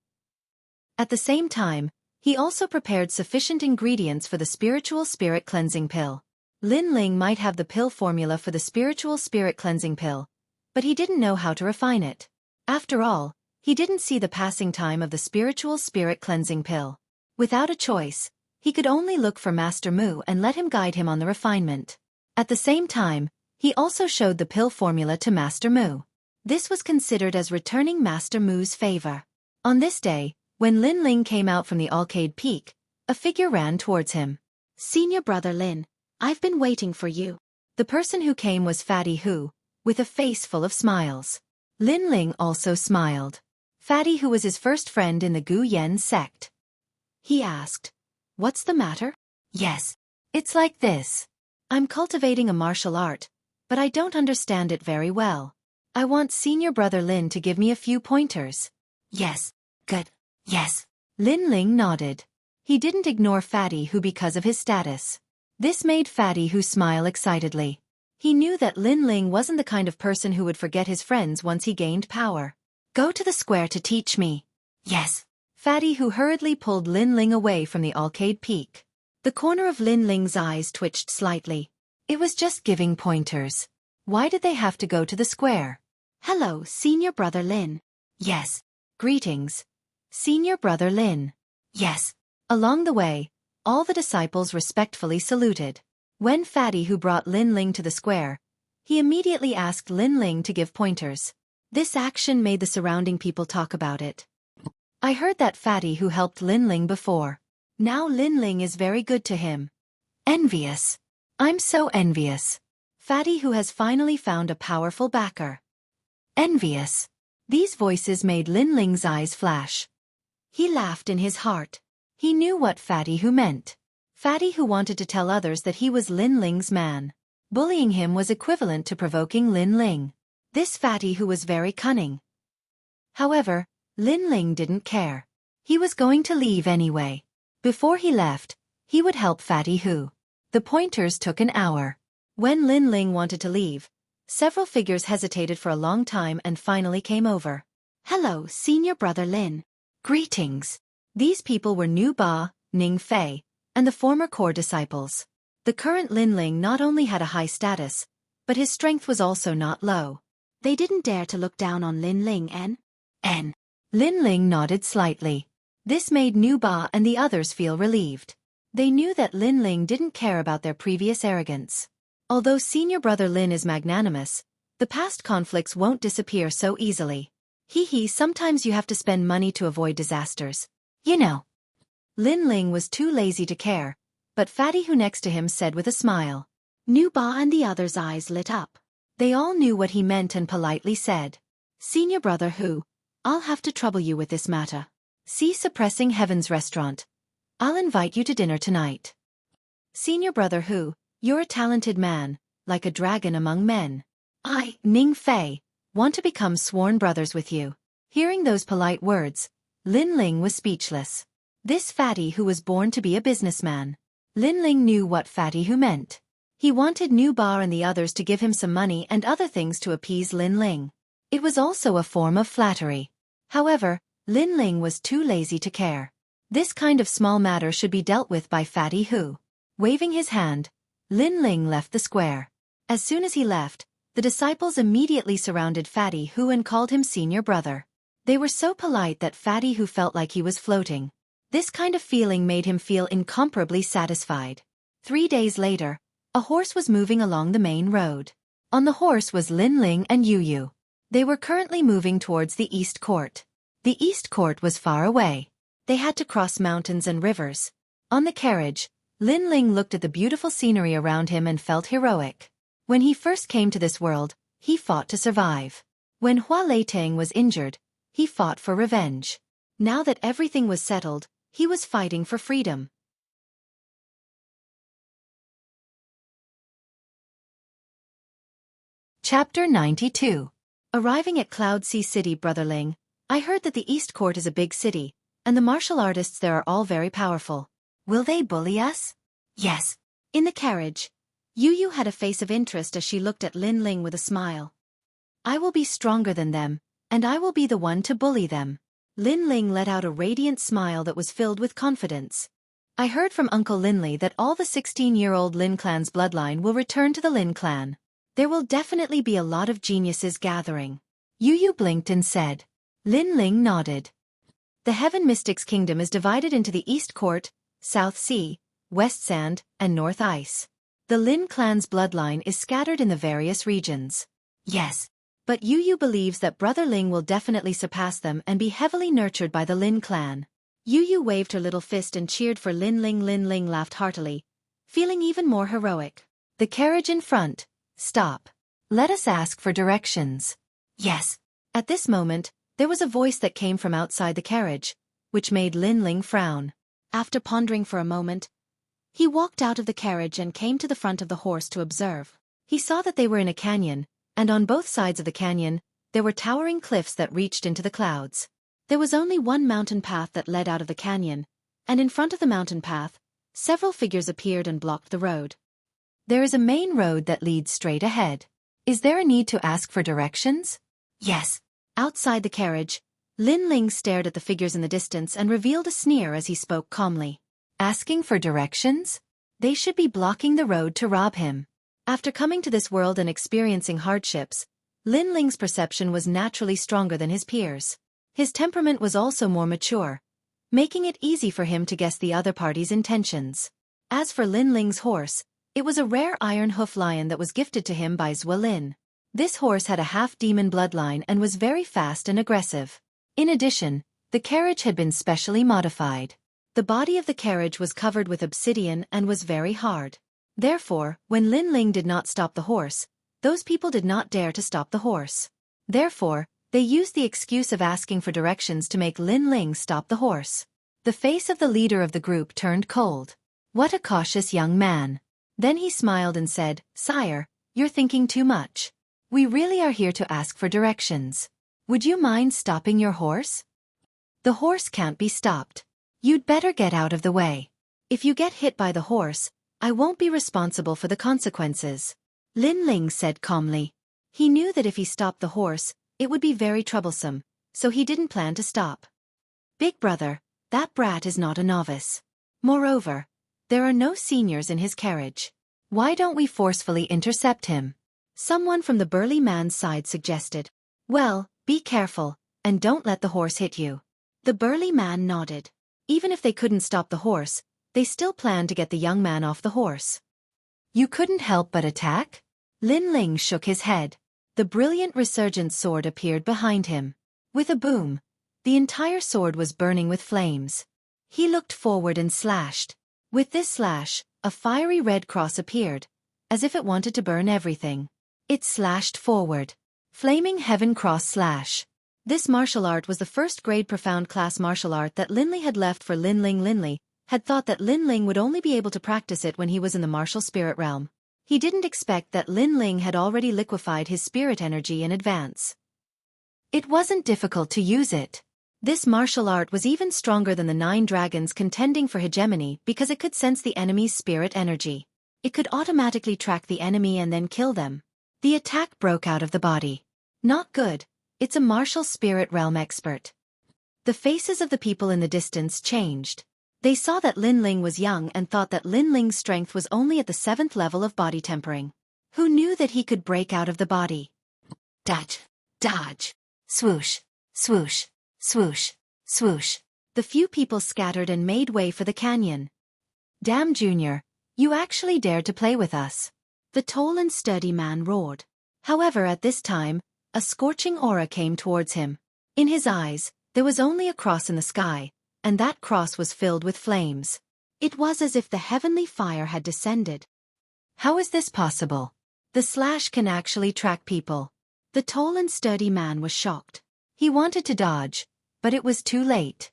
At the same time, he also prepared sufficient ingredients for the spiritual spirit cleansing pill. Lin Ling might have the pill formula for the spiritual spirit cleansing pill, but he didn't know how to refine it. After all, he didn't see the passing time of the spiritual spirit cleansing pill. Without a choice, he could only look for Master Mu and let him guide him on the refinement. At the same time, he also showed the pill formula to Master Mu. This was considered as returning Master Mu's favor. On this day, when Lin Ling came out from the Arcade Peak, a figure ran towards him. "Senior brother Lin, I've been waiting for you." The person who came was Fatty Hu, with a face full of smiles. Lin Ling also smiled. Fatty Hu was his first friend in the Gu Yan sect. He asked, "What's the matter?" "Yes, it's like this. I'm cultivating a martial art, but I don't understand it very well. I want senior brother Lin to give me a few pointers." "Yes, good, yes." Lin Ling nodded. He didn't ignore Fatty Hu because of his status. This made Fatty Hu smile excitedly. He knew that Lin Ling wasn't the kind of person who would forget his friends once he gained power. "Go to the square to teach me." "Yes." Fatty Hu hurriedly pulled Lin Ling away from the Arcade Peak. The corner of Lin Ling's eyes twitched slightly. It was just giving pointers. Why did they have to go to the square? "Hello, senior brother Lin." "Yes." "Greetings, senior brother Lin." "Yes." Along the way, all the disciples respectfully saluted. When Fatty Hu brought Lin Ling to the square, he immediately asked Lin Ling to give pointers. This action made the surrounding people talk about it. "I heard that Fatty Hu helped Lin Ling before. Now Lin Ling is very good to him. Envious. I'm so envious." Fatty Hu has finally found a powerful backer. Envious. These voices made Lin Ling's eyes flash. He laughed in his heart. He knew what Fatty Hu meant. Fatty Hu wanted to tell others that he was Lin Ling's man. Bullying him was equivalent to provoking Lin Ling. This Fatty Hu was very cunning. However, Lin Ling didn't care. He was going to leave anyway. Before he left, he would help Fatty Hu. The pointers took an hour. When Lin Ling wanted to leave, several figures hesitated for a long time and finally came over. "Hello, senior brother Lin." "Greetings." These people were Nu Ba, Ning Fei, and the former core disciples. The current Lin Ling not only had a high status, but his strength was also not low. They didn't dare to look down on Lin Ling N. Lin Ling nodded slightly. This made Nu Ba and the others feel relieved. They knew that Lin Ling didn't care about their previous arrogance. Although senior brother Lin is magnanimous, the past conflicts won't disappear so easily. Sometimes you have to spend money to avoid disasters. You know. Lin Ling was too lazy to care, but Fatty Hu next to him said with a smile. Nu Ba and the others' eyes lit up. They all knew what he meant and politely said, "Senior brother Hu, I'll have to trouble you with this matter. See Suppressing Heaven's restaurant. I'll invite you to dinner tonight." "Senior brother Hu, you're a talented man, like a dragon among men. I, Ning Fei, want to become sworn brothers with you." Hearing those polite words, Lin Ling was speechless. This Fatty Hu was born to be a businessman. Lin Ling knew what Fatty Hu meant. He wanted Nu Ba and the others to give him some money and other things to appease Lin Ling. It was also a form of flattery. However, Lin Ling was too lazy to care. This kind of small matter should be dealt with by Fatty Hu. Waving his hand, Lin Ling left the square. As soon as he left, the disciples immediately surrounded Fatty Hu and called him senior brother. They were so polite that Fatty Hu felt like he was floating. This kind of feeling made him feel incomparably satisfied. 3 days later, a horse was moving along the main road. On the horse was Lin Ling and Yu Yu. They were currently moving towards the East Court. The East Court was far away. They had to cross mountains and rivers. On the carriage, Lin Ling looked at the beautiful scenery around him and felt heroic. When he first came to this world, he fought to survive. When Hua Leitang was injured, he fought for revenge. Now that everything was settled, he was fighting for freedom. Chapter 92. Arriving at Cloud Sea City, Brother Ling, I heard that the East Court is a big city, and the martial artists there are all very powerful. Will they bully us? Yes. In the carriage, Yu Yu had a face of interest as she looked at Lin Ling with a smile. I will be stronger than them, and I will be the one to bully them. Lin Ling let out a radiant smile that was filled with confidence. I heard from Uncle Linley that all the 16-year-old Lin clan's bloodline will return to the Lin clan. There will definitely be a lot of geniuses gathering. Yu Yu blinked and said. Lin Ling nodded. The Heaven Mystics Kingdom is divided into the East Court, South Sea, West Sand, and North Ice. The Lin clan's bloodline is scattered in the various regions. Yes. But Yu Yu believes that Brother Ling will definitely surpass them and be heavily nurtured by the Lin clan. Yu Yu waved her little fist and cheered for Lin Ling. Lin Ling laughed heartily, feeling even more heroic. The carriage in front. Stop. Let us ask for directions. Yes. At this moment, there was a voice that came from outside the carriage, which made Lin Ling frown. After pondering for a moment, he walked out of the carriage and came to the front of the horse to observe. He saw that they were in a canyon, and on both sides of the canyon, there were towering cliffs that reached into the clouds. There was only one mountain path that led out of the canyon, and in front of the mountain path, several figures appeared and blocked the road. There is a main road that leads straight ahead. Is there a need to ask for directions? Yes. Outside the carriage, Lin Ling stared at the figures in the distance and revealed a sneer as he spoke calmly. Asking for directions? They should be blocking the road to rob him. After coming to this world and experiencing hardships, Lin Ling's perception was naturally stronger than his peers. His temperament was also more mature, making it easy for him to guess the other party's intentions. As for Lin Ling's horse, it was a rare iron hoof lion that was gifted to him by Xuelin. This horse had a half-demon bloodline and was very fast and aggressive. In addition, the carriage had been specially modified. The body of the carriage was covered with obsidian and was very hard. Therefore, when Lin Ling did not stop the horse, those people did not dare to stop the horse. Therefore, they used the excuse of asking for directions to make Lin Ling stop the horse. The face of the leader of the group turned cold. What a cautious young man. Then he smiled and said, Sire, you're thinking too much. We really are here to ask for directions. Would you mind stopping your horse? The horse can't be stopped. You'd better get out of the way. If you get hit by the horse, I won't be responsible for the consequences. Lin Ling said calmly. He knew that if he stopped the horse, it would be very troublesome, so he didn't plan to stop. Big brother, that brat is not a novice. Moreover, there are no seniors in his carriage. Why don't we forcefully intercept him? Someone from the burly man's side suggested. Well, be careful, and don't let the horse hit you. The burly man nodded. Even if they couldn't stop the horse, they still planned to get the young man off the horse. You couldn't help but attack? Lin Ling shook his head. The brilliant resurgent sword appeared behind him. With a boom, the entire sword was burning with flames. He looked forward and slashed. With this slash, a fiery red cross appeared, as if it wanted to burn everything. It slashed forward. Flaming Heaven Cross Slash. This martial art was the first-grade profound class martial art that Linley had left for Lin Ling. Linley had thought that Lin Ling would only be able to practice it when he was in the martial spirit realm. He didn't expect that Lin Ling had already liquefied his spirit energy in advance. It wasn't difficult to use it. This martial art was even stronger than the 9 dragons contending for hegemony because it could sense the enemy's spirit energy. It could automatically track the enemy and then kill them. The attack broke out of the body. Not good. It's a martial spirit realm expert. The faces of the people in the distance changed. They saw that Lin Ling was young and thought that Lin Ling's strength was only at the 7th level of body tempering. Who knew that he could break out of the body? Dodge, dodge, swoosh, swoosh, swoosh, swoosh. The few people scattered and made way for the canyon. Damn, Junior, you actually dared to play with us. The tall and sturdy man roared. However, at this time, a scorching aura came towards him. In his eyes, there was only a cross in the sky, and that cross was filled with flames. It was as if the heavenly fire had descended. How is this possible? The slash can actually track people. The tall and sturdy man was shocked. He wanted to dodge, but it was too late.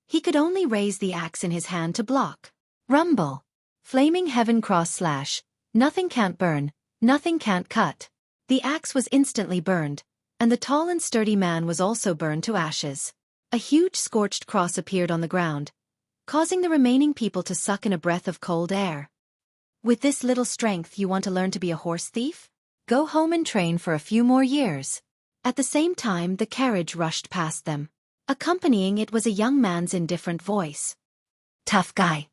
He could only raise the axe in his hand to block. Rumble. Flaming heaven cross slash. Nothing can't burn, nothing can't cut. The axe was instantly burned, and the tall and sturdy man was also burned to ashes. A huge scorched cross appeared on the ground, causing the remaining people to suck in a breath of cold air. With this little strength, you want to learn to be a horse thief? Go home and train for a few more years. At the same time, the carriage rushed past them. Accompanying it was a young man's indifferent voice. Tough guy.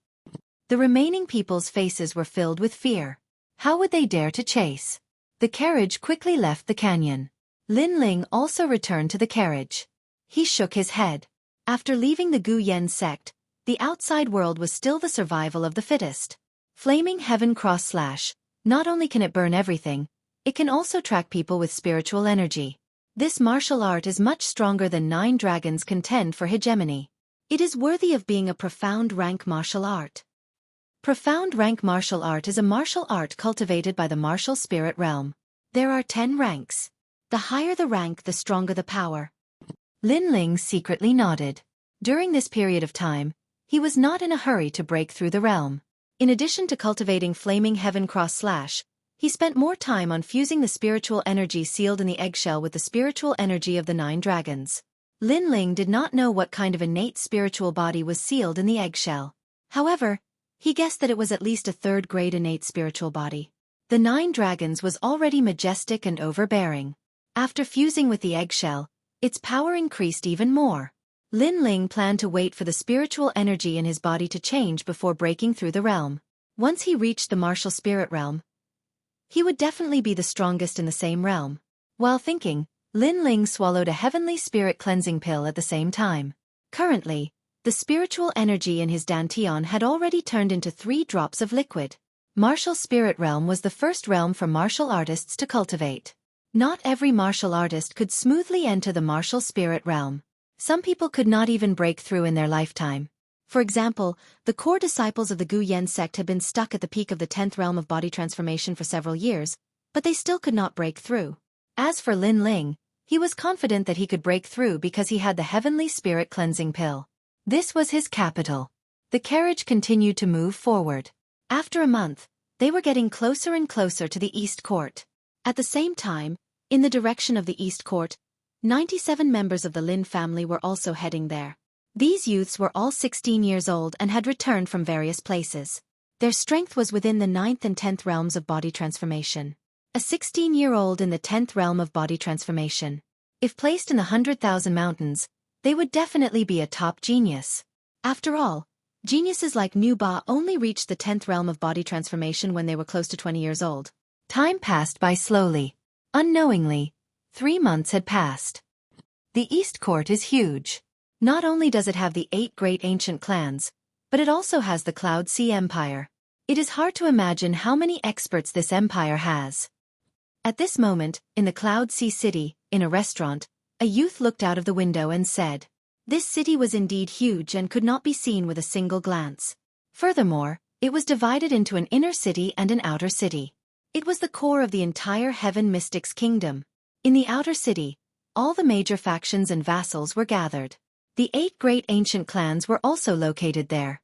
The remaining people's faces were filled with fear. How would they dare to chase? The carriage quickly left the canyon. Lin Ling also returned to the carriage. He shook his head. After leaving the Gu Yen sect, the outside world was still the survival of the fittest. Flaming heaven cross slash. Not only can it burn everything, it can also track people with spiritual energy. This martial art is much stronger than 9 dragons contend for hegemony. It is worthy of being a profound rank martial art. Profound rank martial art is a martial art cultivated by the martial spirit realm. There are 10 ranks. The higher the rank, the stronger the power. Lin Ling secretly nodded. During this period of time, he was not in a hurry to break through the realm. In addition to cultivating flaming heaven cross slash, he spent more time on fusing the spiritual energy sealed in the eggshell with the spiritual energy of the 9 dragons. Lin Ling did not know what kind of innate spiritual body was sealed in the eggshell. However, he guessed that it was at least a 3rd grade innate spiritual body. The 9 dragons was already majestic and overbearing. After fusing with the eggshell, its power increased even more. Lin Ling planned to wait for the spiritual energy in his body to change before breaking through the realm. Once he reached the martial spirit realm, he would definitely be the strongest in the same realm. While thinking, Lin Ling swallowed a heavenly spirit cleansing pill at the same time. Currently, the spiritual energy in his dantian had already turned into 3 drops of liquid. Martial spirit realm was the first realm for martial artists to cultivate. Not every martial artist could smoothly enter the martial spirit realm. Some people could not even break through in their lifetime. For example, the core disciples of the Gu Yen sect had been stuck at the peak of the 10th realm of body transformation for several years, but they still could not break through. As for Lin Ling, he was confident that he could break through because he had the heavenly spirit cleansing pill. This was his capital. The carriage continued to move forward. After a month, they were getting closer and closer to the East Court. At the same time, in the direction of the East Court, 97 members of the Lin family were also heading there. These youths were all 16 years old and had returned from various places. Their strength was within the 9th and 10th realms of body transformation. A 16-year-old in the 10th realm of body transformation. If placed in the 100,000 mountains, they would definitely be a top genius. After all, geniuses like Nu Ba only reached the 10th realm of body transformation when they were close to 20 years old. Time passed by slowly. Unknowingly, 3 months had passed. The East Court is huge. Not only does it have the 8 great ancient clans, but it also has the Cloud Sea Empire. It is hard to imagine how many experts this empire has. At this moment, in the Cloud Sea City, in a restaurant, a youth looked out of the window and said, "This city was indeed huge and could not be seen with a single glance. Furthermore, it was divided into an inner city and an outer city. It was the core of the entire Heaven Mystics Kingdom. In the outer city, all the major factions and vassals were gathered. The 8 great ancient clans were also located there.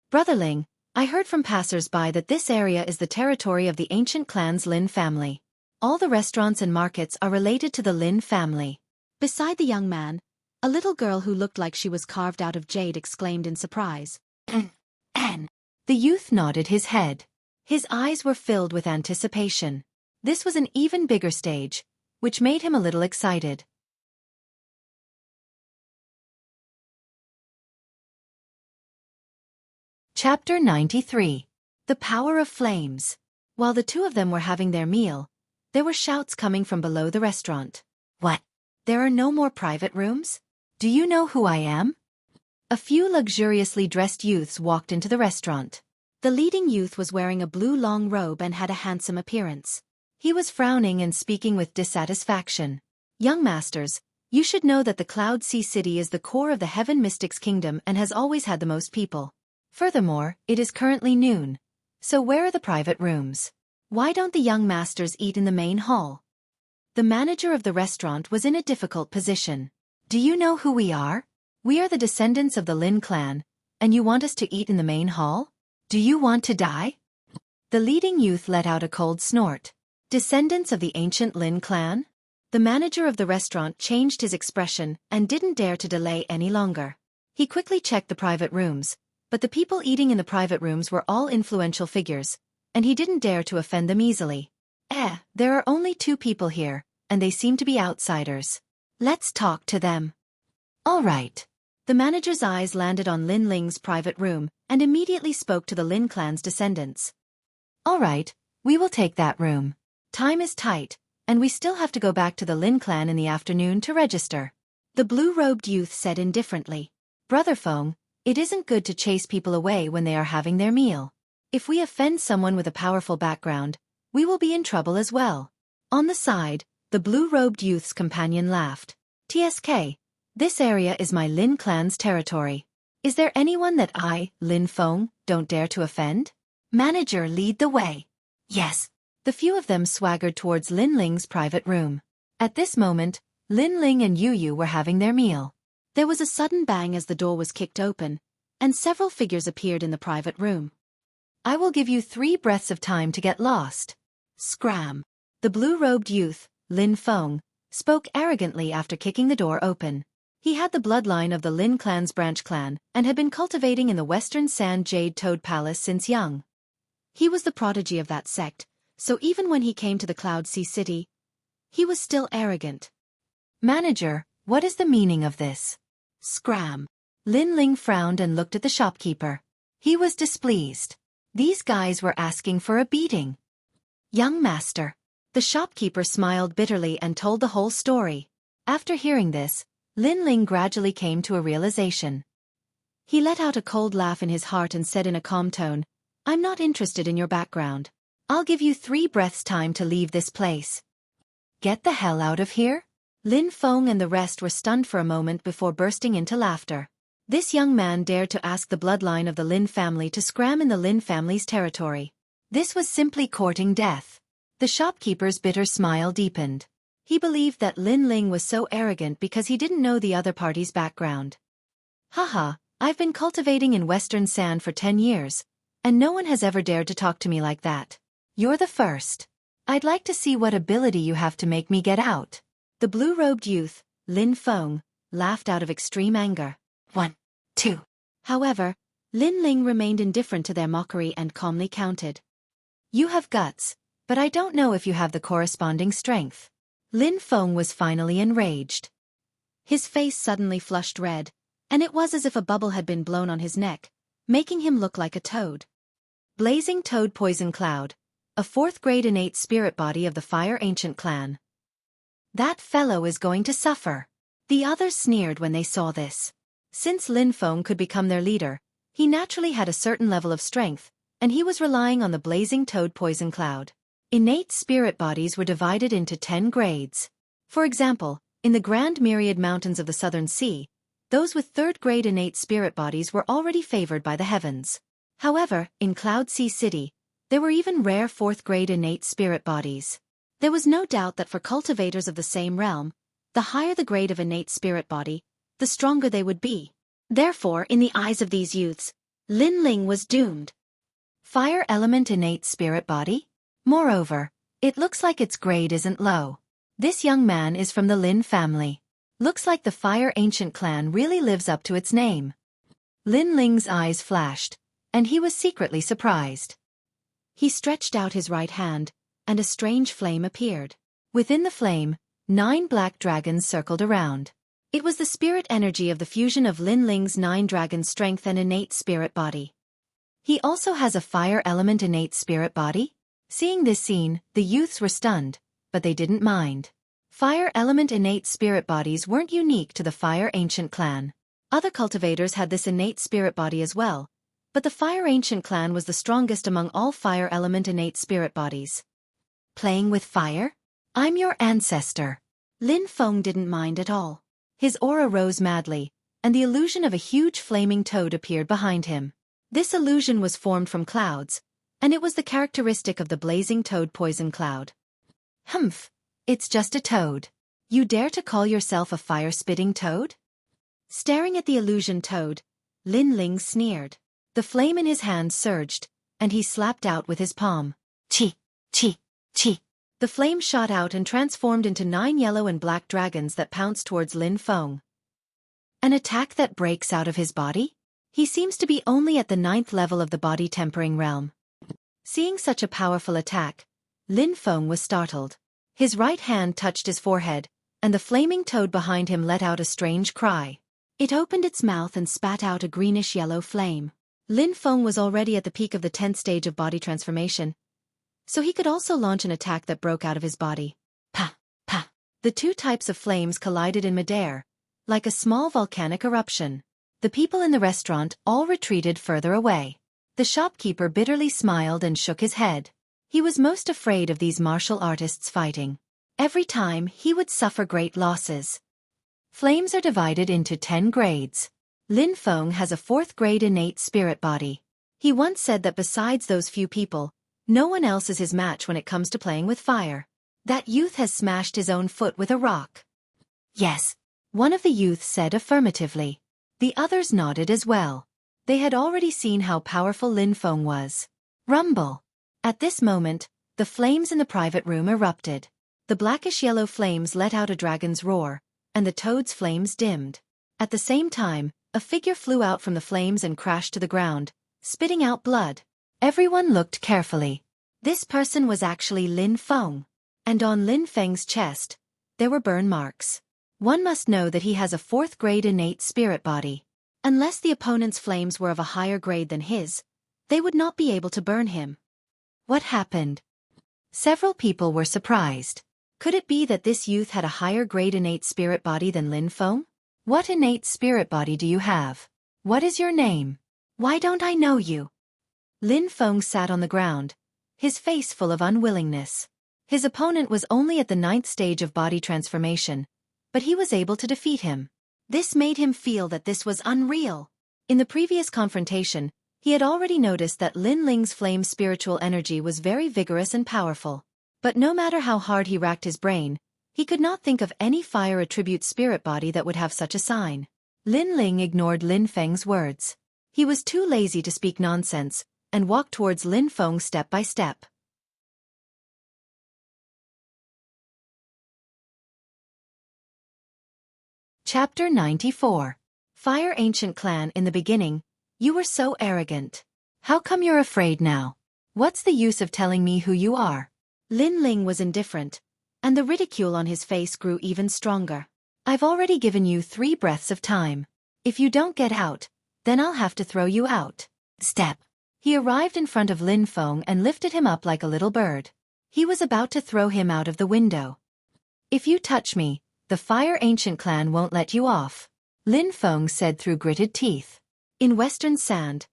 Brotherling, I heard from passers-by that this area is the territory of the ancient clan's Lin family. All the restaurants and markets are related to the Lin family." Beside the young man, a little girl who looked like she was carved out of jade exclaimed in surprise. "An." The youth nodded his head. His eyes were filled with anticipation. This was an even bigger stage, which made him a little excited. Chapter 93. The Power of Flames. While the two of them were having their meal, there were shouts coming from below the restaurant. What? There are no more private rooms? Do you know who I am? A few luxuriously dressed youths walked into the restaurant. The leading youth was wearing a blue long robe and had a handsome appearance. He was frowning and speaking with dissatisfaction. Young masters, you should know that the Cloud Sea City is the core of the Heaven Mystics Kingdom and has always had the most people. Furthermore, it is currently noon. So where are the private rooms? Why don't the young masters eat in the main hall? The manager of the restaurant was in a difficult position. Do you know who we are? We are the descendants of the Lin clan, and you want us to eat in the main hall? Do you want to die? The leading youth let out a cold snort. Descendants of the ancient Lin clan? The manager of the restaurant changed his expression and didn't dare to delay any longer. He quickly checked the private rooms, but the people eating in the private rooms were all influential figures, and he didn't dare to offend them easily. There are only 2 people here, and they seem to be outsiders. Let's talk to them. All right. The manager's eyes landed on Lin Ling's private room and immediately spoke to the Lin clan's descendants. All right, we will take that room. Time is tight, and we still have to go back to the Lin clan in the afternoon to register. The blue-robed youth said indifferently. Brother Feng, it isn't good to chase people away when they are having their meal. If we offend someone with a powerful background, we will be in trouble as well. On the side, the blue-robed youth's companion laughed. TSK, this area is my Lin clan's territory. Is there anyone that I, Lin Feng, don't dare to offend? Manager, lead the way. Yes. The few of them swaggered towards Lin Ling's private room. At this moment, Lin Ling and Yu Yu were having their meal. There was a sudden bang as the door was kicked open, and several figures appeared in the private room. I will give you 3 breaths of time to get lost. Scram. The blue-robed youth, Lin Feng, spoke arrogantly after kicking the door open. He had the bloodline of the Lin clan's branch clan and had been cultivating in the Western Sand Jade Toad Palace since young. He was the prodigy of that sect, so even when he came to the Cloud Sea City, he was still arrogant. Manager, what is the meaning of this? Scram. Lin Ling frowned and looked at the shopkeeper. He was displeased. These guys were asking for a beating. Young master. The shopkeeper smiled bitterly and told the whole story. After hearing this, Lin Ling gradually came to a realization. He let out a cold laugh in his heart and said in a calm tone, I'm not interested in your background. I'll give you 3 breaths time to leave this place. Get the hell out of here? Lin Feng and the rest were stunned for a moment before bursting into laughter. This young man dared to ask the bloodline of the Lin family to scram in the Lin family's territory. This was simply courting death. The shopkeeper's bitter smile deepened. He believed that Lin Ling was so arrogant because he didn't know the other party's background. Haha, I've been cultivating in Western Sand for 10 years, and no one has ever dared to talk to me like that. You're the first. I'd like to see what ability you have to make me get out. The blue-robed youth, Lin Feng, laughed out of extreme anger. 1, 2. However, Lin Ling remained indifferent to their mockery and calmly counted. You have guts, but I don't know if you have the corresponding strength. Lin Feng was finally enraged. His face suddenly flushed red, and it was as if a bubble had been blown on his neck, making him look like a toad. Blazing Toad Poison Cloud, a 4th-grade innate spirit body of the Fire Ancient clan. That fellow is going to suffer. The others sneered when they saw this. Since Lin Feng could become their leader, he naturally had a certain level of strength, and he was relying on the Blazing Toad Poison Cloud. Innate spirit bodies were divided into 10 grades. For example, in the Grand Myriad Mountains of the Southern Sea, those with 3rd-grade innate spirit bodies were already favored by the heavens. However, in Cloud Sea City, there were even rare 4th-grade innate spirit bodies. There was no doubt that for cultivators of the same realm, the higher the grade of innate spirit body, the stronger they would be. Therefore, in the eyes of these youths, Lin Ling was doomed. Fire element innate spirit body? Moreover, it looks like its grade isn't low. This young man is from the Lin family. Looks like the Fire Ancient clan really lives up to its name. Lin Ling's eyes flashed, and he was secretly surprised. He stretched out his right hand, and a strange flame appeared. Within the flame, 9 black dragons circled around. It was the spirit energy of the fusion of Lin Ling's 9 dragon strength and innate spirit body. He also has a fire element innate spirit body? Seeing this scene, the youths were stunned, but they didn't mind. Fire element innate spirit bodies weren't unique to the Fire Ancient clan. Other cultivators had this innate spirit body as well, but the Fire Ancient clan was the strongest among all fire element innate spirit bodies. Playing with fire? I'm your ancestor. Lin Feng didn't mind at all. His aura rose madly, and the illusion of a huge flaming toad appeared behind him. This illusion was formed from clouds, and it was the characteristic of the blazing toad poison cloud. Humph, it's just a toad. You dare to call yourself a fire-spitting toad? Staring at the illusion toad, Lin Ling sneered. The flame in his hand surged, and he slapped out with his palm. Chi, chi, chi. The flame shot out and transformed into 9 yellow and black dragons that pounced towards Lin Feng. An attack that breaks out of his body? He seems to be only at the 9th level of the body tempering realm. Seeing such a powerful attack, Lin Feng was startled. His right hand touched his forehead, and the flaming toad behind him let out a strange cry. It opened its mouth and spat out a greenish-yellow flame. Lin Feng was already at the peak of the 10th stage of body transformation, so he could also launch an attack that broke out of his body. Pa, pa. The 2 types of flames collided in midair, like a small volcanic eruption. The people in the restaurant all retreated further away. The shopkeeper bitterly smiled and shook his head. He was most afraid of these martial artists fighting. Every time he would suffer great losses. Flames are divided into 10 grades. Lin Feng has a 4th grade innate spirit body. He once said that besides those few people, no one else is his match when it comes to playing with fire. That youth has smashed his own foot with a rock. Yes, one of the youths said affirmatively. The others nodded as well. They had already seen how powerful Lin Feng was. Rumble. At this moment, the flames in the private room erupted. The blackish-yellow flames let out a dragon's roar, and the toad's flames dimmed. At the same time, a figure flew out from the flames and crashed to the ground, spitting out blood. Everyone looked carefully. This person was actually Lin Feng, and on Lin Feng's chest, there were burn marks. One must know that he has a 4th grade innate spirit body. Unless the opponent's flames were of a higher grade than his, they would not be able to burn him. What happened? Several people were surprised. Could it be that this youth had a higher grade innate spirit body than Lin Feng? What innate spirit body do you have? What is your name? Why don't I know you? Lin Feng sat on the ground, his face full of unwillingness. His opponent was only at the 9th stage of body transformation, but he was able to defeat him. This made him feel that this was unreal. In the previous confrontation, he had already noticed that Lin Ling's flame spiritual energy was very vigorous and powerful. But no matter how hard he racked his brain, he could not think of any fire attribute spirit body that would have such a sign. Lin Ling ignored Lin Feng's words. He was too lazy to speak nonsense, and walked towards Lin Feng step by step. Chapter 94. Fire Ancient Clan. In the beginning, you were so arrogant. How come you're afraid now? What's the use of telling me who you are? Lin Ling was indifferent, and the ridicule on his face grew even stronger. I've already given you 3 breaths of time. If you don't get out, then I'll have to throw you out. Step. He arrived in front of Lin Feng and lifted him up like a little bird. He was about to throw him out of the window. If you touch me, the Fire Ancient Clan won't let you off, Lin Feng said through gritted teeth. In Western Sand,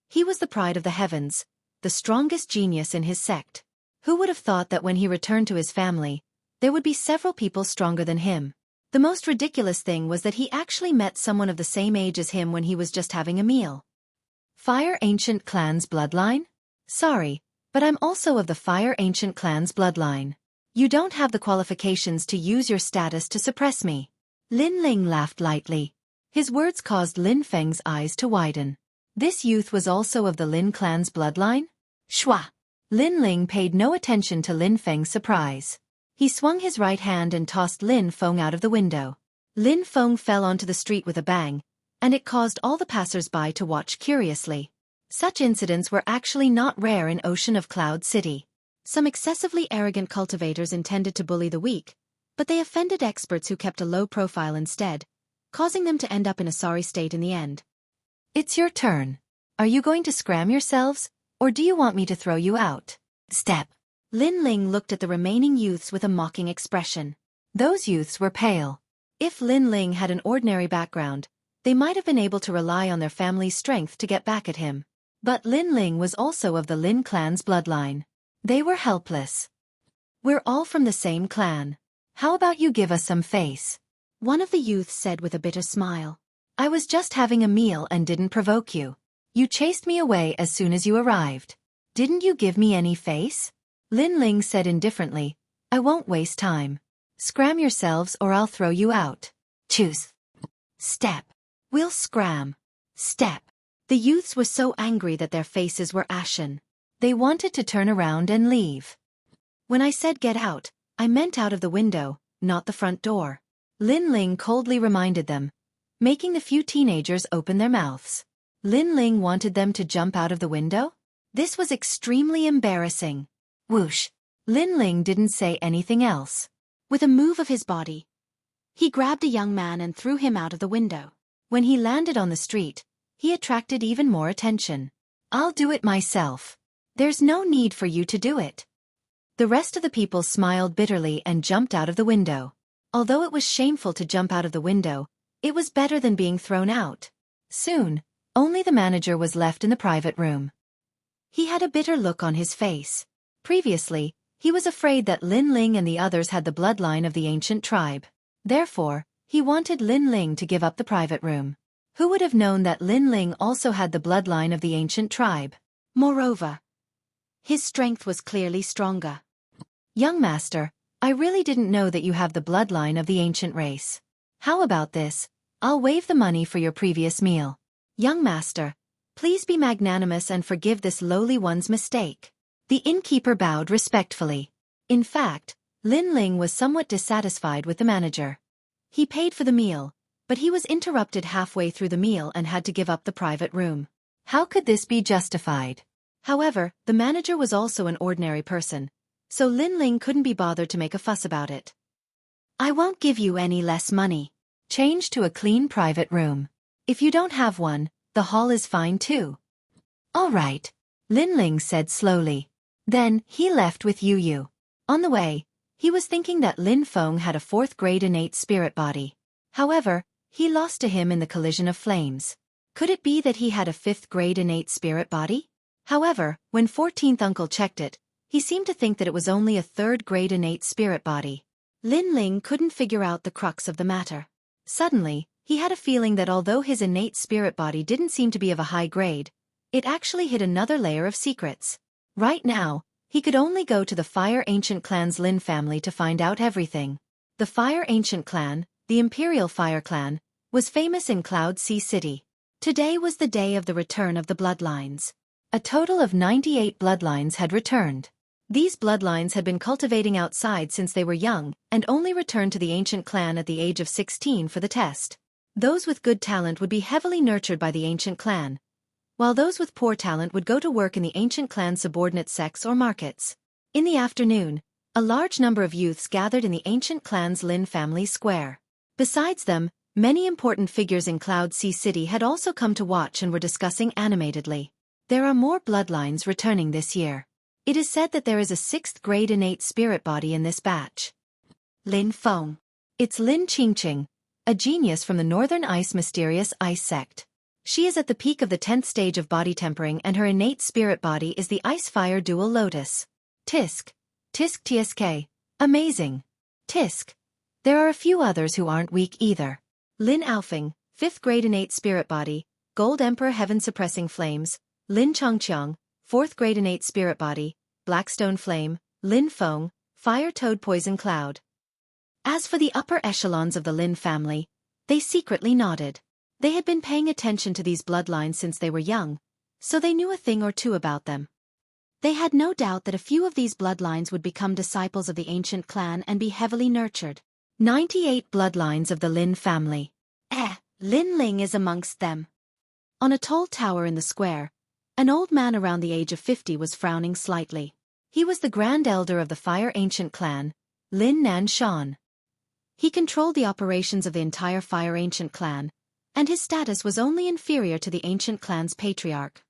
he was the pride of the heavens, the strongest genius in his sect. Who would have thought that when he returned to his family, there would be several people stronger than him? The most ridiculous thing was that he actually met someone of the same age as him when he was just having a meal. Fire Ancient Clan's bloodline? Sorry, but I'm also of the Fire Ancient Clan's bloodline. You don't have the qualifications to use your status to suppress me. Lin Ling laughed lightly. His words caused Lin Feng's eyes to widen. This youth was also of the Lin clan's bloodline? Shua! Lin Ling paid no attention to Lin Feng's surprise. He swung his right hand and tossed Lin Feng out of the window. Lin Feng fell onto the street with a bang, and it caused all the passers-by to watch curiously. Such incidents were actually not rare in Ocean of Cloud City. Some excessively arrogant cultivators intended to bully the weak, but they offended experts who kept a low profile instead, causing them to end up in a sorry state in the end. It's your turn. Are you going to scram yourselves, or do you want me to throw you out? Step. Lin Ling looked at the remaining youths with a mocking expression. Those youths were pale. If Lin Ling had an ordinary background, they might have been able to rely on their family's strength to get back at him. But Lin Ling was also of the Lin clan's bloodline. They were helpless. We're all from the same clan. How about you give us some face? One of the youths said with a bitter smile. I was just having a meal and didn't provoke you. You chased me away as soon as you arrived. Didn't you give me any face? Lin Ling said indifferently, I won't waste time. Scram yourselves or I'll throw you out. Choose. Step. We'll scram. Step. The youths were so angry that their faces were ashen. They wanted to turn around and leave. When I said get out, I meant out of the window, not the front door. Lin Ling coldly reminded them, making the few teenagers open their mouths. Lin Ling wanted them to jump out of the window? This was extremely embarrassing. Whoosh. Lin Ling didn't say anything else. With a move of his body, he grabbed a young man and threw him out of the window. When he landed on the street, he attracted even more attention. I'll do it myself. There's no need for you to do it. The rest of the people smiled bitterly and jumped out of the window. Although it was shameful to jump out of the window, it was better than being thrown out. Soon, only the manager was left in the private room. He had a bitter look on his face. Previously, he was afraid that Lin Ling and the others had the bloodline of the ancient tribe. Therefore, he wanted Lin Ling to give up the private room. Who would have known that Lin Ling also had the bloodline of the ancient tribe? Moreover, his strength was clearly stronger. Young master, I really didn't know that you have the bloodline of the ancient race. How about this? I'll waive the money for your previous meal. Young master, please be magnanimous and forgive this lowly one's mistake. The innkeeper bowed respectfully. In fact, Lin Ling was somewhat dissatisfied with the manager. He paid for the meal, but he was interrupted halfway through the meal and had to give up the private room. How could this be justified? However, the manager was also an ordinary person, so Lin Ling couldn't be bothered to make a fuss about it. I won't give you any less money. Change to a clean private room. If you don't have one, the hall is fine too. All right, Lin Ling said slowly. Then, he left with Yu. On the way, he was thinking that Lin Feng had a 4th grade innate spirit body. However, he lost to him in the collision of flames. Could it be that he had a 5th grade innate spirit body? However, when 14th uncle checked it, he seemed to think that it was only a 3rd grade innate spirit body. Lin Ling couldn't figure out the crux of the matter. Suddenly, he had a feeling that although his innate spirit body didn't seem to be of a high grade, it actually hid another layer of secrets. Right now, he could only go to the Fire Ancient Clan's Lin family to find out everything. The Fire Ancient Clan, the Imperial Fire Clan, was famous in Cloud Sea City. Today was the day of the return of the bloodlines. A total of 98 bloodlines had returned. These bloodlines had been cultivating outside since they were young and only returned to the ancient clan at the age of 16 for the test. Those with good talent would be heavily nurtured by the ancient clan, while those with poor talent would go to work in the ancient clan's subordinate sects or markets. In the afternoon, a large number of youths gathered in the ancient clan's Lin family square. Besides them, many important figures in Cloud Sea City had also come to watch and were discussing animatedly. There are more bloodlines returning this year. It is said that there is a 6th grade innate spirit body in this batch. Lin Feng. It's Lin Qingqing, a genius from the Northern Ice mysterious ice sect. She is at the peak of the 10th stage of body tempering and her innate spirit body is the Ice-Fire Dual Lotus. Tisk. Tisk Tsk. Amazing. Tisk. There are a few others who aren't weak either. Lin Aofeng, 5th grade innate spirit body, Gold Emperor Heaven Suppressing Flames, Lin Chongqiang, 4th grade innate spirit body, Blackstone Flame, Lin Feng, Fire Toad Poison Cloud. As for the upper echelons of the Lin family, they secretly nodded. They had been paying attention to these bloodlines since they were young, so they knew a thing or two about them. They had no doubt that a few of these bloodlines would become disciples of the ancient clan and be heavily nurtured. 98 bloodlines of the Lin family. Lin Ling is amongst them. On a tall tower in the square, An old man around the age of 50 was frowning slightly. He was the Grand Elder of the Fire Ancient clan, Lin Nan Shan. He controlled the operations of the entire Fire Ancient clan, and his status was only inferior to the Ancient clan's patriarch.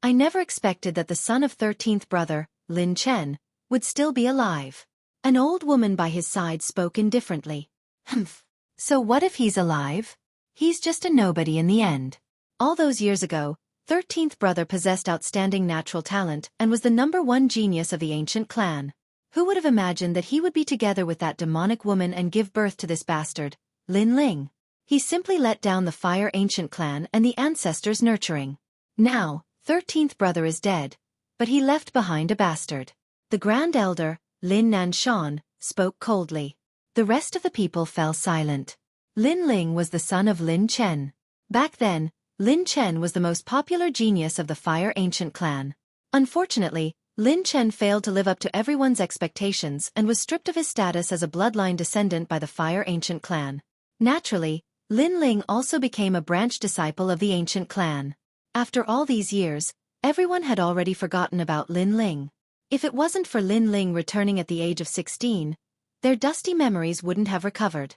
I never expected that the son of 13th brother, Lin Chen, would still be alive. An old woman by his side spoke indifferently. Humph. So what if he's alive? He's just a nobody in the end. All those years ago, 13th brother possessed outstanding natural talent and was the #1 genius of the Ancient clan. Who would have imagined that he would be together with that demonic woman and give birth to this bastard, Lin Ling? He simply let down the Fire Ancient clan and the ancestors' nurturing. Now, 13th brother is dead, but he left behind a bastard. The Grand Elder, Lin Nan Shan, spoke coldly. The rest of the people fell silent. Lin Ling was the son of Lin Chen. Back then, Lin Chen was the most popular genius of the Fire Ancient clan. Unfortunately, Lin Chen failed to live up to everyone's expectations and was stripped of his status as a bloodline descendant by the Fire Ancient clan. Naturally, Lin Ling also became a branch disciple of the Ancient clan. After all these years, everyone had already forgotten about Lin Ling. If it wasn't for Lin Ling returning at the age of 16, their dusty memories wouldn't have recovered.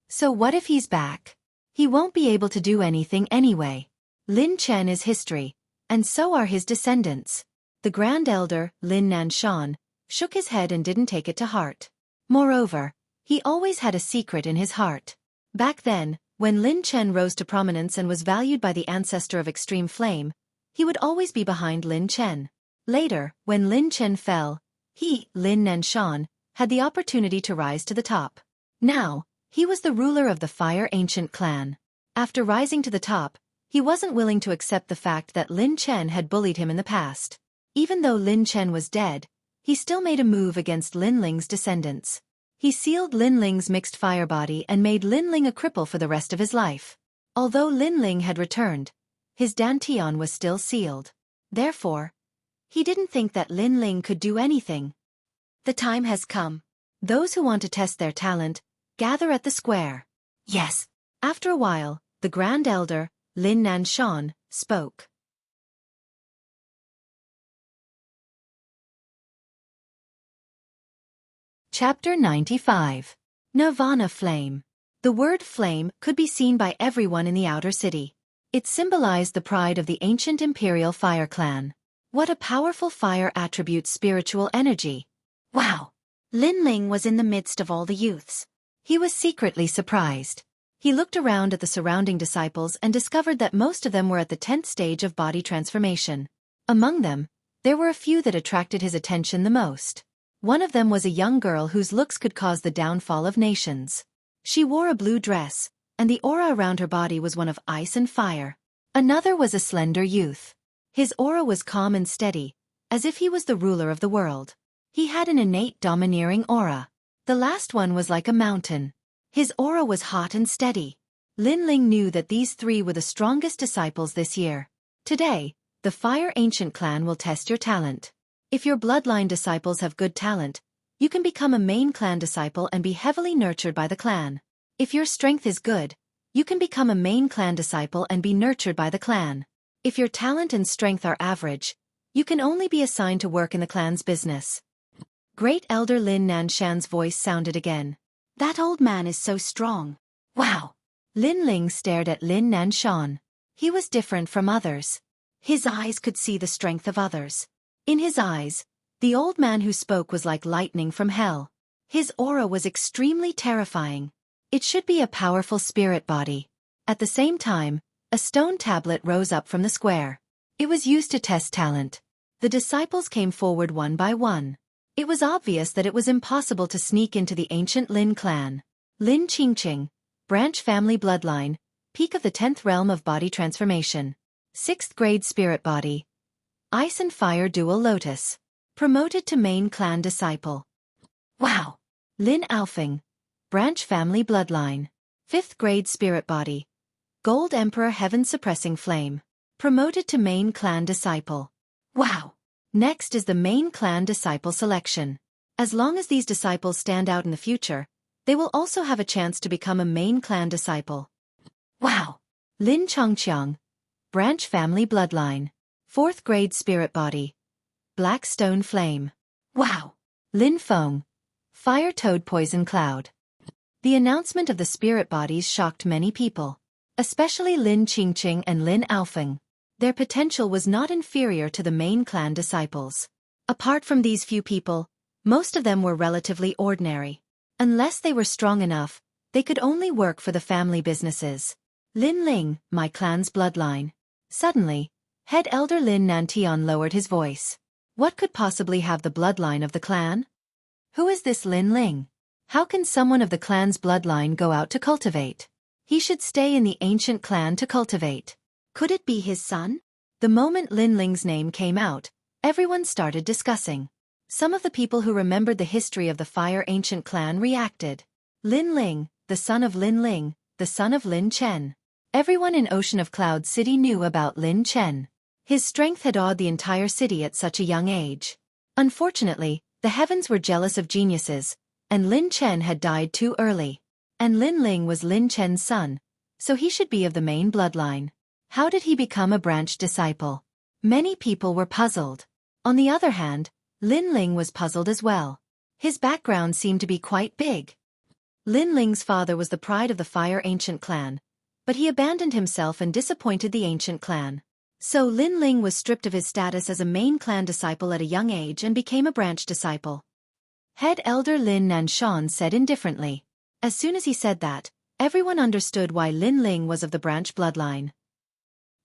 So what if he's back? He won't be able to do anything anyway. Lin Chen is history, and so are his descendants. The Grand Elder, Lin Nan Shan, shook his head and didn't take it to heart. Moreover, he always had a secret in his heart. Back then, when Lin Chen rose to prominence and was valued by the ancestor of extreme flame, he would always be behind Lin Chen. Later, when Lin Chen fell, he, Lin Nan Shan, had the opportunity to rise to the top. Now, he was the ruler of the Fire Ancient clan. After rising to the top, he wasn't willing to accept the fact that Lin Chen had bullied him in the past. Even though Lin Chen was dead, he still made a move against Lin Ling's descendants. He sealed Lin Ling's mixed fire body and made Lin Ling a cripple for the rest of his life. Although Lin Ling had returned, his dantian was still sealed. Therefore, he didn't think that Lin Ling could do anything. The time has come. Those who want to test their talent, gather at the square. Yes. After a while, the Grand Elder, Lin Nan Shan, spoke. Chapter 95. Nirvana Flame. The word flame could be seen by everyone in the outer city. It symbolized the pride of the ancient imperial fire clan. What a powerful fire attribute spiritual energy. Wow! Lin Ling was in the midst of all the youths. He was secretly surprised. He looked around at the surrounding disciples and discovered that most of them were at the 10th stage of body transformation. Among them, there were a few that attracted his attention the most. One of them was a young girl whose looks could cause the downfall of nations. She wore a blue dress, and the aura around her body was one of ice and fire. Another was a slender youth. His aura was calm and steady, as if he was the ruler of the world. He had an innate domineering aura. The last one was like a mountain. His aura was hot and steady. Lin Ling knew that these three were the strongest disciples this year. Today, the Fire Ancient clan will test your talent. If your bloodline disciples have good talent, you can become a main clan disciple and be heavily nurtured by the clan. If your strength is good, you can become a main clan disciple and be nurtured by the clan. If your talent and strength are average, you can only be assigned to work in the clan's business. Great Elder Lin Nan Shan's voice sounded again. That old man is so strong. Wow! Lin Ling stared at Lin Nan Shan. He was different from others. His eyes could see the strength of others. In his eyes, the old man who spoke was like lightning from hell. His aura was extremely terrifying. It should be a powerful spirit body. At the same time, a stone tablet rose up from the square. It was used to test talent. The disciples came forward one by one. It was obvious that it was impossible to sneak into the ancient Lin clan. Lin Qingqing, branch family bloodline, peak of the 10th realm of body transformation. 6th grade spirit body. Ice and Fire Dual Lotus. Promoted to main clan disciple. Wow! Lin Aofeng. Branch family bloodline. 5th grade spirit body. Gold Emperor Heaven Suppressing Flame. Promoted to main clan disciple. Wow! Next is the main clan disciple selection. As long as these disciples stand out in the future, they will also have a chance to become a main clan disciple. Wow! Lin Chongqiang. Branch family bloodline. 4th grade spirit body. Black stone flame. Wow! Lin Feng. Fire toad poison cloud. The announcement of the spirit bodies shocked many people, especially Lin Qingqing and Lin Aofeng. Their potential was not inferior to the main clan disciples. Apart from these few people, most of them were relatively ordinary. Unless they were strong enough, they could only work for the family businesses. Lin Ling, my clan's bloodline. Suddenly, head elder Lin Nantian lowered his voice. What could possibly have the bloodline of the clan? Who is this Lin Ling? How can someone of the clan's bloodline go out to cultivate? He should stay in the ancient clan to cultivate. Could it be his son? The moment Lin Ling's name came out, everyone started discussing. Some of the people who remembered the history of the Fire Ancient clan reacted. Lin Ling, the son of Lin Ling, the son of Lin Chen. Everyone in Ocean of Cloud City knew about Lin Chen. His strength had awed the entire city at such a young age. Unfortunately, the heavens were jealous of geniuses, and Lin Chen had died too early. And Lin Ling was Lin Chen's son, so he should be of the main bloodline. How did he become a branch disciple? Many people were puzzled. On the other hand, Lin Ling was puzzled as well. His background seemed to be quite big. Lin Ling's father was the pride of the Fire Ancient clan, but he abandoned himself and disappointed the Ancient clan. So Lin Ling was stripped of his status as a main clan disciple at a young age and became a branch disciple. Head elder Lin Nanshan said indifferently. As soon as he said that, everyone understood why Lin Ling was of the branch bloodline.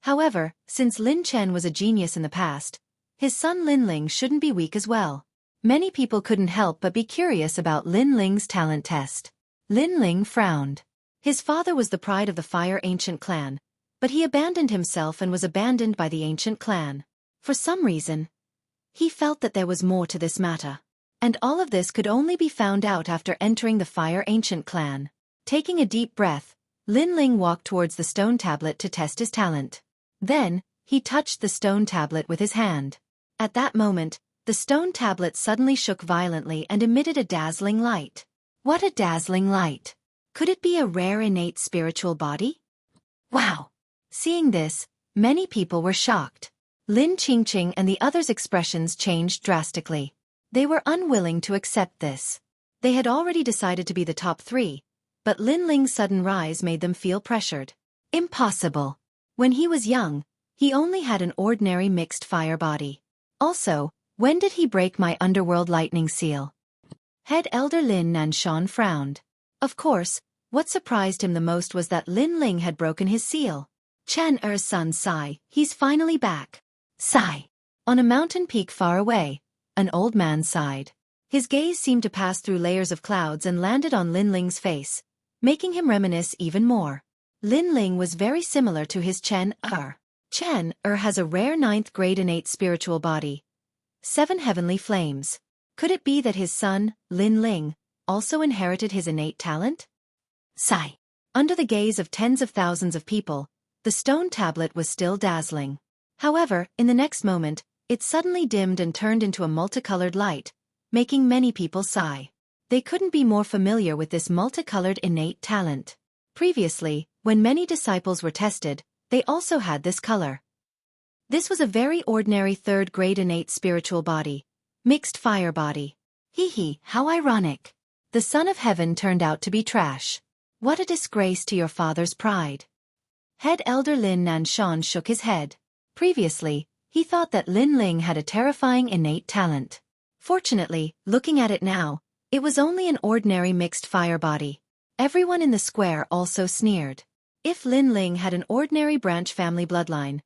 However, since Lin Chen was a genius in the past, his son Lin Ling shouldn't be weak as well. Many people couldn't help but be curious about Lin Ling's talent test. Lin Ling frowned. His father was the pride of the Fire Ancient clan, but he abandoned himself and was abandoned by the Ancient clan. For some reason, he felt that there was more to this matter. And all of this could only be found out after entering the Fire Ancient clan. Taking a deep breath, Lin Ling walked towards the stone tablet to test his talent. Then, he touched the stone tablet with his hand. At that moment, the stone tablet suddenly shook violently and emitted a dazzling light. What a dazzling light! Could it be a rare innate spiritual body? Wow! Seeing this, many people were shocked. Lin Qingqing and the others' expressions changed drastically. They were unwilling to accept this. They had already decided to be the top 3, but Lin Ling's sudden rise made them feel pressured. Impossible! When he was young, he only had an ordinary mixed fire body. Also, when did he break my underworld lightning seal? Head elder Lin Nanshan frowned. Of course, what surprised him the most was that Lin Ling had broken his seal. Chen Er's son Sai, he's finally back. Sai. On a mountain peak far away, an old man sighed. His gaze seemed to pass through layers of clouds and landed on Lin Ling's face, making him reminisce even more. Lin Ling was very similar to his Chen Er. Chen Er has a rare 9th grade innate spiritual body. 7 heavenly flames. Could it be that his son, Lin Ling, also inherited his innate talent? Sigh. Under the gaze of tens of thousands of people, the stone tablet was still dazzling. However, in the next moment, it suddenly dimmed and turned into a multicolored light, making many people sigh. They couldn't be more familiar with this multicolored innate talent. Previously, when many disciples were tested, they also had this color. This was a very ordinary 3rd grade innate spiritual body. Mixed fire body. Hee, how ironic. The son of heaven turned out to be trash. What a disgrace to your father's pride. Head elder Lin Nanshan shook his head. Previously, he thought that Lin Ling had a terrifying innate talent. Fortunately, looking at it now, it was only an ordinary mixed fire body. Everyone in the square also sneered. If Lin Ling had an ordinary branch family bloodline,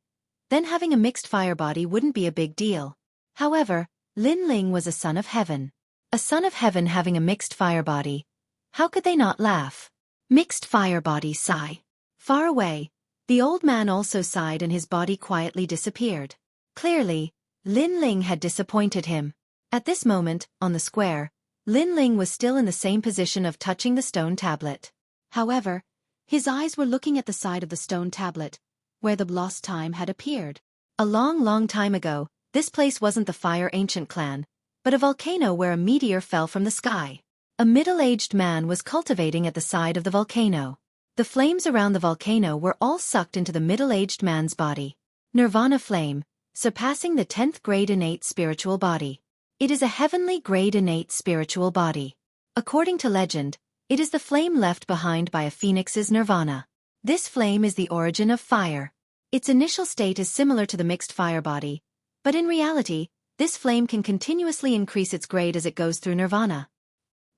then having a mixed fire body wouldn't be a big deal. However, Lin Ling was a son of heaven. A son of heaven having a mixed fire body. How could they not laugh? Mixed fire body sigh. Far away, the old man also sighed and his body quietly disappeared. Clearly, Lin Ling had disappointed him. At this moment, on the square, Lin Ling was still in the same position of touching the stone tablet. However, his eyes were looking at the side of the stone tablet, where the lost time had appeared. A long time ago, this place wasn't the Fire Ancient clan, but a volcano where a meteor fell from the sky. A middle-aged man was cultivating at the side of the volcano. The flames around the volcano were all sucked into the middle-aged man's body. Nirvana flame, surpassing the 10th grade innate spiritual body. It is a heavenly grade innate spiritual body. According to legend, it is the flame left behind by a phoenix's nirvana. This flame is the origin of fire. Its initial state is similar to the mixed fire body, but in reality, this flame can continuously increase its grade as it goes through nirvana.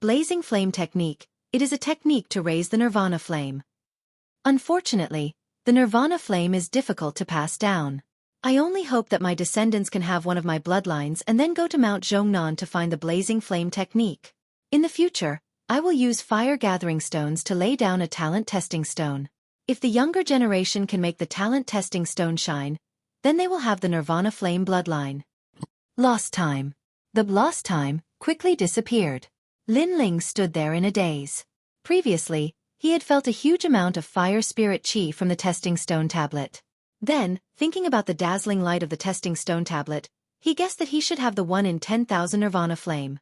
Blazing flame technique. It is a technique to raise the nirvana flame. Unfortunately, the nirvana flame is difficult to pass down. I only hope that my descendants can have one of my bloodlines and then go to Mount Zhongnan to find the blazing flame technique. In the future, I will use fire gathering stones to lay down a talent testing stone. If the younger generation can make the talent testing stone shine, then they will have the nirvana flame bloodline. Lost time. The lost time quickly disappeared. Lin Ling stood there in a daze. Previously, he had felt a huge amount of fire spirit chi from the testing stone tablet. Then, thinking about the dazzling light of the testing stone tablet, he guessed that he should have the 1 in 10,000 nirvana flame.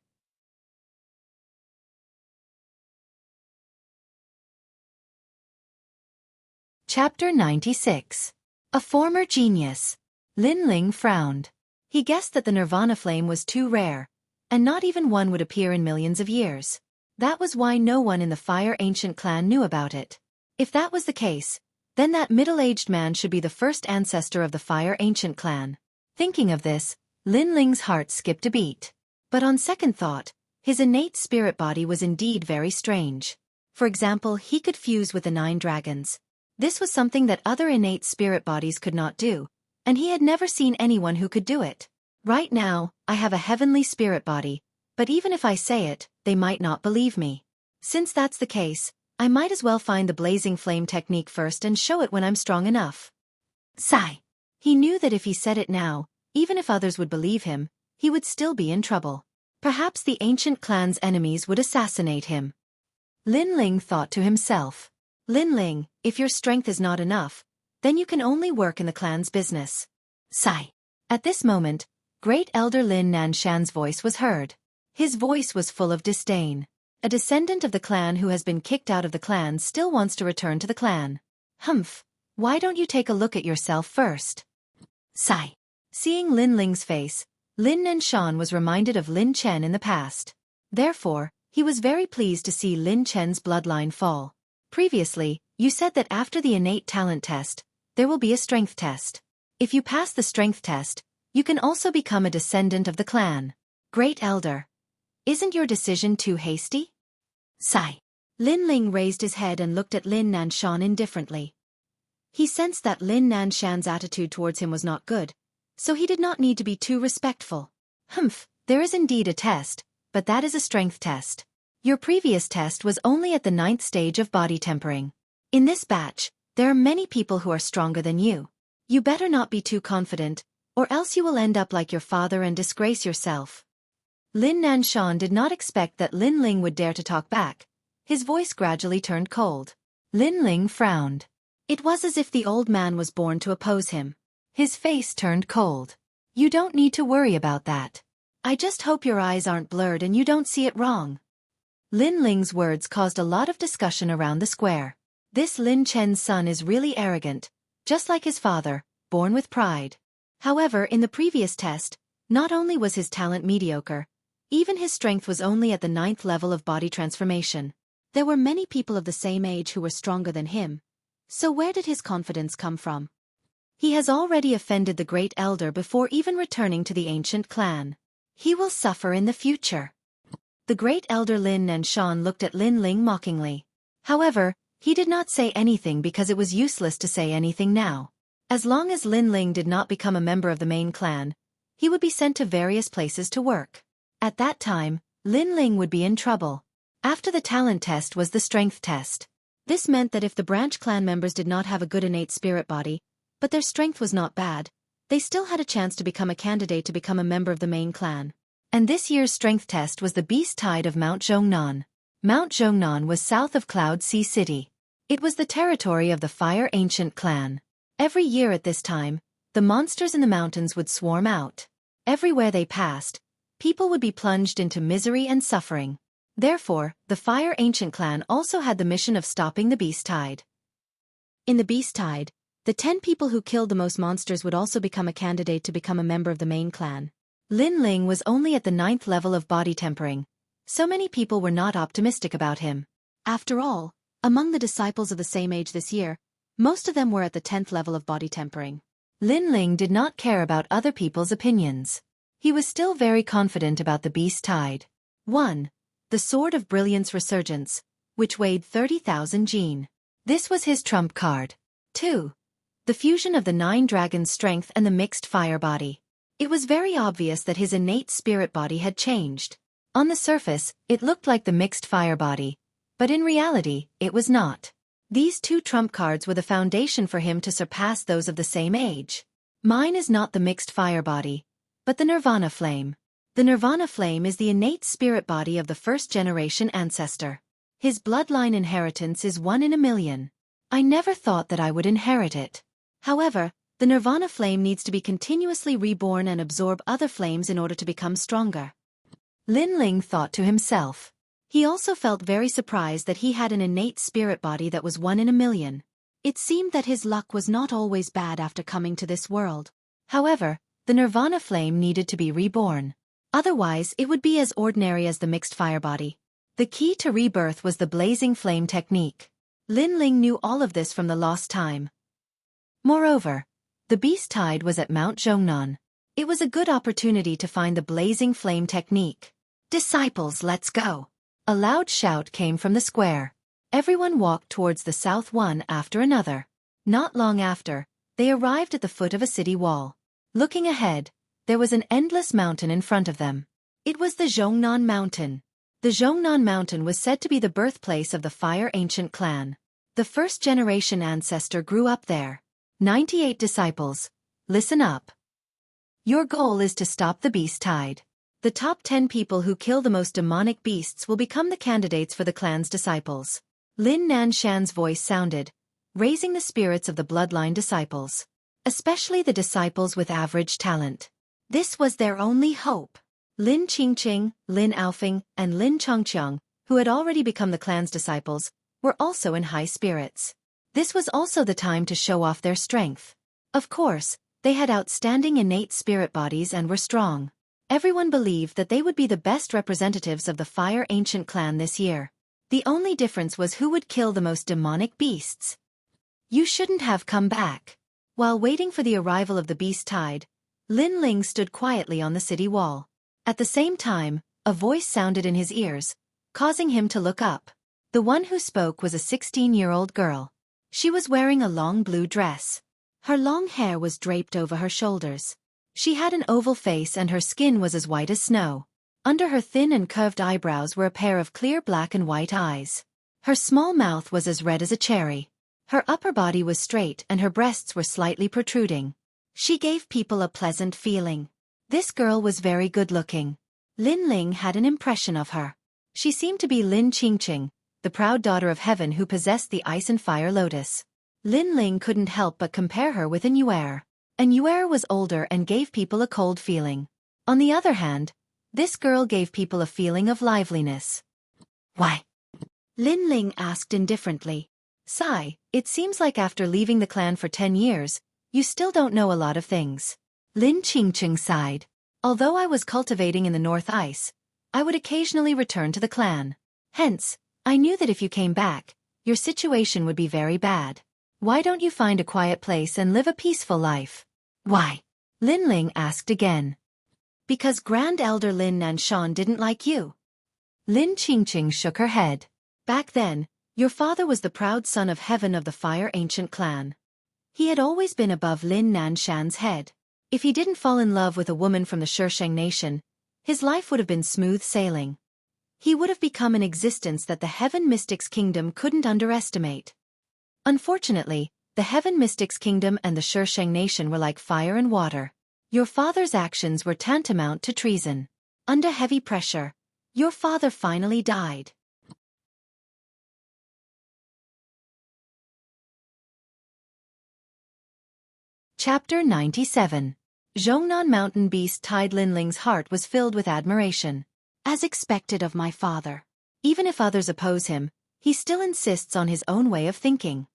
Chapter 96. A former genius. Lin Ling frowned. He guessed that the nirvana flame was too rare, and not even one would appear in millions of years. That was why no one in the Fire Ancient clan knew about it. If that was the case, then that middle-aged man should be the first ancestor of the Fire Ancient clan. Thinking of this, Lin Ling's heart skipped a beat. But on second thought, his innate spirit body was indeed very strange. For example, he could fuse with the 9 dragons. This was something that other innate spirit bodies could not do, and he had never seen anyone who could do it. Right now, I have a heavenly spirit body, but even if I say it, they might not believe me. Since that's the case, I might as well find the blazing flame technique first and show it when I'm strong enough. Sigh. He knew that if he said it now, even if others would believe him, he would still be in trouble. Perhaps the ancient clan's enemies would assassinate him. Lin Ling thought to himself. Lin Ling, if your strength is not enough, then you can only work in the clan's business. Sigh. At this moment, Great Elder Lin Nanshan's voice was heard. His voice was full of disdain. A descendant of the clan who has been kicked out of the clan still wants to return to the clan. Humph. Why don't you take a look at yourself first? Sigh. Seeing Lin Ling's face, Lin Nanshan was reminded of Lin Chen in the past. Therefore, he was very pleased to see Lin Chen's bloodline fall. Previously, you said that after the innate talent test, there will be a strength test. If you pass the strength test, you can also become a descendant of the clan. Great Elder. Isn't your decision too hasty? Sigh. Lin Ling raised his head and looked at Lin Nanshan indifferently. He sensed that Lin Nanshan's attitude towards him was not good, so he did not need to be too respectful. Humph, there is indeed a test, but that is a strength test. Your previous test was only at the 9th stage of body tempering. In this batch, there are many people who are stronger than you. You better not be too confident, or else you will end up like your father and disgrace yourself. Lin Nanshan did not expect that Lin Ling would dare to talk back. His voice gradually turned cold. Lin Ling frowned. It was as if the old man was born to oppose him. His face turned cold. You don't need to worry about that. I just hope your eyes aren't blurred and you don't see it wrong. Lin Ling's words caused a lot of discussion around the square. This Lin Chen's son is really arrogant, just like his father, born with pride. However, in the previous test, not only was his talent mediocre, even his strength was only at the 9th level of body transformation. There were many people of the same age who were stronger than him. So where did his confidence come from? He has already offended the Great Elder before even returning to the ancient clan. He will suffer in the future. The Great Elder Lin Nanshan looked at Lin Ling mockingly. However, he did not say anything because it was useless to say anything now. As long as Lin Ling did not become a member of the main clan, he would be sent to various places to work. At that time, Lin Ling would be in trouble. After the talent test was the strength test. This meant that if the branch clan members did not have a good innate spirit body, but their strength was not bad, they still had a chance to become a candidate to become a member of the main clan. And this year's strength test was the Beast Tide of Mount Zhongnan. Mount Zhongnan was south of Cloud Sea City. It was the territory of the Fire Ancient clan. Every year at this time, the monsters in the mountains would swarm out. Everywhere they passed, people would be plunged into misery and suffering. Therefore, the Fire Ancient clan also had the mission of stopping the Beast Tide. In the Beast Tide, The 10 people who killed the most monsters would also become a candidate to become a member of the main clan. Lin Ling was only at the 9th level of body tempering. So many people were not optimistic about him. After all, among the disciples of the same age this year, most of them were at the 10th level of body tempering. Lin Ling did not care about other people's opinions. He was still very confident about the beast tide. 1. The Sword of Brilliance Resurgence, which weighed 30,000 jin. This was his trump card. 2. The fusion of the 9 dragons' strength and the mixed fire body. It was very obvious that his innate spirit body had changed. On the surface, it looked like the mixed fire body, but in reality, it was not. These 2 trump cards were the foundation for him to surpass those of the same age. Mine is not the mixed fire body, but the Nirvana flame. The Nirvana flame is the innate spirit body of the first-generation ancestor. His bloodline inheritance is 1 in a million. I never thought that I would inherit it. However, the Nirvana flame needs to be continuously reborn and absorb other flames in order to become stronger. Lin Ling thought to himself. He also felt very surprised that he had an innate spirit body that was 1 in a million. It seemed that his luck was not always bad after coming to this world. However, the Nirvana flame needed to be reborn. Otherwise, it would be as ordinary as the mixed fire body. The key to rebirth was the blazing flame technique. Lin Ling knew all of this from the lost time. Moreover, the beast tide was at Mount Zhongnan. It was a good opportunity to find the blazing flame technique. Disciples, let's go! A loud shout came from the square. Everyone walked towards the south one after another. Not long after, they arrived at the foot of a city wall. Looking ahead, there was an endless mountain in front of them. It was the Zhongnan Mountain. The Zhongnan Mountain was said to be the birthplace of the Fire Ancient Clan. The first-generation ancestor grew up there. 98 disciples, listen up. Your goal is to stop the beast tide. The top 10 people who kill the most demonic beasts will become the candidates for the clan's disciples. Lin Nanshan's voice sounded, raising the spirits of the bloodline disciples, especially the disciples with average talent. This was their only hope. Lin Qingqing, Lin Aofing, and Lin Chongqiang, who had already become the clan's disciples, were also in high spirits. This was also the time to show off their strength. Of course, they had outstanding innate spirit bodies and were strong. Everyone believed that they would be the best representatives of the Fire Ancient Clan this year. The only difference was who would kill the most demonic beasts. You shouldn't have come back. While waiting for the arrival of the beast tide, Lin Ling stood quietly on the city wall. At the same time, a voice sounded in his ears, causing him to look up. The one who spoke was a 16-year-old girl. She was wearing a long blue dress. Her long hair was draped over her shoulders. She had an oval face and her skin was as white as snow. Under her thin and curved eyebrows were a pair of clear black and white eyes. Her small mouth was as red as a cherry. Her upper body was straight and her breasts were slightly protruding. She gave people a pleasant feeling. This girl was very good-looking. Lin Ling had an impression of her. She seemed to be Lin Qingqing, the proud daughter of heaven who possessed the ice and fire lotus. Lin Ling couldn't help but compare her with an Yuer. An Yuer was older and gave people a cold feeling. On the other hand, this girl gave people a feeling of liveliness. Why? Lin Ling asked indifferently. Sigh, it seems like after leaving the clan for 10 years, you still don't know a lot of things. Lin Qingqing sighed. Although I was cultivating in the North Ice, I would occasionally return to the clan. Hence, I knew that if you came back, your situation would be very bad. Why don't you find a quiet place and live a peaceful life? Why? Lin Ling asked again. Because Grand Elder Lin Nanshan didn't like you. Lin Qingqing shook her head. Back then, your father was the proud son of heaven of the Fire Ancient Clan. He had always been above Lin Nanshan's head. If he didn't fall in love with a woman from the Xueqi nation, his life would have been smooth sailing. He would have become an existence that the Heaven Mystics Kingdom couldn't underestimate. Unfortunately, the Heaven Mystics Kingdom and the Xueqi nation were like fire and water. Your father's actions were tantamount to treason. Under heavy pressure, your father finally died. Chapter 97. Zhongnan Mountain Beast Tide. Lin Ling's heart was filled with admiration. As expected of my father. Even if others oppose him, he still insists on his own way of thinking.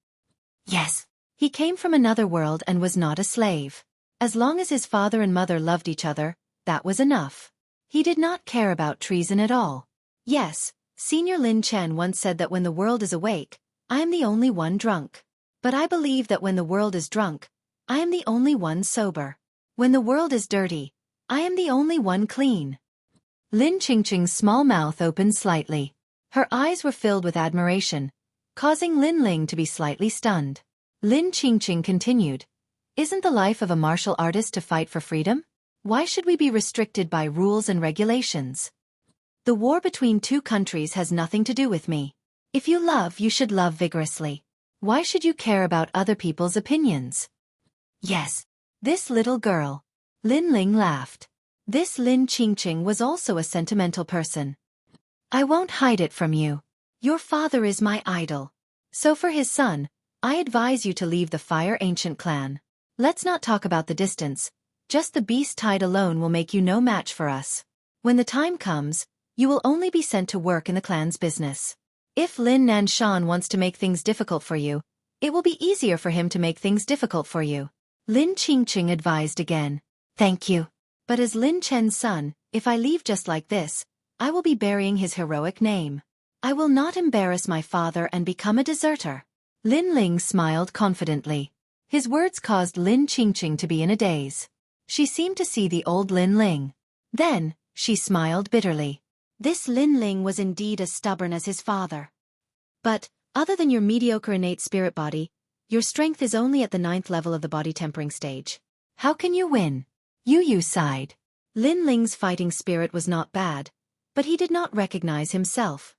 Yes, He came from another world and was not a slave. As long as his father and mother loved each other, that was enough. He did not care about treason at all. Yes, Senior Lin Chen once said that when the world is awake, I am the only one drunk. But I believe that when the world is drunk, I am the only one sober. When the world is dirty, I am the only one clean. Lin Qingqing's small mouth opened slightly. Her eyes were filled with admiration, causing Lin Ling to be slightly stunned. Lin Qingqing continued, "Isn't the life of a martial artist to fight for freedom? Why should we be restricted by rules and regulations? The war between two countries has nothing to do with me. If you love, you should love vigorously. Why should you care about other people's opinions?" Yes, this little girl. Lin Ling laughed. This Lin Qingqing was also a sentimental person. I won't hide it from you. Your father is my idol. So for his son, I advise you to leave the Fire Ancient clan. Let's not talk about the distance. Just the beast tide alone will make you no match for us. When the time comes, you will only be sent to work in the clan's business. If Lin Nanshan wants to make things difficult for you, it will be easier for him to make things difficult for you. Lin Qingqing advised again. Thank you. But as Lin Chen's son, if I leave just like this, I will be burying his heroic name. I will not embarrass my father and become a deserter. Lin Ling smiled confidently. His words caused Lin Qingqing to be in a daze. She seemed to see the old Lin Ling. Then, she smiled bitterly. This Lin Ling was indeed as stubborn as his father. But, other than your mediocre innate spirit body, your strength is only at the 9th level of the body tempering stage. How can you win? Yu sighed. Lin Ling's fighting spirit was not bad, but he did not recognize himself.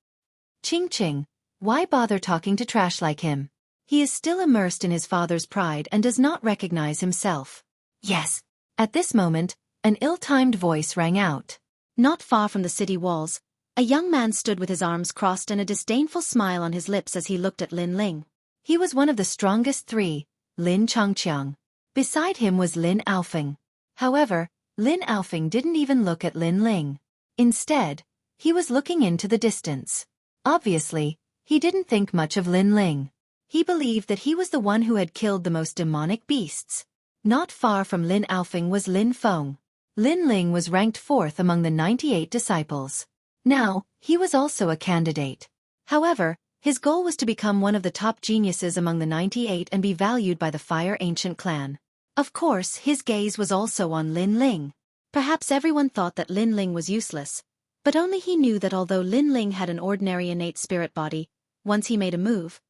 Qingqing, why bother talking to trash like him? He is still immersed in his father's pride and does not recognize himself. Yes. At this moment, an ill-timed voice rang out. Not far from the city walls, a young man stood with his arms crossed and a disdainful smile on his lips as he looked at Lin Ling. He was one of the strongest three, Lin Changqiang. Beside him was Lin Aofeng. However, Lin Aofeng didn't even look at Lin Ling. Instead, he was looking into the distance. Obviously, he didn't think much of Lin Ling. He believed that he was the one who had killed the most demonic beasts. Not far from Lin Aofeng was Lin Feng. Lin Ling was ranked 4th among the 98 disciples. Now, he was also a candidate. However, his goal was to become one of the top geniuses among the 98 and be valued by the Fire Ancient clan. Of course, his gaze was also on Lin Ling. Perhaps everyone thought that Lin Ling was useless, but only he knew that although Lin Ling had an ordinary innate spirit body, once he made a move,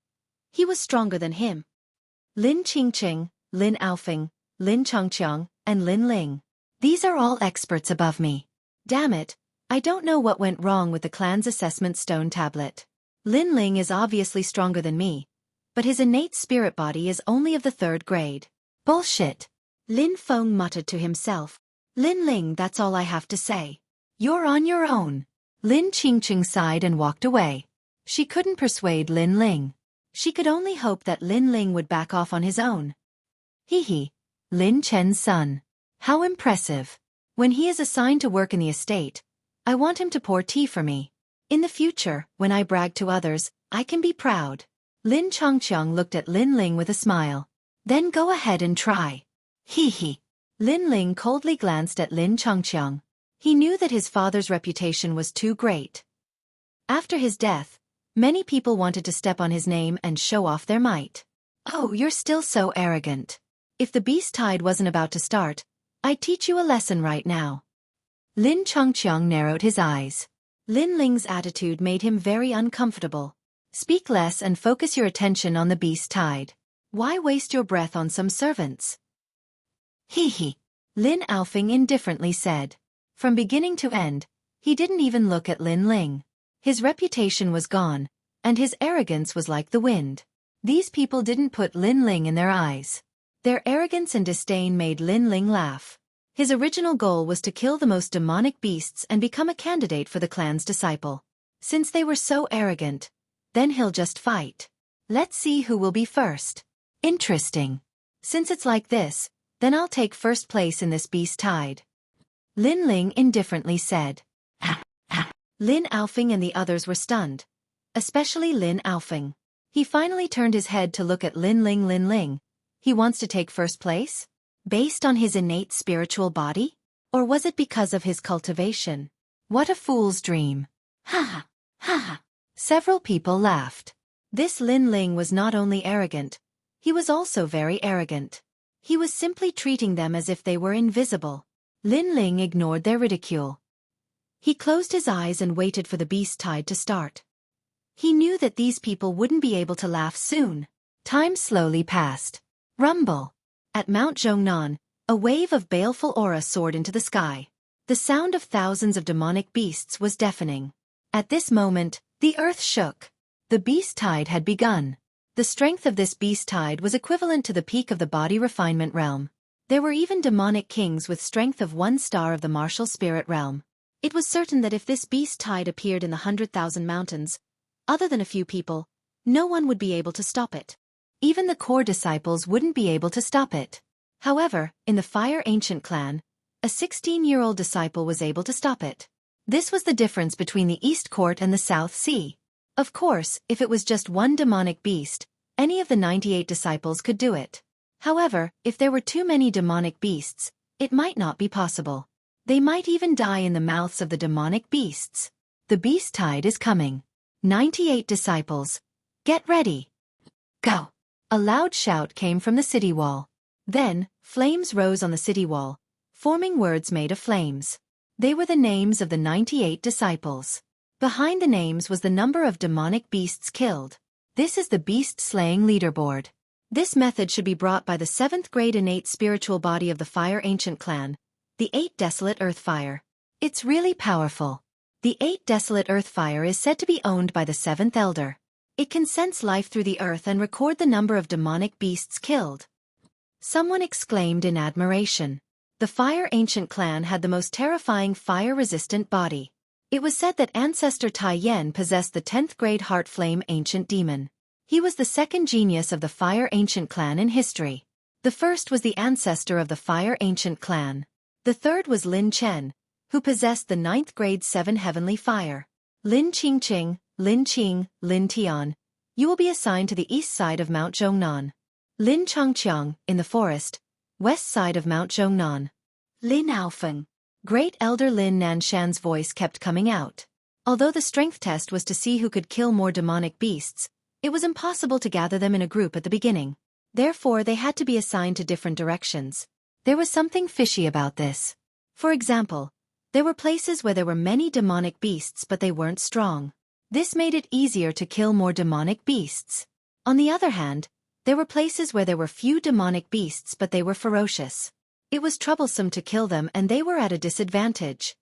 he was stronger than him. Lin Qingqing, Lin Aofeng, Lin Changqiang, and Lin Ling. These are all experts above me. Damn it, I don't know what went wrong with the clan's assessment stone tablet. Lin Ling is obviously stronger than me, but his innate spirit body is only of the 3rd grade. Bullshit. Lin Feng muttered to himself. Lin Ling, that's all I have to say. You're on your own. Lin Qingqing sighed and walked away. She couldn't persuade Lin Ling. She could only hope that Lin Ling would back off on his own. Hee, Lin Chen's son. How impressive. When he is assigned to work in the estate, I want him to pour tea for me. In the future, when I brag to others, I can be proud. Lin Changqiang looked at Lin Ling with a smile. Then go ahead and try. Hee. Lin Ling coldly glanced at Lin Changqiang. He knew that his father's reputation was too great. After his death, many people wanted to step on his name and show off their might. Oh, you're still so arrogant. If the beast tide wasn't about to start, I'd teach you a lesson right now. Lin Changqiang narrowed his eyes. Lin Ling's attitude made him very uncomfortable. Speak less and focus your attention on the beast tide. Why waste your breath on some servants? Hee. Lin Aofeng indifferently said. From beginning to end, he didn't even look at Lin Ling. His reputation was gone, and his arrogance was like the wind. These people didn't put Lin Ling in their eyes. Their arrogance and disdain made Lin Ling laugh. His original goal was to kill the most demonic beasts and become a candidate for the clan's disciple. Since they were so arrogant, then he'll just fight. Let's see who will be first. Interesting. Since it's like this, then I'll take first place in this beast tide. Lin Ling indifferently said. Lin Aofeng and the others were stunned. Especially Lin Aofeng. He finally turned his head to look at Lin Ling, He wants to take first place? Based on his innate spiritual body? Or was it because of his cultivation? What a fool's dream. Ha ha, ha ha. Several people laughed. This Lin Ling was not only arrogant, he was also very arrogant. He was simply treating them as if they were invisible. Lin Ling ignored their ridicule. He closed his eyes and waited for the beast tide to start. He knew that these people wouldn't be able to laugh soon. Time slowly passed. Rumble. At Mount Zhongnan, a wave of baleful aura soared into the sky. The sound of thousands of demonic beasts was deafening. At this moment, the earth shook. The beast tide had begun. The strength of this beast tide was equivalent to the peak of the body refinement realm. There were even demonic kings with strength of 1 star of the martial spirit realm. It was certain that if this beast tide appeared in the 100,000 mountains, other than a few people, no one would be able to stop it. Even the core disciples wouldn't be able to stop it. However, in the Fire Ancient clan, a 16-year-old disciple was able to stop it. This was the difference between the East Court and the South Sea. Of course, if it was just one demonic beast, any of the 98 disciples could do it. However, if there were too many demonic beasts, it might not be possible. They might even die in the mouths of the demonic beasts. The beast tide is coming. 98 disciples. Get ready. Go. A loud shout came from the city wall. Then, flames rose on the city wall, forming words made of flames. They were the names of the 98 disciples. Behind the names was the number of demonic beasts killed. This is the beast-slaying leaderboard. This method should be brought by the 7th grade innate spiritual body of the Fire Ancient clan, the 8 Desolate Earth Fire. It's really powerful. The 8 Desolate Earth Fire is said to be owned by the 7th Elder. It can sense life through the earth and record the number of demonic beasts killed. Someone exclaimed in admiration. The Fire Ancient clan had the most terrifying fire-resistant body. It was said that ancestor Tai Yen possessed the 10th grade Heart Flame Ancient Demon. He was the second genius of the Fire Ancient clan in history. The first was the ancestor of the Fire Ancient clan. The third was Lin Chen, who possessed the 9th grade 7 Heavenly Fire. Lin Qingqing, Lin Qing, Lin Tian. You will be assigned to the east side of Mount Zhongnan. Lin Chongqiang, in the forest, west side of Mount Zhongnan. Lin Aofeng. Great Elder Lin Nanshan's voice kept coming out. Although the strength test was to see who could kill more demonic beasts, it was impossible to gather them in a group at the beginning. Therefore they had to be assigned to different directions. There was something fishy about this. For example, there were places where there were many demonic beasts but they weren't strong. This made it easier to kill more demonic beasts. On the other hand, there were places where there were few demonic beasts but they were ferocious. It was troublesome to kill them and they were at a disadvantage.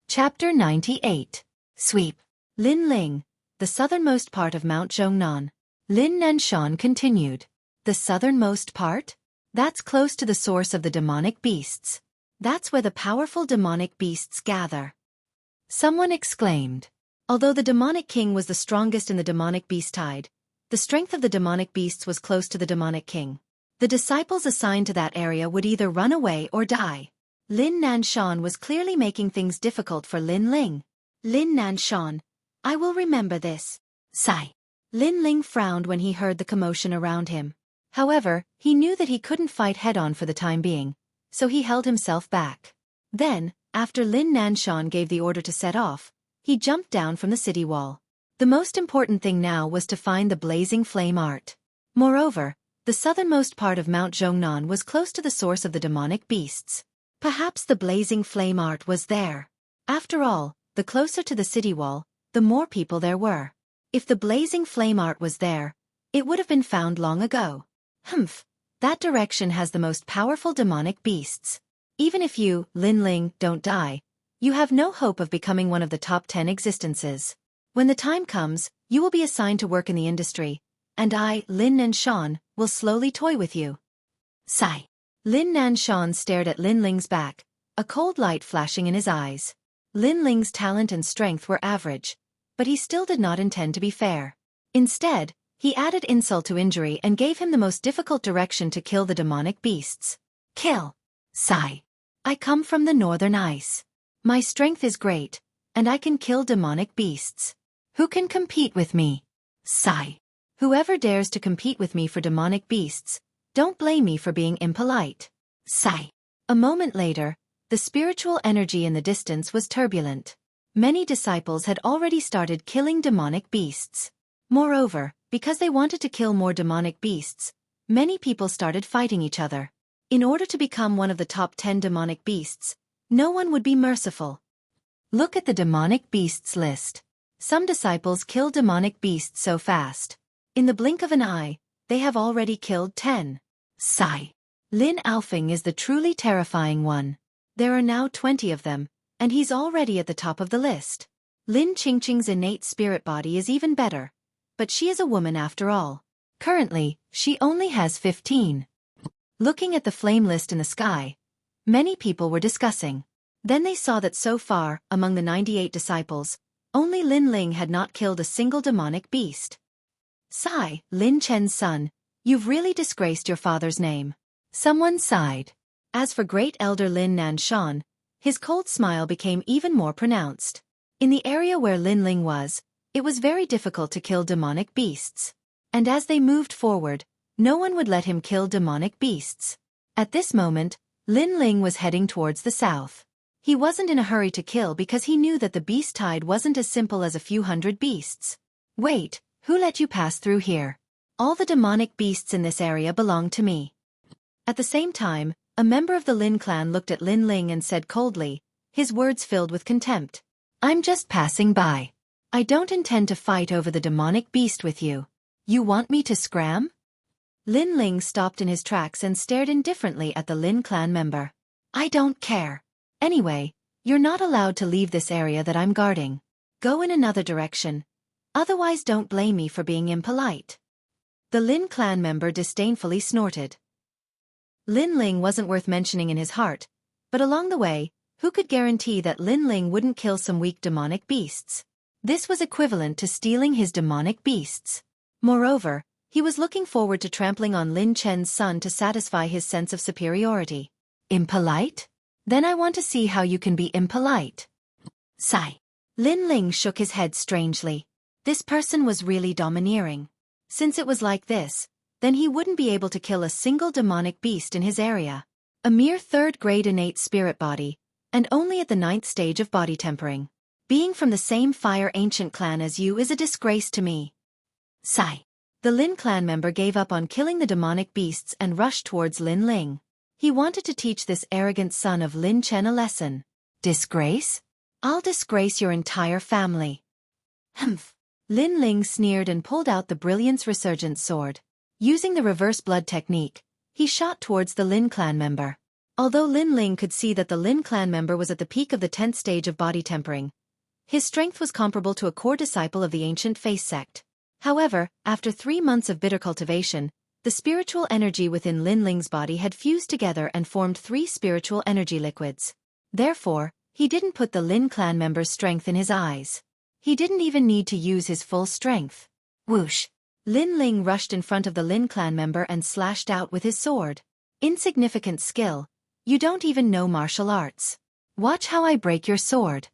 Chapter 98. Sweep. Lin Ling, the southernmost part of Mount Zhongnan. Lin Nanshan continued. The southernmost part? That's close to the source of the demonic beasts. That's where the powerful demonic beasts gather. Someone exclaimed. Although the demonic king was the strongest in the demonic beast tide, the strength of the demonic beasts was close to the demonic king. The disciples assigned to that area would either run away or die. Lin Nanshan was clearly making things difficult for Lin Ling. Lin Nanshan, I will remember this. Sigh. Lin Ling frowned when he heard the commotion around him. However, he knew that he couldn't fight head-on for the time being, so he held himself back. Then, after Lin Nanshan gave the order to set off, he jumped down from the city wall. The most important thing now was to find the blazing flame art. Moreover, the southernmost part of Mount Zhongnan was close to the source of the demonic beasts. Perhaps the blazing flame art was there. After all, the closer to the city wall, the more people there were. If the blazing flame art was there, it would have been found long ago. Humph, that direction has the most powerful demonic beasts. Even if you, Lin Ling, don't die, you have no hope of becoming one of the top 10 existences. When the time comes, you will be assigned to work in the industry, and I, Lin Nanshan, will slowly toy with you. Sigh. Lin Nanshan stared at Lin Ling's back, a cold light flashing in his eyes. Lin Ling's talent and strength were average, but he still did not intend to be fair. Instead, he added insult to injury and gave him the most difficult direction to kill the demonic beasts. Kill. Sigh. I come from the northern ice. My strength is great, and I can kill demonic beasts. Who can compete with me? Sigh. Whoever dares to compete with me for demonic beasts, don't blame me for being impolite. Sigh. A moment later, the spiritual energy in the distance was turbulent. Many disciples had already started killing demonic beasts. Moreover, because they wanted to kill more demonic beasts, many people started fighting each other. In order to become one of the top 10 demonic beasts, no one would be merciful. Look at the demonic beasts list. Some disciples kill demonic beasts so fast. In the blink of an eye, they have already killed 10. Sigh. Lin Alfing is the truly terrifying one. There are now 20 of them, and he's already at the top of the list. Lin Qingqing's innate spirit body is even better, but she is a woman after all. Currently, she only has 15. Looking at the flame list in the sky, many people were discussing. Then they saw that so far, among the 98 disciples, only Lin Ling had not killed a single demonic beast. Sigh, Lin Chen's son, you've really disgraced your father's name. Someone sighed. As for Great Elder Lin Nanshan, his cold smile became even more pronounced. In the area where Lin Ling was, it was very difficult to kill demonic beasts. And as they moved forward, no one would let him kill demonic beasts. At this moment, Lin Ling was heading towards the south. He wasn't in a hurry to kill because he knew that the beast tide wasn't as simple as a few hundred beasts. Wait, who let you pass through here? All the demonic beasts in this area belong to me. At the same time, a member of the Lin clan looked at Lin Ling and said coldly, his words filled with contempt. I'm just passing by. I don't intend to fight over the demonic beast with you. You want me to scram? Lin Ling stopped in his tracks and stared indifferently at the Lin clan member. I don't care. Anyway, you're not allowed to leave this area that I'm guarding. Go in another direction. Otherwise don't blame me for being impolite. The Lin clan member disdainfully snorted. Lin Ling wasn't worth mentioning in his heart, but along the way, who could guarantee that Lin Ling wouldn't kill some weak demonic beasts? This was equivalent to stealing his demonic beasts. Moreover, he was looking forward to trampling on Lin Chen's son to satisfy his sense of superiority. Impolite? Then I want to see how you can be impolite. Sigh. Lin Ling shook his head strangely. This person was really domineering. Since it was like this, then he wouldn't be able to kill a single demonic beast in his area. A mere third-grade innate spirit body, and only at the 9th stage of body tempering. Being from the same fire ancient clan as you is a disgrace to me. Sigh. The Lin clan member gave up on killing the demonic beasts and rushed towards Lin Ling. He wanted to teach this arrogant son of Lin Chen a lesson. Disgrace? I'll disgrace your entire family. Humph. Lin Ling sneered and pulled out the Brilliance Resurgent sword. Using the reverse blood technique, he shot towards the Lin clan member. Although Lin Ling could see that the Lin clan member was at the peak of the 10th stage of body tempering, his strength was comparable to a core disciple of the ancient Face sect. However, after 3 months of bitter cultivation, the spiritual energy within Lin Ling's body had fused together and formed 3 spiritual energy liquids. Therefore, he didn't put the Lin clan member's strength in his eyes. He didn't even need to use his full strength. Whoosh! Lin Ling rushed in front of the Lin clan member and slashed out with his sword. Insignificant skill. You don't even know martial arts. Watch how I break your sword.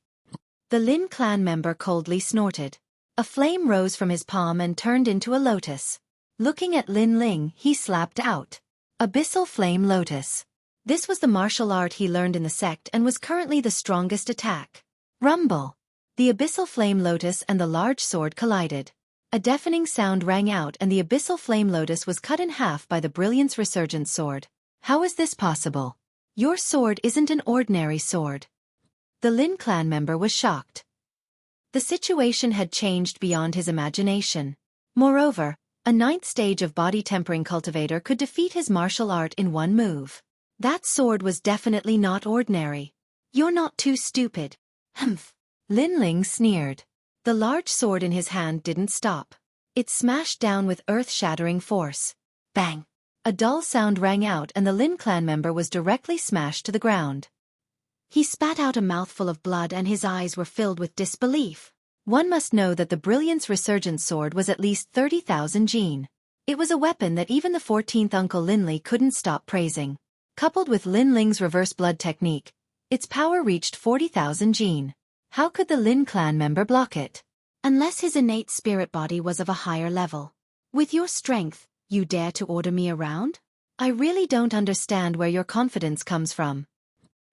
The Lin clan member coldly snorted. A flame rose from his palm and turned into a lotus. Looking at Lin Ling, he slapped out. Abyssal Flame Lotus. This was the martial art he learned in the sect and was currently the strongest attack. Rumble. The Abyssal Flame Lotus and the large sword collided. A deafening sound rang out and the Abyssal Flame Lotus was cut in half by the Brilliance Resurgent sword. How is this possible? Your sword isn't an ordinary sword. The Lin clan member was shocked. The situation had changed beyond his imagination. Moreover, a 9th stage of body tempering cultivator could defeat his martial art in one move. That sword was definitely not ordinary. You're not too stupid. Humph. Lin Ling sneered. The large sword in his hand didn't stop. It smashed down with earth-shattering force. Bang! A dull sound rang out and the Lin clan member was directly smashed to the ground. He spat out a mouthful of blood and his eyes were filled with disbelief. One must know that the Brilliance Resurgent sword was at least 30,000 Jin. It was a weapon that even the 14th Uncle Lin Li couldn't stop praising. Coupled with Lin Ling's reverse blood technique, its power reached 40,000 Jin. How could the Lin clan member block it? Unless his innate spirit body was of a higher level. With your strength, you dare to order me around? I really don't understand where your confidence comes from.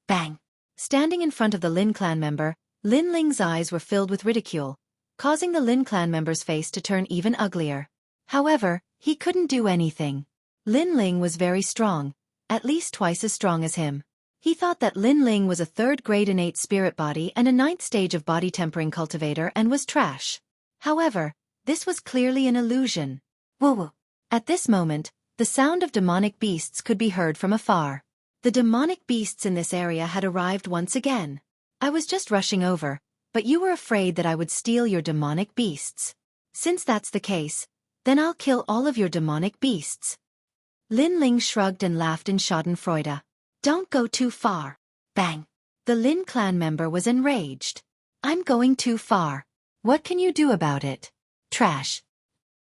Bang! Standing in front of the Lin clan member, Lin Ling's eyes were filled with ridicule, causing the Lin clan member's face to turn even uglier. However, he couldn't do anything. Lin Ling was very strong, at least twice as strong as him. He thought that Lin Ling was a third-grade innate spirit body and a ninth stage of body tempering cultivator and was trash. However, this was clearly an illusion. Woo-woo. At this moment, the sound of demonic beasts could be heard from afar. The demonic beasts in this area had arrived once again. I was just rushing over, but you were afraid that I would steal your demonic beasts. Since that's the case, then I'll kill all of your demonic beasts. Lin Ling shrugged and laughed in schadenfreude. Don't go too far. Bang! The Lin clan member was enraged. I'm going too far. What can you do about it? Trash.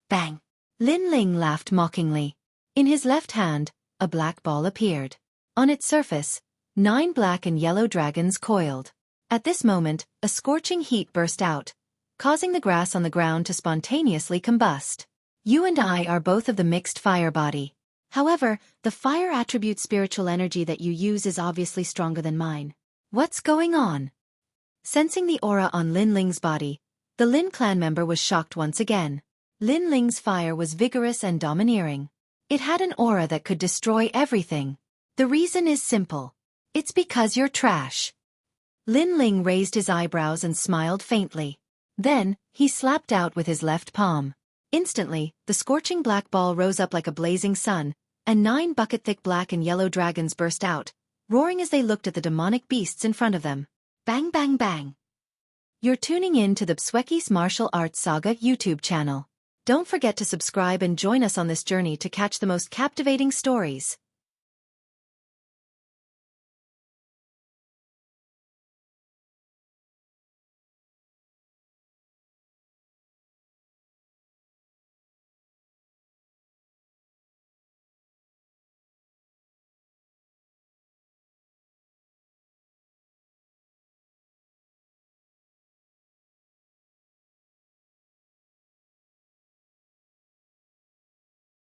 Bang! Lin Ling laughed mockingly. In his left hand, a black ball appeared. On its surface, 9 black and yellow dragons coiled. At this moment, a scorching heat burst out, causing the grass on the ground to spontaneously combust. You and I are both of the mixed fire body. However, the fire attribute spiritual energy that you use is obviously stronger than mine. What's going on? Sensing the aura on Lin Ling's body, the Lin clan member was shocked once again. Lin Ling's fire was vigorous and domineering. It had an aura that could destroy everything. The reason is simple. It's because you're trash. Lin Ling raised his eyebrows and smiled faintly. Then, he slapped out with his left palm. Instantly, the scorching black ball rose up like a blazing sun, and 9 bucket-thick black and yellow dragons burst out, roaring as they looked at the demonic beasts in front of them. Bang bang bang! You're tuning in to the Xueqi's Martial Arts Saga YouTube channel. Don't forget to subscribe and join us on this journey to catch the most captivating stories.